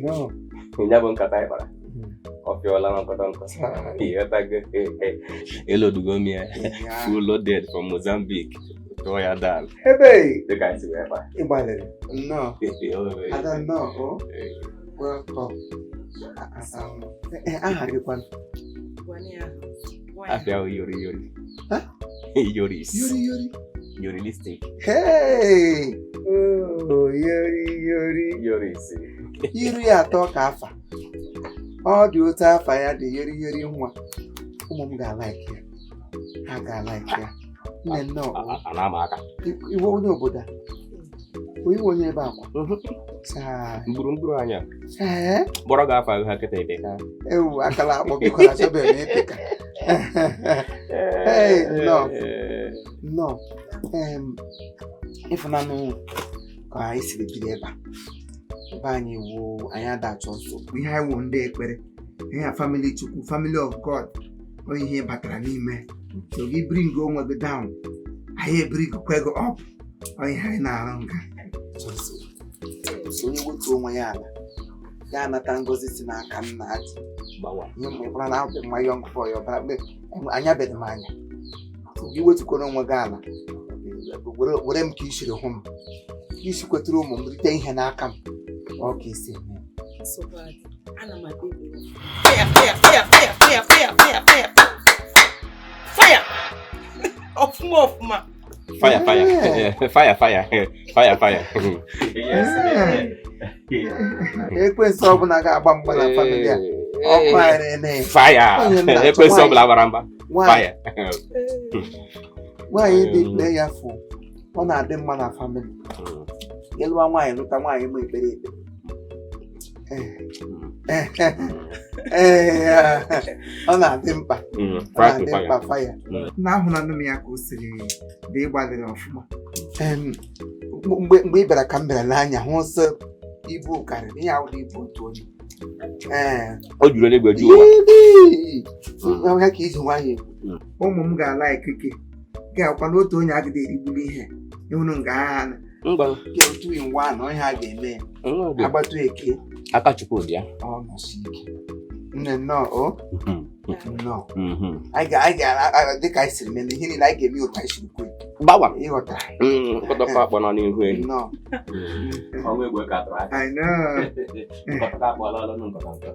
No. Ini abang kata apa? Kopi olah apa tangkap? Iya tak ke? Hello Dugomia, full loaded from Mozambique. Toya dan. Hey, the guy sih apa? Ibadah. No. I don't know. Welcome. Asam. Hari pan. After Yuri. Huh? Yuri. Yuristic. Hey. Oh, Yuri. Yuri atọ ka afa. Ọ dị otu afa ya dị yori nwa. Ụmụ m ga-like ya. Ha ga-like ya. Nne nnọọ. Ana m aka. Iwe onye obodo a. Onye onye ebe akwa. Mgburu anya. Ee. Bọrọ ga-afa ha kete ebe ka. Ewu akala akpọ biko na sobe m ebe ka. Hey, no. Ịfụnanụ ka anyị siri biri ebe a. Ebe anyị wụ anyị adachọ nsogbu. Ihe anyị wụ ndị ekpere. Ihe family Chukwu, family of God. Ọ ihe batara n'ime. So gị bring onwe gị down. Anyị bring kwe gị up. Ọ ihe anyị na-arụ nga. So onye wetu onwe ya ala. Ya anata ngozi si n'aka nna adị. Ihe mgbe na ahụ nwa young boy ọbara mgbe anya bedị m anya. So gị wetukwara onwe gị ala. Were m ka ishiri hụ m. Isi kwetara ụmụ m rite ihe n'aka m. Ọ ka isi eme. Fire! Ọfụma. Fire. Yes. Ekwensu ọbụla ga-agba mgba na family a. Ọkụ anyị na-ene. Fire. Ekwensu ọbụla gbara mgba. Fire. Nwaanyị dị ikpe ya fụ. Ọ na-adị mma na family. Ịlụwa nwaanyị lụta nwaanyị ma ekpere. Ọ na-adị mkpa. Fire. Na-ahụ na nne m ya ka o siri dị ịgbalịrị ọfụma. Mgbe ị bịara ka m bịara n'anya hụ nsọ ibu karịrị ihe ahụ ibu otu onye. O juru eluigwe ju ụwa. Ya ka iji nwayọ. Ụmụ m ga-ala ikike. Ga-akwa n'otu onye agịda erigburu ihe. Ịhụnụ nga ha nke otu in one onye a ga-eme. Agbatu eke. Aka Chukwu dị ya. Ọ nọsi ike. Nne nnọọ. Nnọọ. Anyị ga dịka anyị siri mee ihe niile anyị ga-eme otu anyị siri kwe. Gbawa. Ịghọtara. Nkọtọkọ akpọ nọ n'ihu enyi. Nnọọ. Ọnwụ egwe ka atụrụ aka. I know. Nkọtọkọ akpọ ala ọlụ nkọtọkọ.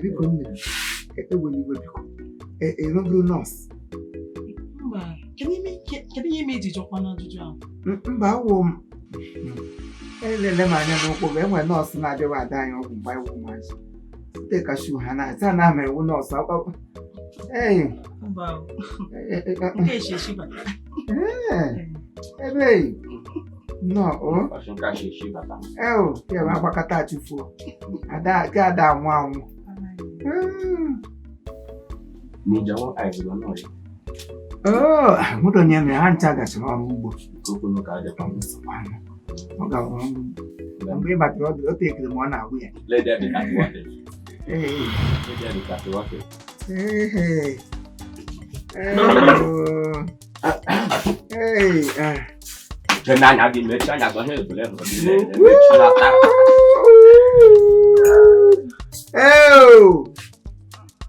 Biko nne, eweli iwe biko. Ịrụburu nọọsụ. Mba, kedu ihe ime iji jọkwa n'ajụjụ ahụ? Mba, awụ m. Elele m anya n'ụkwụ bụ enwe nọọsụ na-adịwa ada anyị ọgwụ mgbe anyị wụ maazị. Site kashu ha na-ata na ama ewu nọọsụ akpakpa. Mba, nke eshi bata. Ebe nnọọ. Ya bụ agbakọta achụfuo. Ada anwụ. N'ijewo anyị bụ n'ọrụ. Mụrụ onye mere ha ncha gachara ọrụ ugbo. Ọ gara ọrụ ugbo. Mgbe ị batara ọdụ, o tekere ma ọ na-agwụ ya.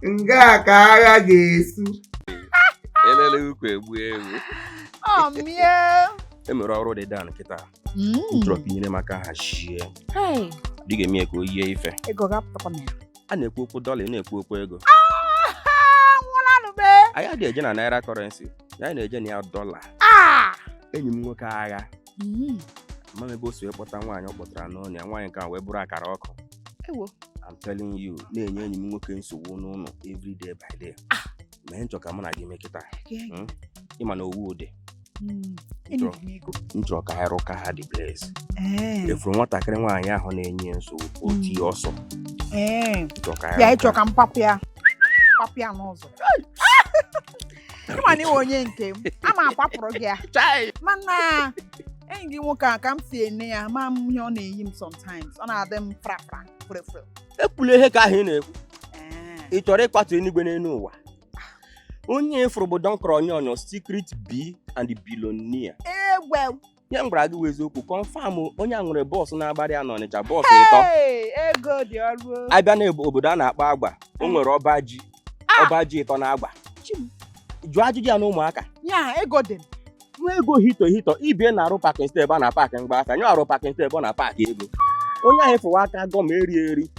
Nga ka agha ga-esu. Elele ukwu egbu ewu. Oh, mie. emere ọrụ dị dan kịta chọrọ ka inyere m aka hazie dị ga-eme ka o yie ife ego ga-apụtakwa na ya. A na-ekwu okwu dọla na-ekwu okwu ego anyị adịghị eje na naira kọrensị ya na-eje na ya dọla. Enyi m nwoke agha ama m ebe o si kpọta nwaanyị ọ kpọtara n'ọnụ ya nwaanyị nke a wee bụrụ akara ọkụ. I'm telling you na-enye enyi m nwoke nsogbu n'ụlọ every day by day. Mee nchọ ka mụ na gị mekịta ịma na owu ụdị nchọ ka ha rụka ha dị blaze efuru nwatakịrị nwaanyị ahụ na-enye nsogbu oti ọsọ ya ịchọ ka m papụ ya n'ụzọ ịma na iwe onye nke m ama apapụrụ gị ya mana enyi gị nwoke a ka m si ene ya ma m ihe ọ na-eyi m sometimes ọ na-adị m frafra frefre. Ekwula ihe ka ahụ ị na-ekwu ị chọrọ ịkwatu enigwe n'elu ụwa. Onye ifuru bụ Don Kronyo secret B and the billionaire. Ya m gwara gị wee eziokwu confirm onye a nwere bọọsụ na-agbara ya n'Ọnịcha bọọsụ ịtọ. Ego dị ọrụ. Abịa na obodo a na-akpọ Agba o nwere ọba ji ịtọ na Agba. Jụọ ajụjụ ya na ụmụaka. Ya ego dị. Nwa ego hito ibie na-arụ pakin stebụ a na paakị mgbasa nye arụ pakin stebụ na paakị ego. Onye ahụ fụwa aka gọm eri.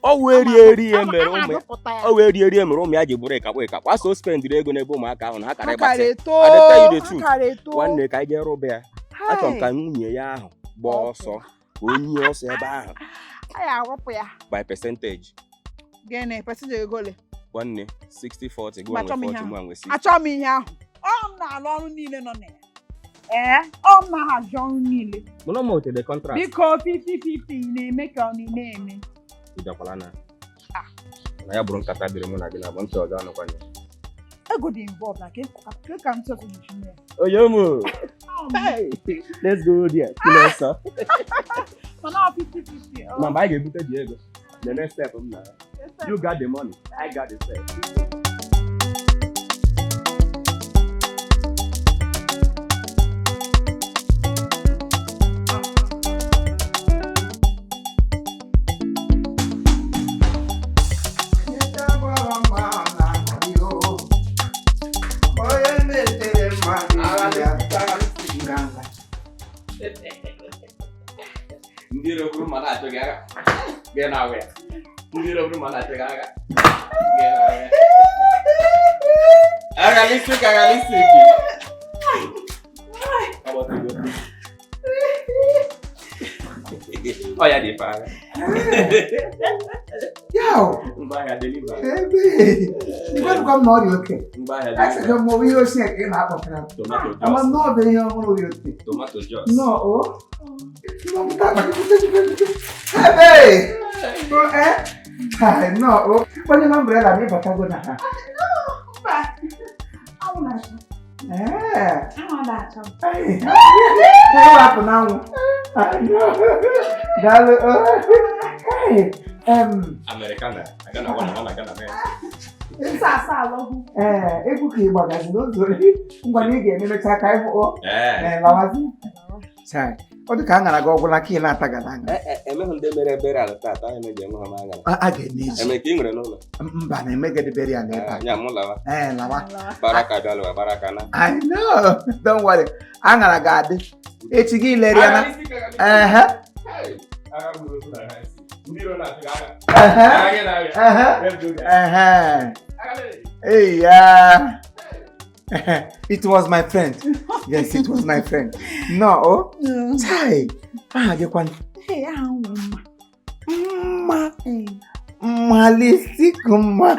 O wee eri emere ụmụ ya. O wee eri emere ụmụ ya ji bụrụ ịkakpọ aso spendiri ego n'ebe ụmụaka ahụ na ha kara ịgbatị. Nwanne ka anyị jee rụba ya. Achọrọ m ka nwunye ya ahụ gbaa ọsọ onye ọsọ ebe ahụ. By percentage. Gịnị percentage ego ole? Nwanne 60-40 gụọ nwe 40 mụ nwe 60. Achọ m ihe ahụ. Ọ m na-alụ ọrụ niile nọ na ya. Ọ m na-ahazi ọrụ niile. Mụna m otere contract. Biko 50-50 na-eme ka ọ na-eme. Ịdakwala na ya bụrụ nkata dịrị mụ na gị na bụ ntị ọzọ anụkwanye. Ego dị involved na ka m chọrọ iji Oyomo. Let's go there. Kilesa. Mana 50-50. Ma mgbe anyị ga-ebute dị ego. The next step m na you got the money, I got the step. Ndiro bro mana acho gaga. Get away. Ndiro bro mana acho gaga. Get away. Agalistic. Oh ya di pa. Yo. Mbaya deliver. Baby. You want to come now, okay? Mbaya. That's a movie you see again happen. Tomato juice. I'm not very young when you think. Tomato juice. No, oh. No, hey. Oh, eh? No, oh. When you umbrella, me but I go na. No. But I want to. Eh. I want that. Hey. What happen now? I know. Hey. Americana. I gonna man. Sasa logo. Ego que bagazinho do Zori. Ngwani ge me mecha kai fo. Lawazi. Sai. Odi ka ngara go gwala ki na taga danga. Eme hunde mere bere ala tata eme je ngo ma ngara. A ge neji. Eme ki ngre no. Mba na eme ge de bere ala ta. Nya mu lawa. Lawa. Baraka dalwa baraka na. I know. Don't worry. Angara ga adi. Echi gi leri ana. Ndiro na tigaga. Hey, yeah. It was my friend. Yes, it was my friend. No, Chai. You can. Hey, Malisicuma.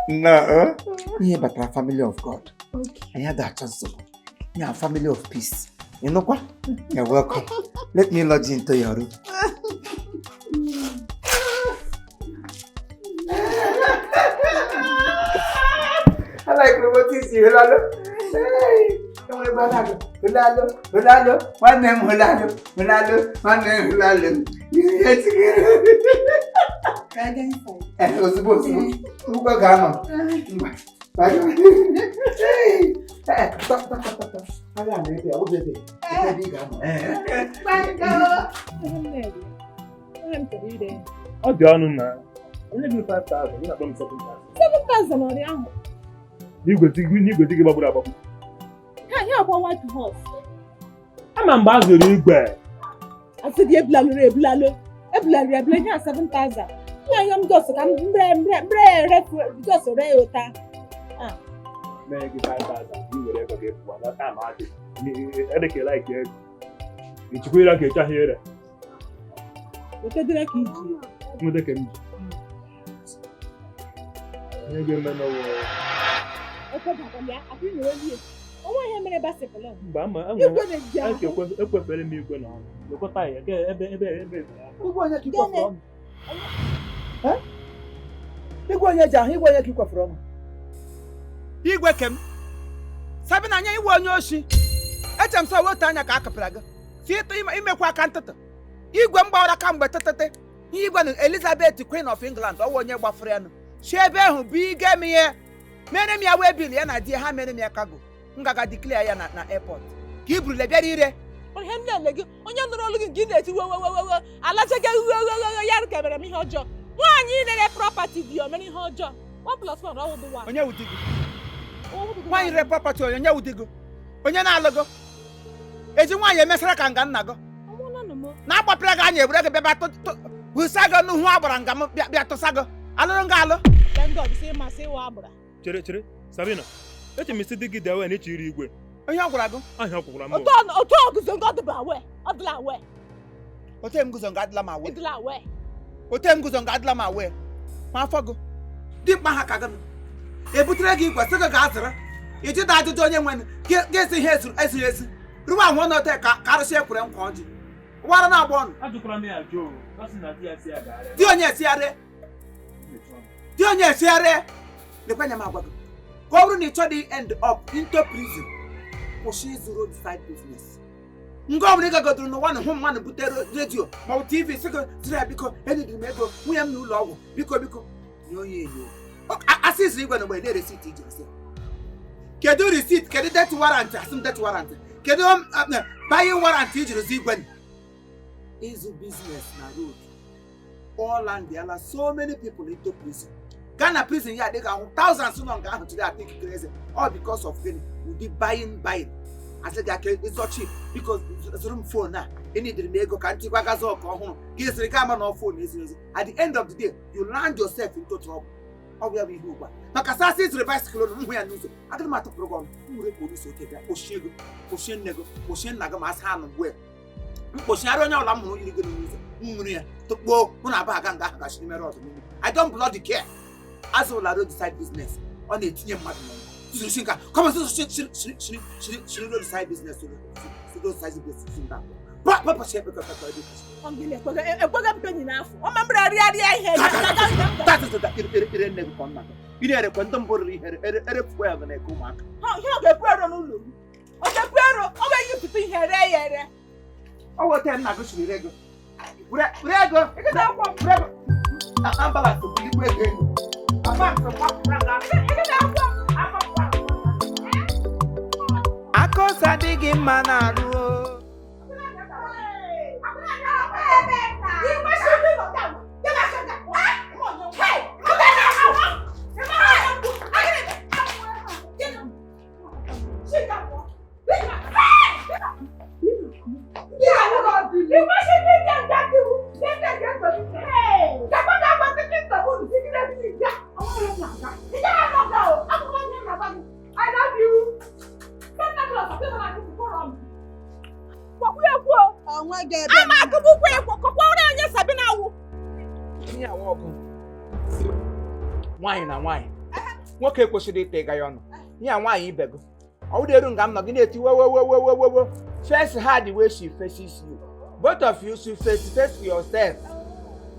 No, yeah, but a family of God. Okay. I had that chance to. Yeah, a family of peace. You know what? You're welcome. Let me lodge into your room. I like robotics. Hulalo. Hey, come on, Hulalo. Hulalo. One name Hulalo. One name Hulalo. Yes, I was supposed to. Who got Gano? Hey, stop. I am ready. I will be ready. Ọ dị ọnụ na onye gị 5,000 ị na-akpọ m 7,000. 7,000 ọ dị ahụ. n'igwe di gị gbagburu agbagbu. Ihe ọkwa white horse. Ama mgbe a zụrụ igwe. Asị dị ebulalụ ihe 7,000. Ihe m gosi ka m gosi ree ụta. Mee gị 5,000 i were ego gị pụọ na taa ma adị. Edekela ike ego. Ichikwira ka ịchaghị ere. Wetedere ka iji. Nwete ka m ji. Ihe ga-eme n'ọwụ. Onwe ihe mere basikụlụ. Mba ama ekwefere m igwe na ọnụ. Lekọta ya ebe. Igwe onye ka ikwafere ọnụ? Igwe onye ji ahụ igwe onye ka ikwafere ọnụ? Igwe kem. Sabi na anya iwe onye oshi. Eche m sọ wetu anya ka a kapịra gị. Si imekwa aka ntụtụ. Igwe m gbawara ka mgbe tụtụtụ. Ihe igwe na Elizabeth Queen of England ọwụ onye gbafere ya nụ. Si ebe ahụ bụ ige m ihe. Mere m ya wee bili ya na di ha mere m ya kago. Ngaga declare ya na airport. Ka i burule bịara ire. Ihe m na-ele gị onye nụrụ olu gị nke ị na-eti wewewewe alachaga wewewewe ya rụkebere m ihe ọjọọ. Nwaanyị na-ere property dị o mere ihe ọjọọ. 1+1 ọwụ dị 1. Onye wụ di gị? Nwaanyị rere property onye wụ di gị? Onye na-alụ gị? Eji nwaanyị emesara ka nga nna gị? Na-agbapịra gị anya ebure gị bịa hụsa gị n'ihu agbara nga m bịa tụsa gị. Alụrụ gị alụ? Chere Sabina. Eche m isi di gị dị awe na ịchọ iri igwe. Onye ọ gwara gị? Ahịa ọ gwara m. Otu ọgụzọ nga ọdụba awe. Ọdụla awe. Ote m guzo nga adịla m awe. Ịdịla awe. Ote m guzo nga adịla m awe. Ma afọ gị. Dị mkpa ha ka gị. Ebutere gị igwe sị gị ga azịrị. Iji da ajụjụ onye nwere ga-esi ihe ezighị ezi. Ruo ahụ ọnọdụ ka arụsị ekwere nkwa ọjị. Ụwara na-agba ọnụ. Ajụkwara m ya jụụ. Ọ sị na di ya si ya gaara. Di onye esiarị. Di onye esiarị. Lekwa nya m agwa gị. Ka ọ bụrụ na ị chọrọ end up into prison, kwụsị ịzụ roadside business. Nga ọ bụla ị gagodoro n'ụwa na hụ mmadụ butere redio ma ọ bụ TV sị gị zụrụ ya biko enyediri m ego nwunye m n'ụlọ ọgwụ biko nye onye enyo. Asị iziri igwe na mgbe na resit iji asị. Kedu receipt? Kedu death warrant? Asị m death warrant. Kedu buying warrant ijiri zi igwe? Ịzụ business na road. All and there are so many people into prison. Ghana prison here they got thousands no longer today I think crazy all because of thing we be buying I said that it's so cheap because the room phone now any the nego can take back as all home get the camera no phone is at the end of the day you land yourself into trouble how we have been over because since reverse clone we are news I don't matter program who police okay there ocean nego ocean naga mas hand where ocean I don't know lam no you get news ya to go una ba ga nga ga shi mere I don't bloody care. As all road side business on a team madman. Come on, she road side business to those size business in that. Papa shape I'm going to penny enough. Oh, my brother, that is the never come. You know, a quantum body here, a 12 and a comark. How you have a brother? Okay, brother, over you to think here. Oh, what time I go to Rego? Rego, I'm about to be with Akosa adịghị mma na-arụ. I love you. Nwaanyị na nwaanyị nwoke kwesịrị ịtega ya ọnụ ihe a nwaanyị ibe gị ọ wụrụ eru nga m nọ gị na-eti wewewewewewe face her the way she faces you both of you should face yourself.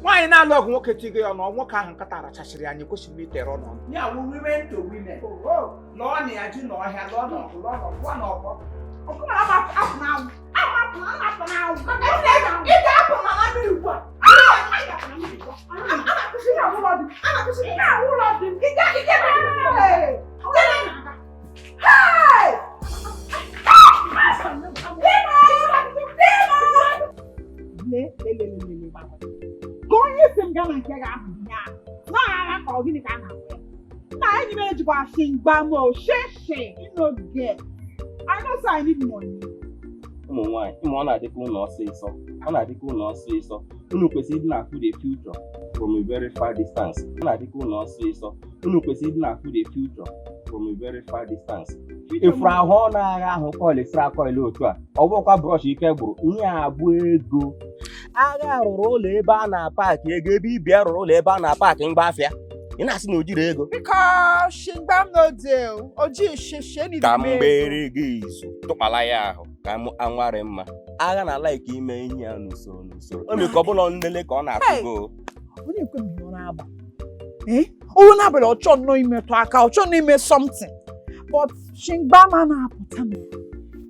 Nwaanyị na-alụ ọgụ nwoke tigo ya ọnụ nwoke ahụ nkata arachachiri anyị kwesịrị itere ọnụ ya wụ women to women lụọ na ya ji n'ọhịa lụọ n'ọgụ lụọ n'ọgụ n'ọgbọ ọkụ na apụ n'anwụ ị ga-apụ na mmiri ugbu a I need to go sing bamo, she, you know, get. I know, so I need money. Come on, why? Come on, I think we'll not say so. I think we'll not say so. You know, because even after the future from a very far distance. I think we'll not say so. You know, because even after the future from a very far distance. If I want to call it Fracoil, or walk a brush, you can go. Yeah, we go. I got a roll a banner park, a baby bear roll a banner park in Bafia. You're not seeing no Because she bam no deal. Or she need to be very geese. Topalaya, come and warem. I don't like him in so. Only couple on the lake on after go. What do you come here? Eh? Oh, no, but I'll try no email to a couch, only me something. But she bam and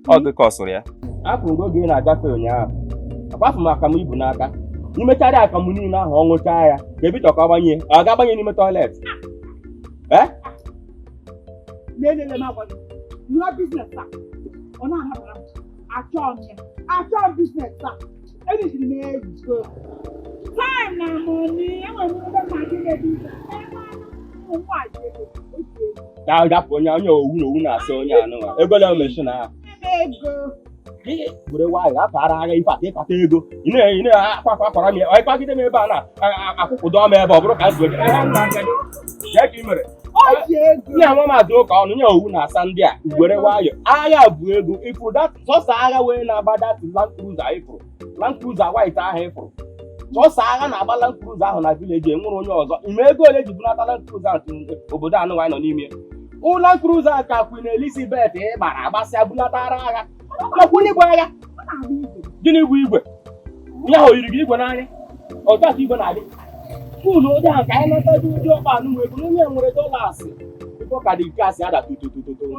Oh, the cost, yeah. I can go gain a gaffer on ya. Apart from Makami Bunaka. You may try that community now, Hongo Chaya. Maybe talk about you. I'll go in the toilet. Eh? No, you have business, sir. Or not, I charge business, sir. Anything made good. Time now, money. I'm going to now that one, you know, so you know, a good mention. But why? I if I take a table, you know, I can't get me a banner. I put on my bubble as well. Yeah, Mamma, do on your Sunday. Where are you? I have if that just away about that Land Cruiser April. Land Cruiser white I have for. So Sagan about Land Cruiser on a village and one yours. You may go let you not Land Cruiser to Obodano wine on email. Oh, Land Cruiser, Queen Elizabeth, Barabasa Bulatara. Didn't we? Now you give one eye or that even I did. Who know that I cannot do your man with $1 before I did gas other to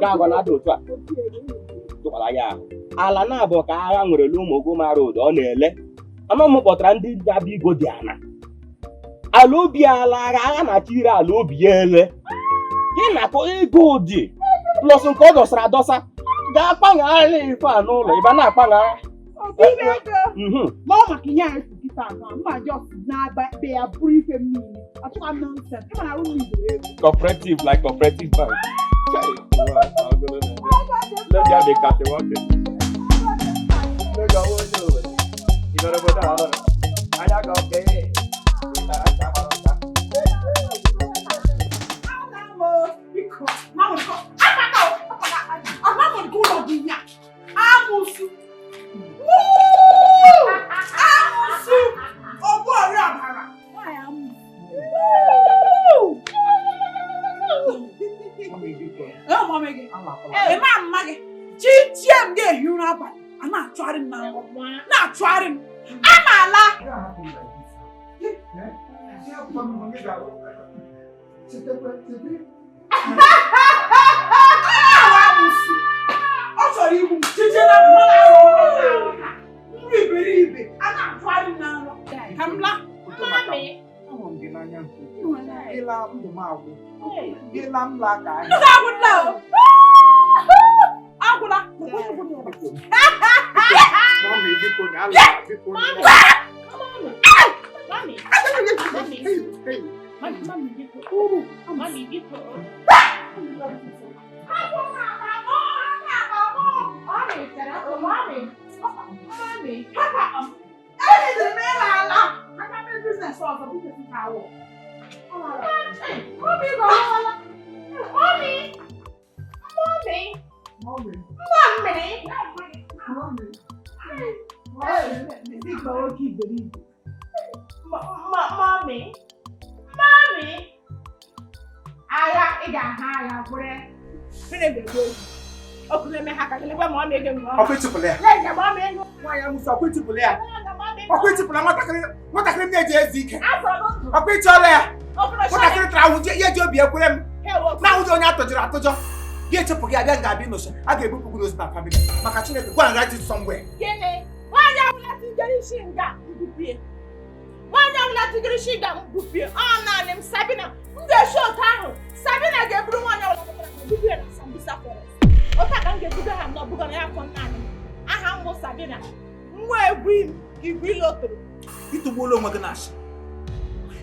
Gavanado. Alana Boca with a loom of Goma Road on a le. Among Potrandi Dabi Godiana. Alobia Lara Tira Lobiele. Inapo Godi. Plus un Codos Radosa. Gapang ali fa no le iba na panga. Mama kinya kita ma just na be a brief me. Atu nonsense. Come on, I will leave. Cooperative like cooperative bank. Let ya de kate wote. Let ya wo no. Ibara boda. Aya go ke. Ita acha barota. Mama go. I'm going to be Amusu. Woo! Amusu. Oh, boy, Ramara. Why am oh, Mamma. Hey, Mamma. GTM get you up. I'm not trying now. Not trying. I'm ala. Oh, sorry, you believe I'm not trying now. Come back. Mommy.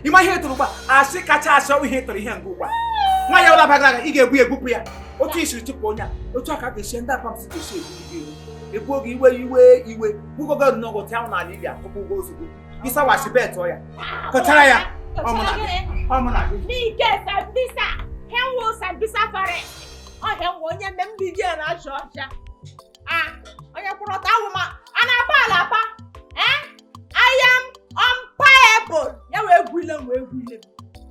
Ima here to I see catch us so we hit to the hand go. nwa ya ụlọ bagara ị ga-egbu egbupụ ya otu isi chụpụ onye a otu aka ga-esi ndị apapụsị ga-esi egbu oge iwe gbugogo nnọgụ ti ahụ n'ala ili atụpụ ụgwọ ozugbo ịsawachi betụọ ya kọchara ya ọmụna gị n'ike Sambisa henwo Sambisa forest ọhịa nwa onye mme mbibi a na-achọ ọcha onye kwụrọta ahụ ma a na-apa ala apa I am unpayable ya wee gwile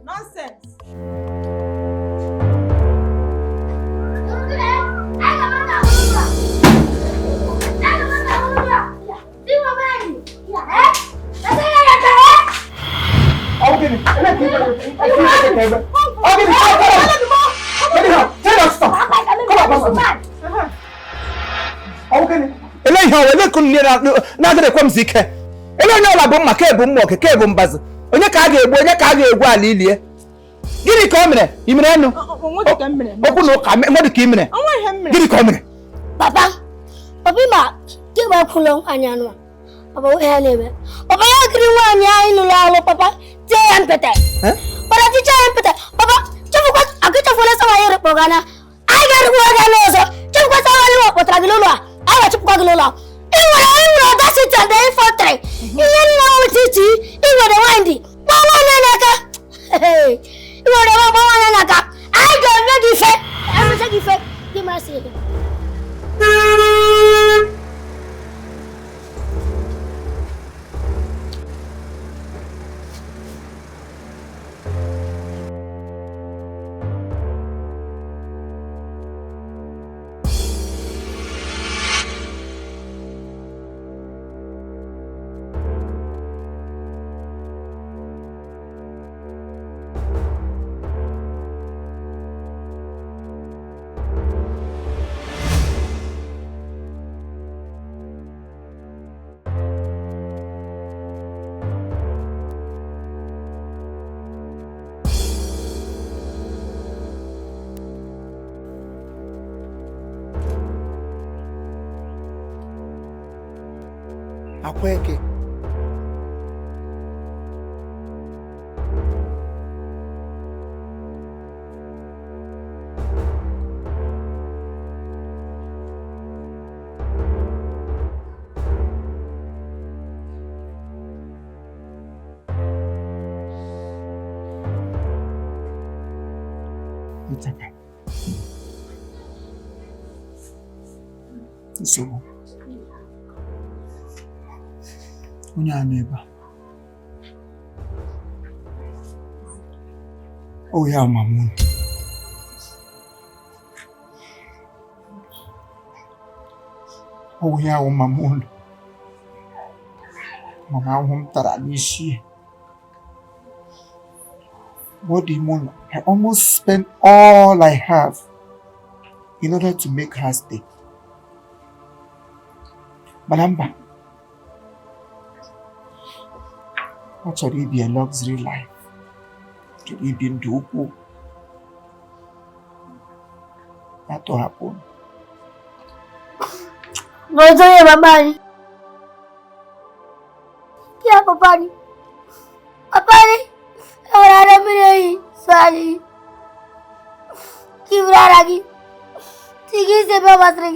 nonsense. onye ọla bụ mma ka ebu mma oke ka ebu mbazi onye ka a ga-egbu onye ka a ga-egwu ala ilie gịnị ka o mere imere enu okwu na ụka mmadụ ka imere gịnị ka o mere papa ma kemgbe kwụlọ anyị anụ papa onye ya na-eme papa ya kiri nwaanyị anyị nụrụ alụ papa tie ya mpete papa ticha ya mpete papa chefukwa akịchefula sawa ya rịkpọga na anyị ga-erikwu oge n'ọzọ chefukwa sawa ya kpọtara gị n'ụlọ a anyị ga-achụpụkwa gị n'ụlọ ị nwere ọdasiti and infantry ihe nna nwetiti ị nwere nwandị gbanwanye n'aka ị nwere gbanwanye n'aka anyị ga-eme gị ife emete gị ife gị masị ebe Akweke. It's okay. It's over. Onye a n'ebe o ya mamun mama ahụ m tara n'isi body moon I almost spent all I have in order to make her stay mana mba ọ chọrọ ibi a luxury life chọrọ ibi ndụ ukwu ya tọhapụ Ngozo ya babani ya babani awara mire sali kibrara gi tigi se babasri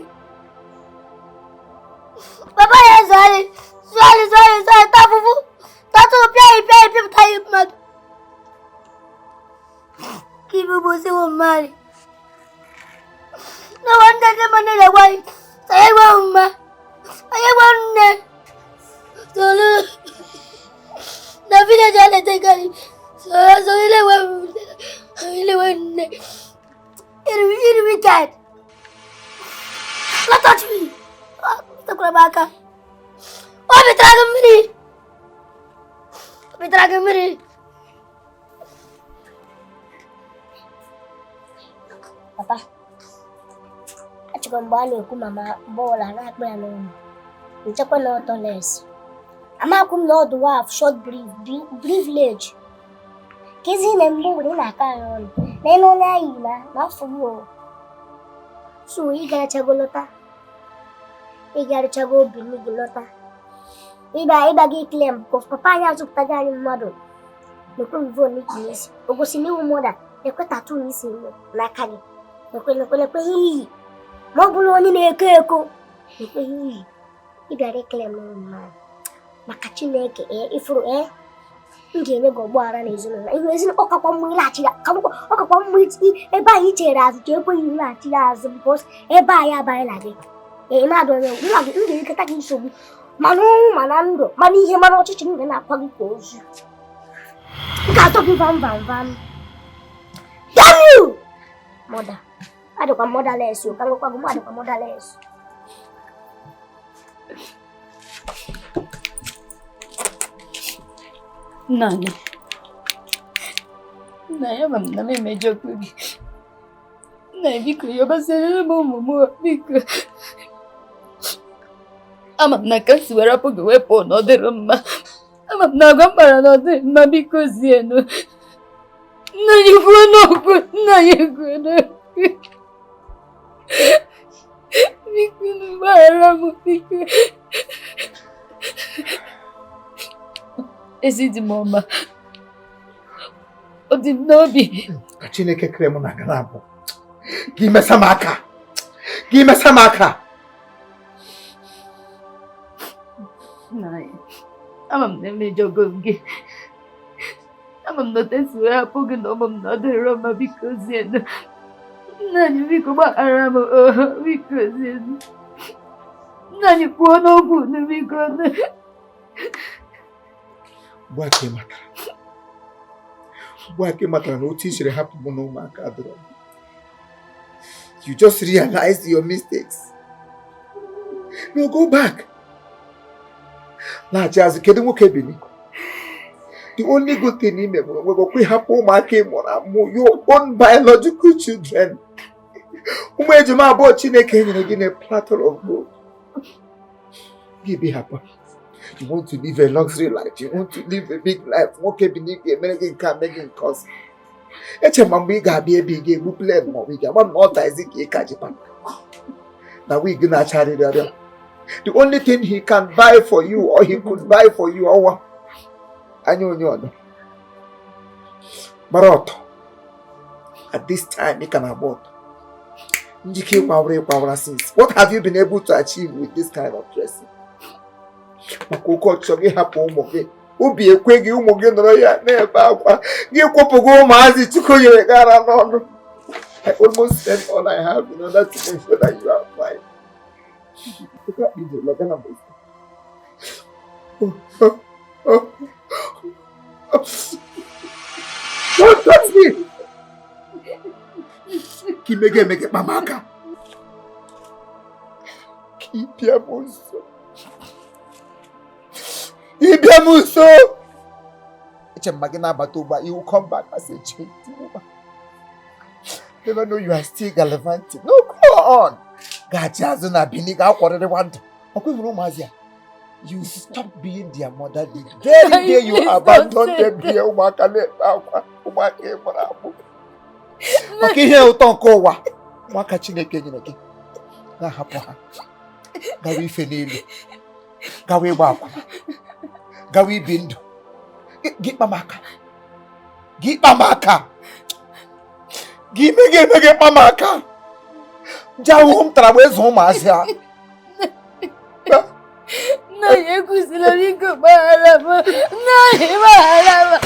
baba ya sali tafufu tatu pia tayi mad kibu bosi wo mari no wonder the manela wai saya mama ayah mana tolong Nabi dah jalan sekali saya lewan ini weekend lah touch me tak kena baka oh betra gemini papa Chikombani ku mama bola na akpa ya no nchekwa na tolerance ama ku no do have short privilege kizi na mbu na aka yon na no na ina na fuyo so iga chagolota bini gilota iba gi claim ko papa ya su tagani mado no ku vo ni kisi ogosini umoda lekwe tattoo isi n'aka gị. Lekwe iyi. Ma ọ bụrụ onye na-eko eko, lekwe iyi. Ị bịara ekele m mmadụ. Maka Chineke ifuru m ga-enye gị ọgbaghara n'ezinụlọ. Ihu ezinụlọ ọkakwa mma ịlaghachiri ọkakwa mma ebe anyị chere azụ ka ekweghị ịlaghachiri azụ bikos ebe anyị abaghị na gị. Mmadụ onye m ga-eketa gị nsogbu mana ọnwụ mana ndụ mana ihe mana ọchịchị m ga na-akwa gị ka ozu. M ga-atọ gị vam. Damn you! Mother. Adịkwa motherless o, ka m gwa gị m adịkwa motherless. Nna ya ma m na m emejọkwa gị. Nna ya biko yọbasịrị m ụmụ m biko. Ama m na ka si were apụ gị wepụ na ọ dịrị mma. Ama m na agwa mkpara na ọ dịrị mma biko zienụ. Nna ya kwuo n'okwu, nna ya kwuo n'okwu. Biko gbaghara m biko. Ezi dị m ọma. Ọ dị m n'obi. Ka Chineke kere m na gara abụ. Gị mesa m aka. Nna ya, ama m na emejọgo m gị. Ama m na otesi wee hapụ gị na ụmụ m na ọ dịrị mma biko zienụ. Nna anyị biko gbaghara m biko zienụ. Nna anyị kwuo n'okwu unu biko. Ugbu a ka ị matara na otu i siri hapụ m na ụmụaka adịrọ. You just realized your mistakes. No, go back. Na-achị azụ kedu nwoke bini? The only good thing ime bụ na we hapụ ụmụaka ị mụrụ amụ, your own biological children. Ụmụ ejima abụọ Chineke nyere gị na platter of gold. Gị be happy. You want to live a luxury life. You want to live a big life. Nwoke bini ga-emere nke a meghị nke ọzọ. Eche ma mgbe ị ga-abịa ebe ị ga-egbu plen ma ọ bụ ị ga-agba na ọta ezi ka ị ka ji pa. Na wig na-acharịrị arịa. The only thing he can buy for you or he could buy for you ọwa anya onye ọdọ. Gbara ọtọ. At this time ị ka na-agba ọtọ. Njike ịkwawara since. What have you been able to achieve with this kind of dressing? Maka oke ọchọ gị hapụ ụmụ gị. Obi ekwe gị ụmụ gị nọrọ ya na-ebe akwa. Gị kwụpụgo ụmụazị Chukwu nyere gị ara n'ọnụ. I almost spent all I have in order to make sure that you are fine. Don't touch me! Kimege mamaka. Ibiamuso. You will come back as a changed woman. Never know you are still gallivanting. No, go on. You stop being their mother the very day you abandon them here. Okay, here we talk over. Waka Chineke nyineke. Na hapo ha. Gawi feneli. Gawi wako. Gawi bindu. Git mamaka. Gimege mamaka. Jawu mtrawezo umazia. Na yekusila biko bahalama. Na bahalama.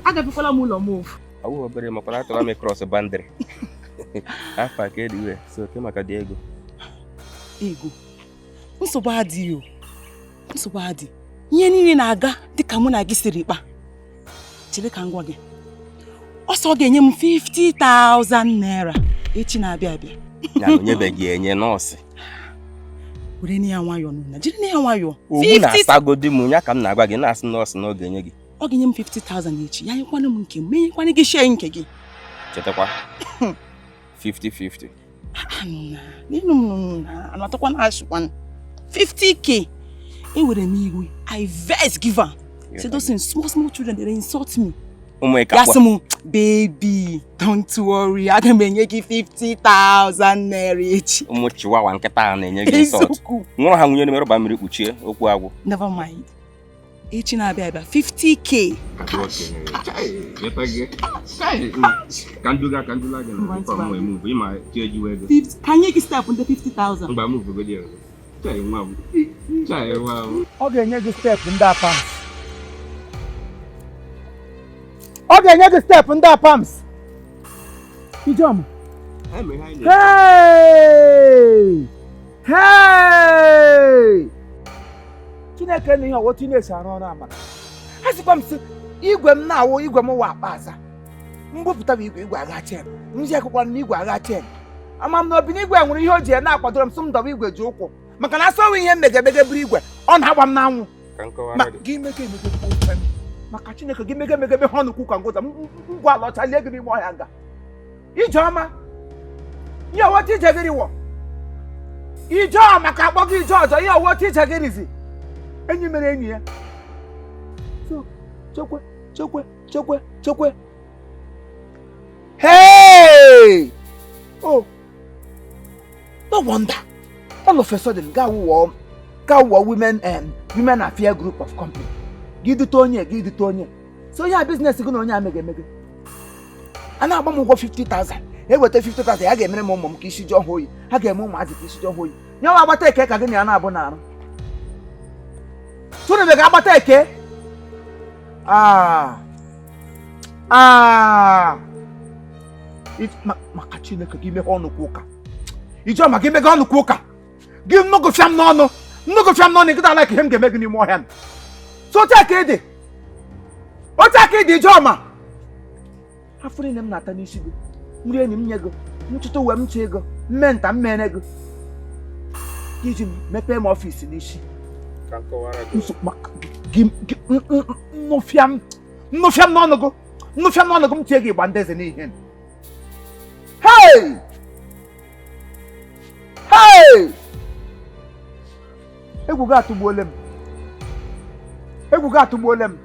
agabikwala m ụlọ m ofu. Awụ obere makwana atụla m cross boundary. Afa ka dị iwe so ke maka dị ego. Ego. Nsogbu adịghị o. Nsogbu adị. Ihe niile na-aga dịka mụ na gị siri kpa. Chere ka m gwa gị. Ọsọ ga-enye m 50,000 naira echi na-abịa abịa. Ya onyebeghị enye nọọsụ. Were ne ya nwayọọ nụna. Jiri ne ya nwayọọ. Ogbu na-asagodi m nya ka m na-agwa gị na-asị nọọsụ na ọ ga-enye gị. Ọ ga-enye m 50,000 echi. Ya nyekwana m nke m. Menyekwana gị share nke gị. Chetakwa. 50-50. Nínú anọtọkwa na ashikwan 50k. Ewere m iwe. I vex give her. Say those small children they insult me. Yes, baby, don't worry. I can make you 50,000 naira each. Chihuahua nketa na-enye gị insult. Nwụrụ ha nwunye mere ba mmiri kpuchie okwu agwụ. Never mind. Echi na-abịa 50k. Can you step on the 50,000? Ọ ga-enye gị step ndị apams. Ọ ga-enye gị step ndị apams. Ijom. Hey! Hey! Chineke na ihe ọwụ Chineke arụ ọrụ amara. A sịkwa m sị igwe m na-awụ igwe m wa akpa aza. Mbupụta bụ igwe agha chen. Nji akwụkwọ na igwe agha chen. Ama m na obi n'igwe nwere ihe o ji na-akwadoro m sị m dọba igwe ji ụkwụ. Maka na asọwe ihe mmegedebe buru igwe ọ na-agba m n'anwụ. Ma gị mege maka Chineke gị mege ha ọnụkwu ka ngụza ngwa ala ọcha lie gị n'ime ọhịa nga. Ijeọma ihe ọwọta ije gịrị wọ. Ijeọma maka akpọ gị ije ọzọ ihe ọwọta ije gịrịzi. Enyi mere enyi ya. So, chekwe. Hey! Oh! No wonder. All of a sudden, go women affair group of company. Give the Tony. So yeah, business is going to make. And now I'm going 50,000. Hey, what 50,000? I get me mom kishi John Hoy. I get mom as kishi John Hoy. Now I take cake again. I'm not so they make take. It's makachine ka give me onu kuka. Ijo ma give me onu kuka. Give no go fiam no. No go fiam no ni kita like him get make ni more hand. So take it. O take it Ijo ma. Afuri nem na tani shigo. Muri eni mnyego. Mchuto we mchego. Menta mmenego. Iji mepe m office n'ishi. No fiam no go. No fiam no go mtie gị gbandeze n'ihe. Hey! Hey! Egwu ga atugbuole m.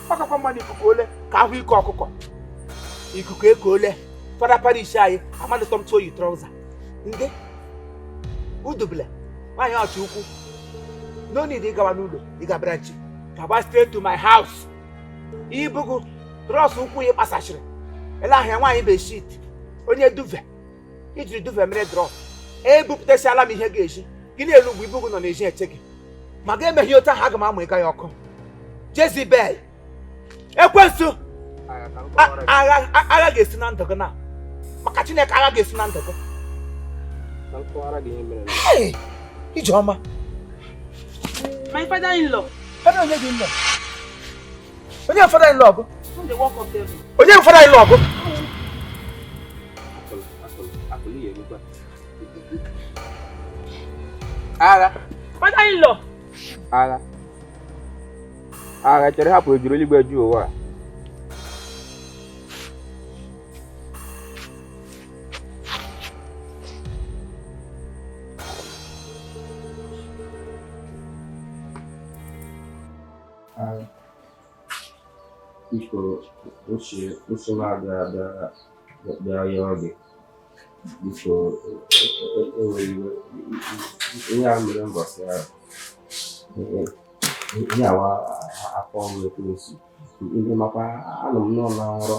Ọkakwa mmadụ ikuku ole ka ahụ ike ọkụkọ. Ikuku eko ole. Fada parish anyị amadị tọm tụọ yi trọza. Ndị udubile nwaanyị ọchị ukwu. No need ịgawa n'ụlọ ịgabara chi. Gaba straight to my house. Ibugu trọs ukwu ya kpasachiri. Ele ahịa nwaanyị be shit. Onye duve. Ijiri duve mere drọp. Ebupụtasịala m ihe ga-eji. Gị na-elu ugwu ibugu nọ n'eji eche gị. Ma ga-emeghe otu ahụ aga m amụ ịga ya ọkụ. Jezibel. Ekwensu. Agha ga-esi na ndụ gị na. Maka Chineke agha ga-esi na ndụ gị. Hey! Ijeọma. My father-in-law. Onye gị Onye father-in-law gị? From the work of devil. Onye father-in-law gị? Agha. Father-in-law. Agha chere hapụ ejuru eluigwe ju ụwa. Biko uche na-abịa ya oge. Biko enwere ihe a mere mbọsị ahụ. Ihe awa afọ ọrụ ekwensị. Ndị makwa anọ m nọ na nrọ.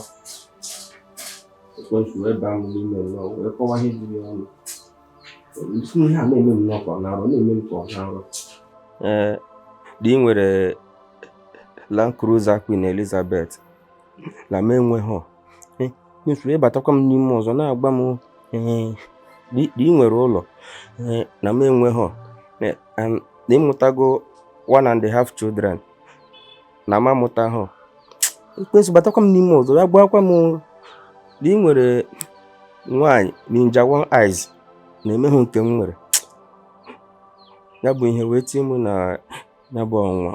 Ekwensị wee baa m n'ime nnọọ wee kọwa ihe jiri ọnụ. Isi ihe a na-eme m nnọọ ka ọ na-arụ na-eme m ka ọ na-arụ. Di nwere Land Cruiser Queen Elizabeth na m enweghị nyefuru ịbatakwa m n'ime ọzọ na-agba m dị nwere ụlọ na m enweghị na ịmụtago 1.5 children na m amụtaghị ekpesu batakwa m n'ime ọzọ ya gbakwa m dị nwere nwaanyị Ninja One Eyes na-emeghị nke m nwere ya bụ ihe wee tie m na ya bụ ọnwa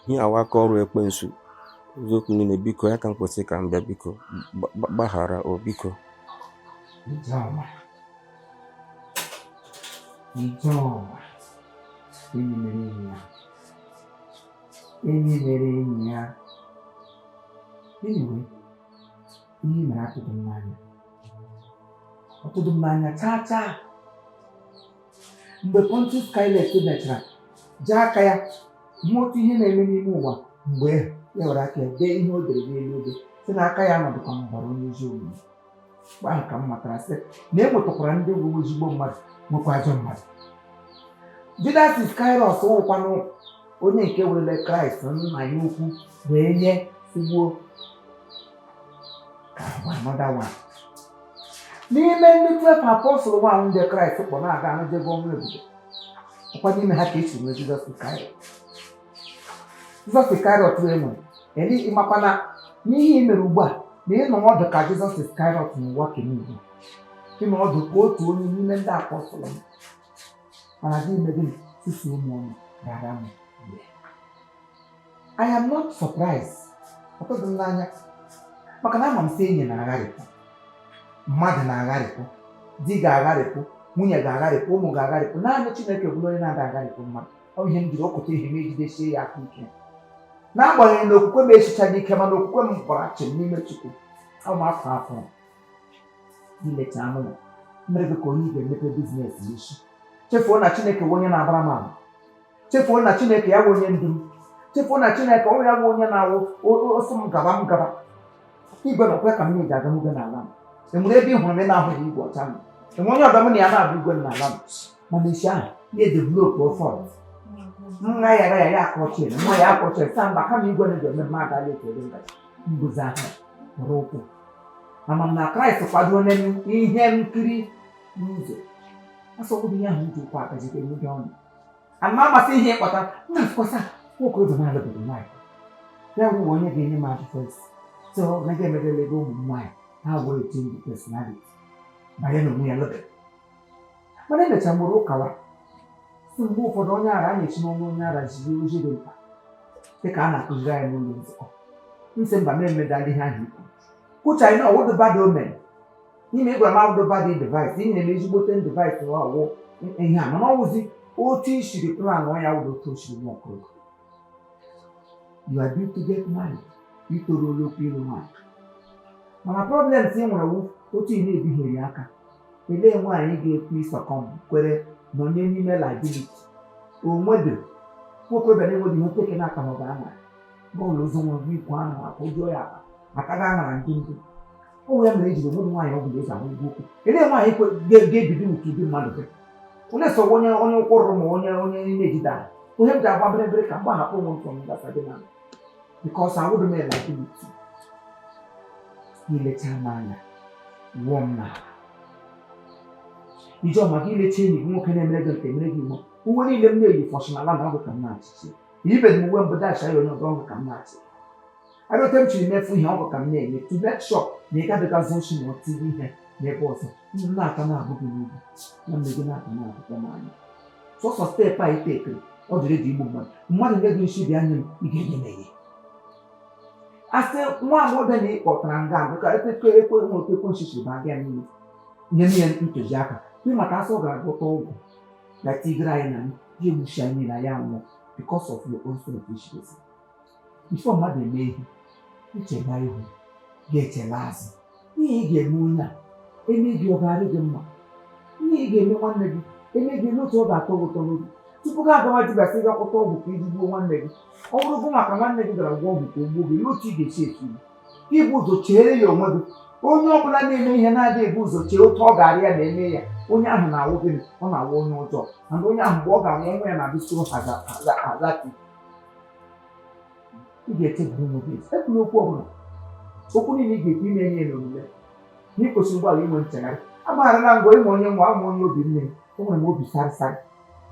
ihe awaka ọrụ ekwensu ụzọkwu niile biko ya ka m kwesị ka m bịa biko gbaghara o biko Ijoma. Enyi mere enyi ya. Anyway, ihe mere atụdụ m n'anya. Ọtụdụ m n'anya chaa. Mgbe Pontius Pilate mechara jee aka ya hụ otu ihe na-eme n'ime ụwa mgbe ya were aka ya dee ihe o dere n'elu obe si n'aka ya nọdụkwa n'ọbara onye ezi omume. Mgbe ahụ ka m matara sị na e nwetakwara ndị bụ ezigbo mmadụ nwekwa ajọ mmadụ. Judas Iscariot wụkwanụ onye nke werele Kraịst nna ya ukwu wee nye ugbo ka another one. N'ime ndị 12 apọstụl nwa ndị Kraịst kpọ na-aga anụjego ọnwụ ebube ọkwa n'ime ha ka esi nwee Jizọs Iscariot. Jizọs Iscariot wee nwere ịmakwana n'ihe mere ugbu a na ịnọ ọdụ ka Jizọs Iscariot n'ụwa kemgbe ịnọ ọdụ ka otu onye n'ime ndị apọstụl m mana gị ime gịnị sisi ụmụ ọnụ gara m. I am not surprised. Ọtụtụ m n'anya maka na ama m sị enyi na-agharịpụ, mmadụ na-agharịpụ, di ga-agharịpụ, nwunye ga-agharịpụ, ụmụ ga-agharịpụ, naanị Chineke bụrụ onye na-ada agharịpụ mmadụ. Ọ ihe m jiri ọkụta ihe m ejidesie ya aka ike. N'agbanyeghị na okwukwe m esichaghị ike mana okwukwe m gbara chịm n'ime Chukwu. Ọ m afọ ilecha anụ ya mere gị ka onye ga-emepe biznes n'isi. Chefuo na Chineke bụ onye na-abara m ama. Chefuo na Chineke ya bụ onye ndu m. Chefuo na Chineke onye ya bụ onye na-awụ ọsọ m gaba. Igwe na okwe ka m na-eji aga n'ugwe n'ala m. Enwere ebe ị hụrụ m na-ahụghị igwe ọcha m. Enwe onye ọdọ m na ya na-abụ igwe n'ala m. Mana isi ahụ ya develop ọfọt. Nwa ya akọchie, nwa ya akọchie saa mba kama igwe na-eji eme mmadụ ala ekele ngaji. Ngozi ahụ nwere ụkwụ. Ama m na Kraịst kwado ihe nkiri n'ụzọ. Asọgbu ihe ahụ ji ụkwụ aka jide n'oge ọnụ. Ama amasị ihe ịkpọta na afọsa nwoke oge na-alụbeghị nwaanyị. Ya bụ onye ga-enye m advice. So na ga-emegele ego ụmụ nwaanyị ha were change personality. Banye na onwe ya lụbeghị. Mana emecha mgboro ụkawa. Si mgbe ụfọdụ onye ara a na-echi n'ọnụ onye ara jiri ozi dị mkpa. Dịka a na-akụziri anyị n'ụlọ nzukọ. Nsị mba m emedala ihe ahụ ikwu. Which I know what the bad omen. He may grab the body device. He may use both device to our work in him. And always the OT should plan why I would approach you more. You are due to get married. You to roll up in the mind. My problem is when I will OT may be here. The day why you gave peace or come, where no name liability. Oh, mother. What could anyone be taken out of Ghana? Go lose one week one or joy. Akagana and Tinky. Oh, we have made the woman why over this and we go. It is why he gave you to be mother. Unless so one on your quarter on your that. We have to have a break and one upon from that again. Because I would have made like it. He let her man warm now. You don't make it change, you can never get him. Who will you let me for some alarm of the community? Even when that's I don't know the community. I don't think you never have a community to that shop. They got the consumption of TV here. They bought it. Not an hour movie. When they do not know the money. So, step by take or the ready movement. Money let me see the animal again. I said, one more than 8 or Trangan because I take a conscious bargain. Yemian into Jacka. We might also go over. Like Tigrayan, you will shine in a young because of your own selfishness. Before mother made which a Bible, get a lass. Ye get Muna, a make your body gemma. Ye gave me one leg, a make you not over Togo. To put out the way to figure out what you do one leg. All the woman can one leg that I want to move, you look to the shape. People to cheer your mother. Oh, no, but I may have a booze of chill talk area, they may. Only I'm now walking on our own job, and only I'm walking one way and I be so has that. ị ga-echeburu n'obi ekwula okwu ọbụla okwu niile ị ga-ekwu ime ihe n'omume na ị kwesịrị ụgbọala inwe nchegharị agbaghara na ngwa ịma onye nwa ụmụ onye obi nne enwere m obi sarịsarị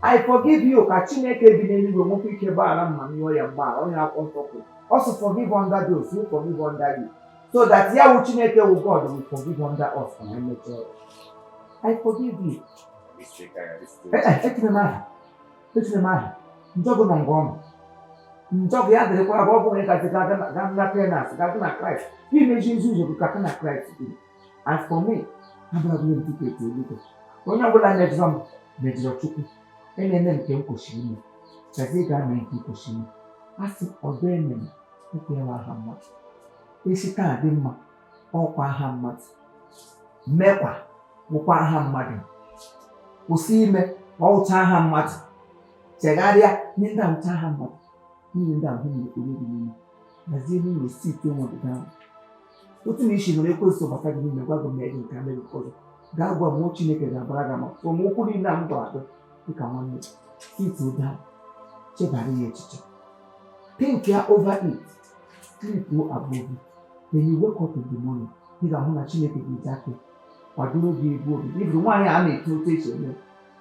I forgive you ka Chineke bi n'eluigwe nwekwa ike gbaghara mma n'ihe ya mgbaghara onye akwụkwọ nsọ kwuru also forgive under those who forgive under you so that ya wụ Chineke wụ God will forgive under us and I make sure I forgive you. Echire m aha njọgụ nọ ngwa ọnụ njọgụ ya dịrịkwa bụ ọ bụrụ ịgazi ga na penas gazi na Kraịst imeji izu ụzọ ka na Kraịst dị as for me abụrụbụrụ m tiketi eluigwe onye ọbụla mejọrọ m mejọrọ Chukwu enene nke m kwesịrị ime gazi ga mee nke kwesịrị ime asị ọdọ ememe ekwewa aha mmadụ esi taa dị mma ọkwa aha mmadụ mmekwa bụkwa aha mmadụ kwụsị ime ọwụcha aha mmadụ chegharịa nye ndị ahụcha aha mmadụ n'ihi ndị ahụ na-ekpere gị n'ime gazie n'ụlọ site nwọdụga ahụ otu na isi nwere ekwesị bata gị n'ime gwa gị mee gị nke mere ụfọdụ gaa gwa mmụọ Chineke ga-agbara gị ama ụmụ okwu niile a m dọrọ dịka nwanne site ụda chebara ya echiche think ya over it sleep above it when you wake up in the morning ị ga-ahụ na Chineke ga-eji aka kwadoro gị egwu obi ịbụrụ nwaanyị a na-eto otu esi eme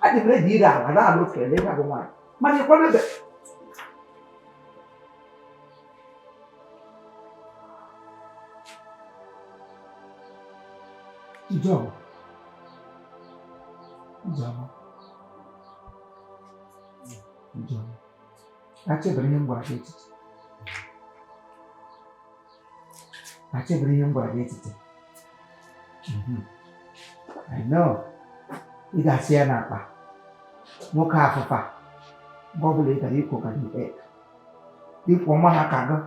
adị m redi ire ala ala otu ele ịga bụ nwaanyị mana ịkwadebe Ijeọma achebere ihe m gwara gị echiche I know ị ga-asị ya n'akpa nwoke afụfa mgbe ọbụla ị gara ịkwụ gari ịkwụ ọma ha ka gị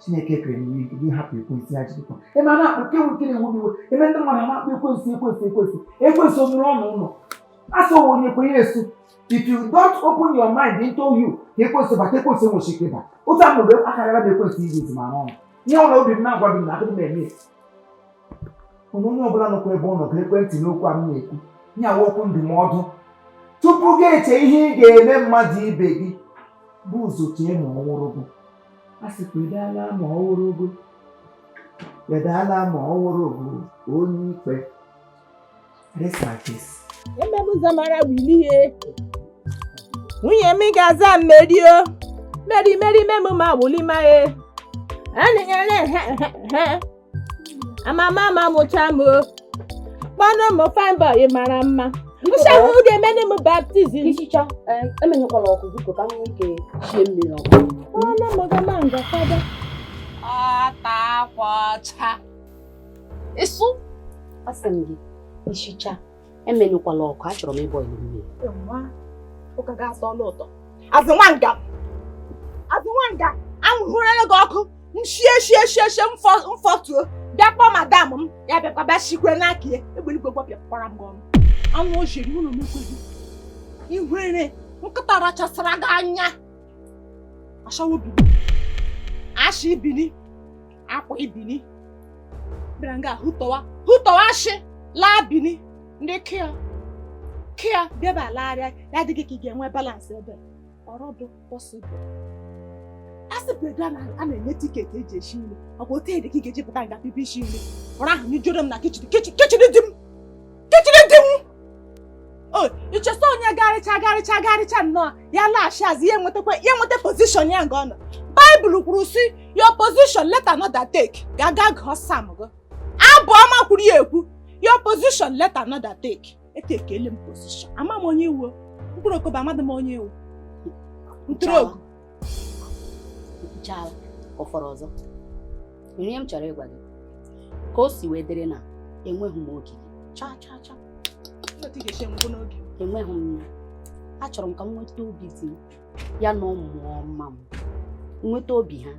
Chineke kere n'iwu gị hapụ ekwensị ya jirikwa ebe a na-akpụ nke nwoke na-enwe iwe ebe ndị mmadụ na-akpụ ekwensị nụrụ ọnụ ụlọ asị owe onye kwenye esu if you don't open your mind into you ka ekwensị bata ekwensị nwechiri ike ba ụta m mgbe akarịra m ekwensị izi ma n'ọnụ ihe ọla obi m na-agwa gị na adịghị m eme onye ọbụla nọkwa ebe ọ nọ ga ekwentị n'okwu a m na-ekwu nyawa okwu ndụmọdụ tupu gị eche ihe ị ga-eme mmadụ ibe gị bụ ụzọ chee ma ọhụrụ gị a sị kwedala ma ọhụrụ gị onye ikpe ememụzamara wilie nwunye m ga-aza mmerio meri memu ma wulimae amama ma mụcha m kpanụ m fine boy mara mma ụsha m ga-emene m baptizim Ichicha emenyekwala ọkụ biko ka m nwee ike shie mmiri ọkụ ọnụ m gama ngafada ọtakwacha ịsụ asị m gị Ichicha emenyekwala ọkụ achọrọ m ịbọ ilu mmiri ụka ga-asa ọlụ ụtọ azị nwanga anwụhụrere gị ọkụ nshie mfọtuo bịa kpọọ madam m ya bịakwa bịa shikwe n'aka ya egbeligwe gbapịakwara m gị ọnụ anwụ ojiri ụlọ mekweghị ihwere nkịta rachasara gị anya ashawo bini ashi ibini akwa ibini bịara nga hụtọwa ashi laa bini ndị kia bịaba lagharịa ya adịghị ka ị ga-enwe balansị ebe ọrọdụ pọsịbụl asịpụrụ a na-enye tiketi eji eshi nri ọ bụ otu ede ka ị ga-eji pụta nga pipi ishi nri ọrụ ahụ n'ijoro m na kichin di m o ichesa onye garịcha nnọọ ya laghachi azụ ya nweta pozishọn ya nga ọ nọ baịbụl kwuru si your position let another take ga-aga gụọ sam gị abụ ọma kwuru ya ekwu your position let another take etekele m position ama m onye iwu mkpụrụ okobo amadị m onye iwu ntụrụogu chala ụfọrọ ọzọ ihe m chọrọ ịgwa gị ka o si wee dịrị na enweghị m oge enweghị m ya achọrọ m ka m nweta obi dị ya na ụmụ ọma m nweta obi ha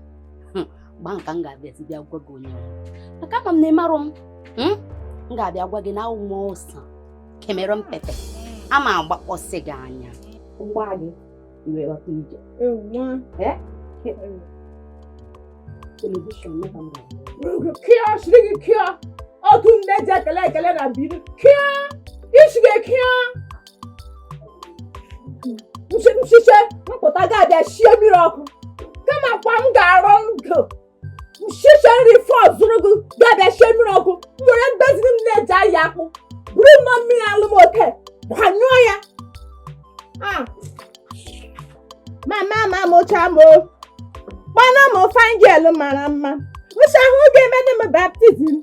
gbaa nka m ga-abịazi bịa gwa gị onye maka ama m na ịmarụ m ga-abịa gwa gị na ụmụ ụsa kemere m pepe ama agbakpọsị gị anya mgba gị iwe ọtụ ije telivishọn meka m kia shiri gị kia otu nne ji ekele na biri kia ishige kia mchiche mpụta ga-abịa shie mmiri ọkụ kama makwa m ga-arụ ndụ shiche nri fọs zụrụ gị ga-abịa shie mmiri ọkụ were mbeziri m na-eji ahịa akpụ buru mma mmiri alụmote gbanyụọ ya mama mamụcha m kpọnụ m fangel mara mma nsị ahụ ga-emede m baptizim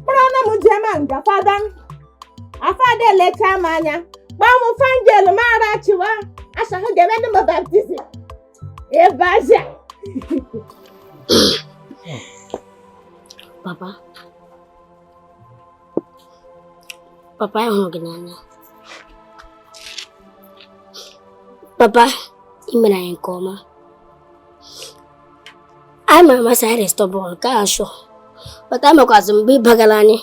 kpọrọ m jema nga afada elecha m anya gbaa m fangel mara chiwa asa ahụ ga-emede m baptizim ebe aja Papa ya hụrụ gị n'anya. Papa, ị mere anyị nke ọma. Anyị mara masị anyị restọbụl nke a shọ. But anyị mekwazị mgbe ị bagara anyị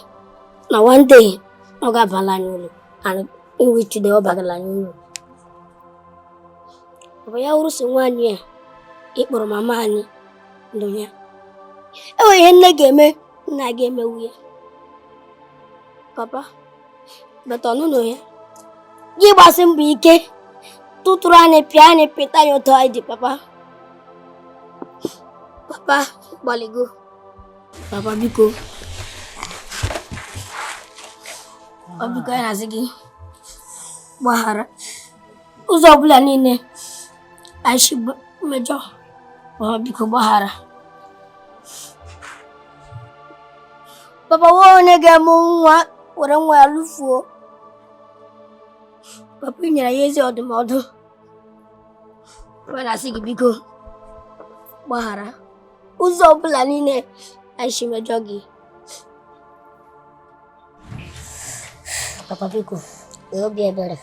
na one day ọ ga-abala anyị ụlọ and iwichude ọ bagara anyị ụlọ. Papa ya wụrụ si nwaanyị a ịkpọrọ mama anyị ndụ ya. Enwere ihe nne ga-eme nna ga-emewu ya. Papa, bata ọnụnụ ya gị gbasi mbọ ike tụtụrụ anyị pịa anyị pịta anyị ụtọ anyị dị papa gbaligo papa biko biko anyị na-asị gị gbaghara ụzọ ọbụla niile anyị si mejọ biko gbaghara papa nwa onye ga-eme nwa were nwa ya lụfuo papa nyere ya ezi ọdụmọdụ wee na-asị gị biko gbaghara ụzọ ọbụla niile anyị si mejọ gị papa biko obi ebere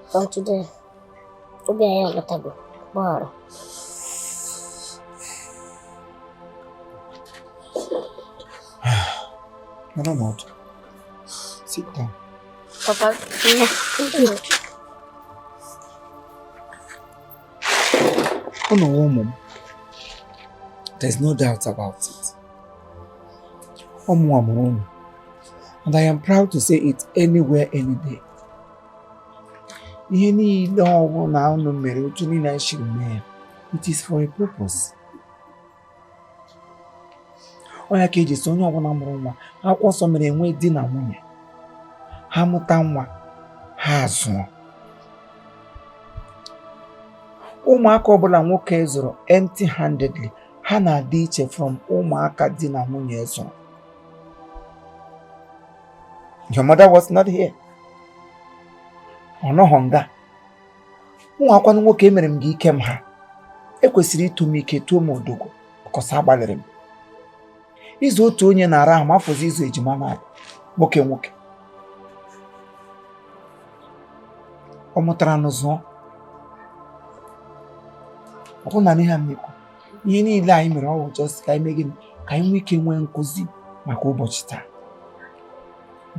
from today obi anyị alọtago gbaghara No. Sit down. Papa, Oh no, Mom. There's no doubt about it. Oh, Mom. And I am proud to say it anywhere, any day. It is for a purpose. Onye ka eji onye ọbụla mụrụ nwa akwụkwọ nsọ mere enwe di na nwunye ha mụta nwa ha azụọ ụmụaka ọbụla nwoke zụrụ empty handedly ha na-adị iche from ụmụaka di na nwunye zụrụ. Your mother was not here. Ọ nọghọ nga ụmụakwanụ nwoke emere m gị ike m ha ekwesịrị ịtụ m ike tụọ m odogo because agbalịrị m. Izu otu onye na-ara ahụ mafụzi izu ejima na nwoke ọ mụtara n'ụzọ ọ bụ na ihe m na-ekwu ihe niile anyị mere ọwụ just ka anyị mee gịnị ka anyị nwee ike nwee nkụzi maka ụbọchị taa.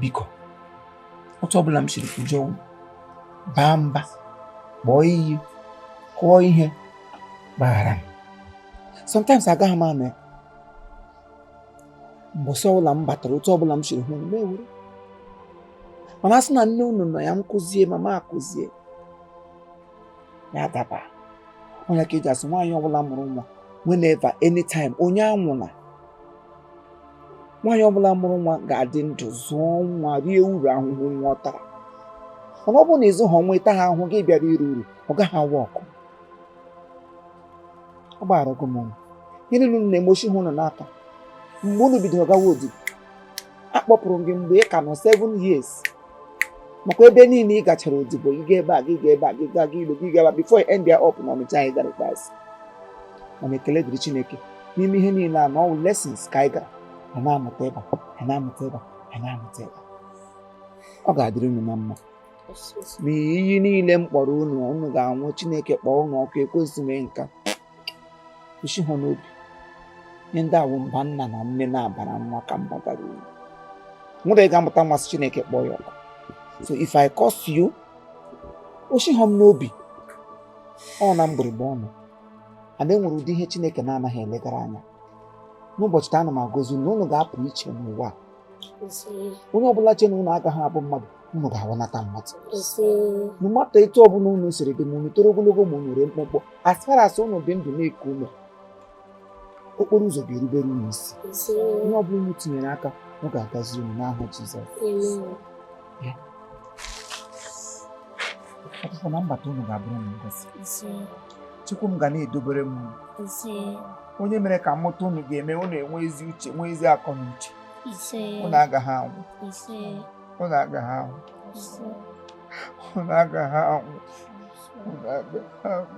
Biko otu ọbụla m siri kwujọ baa mba kpọọ iyi kụọ ihe gbaghara m. Sometimes agaghị m ama mbọsị ọbụla m batara otu ọbụla m siri hụ m ewere mana asị na nne unu nọ ya m kụzie mama akụzie ya daba. Onye ka eji asị nwaanyị ọbụla mụrụ nwa whenever anytime onye anwụna nwaanyị ọbụla mụrụ nwa ga-adị ndụ zụọ nwa rie uru ahụhụ nwa ọ tara. Mana ọ bụrụ na ịzụ ha ọnwa ịta ha ahụ gị bịara iru uru ọ gaghị awa ọkụ. Ọ gbagharago m ihe niile unu na-emochi hụ unu n'aka mgbe unu bidoro gawa odibo akpọpụrụ gị mgbe ị ka nọ 7 years maka ebe niile ị gachara odibo gị ga ebe a gị ga ebe a gị ga ilu gị gaba before you end up na Ọnịcha anyị gara ikpeazụ. Mana ekele dịrị Chineke n'ime ihe niile a na ọwụ lessons ka anyị gara a na-amụta ebe a na-amụta ebe a na-amụta ebe ọ ga-adịrị unu na mma. Ma iyi niile m kpọrọ unu ga-anwụ Chineke kpọọ unu ọkụ ekwesị mee nka ushi hụ n'obi ihe ndị awụ mba nna na nne na-abara nwa ka mba bara uru nwere ị ga-amụta mmasị Chineke kpọọ ya ọkụ. So if I curse you ushi hụ m n'obi ọ na mgbịrịgba ọnụ ada enwere ụdị ihe Chineke na-anaghị elegara anya. N'ụbọchị taa ana m agọzi unu ga-apụ iche n'ụwa onye ọbụla che na unu agaghị abụ mmadụ unu ga-awụnata mmadụ. Ise. Mmadụ etu ọbụla unu siri dị ma unu toro ogologo ma unu ree mkpụmkpụ, as far as unu dị ndụ na-eku ume, okporo ụzọ ga-erubere unu isi. Ihe ọbụla unu tinyere aka ọ ga-agazi unu n'aha Jizọs. Ọpụpụ na mbata unu ga-abụrụ m ngozi. Chukwu m ga na-edobere m onye mere ka mmụta unu ga-eme unu enwe ezi uche, nwee ezi akọ na uche. Unu agaghị anwụ. Unu agaghị anwụ. Unu agaghị anwụ. Unu agaghị anwụ.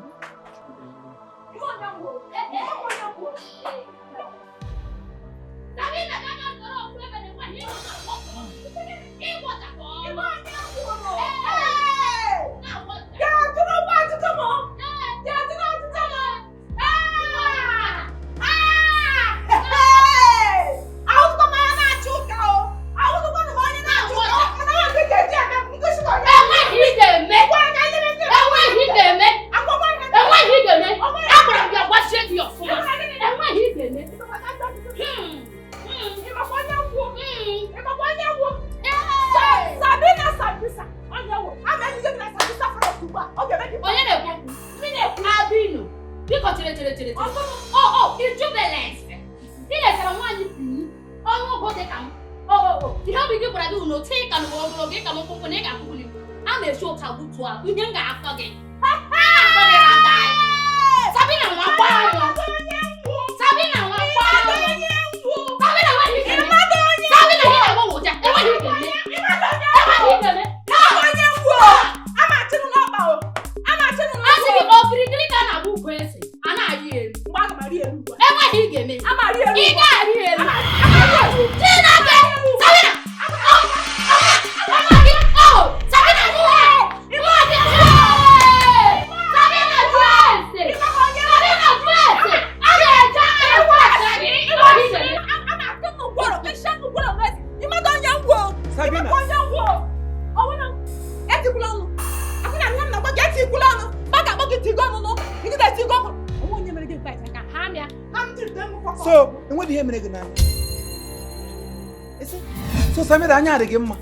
Anya adịghị mma.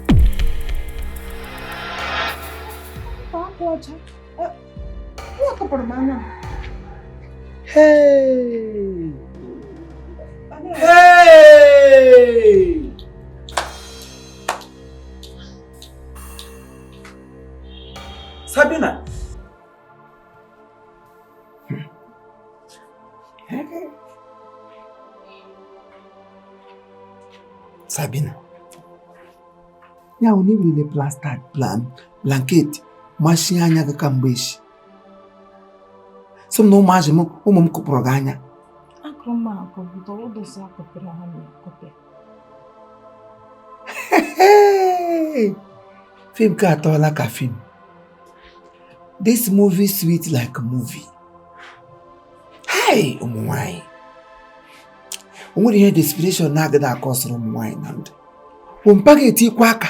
Hey! Hey! Sabina. Sabina. Ya onye wile plastard blanket mashi anya gị kamgbe echi. Sị m na ụmụ m kụpụrụ gị anya. Fim ka atọọla ka fim. This movie sweet like a movie. Hey, ụmụ nwanyị. O nwere ihe desperation na-agada akọsịrị ụmụ nwanyị na ndụ. Ompa ga-eti ikwe aka.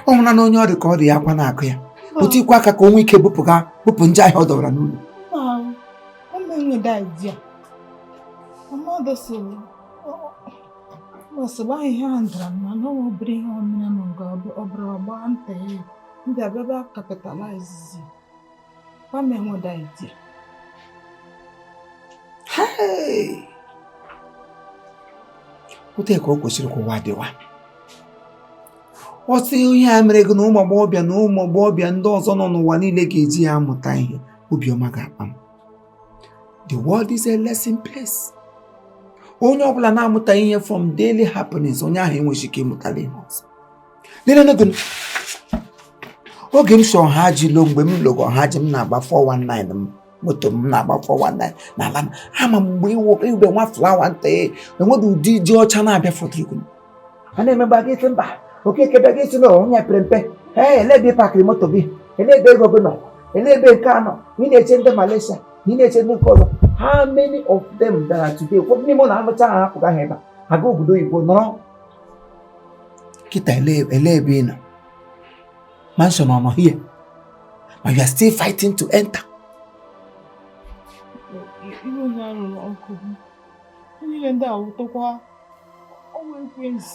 Ọ hụrụ na onye ọ dị ka ọ dị ya akwa na-akụ ya. Otu ikwe aka ka o nwee ike bupụ nje ahịa ọ dọbara n'ụlọ. Otu ka o kwesịrị ka ụwa dịwa. Ọsị ihe a mere gị na ụmụ agbọghọbịa ndị ọzọ nọ n'ụwa niile ga-eji ya amụta ihe, obiọma ga-akpa m. The world is a lesson place. Onye ọbụla na-amụta ihe from daily happenings, onye ahụ enweghị ike ịmụtala ihe ọzọ. Oge m shọ ha ji lo mgbe m logo ha ji m na-agba 419 m moto m na-agba 419 n'ala m. Ama mgbe iwe nwa flawa nta enweghị ụdị ji ọcha na-abịa fọdụrụ. A na-emegba gị isi mba Okeke bịa gị isi na onye pere mpe. Elebe pakịrị moto gị, elebe ego gị nọ, elebe nke anọ, ị na-eche ndị Malaysia, ị na-eche ndị nke ọzọ. How many of them bịara today? Ụfọdụ n'ime ụlọ anụcha ha apụga ha ebe a, aga obodo oyibo nọrọ. Kịta ele ebe ị nọ. Mansion on here, but you are still fighting to enter.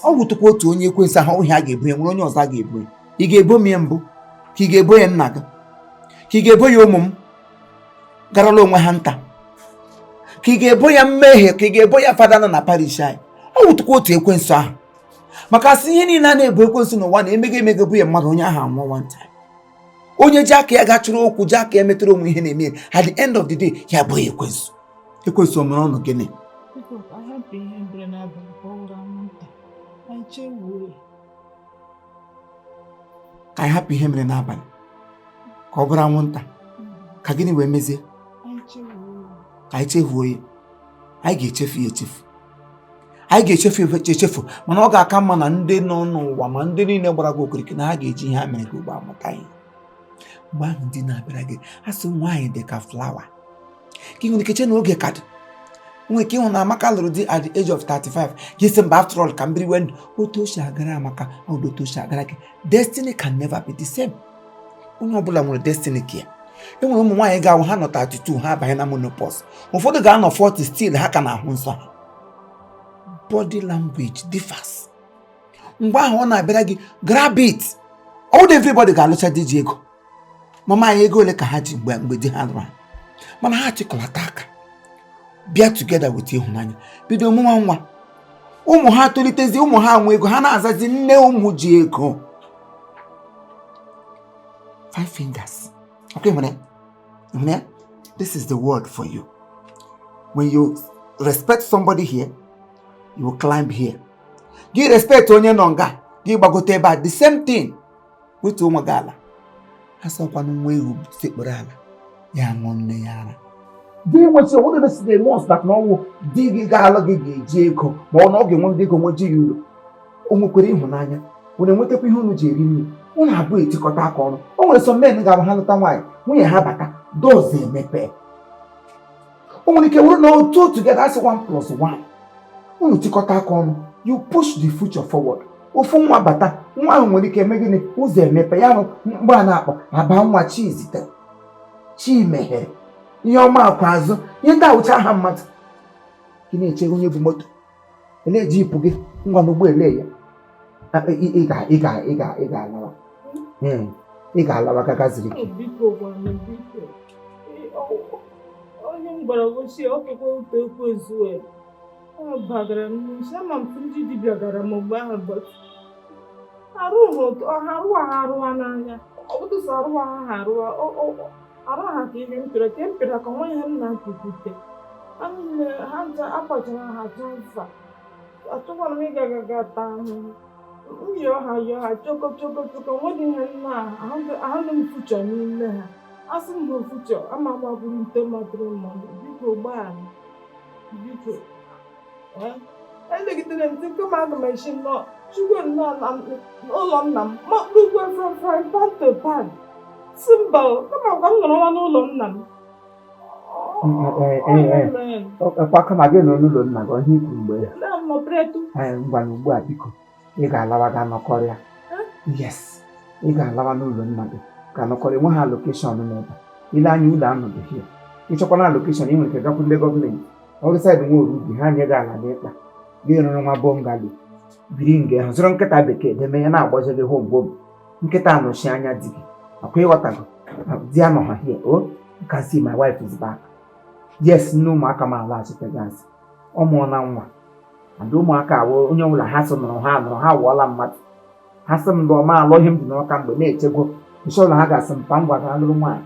Ọ wụtụkwa otu onye ekwensu ahụ ihe a ga-ebu nwere onye ọzọ a ga-ebu. ị ga-ebo m ya mbụ ka ị ga-ebo ya nna gị ka ị ga-ebo ya ụmụ m garala onwe ha nta ka ị ga-ebo ya mmehie ka ị ga-ebo ya fada nọ na parish anyị ọ wụtụkwa otu ekwensu ahụ maka sị ihe niile a na-ebo ekwensu n'ụwa na-emega emega bụ ya mmadụ onye ahụ anwụọ nwata onye ji aka ya gachụrụ okwu ji aka ya metụrụ onwe ihe na-eme at the end of the day ya bụ ekwensu o mere ọnụ gịnị ka anyị hapụ ihe mere n'abalị ka ọ bụrụ anwụnta ka gịnị wee mezie ka anyị chefuo ya anyị ga-echefu ya echefu anyị ga-echefu echefu mana ọ ga-aka mma na ndị nọ n'ụwa ma ndị niile gbara gị okirikiri na ha ga-eji ihe ha mere gị ugbo amụta ihe mgbe ahụ ndị na-abịara gị ha sị nwaanyị dị ka flawa ka ị nwere ike che na oge ka dị nwere ike ịhụ na Amaka lụrụ di at the age of 35 ga-esi mba after all ka mbiri wee otu o si agara Amaka ọdụ otu o si agara gị destiny can never be the same onye ọbụla nwere destiny ka ya enwere ụmụ nwaanyị ga-awụ ha nọ 32 ha abanye na menopause ụfọdụ ga-anọ 40 still ha ka na-ahụ nsọ ha body language differs mgbe ahụ ọ na-abịara gị grab it all everybody ga-alụcha di ji ego mama anyị ego ole ka ha ji mgbe di ha lụrụ ha mana ha chịkọlata aka bịa together with ịhụnanya bido ọmụma nwa ụmụ ha tolitezi ụmụ ha nwe ego ha na-azazi nne ụmụ ji ego 5 fingers okay nwere this is the word for you when you respect somebody here you will climb here gị respect onye nọ nga gị gbagote ebe a the same thing wetu onwe gị ala ha sọkwanụ nwa ewu sekpere ala ya ṅụọ nne ya ara dị nwechị onwe ebe si mos that na ọnwụ di gị ga-alụ gị ga-eji ego ma ọ na ọ ga-enwe ndị ego nweji ya uru o nwekwere ịhụnanya were nwetakwa ihe unu ji eri nri unu abụọ etikọta aka ọnụ o nwere some men ga-abụ ha lụta nwaanyị nwunye ha bata doors emepe o nwere ike wụrụ na otu together asị 1+1 unu tikọta aka ọnụ you push the future forward ofu nwa bata nwa ahụ nwere ike eme gịnị ụzọ emepe ya hụ mgbe a na-akpọ aba nwa chi zitere chi meghere ihe ọma akwa azụ ihe ndị awụcha aha mmadụ ị na-echere onye bụ moto na-eji ipụ gị ngwa n'ụgbọele ya ị ga-alawa gagaziri gị onye m gwara gosi ọkụkọ ụtọ ekwensu bagara n'isi ama m ndị dibịa gara m mgbe ahụ arụwa n'anya ọ bụdụ sọ arụwa ha arụwa arụ ha ka ihe m pịrị ka nwa ihe m na-apịpụte ha ncha akpachara ha tụfa achọkwara m ịga taa ahụhụ m yọọ ha choko nweghị ihe nna ahụghị m fuchọ n'ime ha asị m bụ fuchọ ama gbaburu nte matụrụ mmadụ biko gbaghara biko elegidere m nke m aga m echi nnọọ chukwu nnọọ n'ụlọ nna m makpụrụkwe from frying pan to pan si mba kama gwa m nọrọwa n'ụlọ nna m ọkwa kama gị nọ n'ụlọ nna gị ihe ikwu mgbe ya ngwa ugbu a biko ị ga-alawa ga nọkọrịa yes ị ga-alawa n'ụlọ nna gị ga nọkọrịa nwe ha lokeshọn n'ebe ile anya ụlọ anọdụ hie ịchọkwana lokeshọn ị nwere ike gakwu ndị gọọmenti ọrụ saịdị nwa oru ubi ha nye gị ala n'ịkpa gị rụrụ nwa bọngalụ biri nge ha zụrụ nkịta bekee deme ya na-agbaje gị hụ mgbe nkịta anọchi anya di gị akwa ịghọtago di anọ ha hie o can see my wife is back yes nne ụmụaka m alaghachite gansị ọ mụọla nwa and ụmụaka awụ onye ọbụla ha sị nụrụ ha wụọla mmadụ ha sị m ndị ọma alụ ihe m dị n'ọka mgbe na-echegwo nsọụlọ ha ga-asị mpa m gwara alụrụ nwaanyị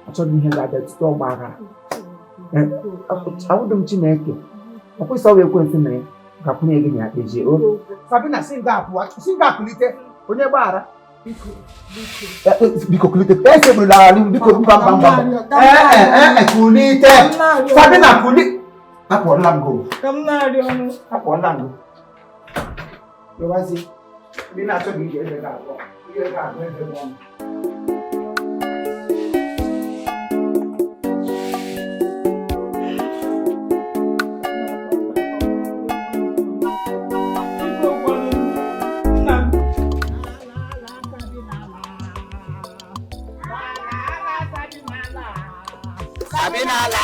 achọghị ihe ga-abịa tụtụ ọgba aghara awụdụ m Chineke ọ kwesịrị ọwa ekwensị mere gakwunye gị na akpeji o Sabina si nga apụlite onye gbaghara biko kulite ese bụrụla ala biko mba kulite Sabina kulite apụọla m go apụọla m go yowazi ndị na-achọ gị ije ebe ga-abụ ihe ga-abụ ebe ọnụ Sabina la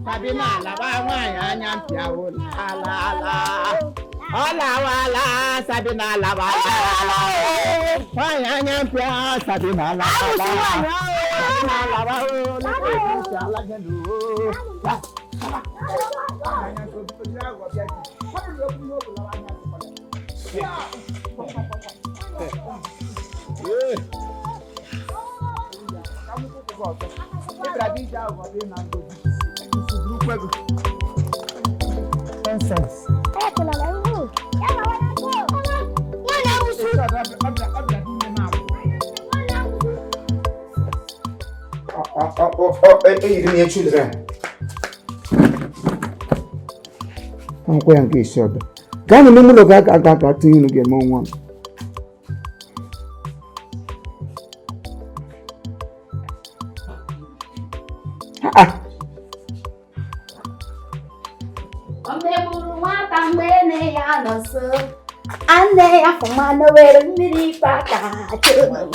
Sabina la ba nwaanyị anya mpịa o la Alawala Sabina Lawala. Fayanya pia Sabina Lawala. Nonsense. Hey, children. I'm going to get shot. Can you remember that I got to you again, one? Ane ya fumana wera miri paka chuma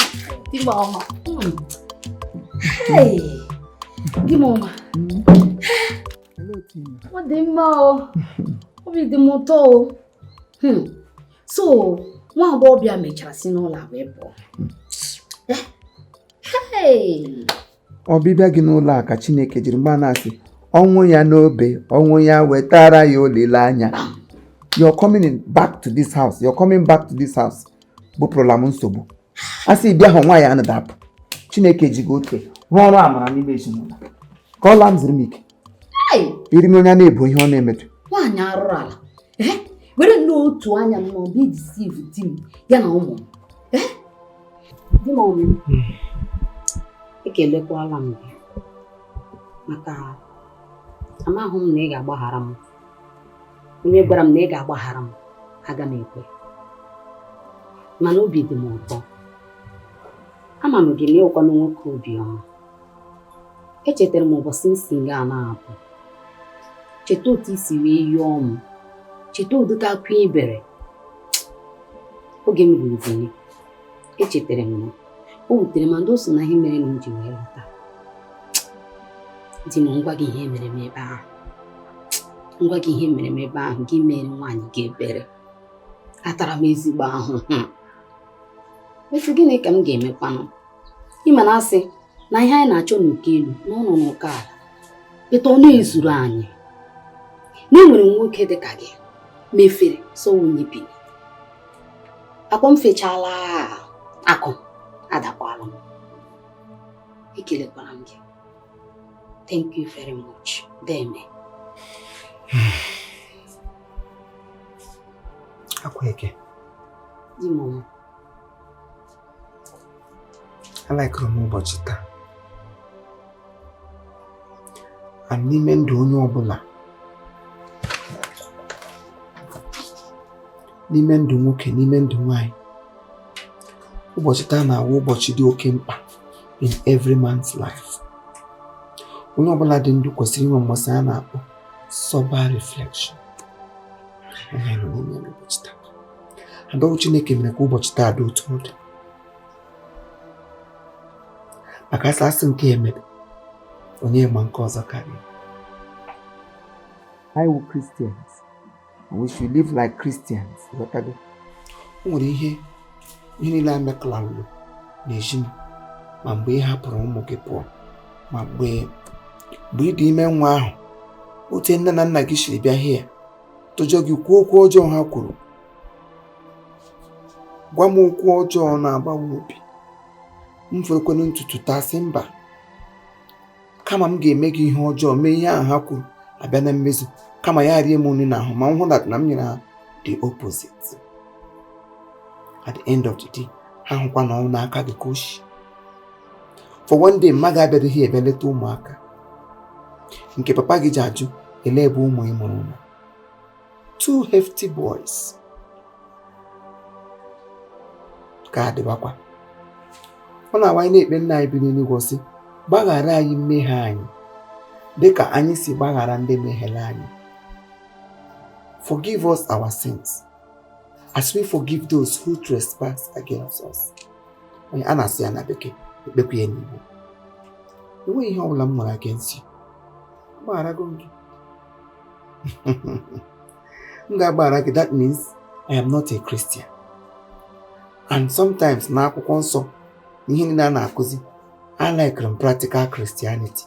di mama. Hey, di mama. Hello, Tina. What the mo? Obi di moto. So, one Bobby mechara si n'ụlọ wee pụọ. Hey. Ọbịbịa gị n'ụlọ a ka Chineke jiri mgba na-asị ọnwụ ya n'obe ọnwụ ya wetara ya olileanya. You're coming back to this house. You're coming back to this house. Bụpụrụla m nsogbu. Asị bịa hụ nwaanyị anụ dapụ. Chineke ji gị oke rụọ ọrụ amara n'ime ezinụlọ. Ka ọla m ziri m ike. Iri m onye na-ebu ihe ọ na-emetụ. Nwaanyị arụrụ ala. Were n'otu anya m n'ọbụ idisivu di m ya na ụmụ m. Di m ọmụ ekelekwala m gị maka amaghị m na ị ga-agbaghara m. Onye gwara m na ị ga-agbaghara m aga m ekwe, mana obi dị m ụtọ. Ama m gị na ịwụkwana nwoke obiọma. Echetara m ụbọchị m si nga na-apụ. Cheta otu isi wee yọọ m. Cheta ụdịka akwa ibere. Oge m ruru Benin, echetara m na o wutere m ndị o so na ihe mere na m ji wee lọta. Di m ngwa gị ihe mere m ebe ahụ. Ngwa gị ihe mere m ebe ahụ gị mere nwaanyị gị ebere. Atara m ezigbo ahụhụ. Etu gịnị ka m ga-emekwanụ? Ịma na asị na ihe anyị na-achọ n'oke elu n'ụlọ n'ụka ala peta ọ na-ezuru anyị. Na enwere nwoke dị ka gị mefere so nwunye bi. Akwa m fechala akụ adakwala m. Ekelekwara m gị. Thank you very much. Deme. Akweke. Di mama. Alaikuru m ụbọchị taa. N'ime ndụ onye ọbụla, n'ime ndụ nwoke, n'ime ndụ nwanyị, ụbọchị taa na-awụ ụbọchị dị oke mkpa in every man's life. Onye ọbụla dị ndụ kwesịrị inwe mmasị a na-akpọ sober reflection. Onye nọ n'ime ụbọchị taa. Adọwụ Chineke mere ka ụbọchị taa dị otu ọ dị. Maka asasị nke emere, onye ma nke ọzọ karịa. I will Christians, and we should live like Christians. O nwere ihe niile a mekọlalụ n'ezinụ ma mgbe ị hapụrụ ụmụ gị pụọ, ma mgbe ị dị ime nwa ahụ, otu nne na nna gị siri bịa hie tụjọ gị kwuo okwu ọjọọ ha kwuru. Gwa m okwu ọjọọ na-agbawa obi. M ferekwenu ntutu tasị mba. Kama m ga-eme gị ihe ọjọọ mee ihe ahụ ha kwuru abịa na mmezu, kama ya rie m nri n'ahụ ma m hụ na m nyere ha the opposite. At the end of the day, ha hụkwa na ọnwụ n'aka gị ka oshi. For one day, mma ga-abịadịghị ebe leta ụmụaka. Nke papa gị ji ajụ ele ebe ụmụ ị mụrụ na. 2 hefty boys. Ka adịbakwa. Ọ na-awa anyị na-ekpe nna anyị bi n'eluigwe sị, gbaghara anyị mmehie anyị dịka anyị si gbaghara ndị mehiere anyị. Forgive us our sins as we forgive those who trespass against us. Onye a na-asị ya na bekee, ekpekwa ya n'Igbo. Enweghị ihe ọbụla m nwere against you. Gbagharago m gị. That means I am not a Christian. And sometimes na akwụkwọ nsọ ihe niile a na-akụzi I like practical Christianity.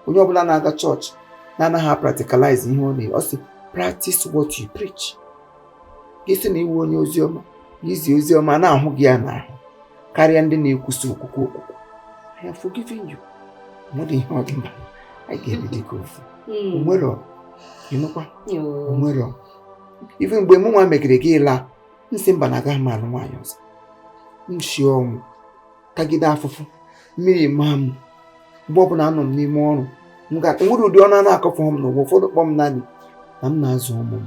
Onye ọbụla na-aga church na-anaghị practicalize ihe ọ na-eme. Ọ sị practice what you preach. Gị sị na iwu onye oziọma izi oziọma na-ahụ gị ya n'ahụ karịa ndị na-ekwusa okwukwe. I have forgiven you. Nwere ihe ọ dị mba I ga-ebi dị ka ofu. Onwere ịnụkwa onwere even mgbe mụ nwa megere gị laa nsị mba na agaghị m alụ nwaanyị ọzọ. Nshi ọnwụ tagide afụfụ mmiri maa m mgbe ọbụla anọ m n'ime ọrụ nwere ụdị ọnụ a na-akọfọ m n'ụwa ụfọdụ kpọm naanị na m na-azụ ụmụ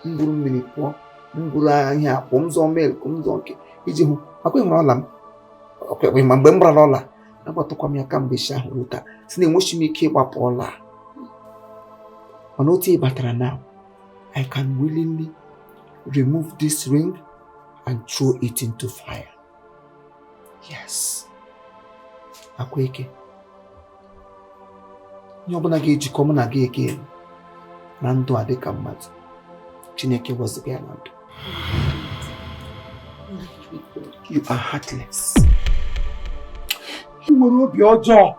m buru mmiri pụọ m buru ahịa akpọ m zọọ milk m zọọ nke iji hụ akwa nwere ọla m ọkwe ma mgbe m gbara ọla agbatụkwa m ya kamgbe chi ahụ ruo taa si na enwechi m ike ịgbapụ ọla mana otu ị batara now I can willingly remove this ring and throw it into fire. Yes. Akwa eke. Ihe ọbụla ga-ejikọ mụ na gị eke na ndụ a dịka mmadụ. Chineke wezụga ya na ndụ. You are heartless. You nwere obi ọjọọ.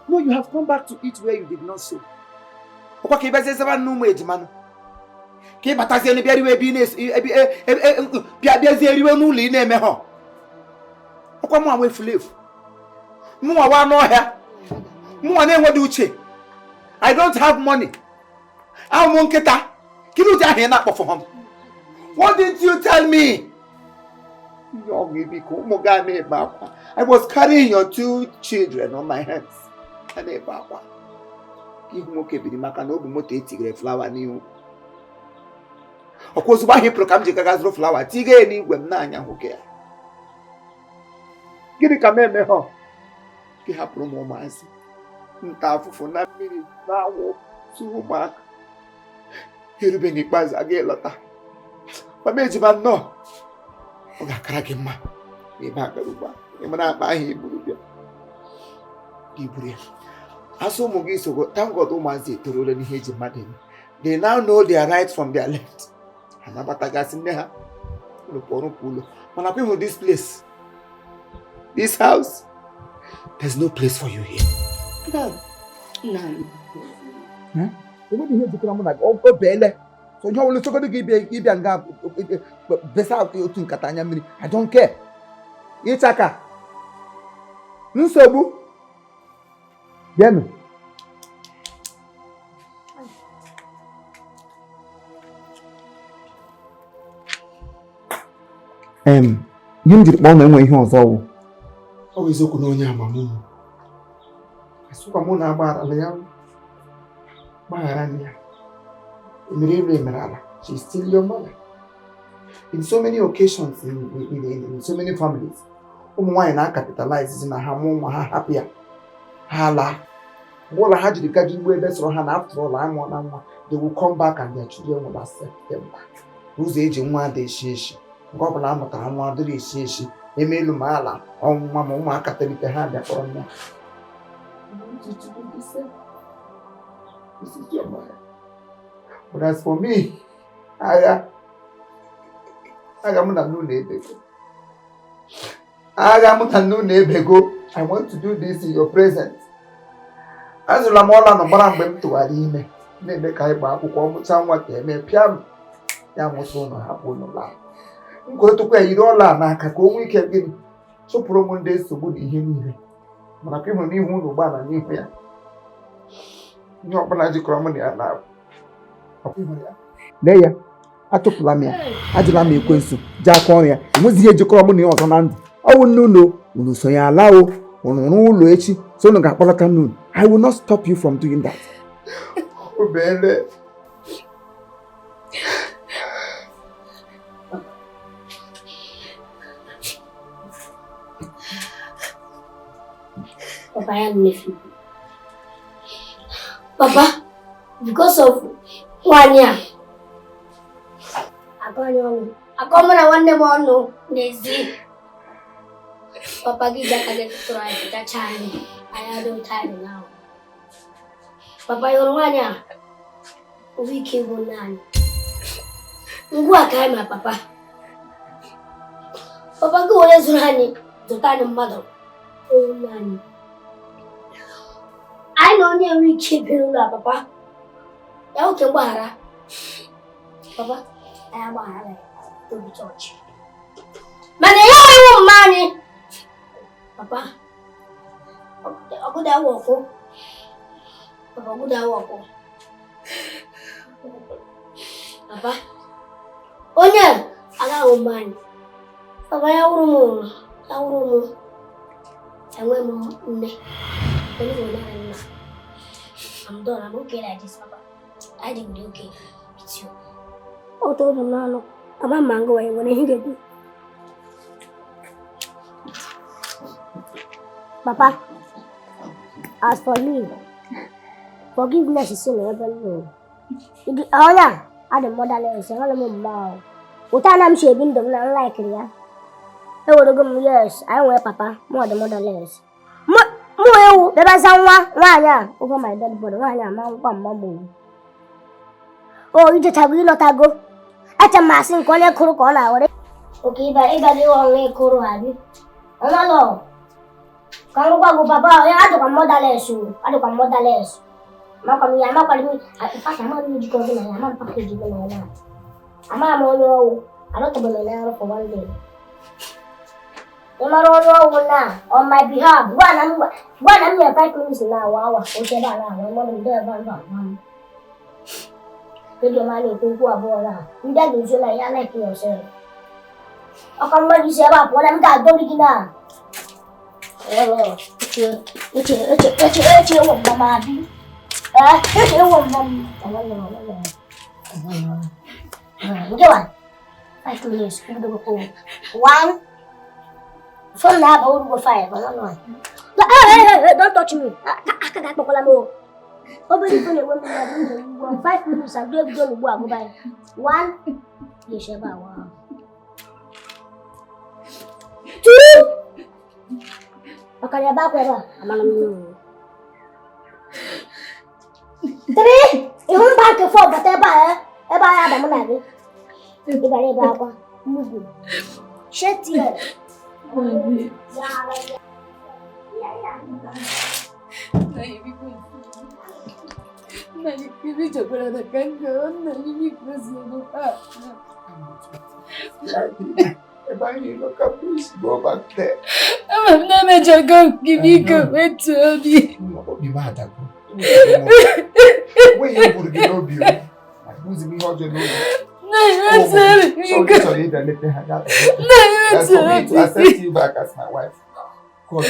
No, you have come back to eat where you did not sow. Ọkwa ka ịbịazie zaba n'ụmụ ejimanụ. Ka ịbatazie n'bịa riwe ebe ị bịazie riwe n'ụlọ ị na-eme ha. Ọkwa mụ anwe fulefu. Mụ nwa n'ọhịa. Mụ nwa na-enweghị uche. I don't have money. Ahụ m nkịta. Gịnị ụdị ahụ ị na-akpọfọ ha? What did you tell me? I was carrying your 2 children on my hands. Ihu nwoke biri maka na obu moto etigere flower n'ihu. Ọkwa ozugbo ahụ ịpụrụ ka m ji gaga zụrụ flower tiga ya n'igwe m na-anya nwoke ya. Gịnị ka m eme ha? Gị hapụrụ m ụmụazị nta afụfụ na mmiri na-awụ tụrụ ụmụaka. Erube n'ikpeazụ aga ịlọta. Mama ejima nnọọ. Ọ ga-akara gị mma ebe a gara ugbu a. Ị mara akpa ahụ iburu bịa. Iburu ya. Asụ ụmụ gị sogbo, thank God ụmụazị etorola n'ihe eji mmadụ eme. They now know their right from their left. Ha nabatagasị nne ha ụlọ kpọrọ ụlọ. Mana kwa ịhụ this place, this house, there's no place for you here. Enweghị ihe jikọrọ mụ na gị o beele. So onye ọbụla chọgodo gị ịbịa nga besa otu nkata anya mmiri. I don't care. Ịchaka nsogbu bịanụ. Gị m jiri kpọọ na enwe ihe ọzọ wụ ọ bụ eziokwu na onye amamụmụ asụkwa mụ na agbaghara ya gbaghara ya emere elu emere ala. She is still your mother. In so many occasions in so many families ụmụ nwaanyị na-capitalize na ha mụ ụmụ ha hapụ ya ha laa ụlọ ha jiri gaji igbo ebe sọrọ ha na after all amụọ na nwa they will come back and their children will accept them back. Ụzọ eji nwa dị eshi eshi nke ọ bụla amụtara nwa dịrị eshi eshi eme elu ma ala ọnwụnwa ma ụmụaka tolite ha bịa kpọrọ nwa. This is your mother. But as for me, agha mụ na nnu na-ebego. Agha mụ na nnu na-ebego. I want to do this in your presence. Azụla m ọla nọ gbara mgbe m tụwara ime na-eme ka ịgba akwụkwọ mụcha nwa ka eme pịa m ya mụta ụlọ hapụ ụlọ laa. M gotukwa ya yiri ọla n'aka ka o nwee ike gịnị chụpụrụ m ndị nsogbu na ihe niile. Mana ka ịhụrụ n'ihu ụlọ ụgbọala n'ihu ya ihe ọbụla jikọrọ mụ na ya na lee ya atụpụla m ya ajụla m ekwensu ji aka ọrụ ya enwezighị ejikọrọ mụ na ya ọzọ na ndụ. Ọ wụ nne unu sonye ala o unu rụọ ụlọ echi so unu ga-akpọlata n'unu. I will not stop you from doing that. Obele. Papa, I am nephew. Papa, because of Wanya, I come and I want them all no Nezi. Papa, give that again to try that child. I don't tired now. Papa, you're Wanya. We came on. Ngwa ka ma papa. Papa go ole zurani, zutani mmadụ. O nani. I know onye nwere ike ịbịara ụlọ papa. Ya oke mgbaghara. Papa, anyị agbaghara ya. Tobi chọọchị. Mana ya iwu mma anyị. Papa, ọgụda wọkụ. Papa, ọgụda wọkụ. Papa, onye agaghị mma anyị. Papa, ya wụrụ m ụlọ. Ya wụrụ m. Enwe m nne. Onye nwere nna. I'm done. I'm okay like this, Papa. I think we're okay with you. Oh, told him no. I'm a mango when he get me. Papa, as for me, forgiveness is in heaven. Oh, yeah, I the motherless. I don't know more. Without I'm shaving them, not like it. I would go, yes, I wear Papa, more the motherless. Mo there was someone over my dead body. Oh, you just have you not go. At a massing corner corner. Okay, but if I only Kuru have you. Oh, no. Come go, Papa. I don't come motherless. I don't come motherless. Mamma, I'm not calling me. If I am to go in, I'm not packaging. I'm on I don't believe for 1 day. On my behalf, one I'm your 5 minutes now. Wow, okay, I'm one of them. Take your money to go aboard. You don't do like yourself. I come when you say about what I'm got doing now. Oh, it's your mamma. It's your mom. Go on. 5 minutes. One. So now I will go fire. Hey, don't touch me. I can't talk more. Nobody will be 5 minutes. I'll do it. Go by 1. Yes, about 1. 2. Okay, about where I'm on 3. You won't back and forth, but I have a money. You better have a shit here. Go back there. I'm never just going to give you a to me. Be mad at me. Where you put the lobby? I'm losing me all the lobby. Sorry, let me hang out. That's for me to accept you back as my wife. God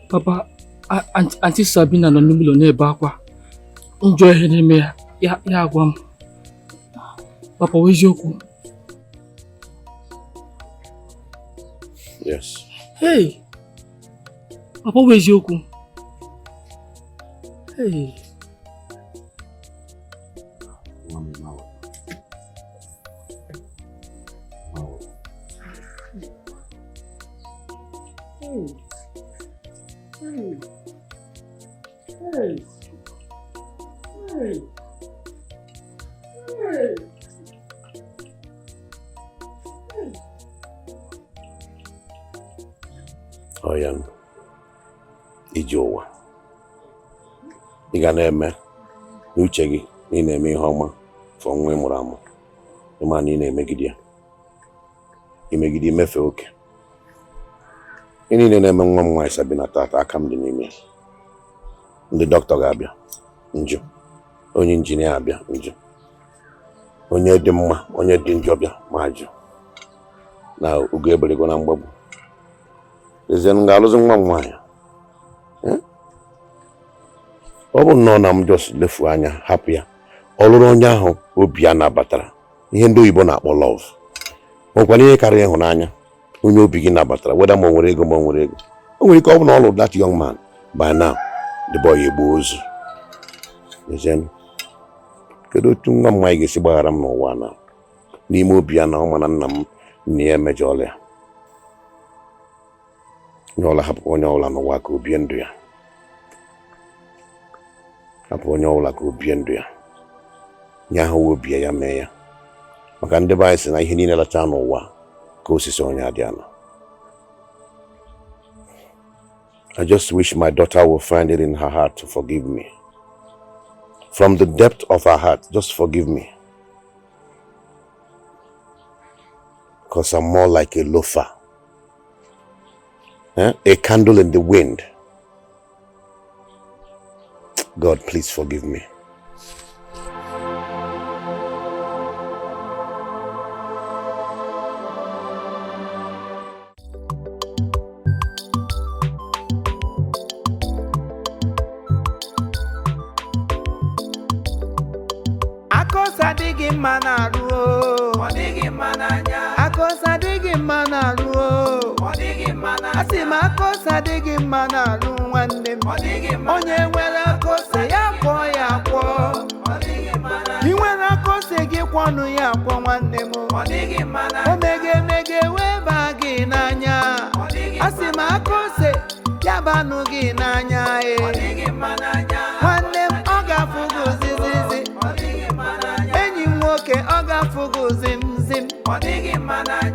Papa, Auntie Sabina no nulo n'ebe akwa. Njọ ihe n'ime ya agwa m. Papa, eziokwu. Yes. Hey. Papa, eziokwu. Hey. ya iji ụwa ị ga na-eme n'uche gị na ị na-eme ihe ọma fọ nwa mụrụ amụ ịma na ị na-emegide ya imegide imefe oke ị niile na-eme nwa m nwaanyị Sabina tata aka m dị n'ime ya. Ndị dọkịta ga-abịa njọ, onye injinia abịa njọ, onye dị mma onye dị njọ bịa ma ajụ na ugo eberego na mgbagbu ezie m ga-alụzi nwa m nwaanyị. Ọ bụ nnọọ na m just lefu anya hapụ ya ọ lụrụ onye ahụ obi ya nabatara ihe ndị oyibo na-akpọ love. Nwekwana ihe karịa ịhụnanya onye obi gị nabatara weda ma o nwere ego o nwere ike ọ bụ na ọ lụrụ that young man by now the boy egbu ozu. Kedu otu nwa m nwaanyị ga-esi gbaghara m n'ụwa na n'ime obi ya na ọ ma na nna m na ya emejọọla ya onye ọla hapụ onye ọbụla n'ụwa ka o bie ndụ ya hapụ onye ọbụla ka o bie ndụ ya nye ahụ obi ya mee ya maka ndị be anyị si na ihe niile lacha n'ụwa ka osisi onye adị anọ. I just wish my daughter will find it in her heart to forgive me. From the depth of her heart, just forgive me. Because I'm more like a loafer. A candle in the wind. God, please forgive me. Akosa digi manaru o, odigi mananya. Akosa digi manaru o, odigi mananya. Asima akosa digi manaru wande, odigi mananya. Onye nwere akosa ya kwa, odigi mananya. Iwere akosa gi kwanu ya kwa wande mo, odigi mananya. Omege weba gi nanya, asima akosa ya banu gi nanya e, odigi mananya. Wande oga fugu zizizi. Enyi nwoke ọ ga-afụgo zim zim ọ dịghị mma n'anya